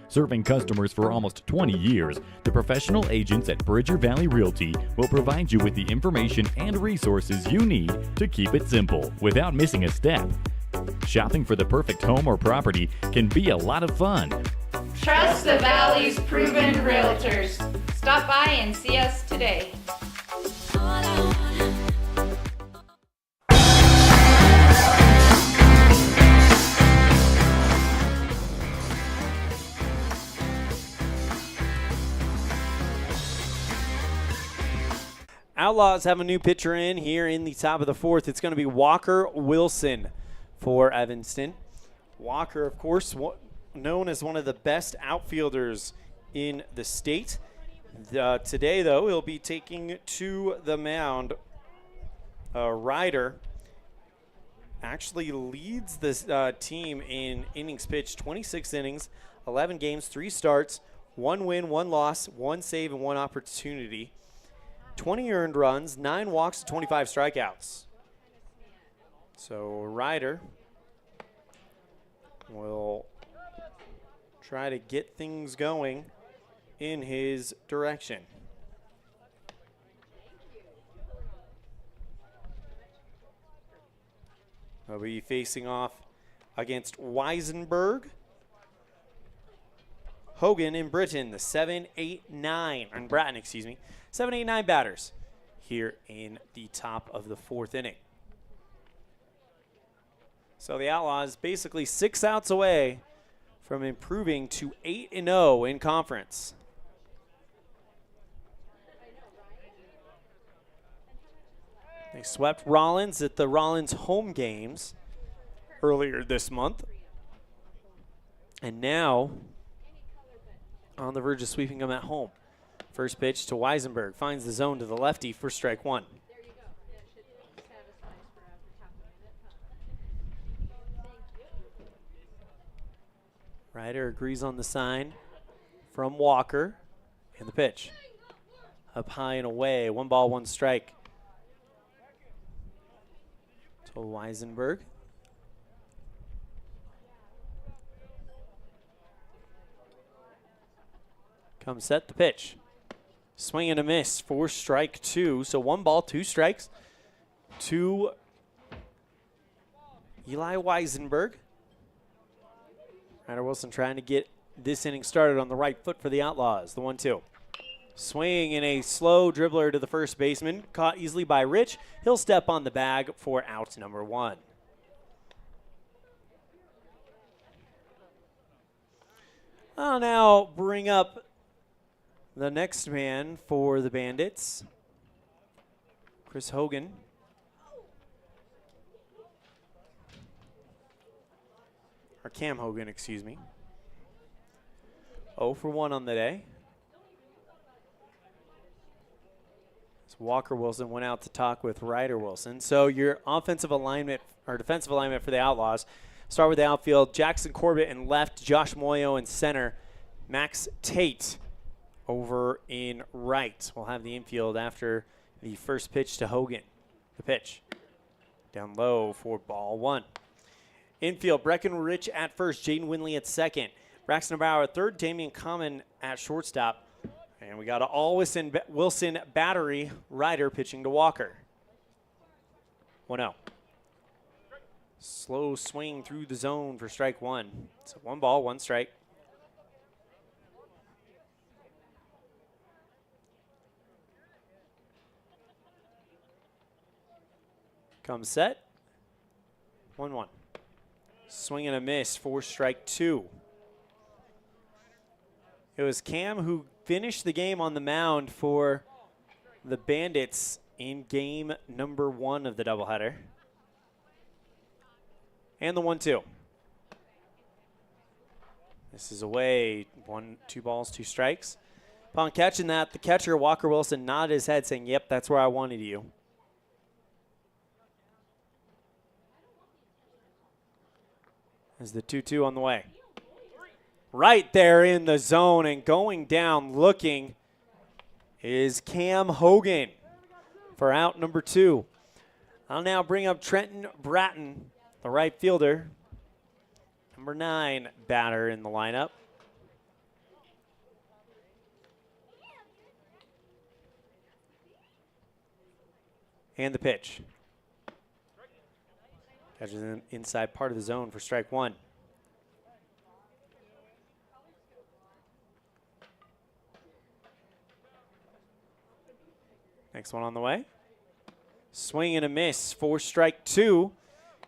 Serving customers for almost 20 years, the professional agents at Bridger Valley Realty will provide you with the information and resources you need to keep it simple without missing a step. Shopping for the perfect home or property can be a lot of fun. Trust the Valley's proven realtors. Stop by and see us today. Outlaws have a new pitcher in here in the top of the 4th. It's going to be Walker Wilson for Evanston. Walker, of course, known as one of the best outfielders in the state. Today, though, he'll be taking to the mound. Ryder actually leads this team in innings pitched, 26 innings, 11 games, 3 starts, 1 win, 1 loss, 1 save, and 1 opportunity. 20 earned runs, 9 walks, 25 strikeouts. So Ryder will try to get things going in his direction. He'll be facing off against Weisenberg, Hogan, and Britton, the 7, 8, 9, and Bratton, excuse me, 7, 8, 9 batters here in the top of the 4th inning. So the Outlaws basically 6 outs away from improving to 8-0 in conference. They swept Rawlins at the Rawlins home games earlier this month. And now on the verge of sweeping them at home. First pitch to Weisenberg. Finds the zone to the lefty for strike 1. Ryder agrees on the sign from Walker. And the pitch. Up high and away. 1 ball, 1 strike. To Weisenberg. Comes set the pitch. Swing and a miss for strike 2. So 1 ball, 2 strikes to Eli Weisenberg. Ryder Wilson trying to get this inning started on the right foot for the Outlaws. The 1-2. Swing and a slow dribbler to the first baseman. Caught easily by Rich. He'll step on the bag for out number 1. I'll now bring up the next man for the Bandits, Chris Hogan. Or Cam Hogan, excuse me. 0 for 1 on the day. Walker Wilson went out to talk with Ryder Wilson. So your offensive alignment or defensive alignment for the Outlaws. Start with the outfield. Jackson Corbett in left. Josh Moyo in center. Max Tate over in right. We'll have the infield after the first pitch to Hogan. The pitch. Down low for ball 1. Infield. Breckenrich at first. Jaden Winley at second. Braxton Bauer at third. Damian Common at shortstop. And we got a Wilson battery. Ryder pitching to Walker. 1-0. Slow swing through the zone for strike 1. So 1 ball, 1 strike. Comes set. 1-1. Swing and a miss for strike 2. It was Cam who finished the game on the mound for the Bandits in game number 1 of the doubleheader. And the 1-2. This is away. 2 balls, 2 strikes. Upon catching that, the catcher, Walker Wilson, nodded his head saying, "Yep, that's where I wanted you." There's the 2-2 on the way. Right there in the zone and going down looking is Cam Hogan for out number 2. I'll now bring up Trenton Bratton, the right fielder, number 9 batter in the lineup. And the pitch. Catches the inside part of the zone for strike 1. Next one on the way. Swing and a miss for strike 2.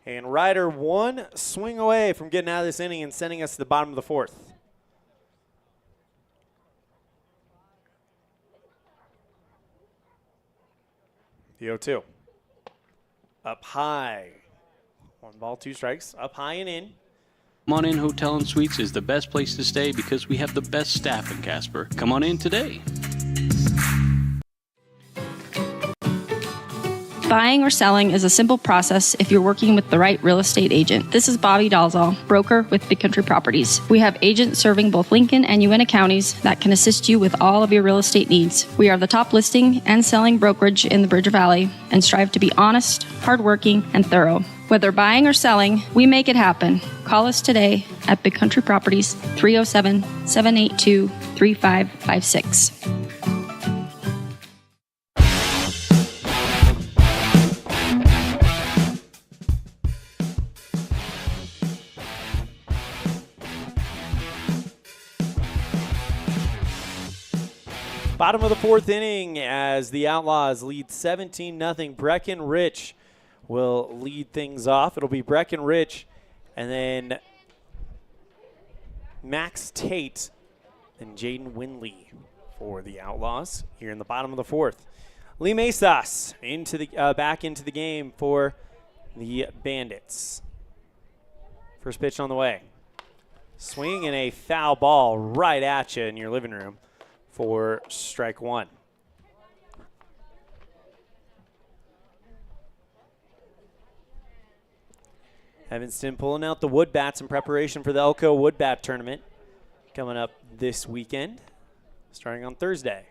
And Ryder 1 swing away from getting out of this inning and sending us to the bottom of the 4th. The 0-2. Up high. 1 ball, 2 strikes. Up high and in. Come on In Hotel and Suites is the best place to stay because we have the best staff in Casper. Come on in today. Buying or selling is a simple process if you're working with the right real estate agent. This is Bobby Dalzall, broker with Big Country Properties. We have agents serving both Lincoln and Uintah counties that can assist you with all of your real estate needs. We are the top listing and selling brokerage in the Bridger Valley and strive to be honest, hardworking, and thorough. Whether buying or selling, we make it happen. Call us today at Big Country Properties, 307-782-3556. Bottom of the fourth inning as the Outlaws lead 17-0. Breckenridge will lead things off. It'll be Breckenridge and then Max Tate and Jaden Winley for the Outlaws here in the bottom of the fourth. Lee Mesas into the back into the game for the Bandits. First pitch on the way. Swing and a foul ball right at you in your living room for strike one. Evanston pulling out the wood bats in preparation for the Elko Wood Bat Tournament coming up this weekend, starting on Thursday.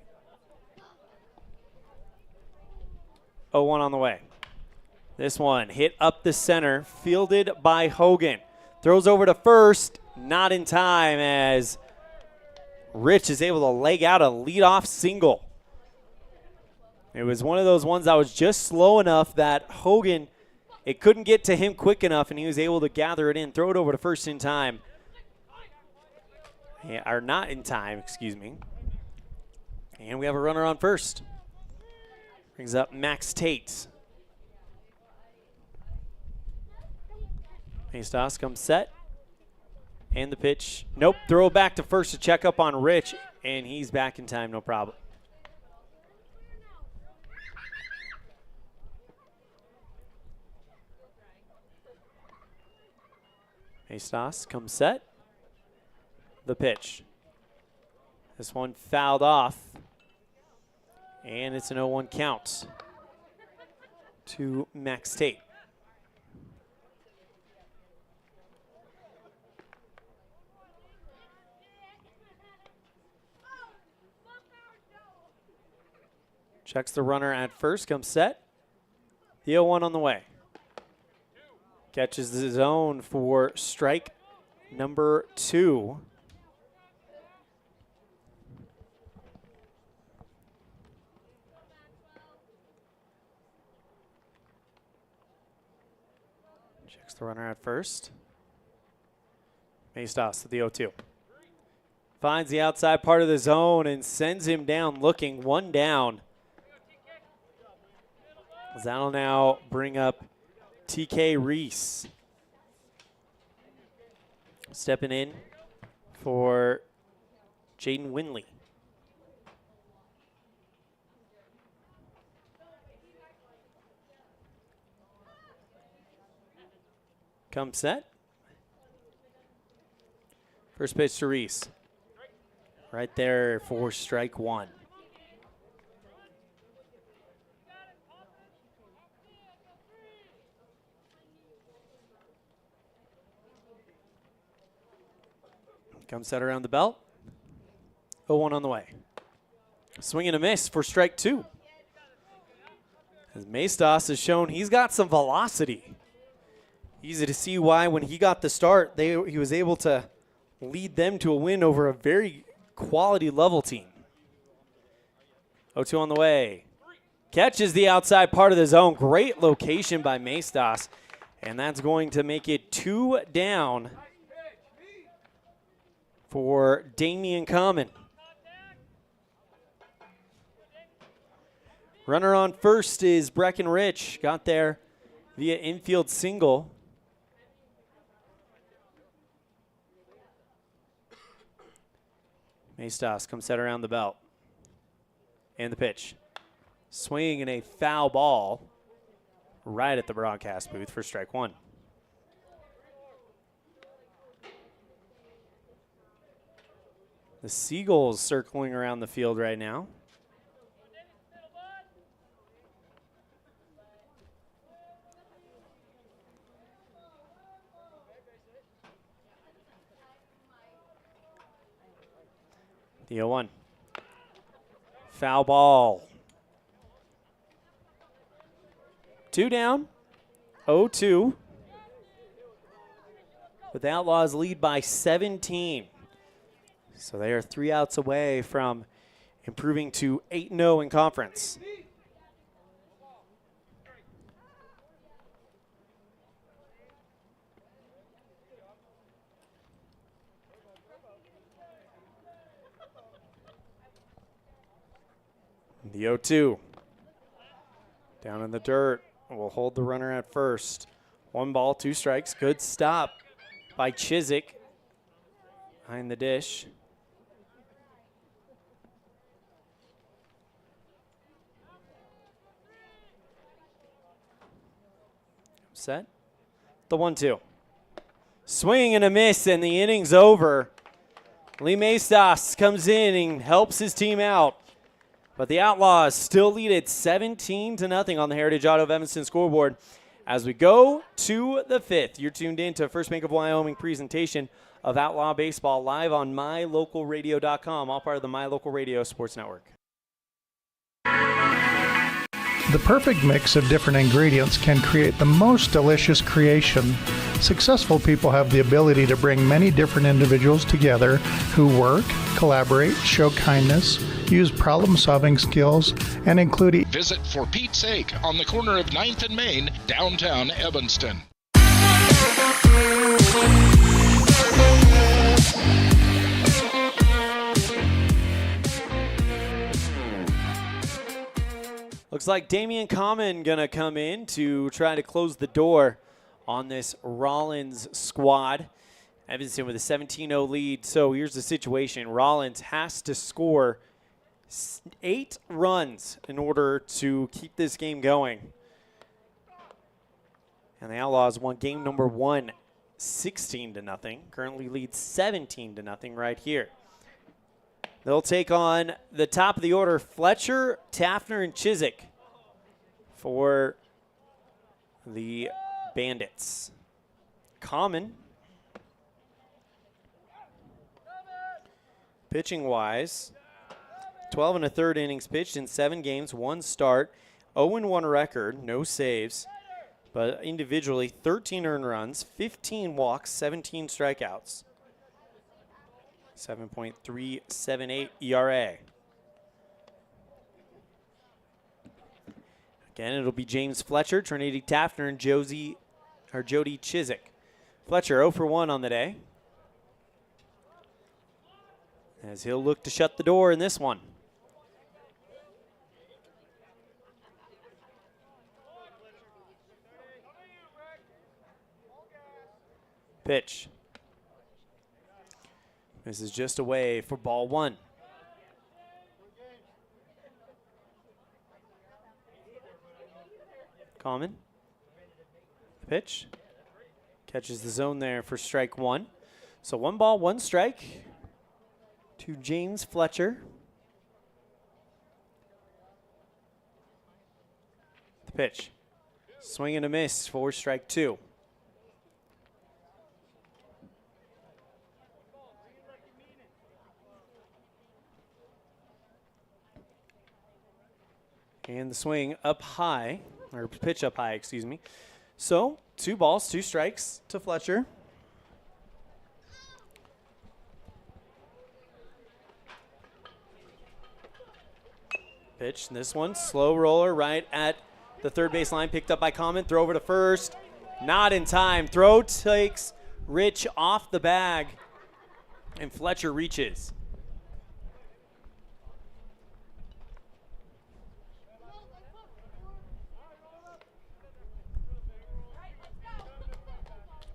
0-1 on the way. This one hit up the center, fielded by Hogan. Throws over to first, not in time as Rich is able to leg out a leadoff single. It was one of those ones that was just slow enough that Hogan, it couldn't get to him quick enough, and he was able to gather it in, throw it over to first in time. Yeah, or not in time, excuse me. And we have a runner on first. Brings up Max Tate. Mestas comes set. And the pitch. Nope. Throw back to first to check up on Rich. And he's back in time, no problem. Mestas comes set. The pitch. This one fouled off. And it's an 0-1 count to Max Tate. Checks the runner at first, comes set. The 0-1 on the way. Catches the zone for strike number 2. Checks the runner at first. Mestas to the 0-2. Finds the outside part of the zone and sends him down looking, one down. That'll now bring up TK Reese. Stepping in for Jaden Winley. Come set. First pitch to Reese. Right there for strike one. Comes set around the belt. 0-1 on the way. Swing and a miss for strike 2. As Mestas has shown he's got some velocity. Easy to see why when he got the start, he was able to lead them to a win over a very quality level team. 0-2 on the way. Catches the outside part of the zone. Great location by Mestas. And that's going to make it 2 down for Damian Common. Runner on first is Breckenridge. Got there via infield single. Mestas comes set around the belt. And the pitch. Swing and a foul ball right at the broadcast booth for strike 1. The Seagulls circling around the field right now. The 0-1. Foul ball. 2 down. 0-2. But the Outlaws lead by 17. So they are 3 outs away from improving to 8-0 in conference. The 0-2. Down in the dirt. Will hold the runner at first. 1 ball, 2 strikes. Good stop by Chiswick behind the dish. Set. The 1-2. Swing and a miss, and the inning's over. Lee Maestas comes in and helps his team out. But the Outlaws still lead it 17-0 on the Heritage Auto of Evanston scoreboard. As we go to the 5th, you're tuned in to First Bank of Wyoming presentation of Outlaw Baseball live on mylocalradio.com, all part of the My Local Radio Sports Network. The perfect mix of different ingredients can create the most delicious creation. Successful people have the ability to bring many different individuals together who work, collaborate, show kindness, use problem-solving skills, and include... Visit For Pete's Sake on the corner of 9th and Main, downtown Evanston. Looks like Damian Common going to come in to try to close the door on this Rawlins squad. Evanston with a 17-0 lead. So here's the situation. Rawlins has to score 8 runs in order to keep this game going. And the Outlaws won game number 1, 16-0. Currently lead 17-0 right here. They'll take on the top of the order, Fletcher, Taffner, and Chiswick for the Bandits. Common, pitching-wise, 12 1/3 innings pitched in 7 games, 1 start, 0-1 record, no saves, but individually 13 earned runs, 15 walks, 17 strikeouts. 7.378 ERA. Again, it'll be James Fletcher, Trinity Taffner, and Jody Chiswick. Fletcher 0 for 1 on the day, as he'll look to shut the door in this one. Pitch. This is just away for ball 1. Common. Pitch. Catches the zone there for strike 1. So 1 ball, 1 strike to James Fletcher. The pitch. Swing and a miss for strike 2. And the swing up high, or pitch up high, excuse me. So 2 balls, 2 strikes to Fletcher. Pitch, this one, slow roller right at the third base line, picked up by Common, throw over to first, not in time. Throw takes Rich off the bag, and Fletcher reaches.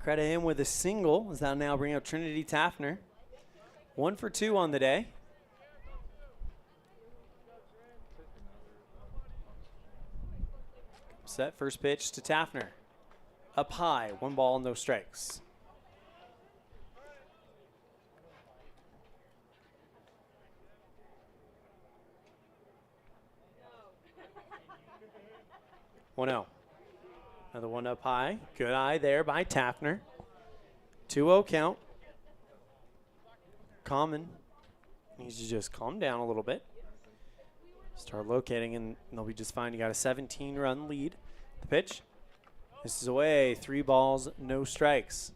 Credit him with a single as that'll now bring up Trinity Taffner. 1 for 2 on the day. Set first pitch to Taffner. Up high, 1 ball, no strikes. 1-0. Another one up high. Good eye there by Taffner. 2-0 count. Common needs to just calm down a little bit. Start locating, and they'll be just fine. You got a 17-run lead. The pitch. This is away. 3 balls, no strikes.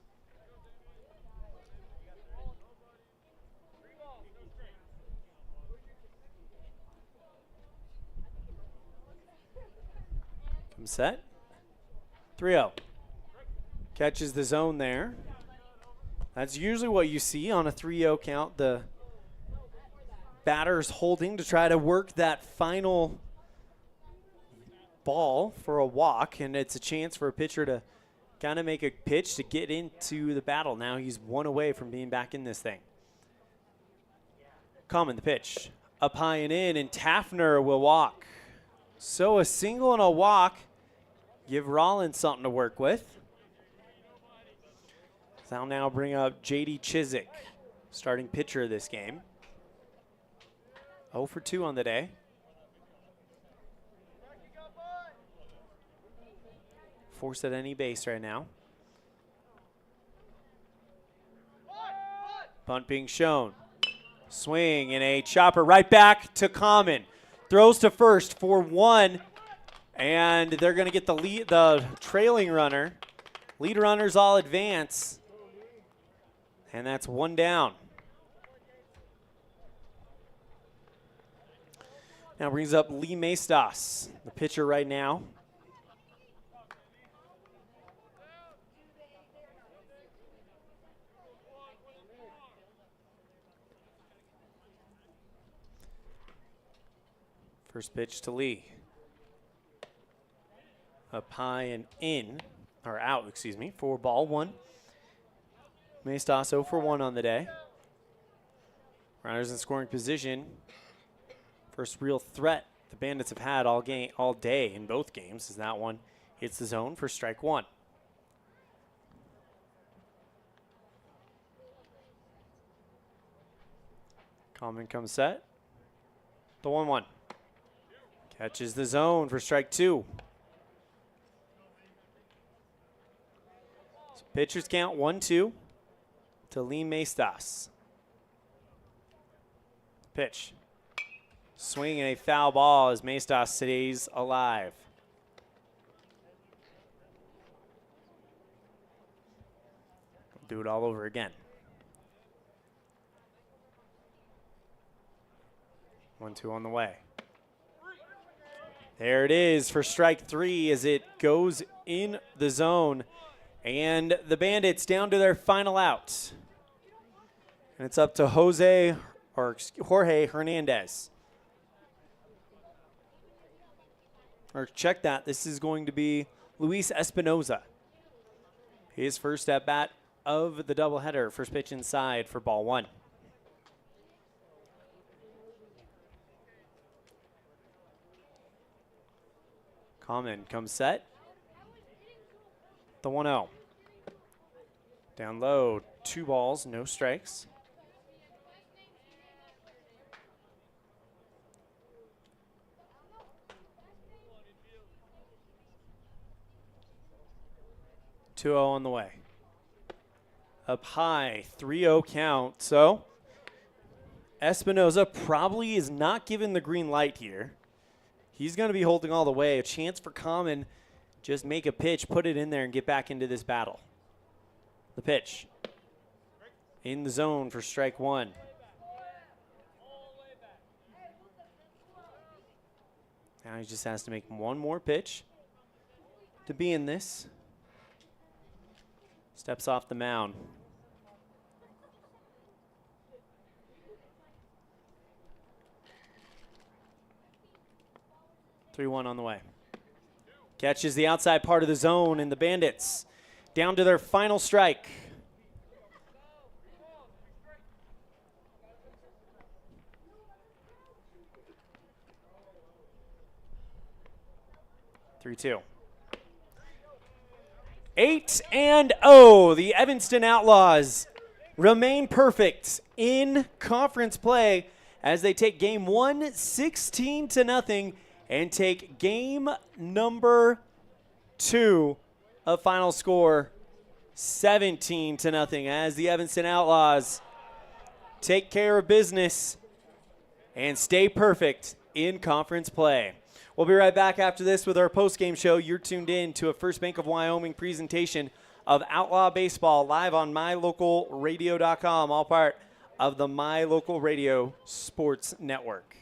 Come set. 3-0. Catches the zone there. That's usually what you see on a 3-0 count. The batter's holding to try to work that final ball for a walk, and it's a chance for a pitcher to kind of make a pitch to get into the battle. Now he's 1 away from being back in this thing. Common, the pitch. Up high and in, and Taffner will walk. So a single and a walk give Rawlins something to work with. So I'll now bring up J.D. Chiswick, starting pitcher of this game. 0 for 2 on the day. Force at any base right now. Bunt being shown. Swing and a chopper right back to Common. Throws to first for 1. And they're going to get the trailing runner. Lead runners all advance. And that's 1 down. Now brings up Lee Maestas, the pitcher right now. First pitch to Lee. Up high and in, or out, excuse me, for ball 1. Maestas 0 for 1 on the day. Runners in scoring position. First real threat the Bandits have had all day in both games is that one hits the zone for strike 1. Common comes set. The 1-1. Catches the zone for strike 2. So pitchers count 1-2 to Lee Maestas. Pitch. Swing and a foul ball as Maestas stays alive. Do it all over again. 1-2 on the way. There it is for strike 3 as it goes in the zone. And the Bandits down to their final out. And it's up to Jorge Hernandez. Or check that, this is going to be Luis Espinoza. His first at bat of the doubleheader. First pitch inside for ball 1. Common comes set. The 1-0. Down low, 2 balls, no strikes. Two 0 on the way. Up high, 3-0 count. So Espinoza probably is not given the green light here. He's going to be holding all the way. A chance for Common, just make a pitch, put it in there, and get back into this battle. The pitch. In the zone for strike 1. Now he just has to make one more pitch to be in this. Steps off the mound. Three 1 on the way. Catches the outside part of the zone, and the Bandits down to their final strike. Three 2. 8-0. The Evanston Outlaws remain perfect in conference play as they take game 1 16-0 and take game number 2. A final score 17-0 as the Evanston Outlaws take care of business and stay perfect in conference play. We'll be right back after this with our post-game show. You're tuned in to a First Bank of Wyoming presentation of Outlaw Baseball live on mylocalradio.com, all part of the My Local Radio Sports Network.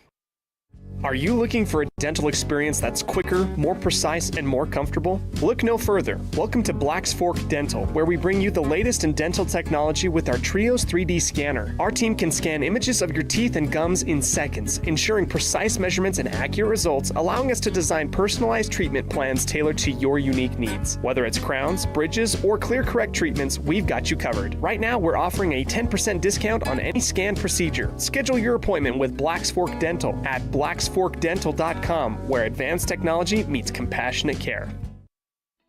Are you looking for a dental experience that's quicker, more precise, and more comfortable? Look no further. Welcome to Black's Fork Dental, where we bring you the latest in dental technology with our Trios 3D scanner. Our team can scan images of your teeth and gums in seconds, ensuring precise measurements and accurate results, allowing us to design personalized treatment plans tailored to your unique needs. Whether it's crowns, bridges, or clear correct treatments, we've got you covered. Right now, we're offering a 10% discount on any scan procedure. Schedule your appointment with Black's Fork Dental at blacksforkdental.com, where advanced technology meets compassionate care.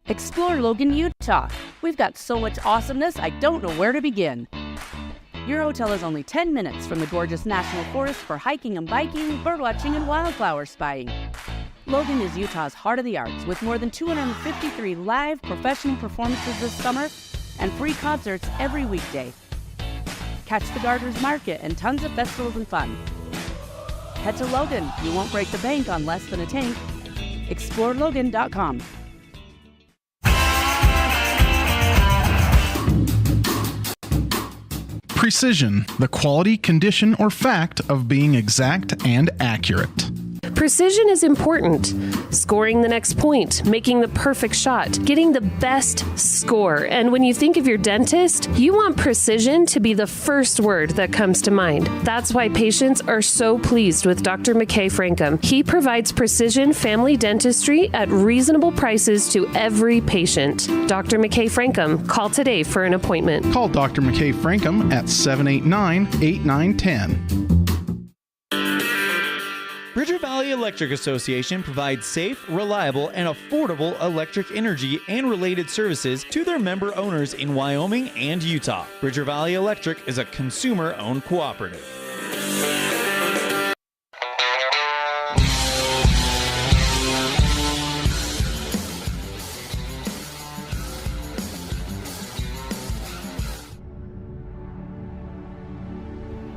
Explore Logan, Utah. We've got so much awesomeness, I don't know where to begin. Your hotel is only 10 minutes from the gorgeous national forest for hiking and biking, birdwatching, and wildflower spying. Logan is Utah's heart of the arts, with more than 253 live professional performances this summer and free concerts every weekday. Catch the Garters Market and tons of festivals and fun. Head to Logan. You won't break the bank on less than a tank. ExploreLogan.com. Precision, the quality, condition, or fact of being exact and accurate. Precision is important. Scoring the next point, making the perfect shot, getting the best score. And when you think of your dentist, you want precision to be the first word that comes to mind. That's why patients are so pleased with Dr. McKay Frankum. He provides precision family dentistry at reasonable prices to every patient. Dr. McKay Frankum, call today for an appointment. Call Dr. McKay Frankum at 789-8910. Bridger Valley Electric Association provides safe, reliable, and affordable electric energy and related services to their member owners in Wyoming and Utah. Bridger Valley Electric is a consumer-owned cooperative.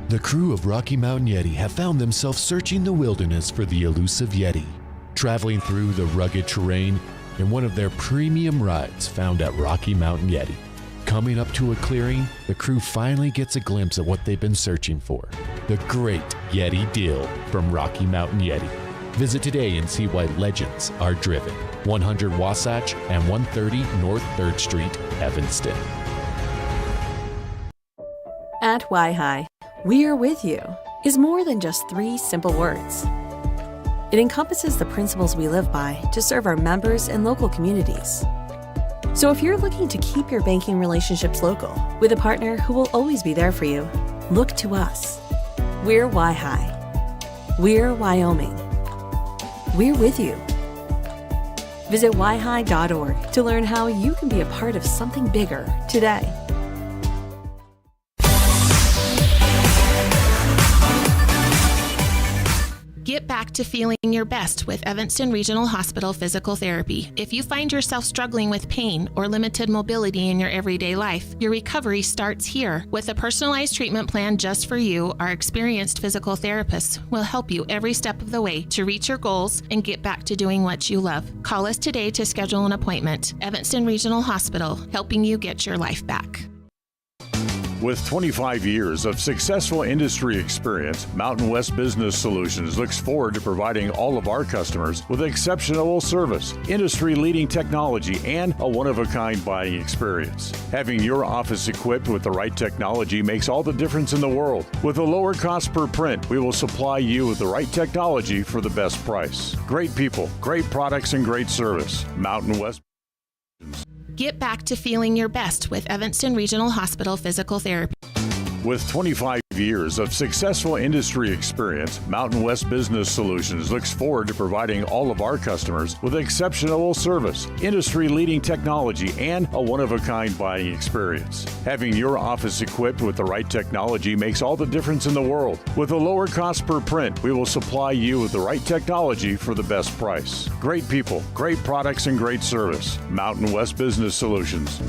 The crew of Rocky Mountain Yeti have found themselves searching the wilderness for the elusive Yeti, traveling through the rugged terrain in one of their premium rides found at Rocky Mountain Yeti. Coming up to a clearing, the crew finally gets a glimpse of what they've been searching for, the great Yeti deal from Rocky Mountain Yeti. Visit today and see why legends are driven. 100 Wasatch and 130 North 3rd Street, Evanston. At Y-Hi, "We are with you" is more than just 3 simple words. It encompasses the principles we live by to serve our members and local communities. So if you're looking to keep your banking relationships local with a partner who will always be there for you, look to us. We're Y-Hi. We're Wyoming. We're with you. Visit yhi.org to learn how you can be a part of something bigger today. Get back to feeling your best with Evanston Regional Hospital Physical Therapy. If you find yourself struggling with pain or limited mobility in your everyday life, your recovery starts here. With a personalized treatment plan just for you, our experienced physical therapists will help you every step of the way to reach your goals and get back to doing what you love. Call us today to schedule an appointment. Evanston Regional Hospital, helping you get your life back. With 25 years of successful industry experience, Mountain West Business Solutions looks forward to providing all of our customers with exceptional service, industry-leading technology, and a one-of-a-kind buying experience. Having your office equipped with the right technology makes all the difference in the world. With a lower cost per print, we will supply you with the right technology for the best price. Great people, great products, and great service. Mountain West. Get back to feeling your best with Evanston Regional Hospital Physical Therapy. With 25 years of successful industry experience, Mountain West Business Solutions looks forward to providing all of our customers with exceptional service, industry-leading technology, and a one-of-a-kind buying experience. Having your office equipped with the right technology makes all the difference in the world. With a lower cost per print, we will supply you with the right technology for the best price. Great people, great products, and great service. Mountain West Business Solutions.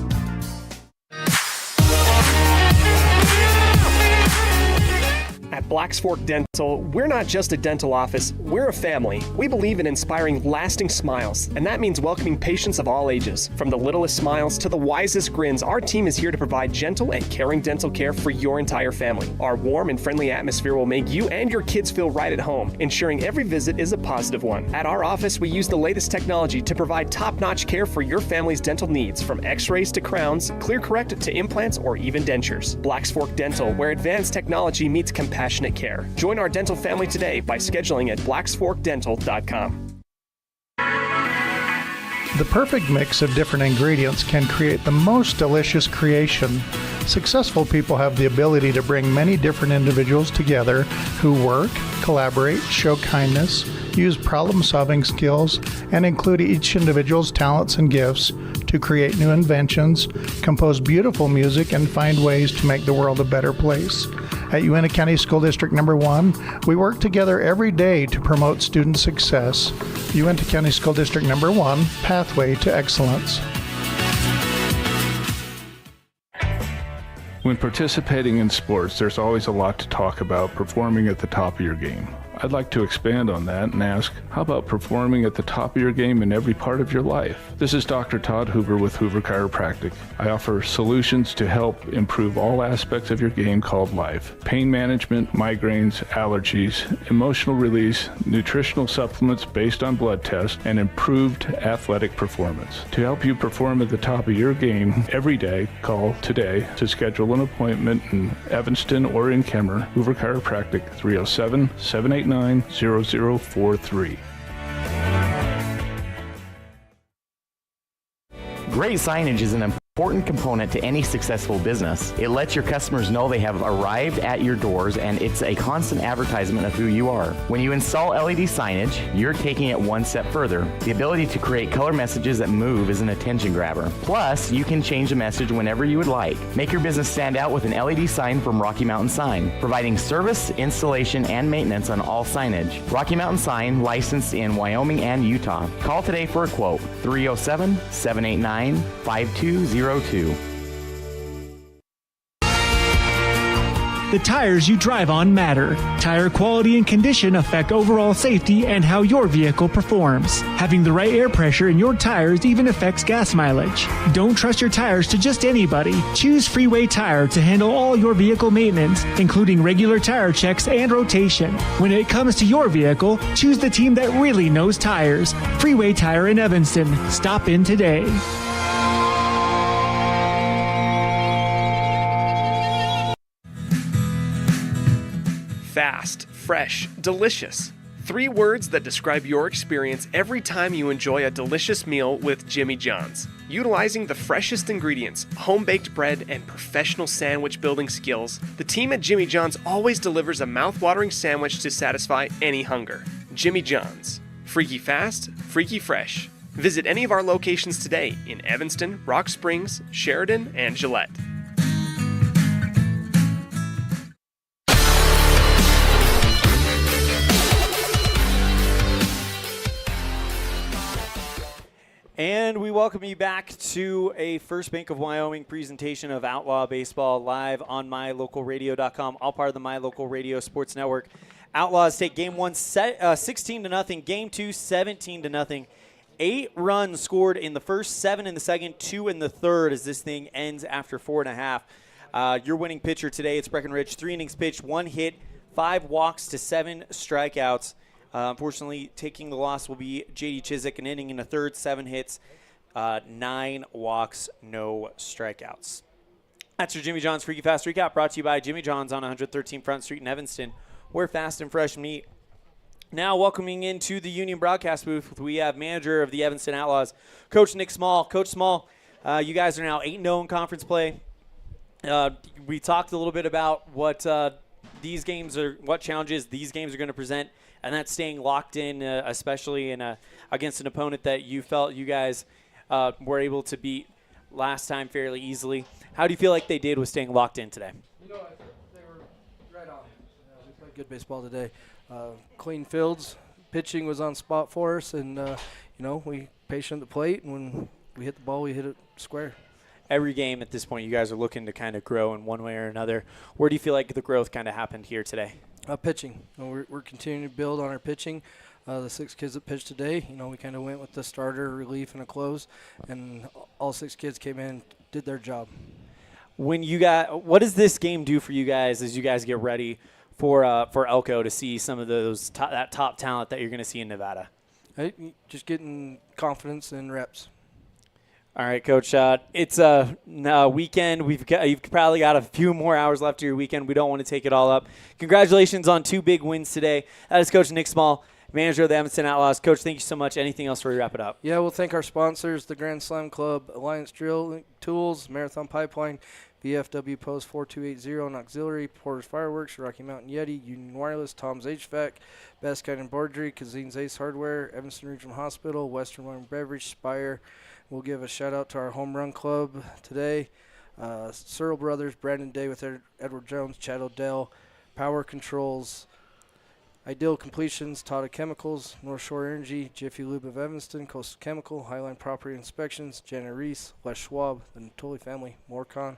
At Black's Fork Dental, we're not just a dental office, we're a family. We believe in inspiring lasting smiles, and that means welcoming patients of all ages. From the littlest smiles to the wisest grins, our team is here to provide gentle and caring dental care for your entire family. Our warm and friendly atmosphere will make you and your kids feel right at home, ensuring every visit is a positive one. At our office, we use the latest technology to provide top-notch care for your family's dental needs, from x-rays to crowns, clear correct to implants, or even dentures. Black's Fork Dental, where advanced technology meets compassionate care. Join our dental family today by scheduling at blacksforkdental.com. The perfect mix of different ingredients can create the most delicious creation. Successful people have the ability to bring many different individuals together who work, collaborate, show kindness, use problem-solving skills, and include each individual's talents and gifts to create new inventions, compose beautiful music, and find ways to make the world a better place. At Uintah County School District Number 1, we work together every day to promote student success. Uintah County School District Number 1, Pathway to Excellence. When participating in sports, there's always a lot to talk about performing at the top of your game. I'd like to expand on that and ask, how about performing at the top of your game in every part of your life? This is Dr. Todd Hoover with Hoover Chiropractic. I offer solutions to help improve all aspects of your game called life. Pain management, migraines, allergies, emotional release, nutritional supplements based on blood tests, and improved athletic performance. To help you perform at the top of your game every day, call today to schedule an appointment in Evanston or in Kemmer. Hoover Chiropractic, 307-789-0043. Great signage is an important component to any successful business. It lets your customers know they have arrived at your doors, and it's a constant advertisement of who you are. When you install LED signage, you're taking it one step further. The ability to create color messages that move is an attention grabber. Plus, you can change the message whenever you would like. Make your business stand out with an LED sign from Rocky Mountain Sign, providing service, installation, and maintenance on all signage. Rocky Mountain Sign, licensed in Wyoming and Utah. Call today for a quote, 307-789-5202. The tires you drive on matter. Tire quality and condition affect overall safety and how your vehicle performs. Having the right air pressure in your tires even affects gas mileage. Don't trust your tires to just anybody. Choose Freeway Tire to handle all your vehicle maintenance, including regular tire checks and rotation. When it comes to your vehicle, choose the team that really knows tires. Freeway Tire in Evanston. Stop in today. Fast, fresh, delicious. 3 words that describe your experience every time you enjoy a delicious meal with Jimmy John's. Utilizing the freshest ingredients, home-baked bread, and professional sandwich building skills, the team at Jimmy John's always delivers a mouth-watering sandwich to satisfy any hunger. Jimmy John's. Freaky fast, freaky fresh. Visit any of our locations today in Evanston, Rock Springs, Sheridan, and Gillette. And we welcome you back to a First Bank of Wyoming presentation of Outlaw Baseball live on mylocalradio.com, all part of the My Local Radio Sports Network. Outlaws take game 1 16-0, game 2 17-0. 8 runs scored in the first, 7 in the second, 2 in the third as this thing ends after 4.5. Your winning pitcher today, it's Breckenridge, 3 innings pitched, 1 hit, 5 walks to 7 strikeouts. Unfortunately, taking the loss will be J.D. Chiswick, an inning in the third, 7 hits, 9 walks, no strikeouts. That's your Jimmy John's Freaky Fast Recap, brought to you by Jimmy John's on 113 Front Street in Evanston, where fast and fresh meat. Now welcoming into the Union broadcast booth, we have manager of the Evanston Outlaws, Coach Nick Small. Coach Small, you guys are now 8-0 in conference play. We talked a little bit about what challenges these games are going to present, and that's staying locked in, especially against an opponent that you felt you guys were able to beat last time fairly easily. How do you feel like they did with staying locked in today? I think they were right on. We played good baseball today. Clean fields, pitching was on spot for us, and we patient at the plate, and when we hit the ball, we hit it square. Every game at this point, you guys are looking to kind of grow in one way or another. Where do you feel like the growth kind of happened here today? Pitching. We're continuing to build on our pitching. The 6 kids that pitched today, we kind of went with the starter, relief, and a close, and all 6 kids came in and did their job. What does this game do for you guys as you guys get ready for Elko to see some of that top talent that you're going to see in Nevada? Just getting confidence and reps. All right, Coach. It's a weekend. You've probably got a few more hours left of your weekend. We don't want to take it all up. Congratulations on 2 big wins today. That is Coach Nick Small, manager of the Evanston Outlaws. Coach, thank you so much. Anything else before we wrap it up? Yeah, we'll thank our sponsors, the Grand Slam Club, Alliance Drill Tools, Marathon Pipeline, VFW Post 4280 and Auxiliary, Porter's Fireworks, Rocky Mountain Yeti, Union Wireless, Tom's HVAC, Best Kind Embroidery, Cazin's Ace Hardware, Evanston Regional Hospital, Western Wine Beverage, Spire. We'll give a shout-out to our home run club today. Searle Brothers, Brandon Day with Edward Jones, Chad Odell, Power Controls, Ideal Completions, Tata Chemicals, North Shore Energy, Jiffy Lube of Evanston, Coastal Chemical, Highline Property Inspections, Jenna Reese, Les Schwab, the Natoli Family, Morcon,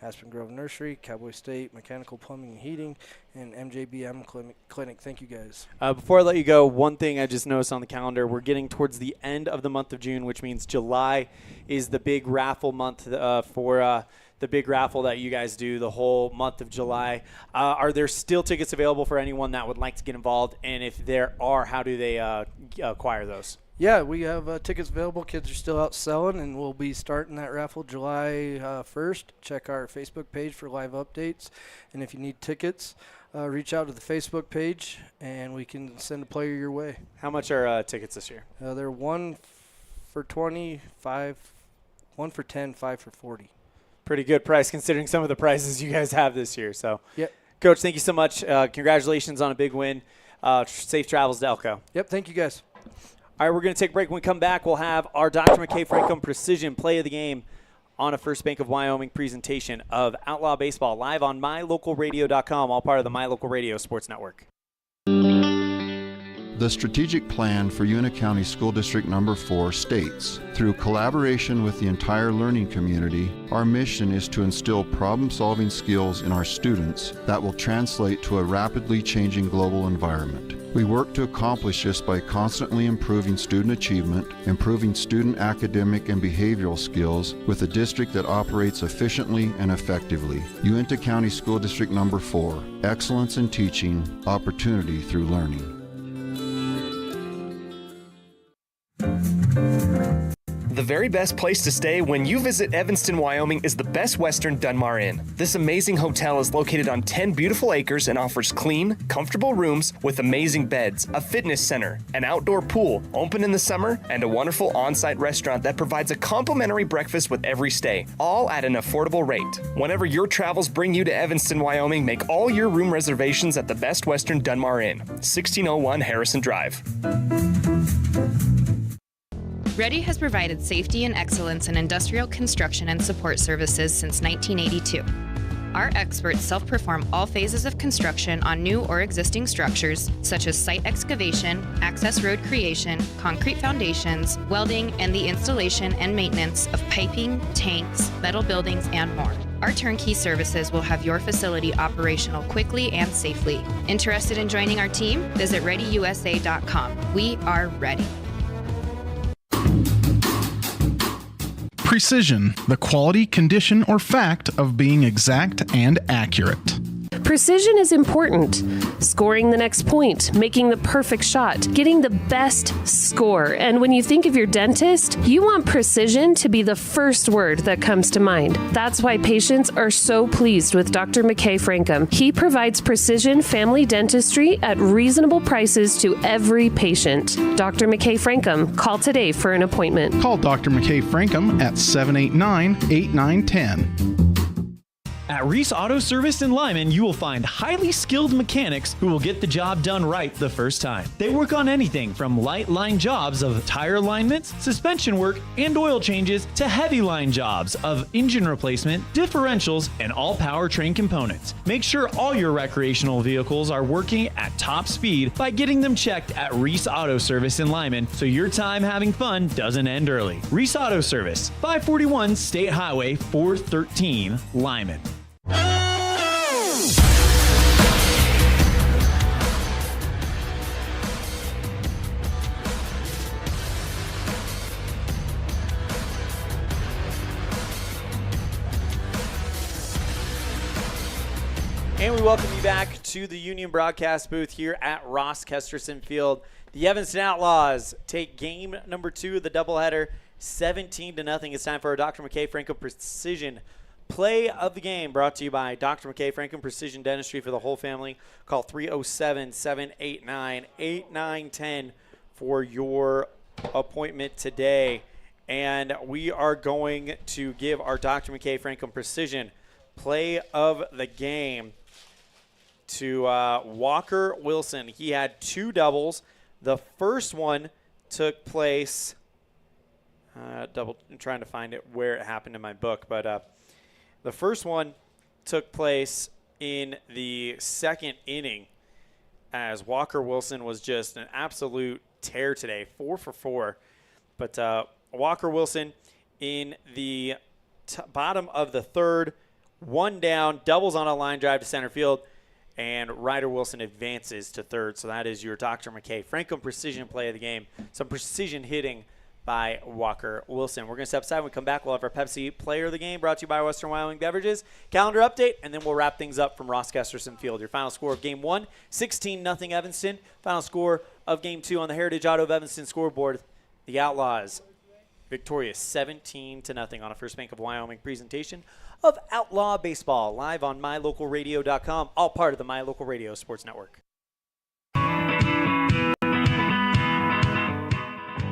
Aspen Grove Nursery, Cowboy State, Mechanical Plumbing and Heating, and MJBM Clinic. Thank you, guys. Before I let you go, one thing I just noticed on the calendar, we're getting towards the end of the month of June, which means July is the big raffle month for the big raffle that you guys do the whole month of July. Are there still tickets available for anyone that would like to get involved? And if there are, how do they acquire those? Yeah, we have tickets available. Kids are still out selling, and we'll be starting that raffle July 1st. Check our Facebook page for live updates. And if you need tickets, reach out to the Facebook page, and we can send a player your way. How much are tickets this year? They're 1 for 20, 1 for 10, 5 for 40. Pretty good price considering some of the prizes you guys have this year. So, yep. Coach, thank you so much. Congratulations on a big win. Safe travels to Elko. Yep, thank you, guys. All right, we're going to take a break. When we come back, we'll have our Dr. McKay Franklin Precision Play of the Game on a First Bank of Wyoming presentation of Outlaw Baseball live on mylocalradio.com, all part of the My Local Radio Sports Network. The strategic plan for Una County School District Number 4 states, through collaboration with the entire learning community, our mission is to instill problem-solving skills in our students that will translate to a rapidly changing global environment. We work to accomplish this by constantly improving student achievement, improving student academic and behavioral skills with a district that operates efficiently and effectively. Uinta County School District Number 4, excellence in teaching, opportunity through learning. The very best place to stay when you visit Evanston, Wyoming is the Best Western Dunmar Inn. This amazing hotel is located on 10 beautiful acres and offers clean, comfortable rooms with amazing beds, a fitness center, an outdoor pool, open in the summer, and a wonderful on-site restaurant that provides a complimentary breakfast with every stay, all at an affordable rate. Whenever your travels bring you to Evanston, Wyoming, make all your room reservations at the Best Western Dunmar Inn, 1601 Harrison Drive. Ready has provided safety and excellence in industrial construction and support services since 1982. Our experts self-perform all phases of construction on new or existing structures, such as site excavation, access road creation, concrete foundations, welding, and the installation and maintenance of piping, tanks, metal buildings, and more. Our turnkey services will have your facility operational quickly and safely. Interested in joining our team? Visit ReadyUSA.com. We are ready. Precision, the quality, condition, or fact of being exact and accurate. Precision is important. Scoring the next point, making the perfect shot, getting the best score. And when you think of your dentist, you want precision to be the first word that comes to mind. That's why patients are so pleased with Dr. McKay Frankum. He provides precision family dentistry at reasonable prices to every patient. Dr. McKay Frankum, call today for an appointment. Call Dr. McKay Frankum at 789-8910. At Reese Auto Service in Lyman, you will find highly skilled mechanics who will get the job done right the first time. They work on anything from light line jobs of tire alignments, suspension work, and oil changes to heavy line jobs of engine replacement, differentials, and all powertrain components. Make sure all your recreational vehicles are working at top speed by getting them checked at Reese Auto Service in Lyman so your time having fun doesn't end early. Reese Auto Service, 541 State Highway 413, Lyman. And we welcome you back to the Union broadcast booth here at Ross Kesterson Field. The Evanston Outlaws take game number 2 of the doubleheader, 17-0. It's time for our Dr. McKay Franklin Precision play of the game, brought to you by Dr. McKay Franklin Precision Dentistry for the whole family. Call 307-789-8910 for your appointment today. And we are going to give our Dr. McKay Franklin Precision play of the game to Walker Wilson. He had 2 doubles. The first one took place, I'm trying to find it where it happened in my book, but the first one took place in the second inning as Walker Wilson was just an absolute tear today, 4 for 4. But Walker Wilson in the bottom of the third, 1 down, doubles on a line drive to center field, and Ryder Wilson advances to third. So that is your Dr. McKay Franklin Precision play of the game. Some precision hitting by Walker Wilson. We're going to step aside. When we come back, we'll have our Pepsi player of the game, brought to you by Western Wyoming Beverages. Calendar update, and then we'll wrap things up from Ross Kesterson Field. Your final score of Game 1, 16-0 Evanston. Final score of Game 2 on the Heritage Auto of Evanston scoreboard. The Outlaws victorious 17-0 on a First Bank of Wyoming presentation of Outlaw Baseball, live on MyLocalRadio.com, all part of the My Local Radio Sports Network.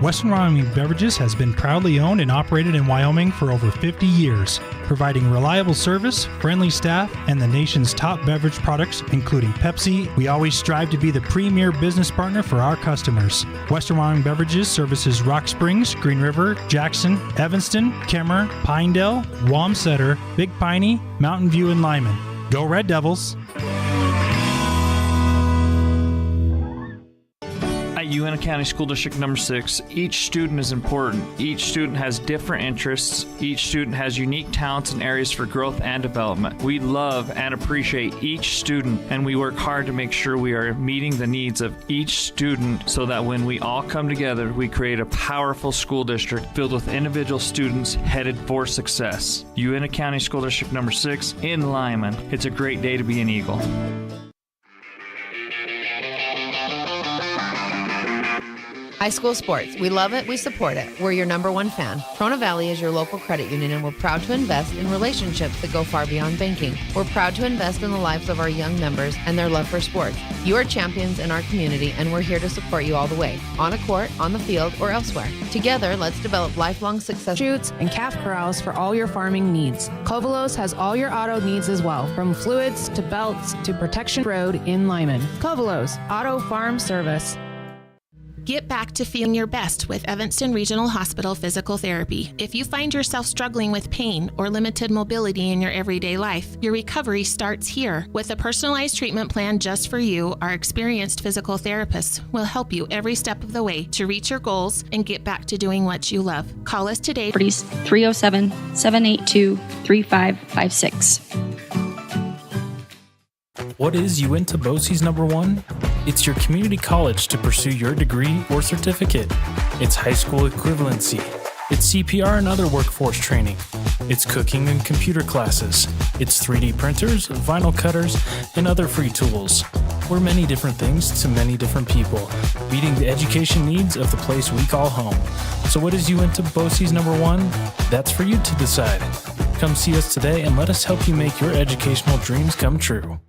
Western Wyoming Beverages has been proudly owned and operated in Wyoming for over 50 years, providing reliable service, friendly staff, and the nation's top beverage products, including Pepsi. We always strive to be the premier business partner for our customers. Western Wyoming Beverages services Rock Springs, Green River, Jackson, Evanston, Kemmer, Pinedale, Wamsutter, Big Piney, Mountain View, and Lyman. Go Red Devils! At Uintah County School District number 6, each student is important. Each student has different interests. Each student has unique talents and areas for growth and development. We love and appreciate each student, and we work hard to make sure we are meeting the needs of each student so that when we all come together, we create a powerful school district filled with individual students headed for success. Uintah County School District number 6 in Lyman. It's a great day to be an Eagle. High school sports. We love it. We support it. We're your number 1 fan. Corona Valley is your local credit union, and we're proud to invest in relationships that go far beyond banking. We're proud to invest in the lives of our young members and their love for sports. You are champions in our community, and we're here to support you all the way, on a court, on the field, or elsewhere. Together, let's develop lifelong success. Chutes and calf corrals for all your farming needs. Covolos has all your auto needs as well, from fluids to belts to protection road in Lyman. Covolos, Auto Farm Service. Get back to feeling your best with Evanston Regional Hospital Physical Therapy. If you find yourself struggling with pain or limited mobility in your everyday life, your recovery starts here. With a personalized treatment plan just for you, our experienced physical therapists will help you every step of the way to reach your goals and get back to doing what you love. Call us today. 307-782-3556. What is Uintah BOCES number 1? It's your community college to pursue your degree or certificate. It's high school equivalency. It's CPR and other workforce training. It's cooking and computer classes. It's 3D printers, vinyl cutters, and other free tools. We're many different things to many different people, meeting the education needs of the place we call home. So what is Uintah BOCES number 1? That's for you to decide. Come see us today and let us help you make your educational dreams come true.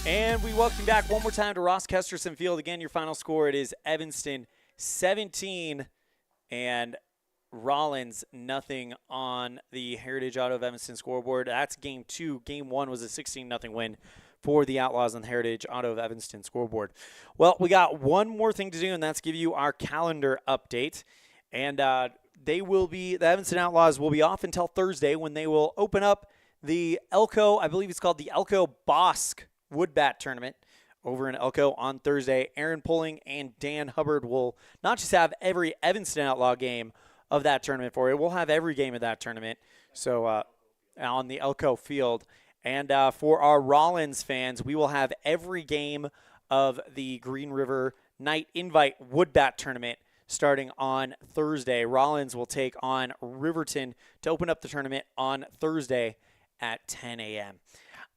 And we welcome you back one more time to Ross Kesterson Field. Again, your final score, it is Evanston 17 and Rawlins nothing on the Heritage Auto of Evanston scoreboard. That's game 2. Game 1 was a 16-0 win for the Outlaws on the Heritage Auto of Evanston scoreboard. Well, we got one more thing to do, and that's give you our calendar update. And the Evanston Outlaws will be off until Thursday when they will open up the Elko, I believe it's called the Elko Bosk Wood Bat Tournament over in Elko on Thursday. Aaron Pulling and Dan Hubbard will not just have every Evanston Outlaw game of that tournament for you. We'll have every game of that tournament on the Elko field. And for our Rawlins fans, we will have every game of the Green River Night Invite Wood Bat Tournament starting on Thursday. Rawlins will take on Riverton to open up the tournament on Thursday at 10 a.m.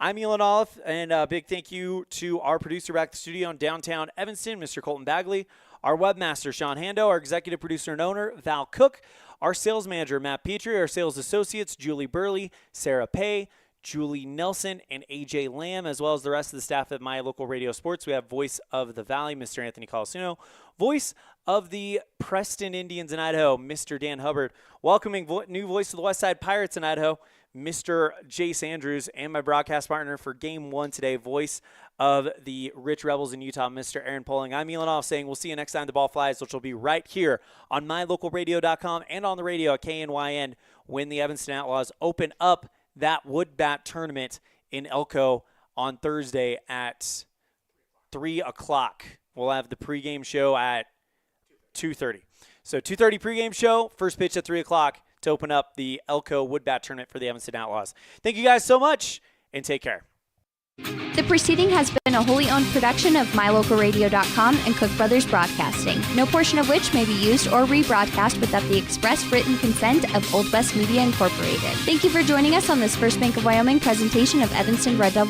I'm Elan Olliff, and a big thank you to our producer back at the studio in downtown Evanston, Mr. Colton Bagley, our webmaster, Sean Hando, our executive producer and owner, Val Cook, our sales manager, Matt Petrie, our sales associates, Julie Burley, Sarah Pay, Julie Nelson, and AJ Lamb, as well as the rest of the staff at My Local Radio Sports. We have Voice of the Valley, Mr. Anthony Colasino, Voice of the Preston Indians in Idaho, Mr. Dan Hubbard, welcoming new voice of the West Side Pirates in Idaho, Mr. Jace Andrews, and my broadcast partner for Game 1 today, voice of the Rich Rebels in Utah, Mr. Aaron Pulling. I'm Elan Olliff saying we'll see you next time the ball flies, which will be right here on mylocalradio.com and on the radio at KNYN when the Evanston Outlaws open up that Wood Bat Tournament in Elko on Thursday at 3 o'clock. We'll have the pregame show at 2:30. So 2:30 pregame show, first pitch at 3 o'clock to open up the Elko Wood Bat Tournament for the Evanston Outlaws. Thank you guys so much, and take care. The proceeding has been a wholly owned production of mylocalradio.com and Cook Brothers Broadcasting, no portion of which may be used or rebroadcast without the express written consent of Old West Media Incorporated. Thank you for joining us on this First Bank of Wyoming presentation of Evanston Red Devils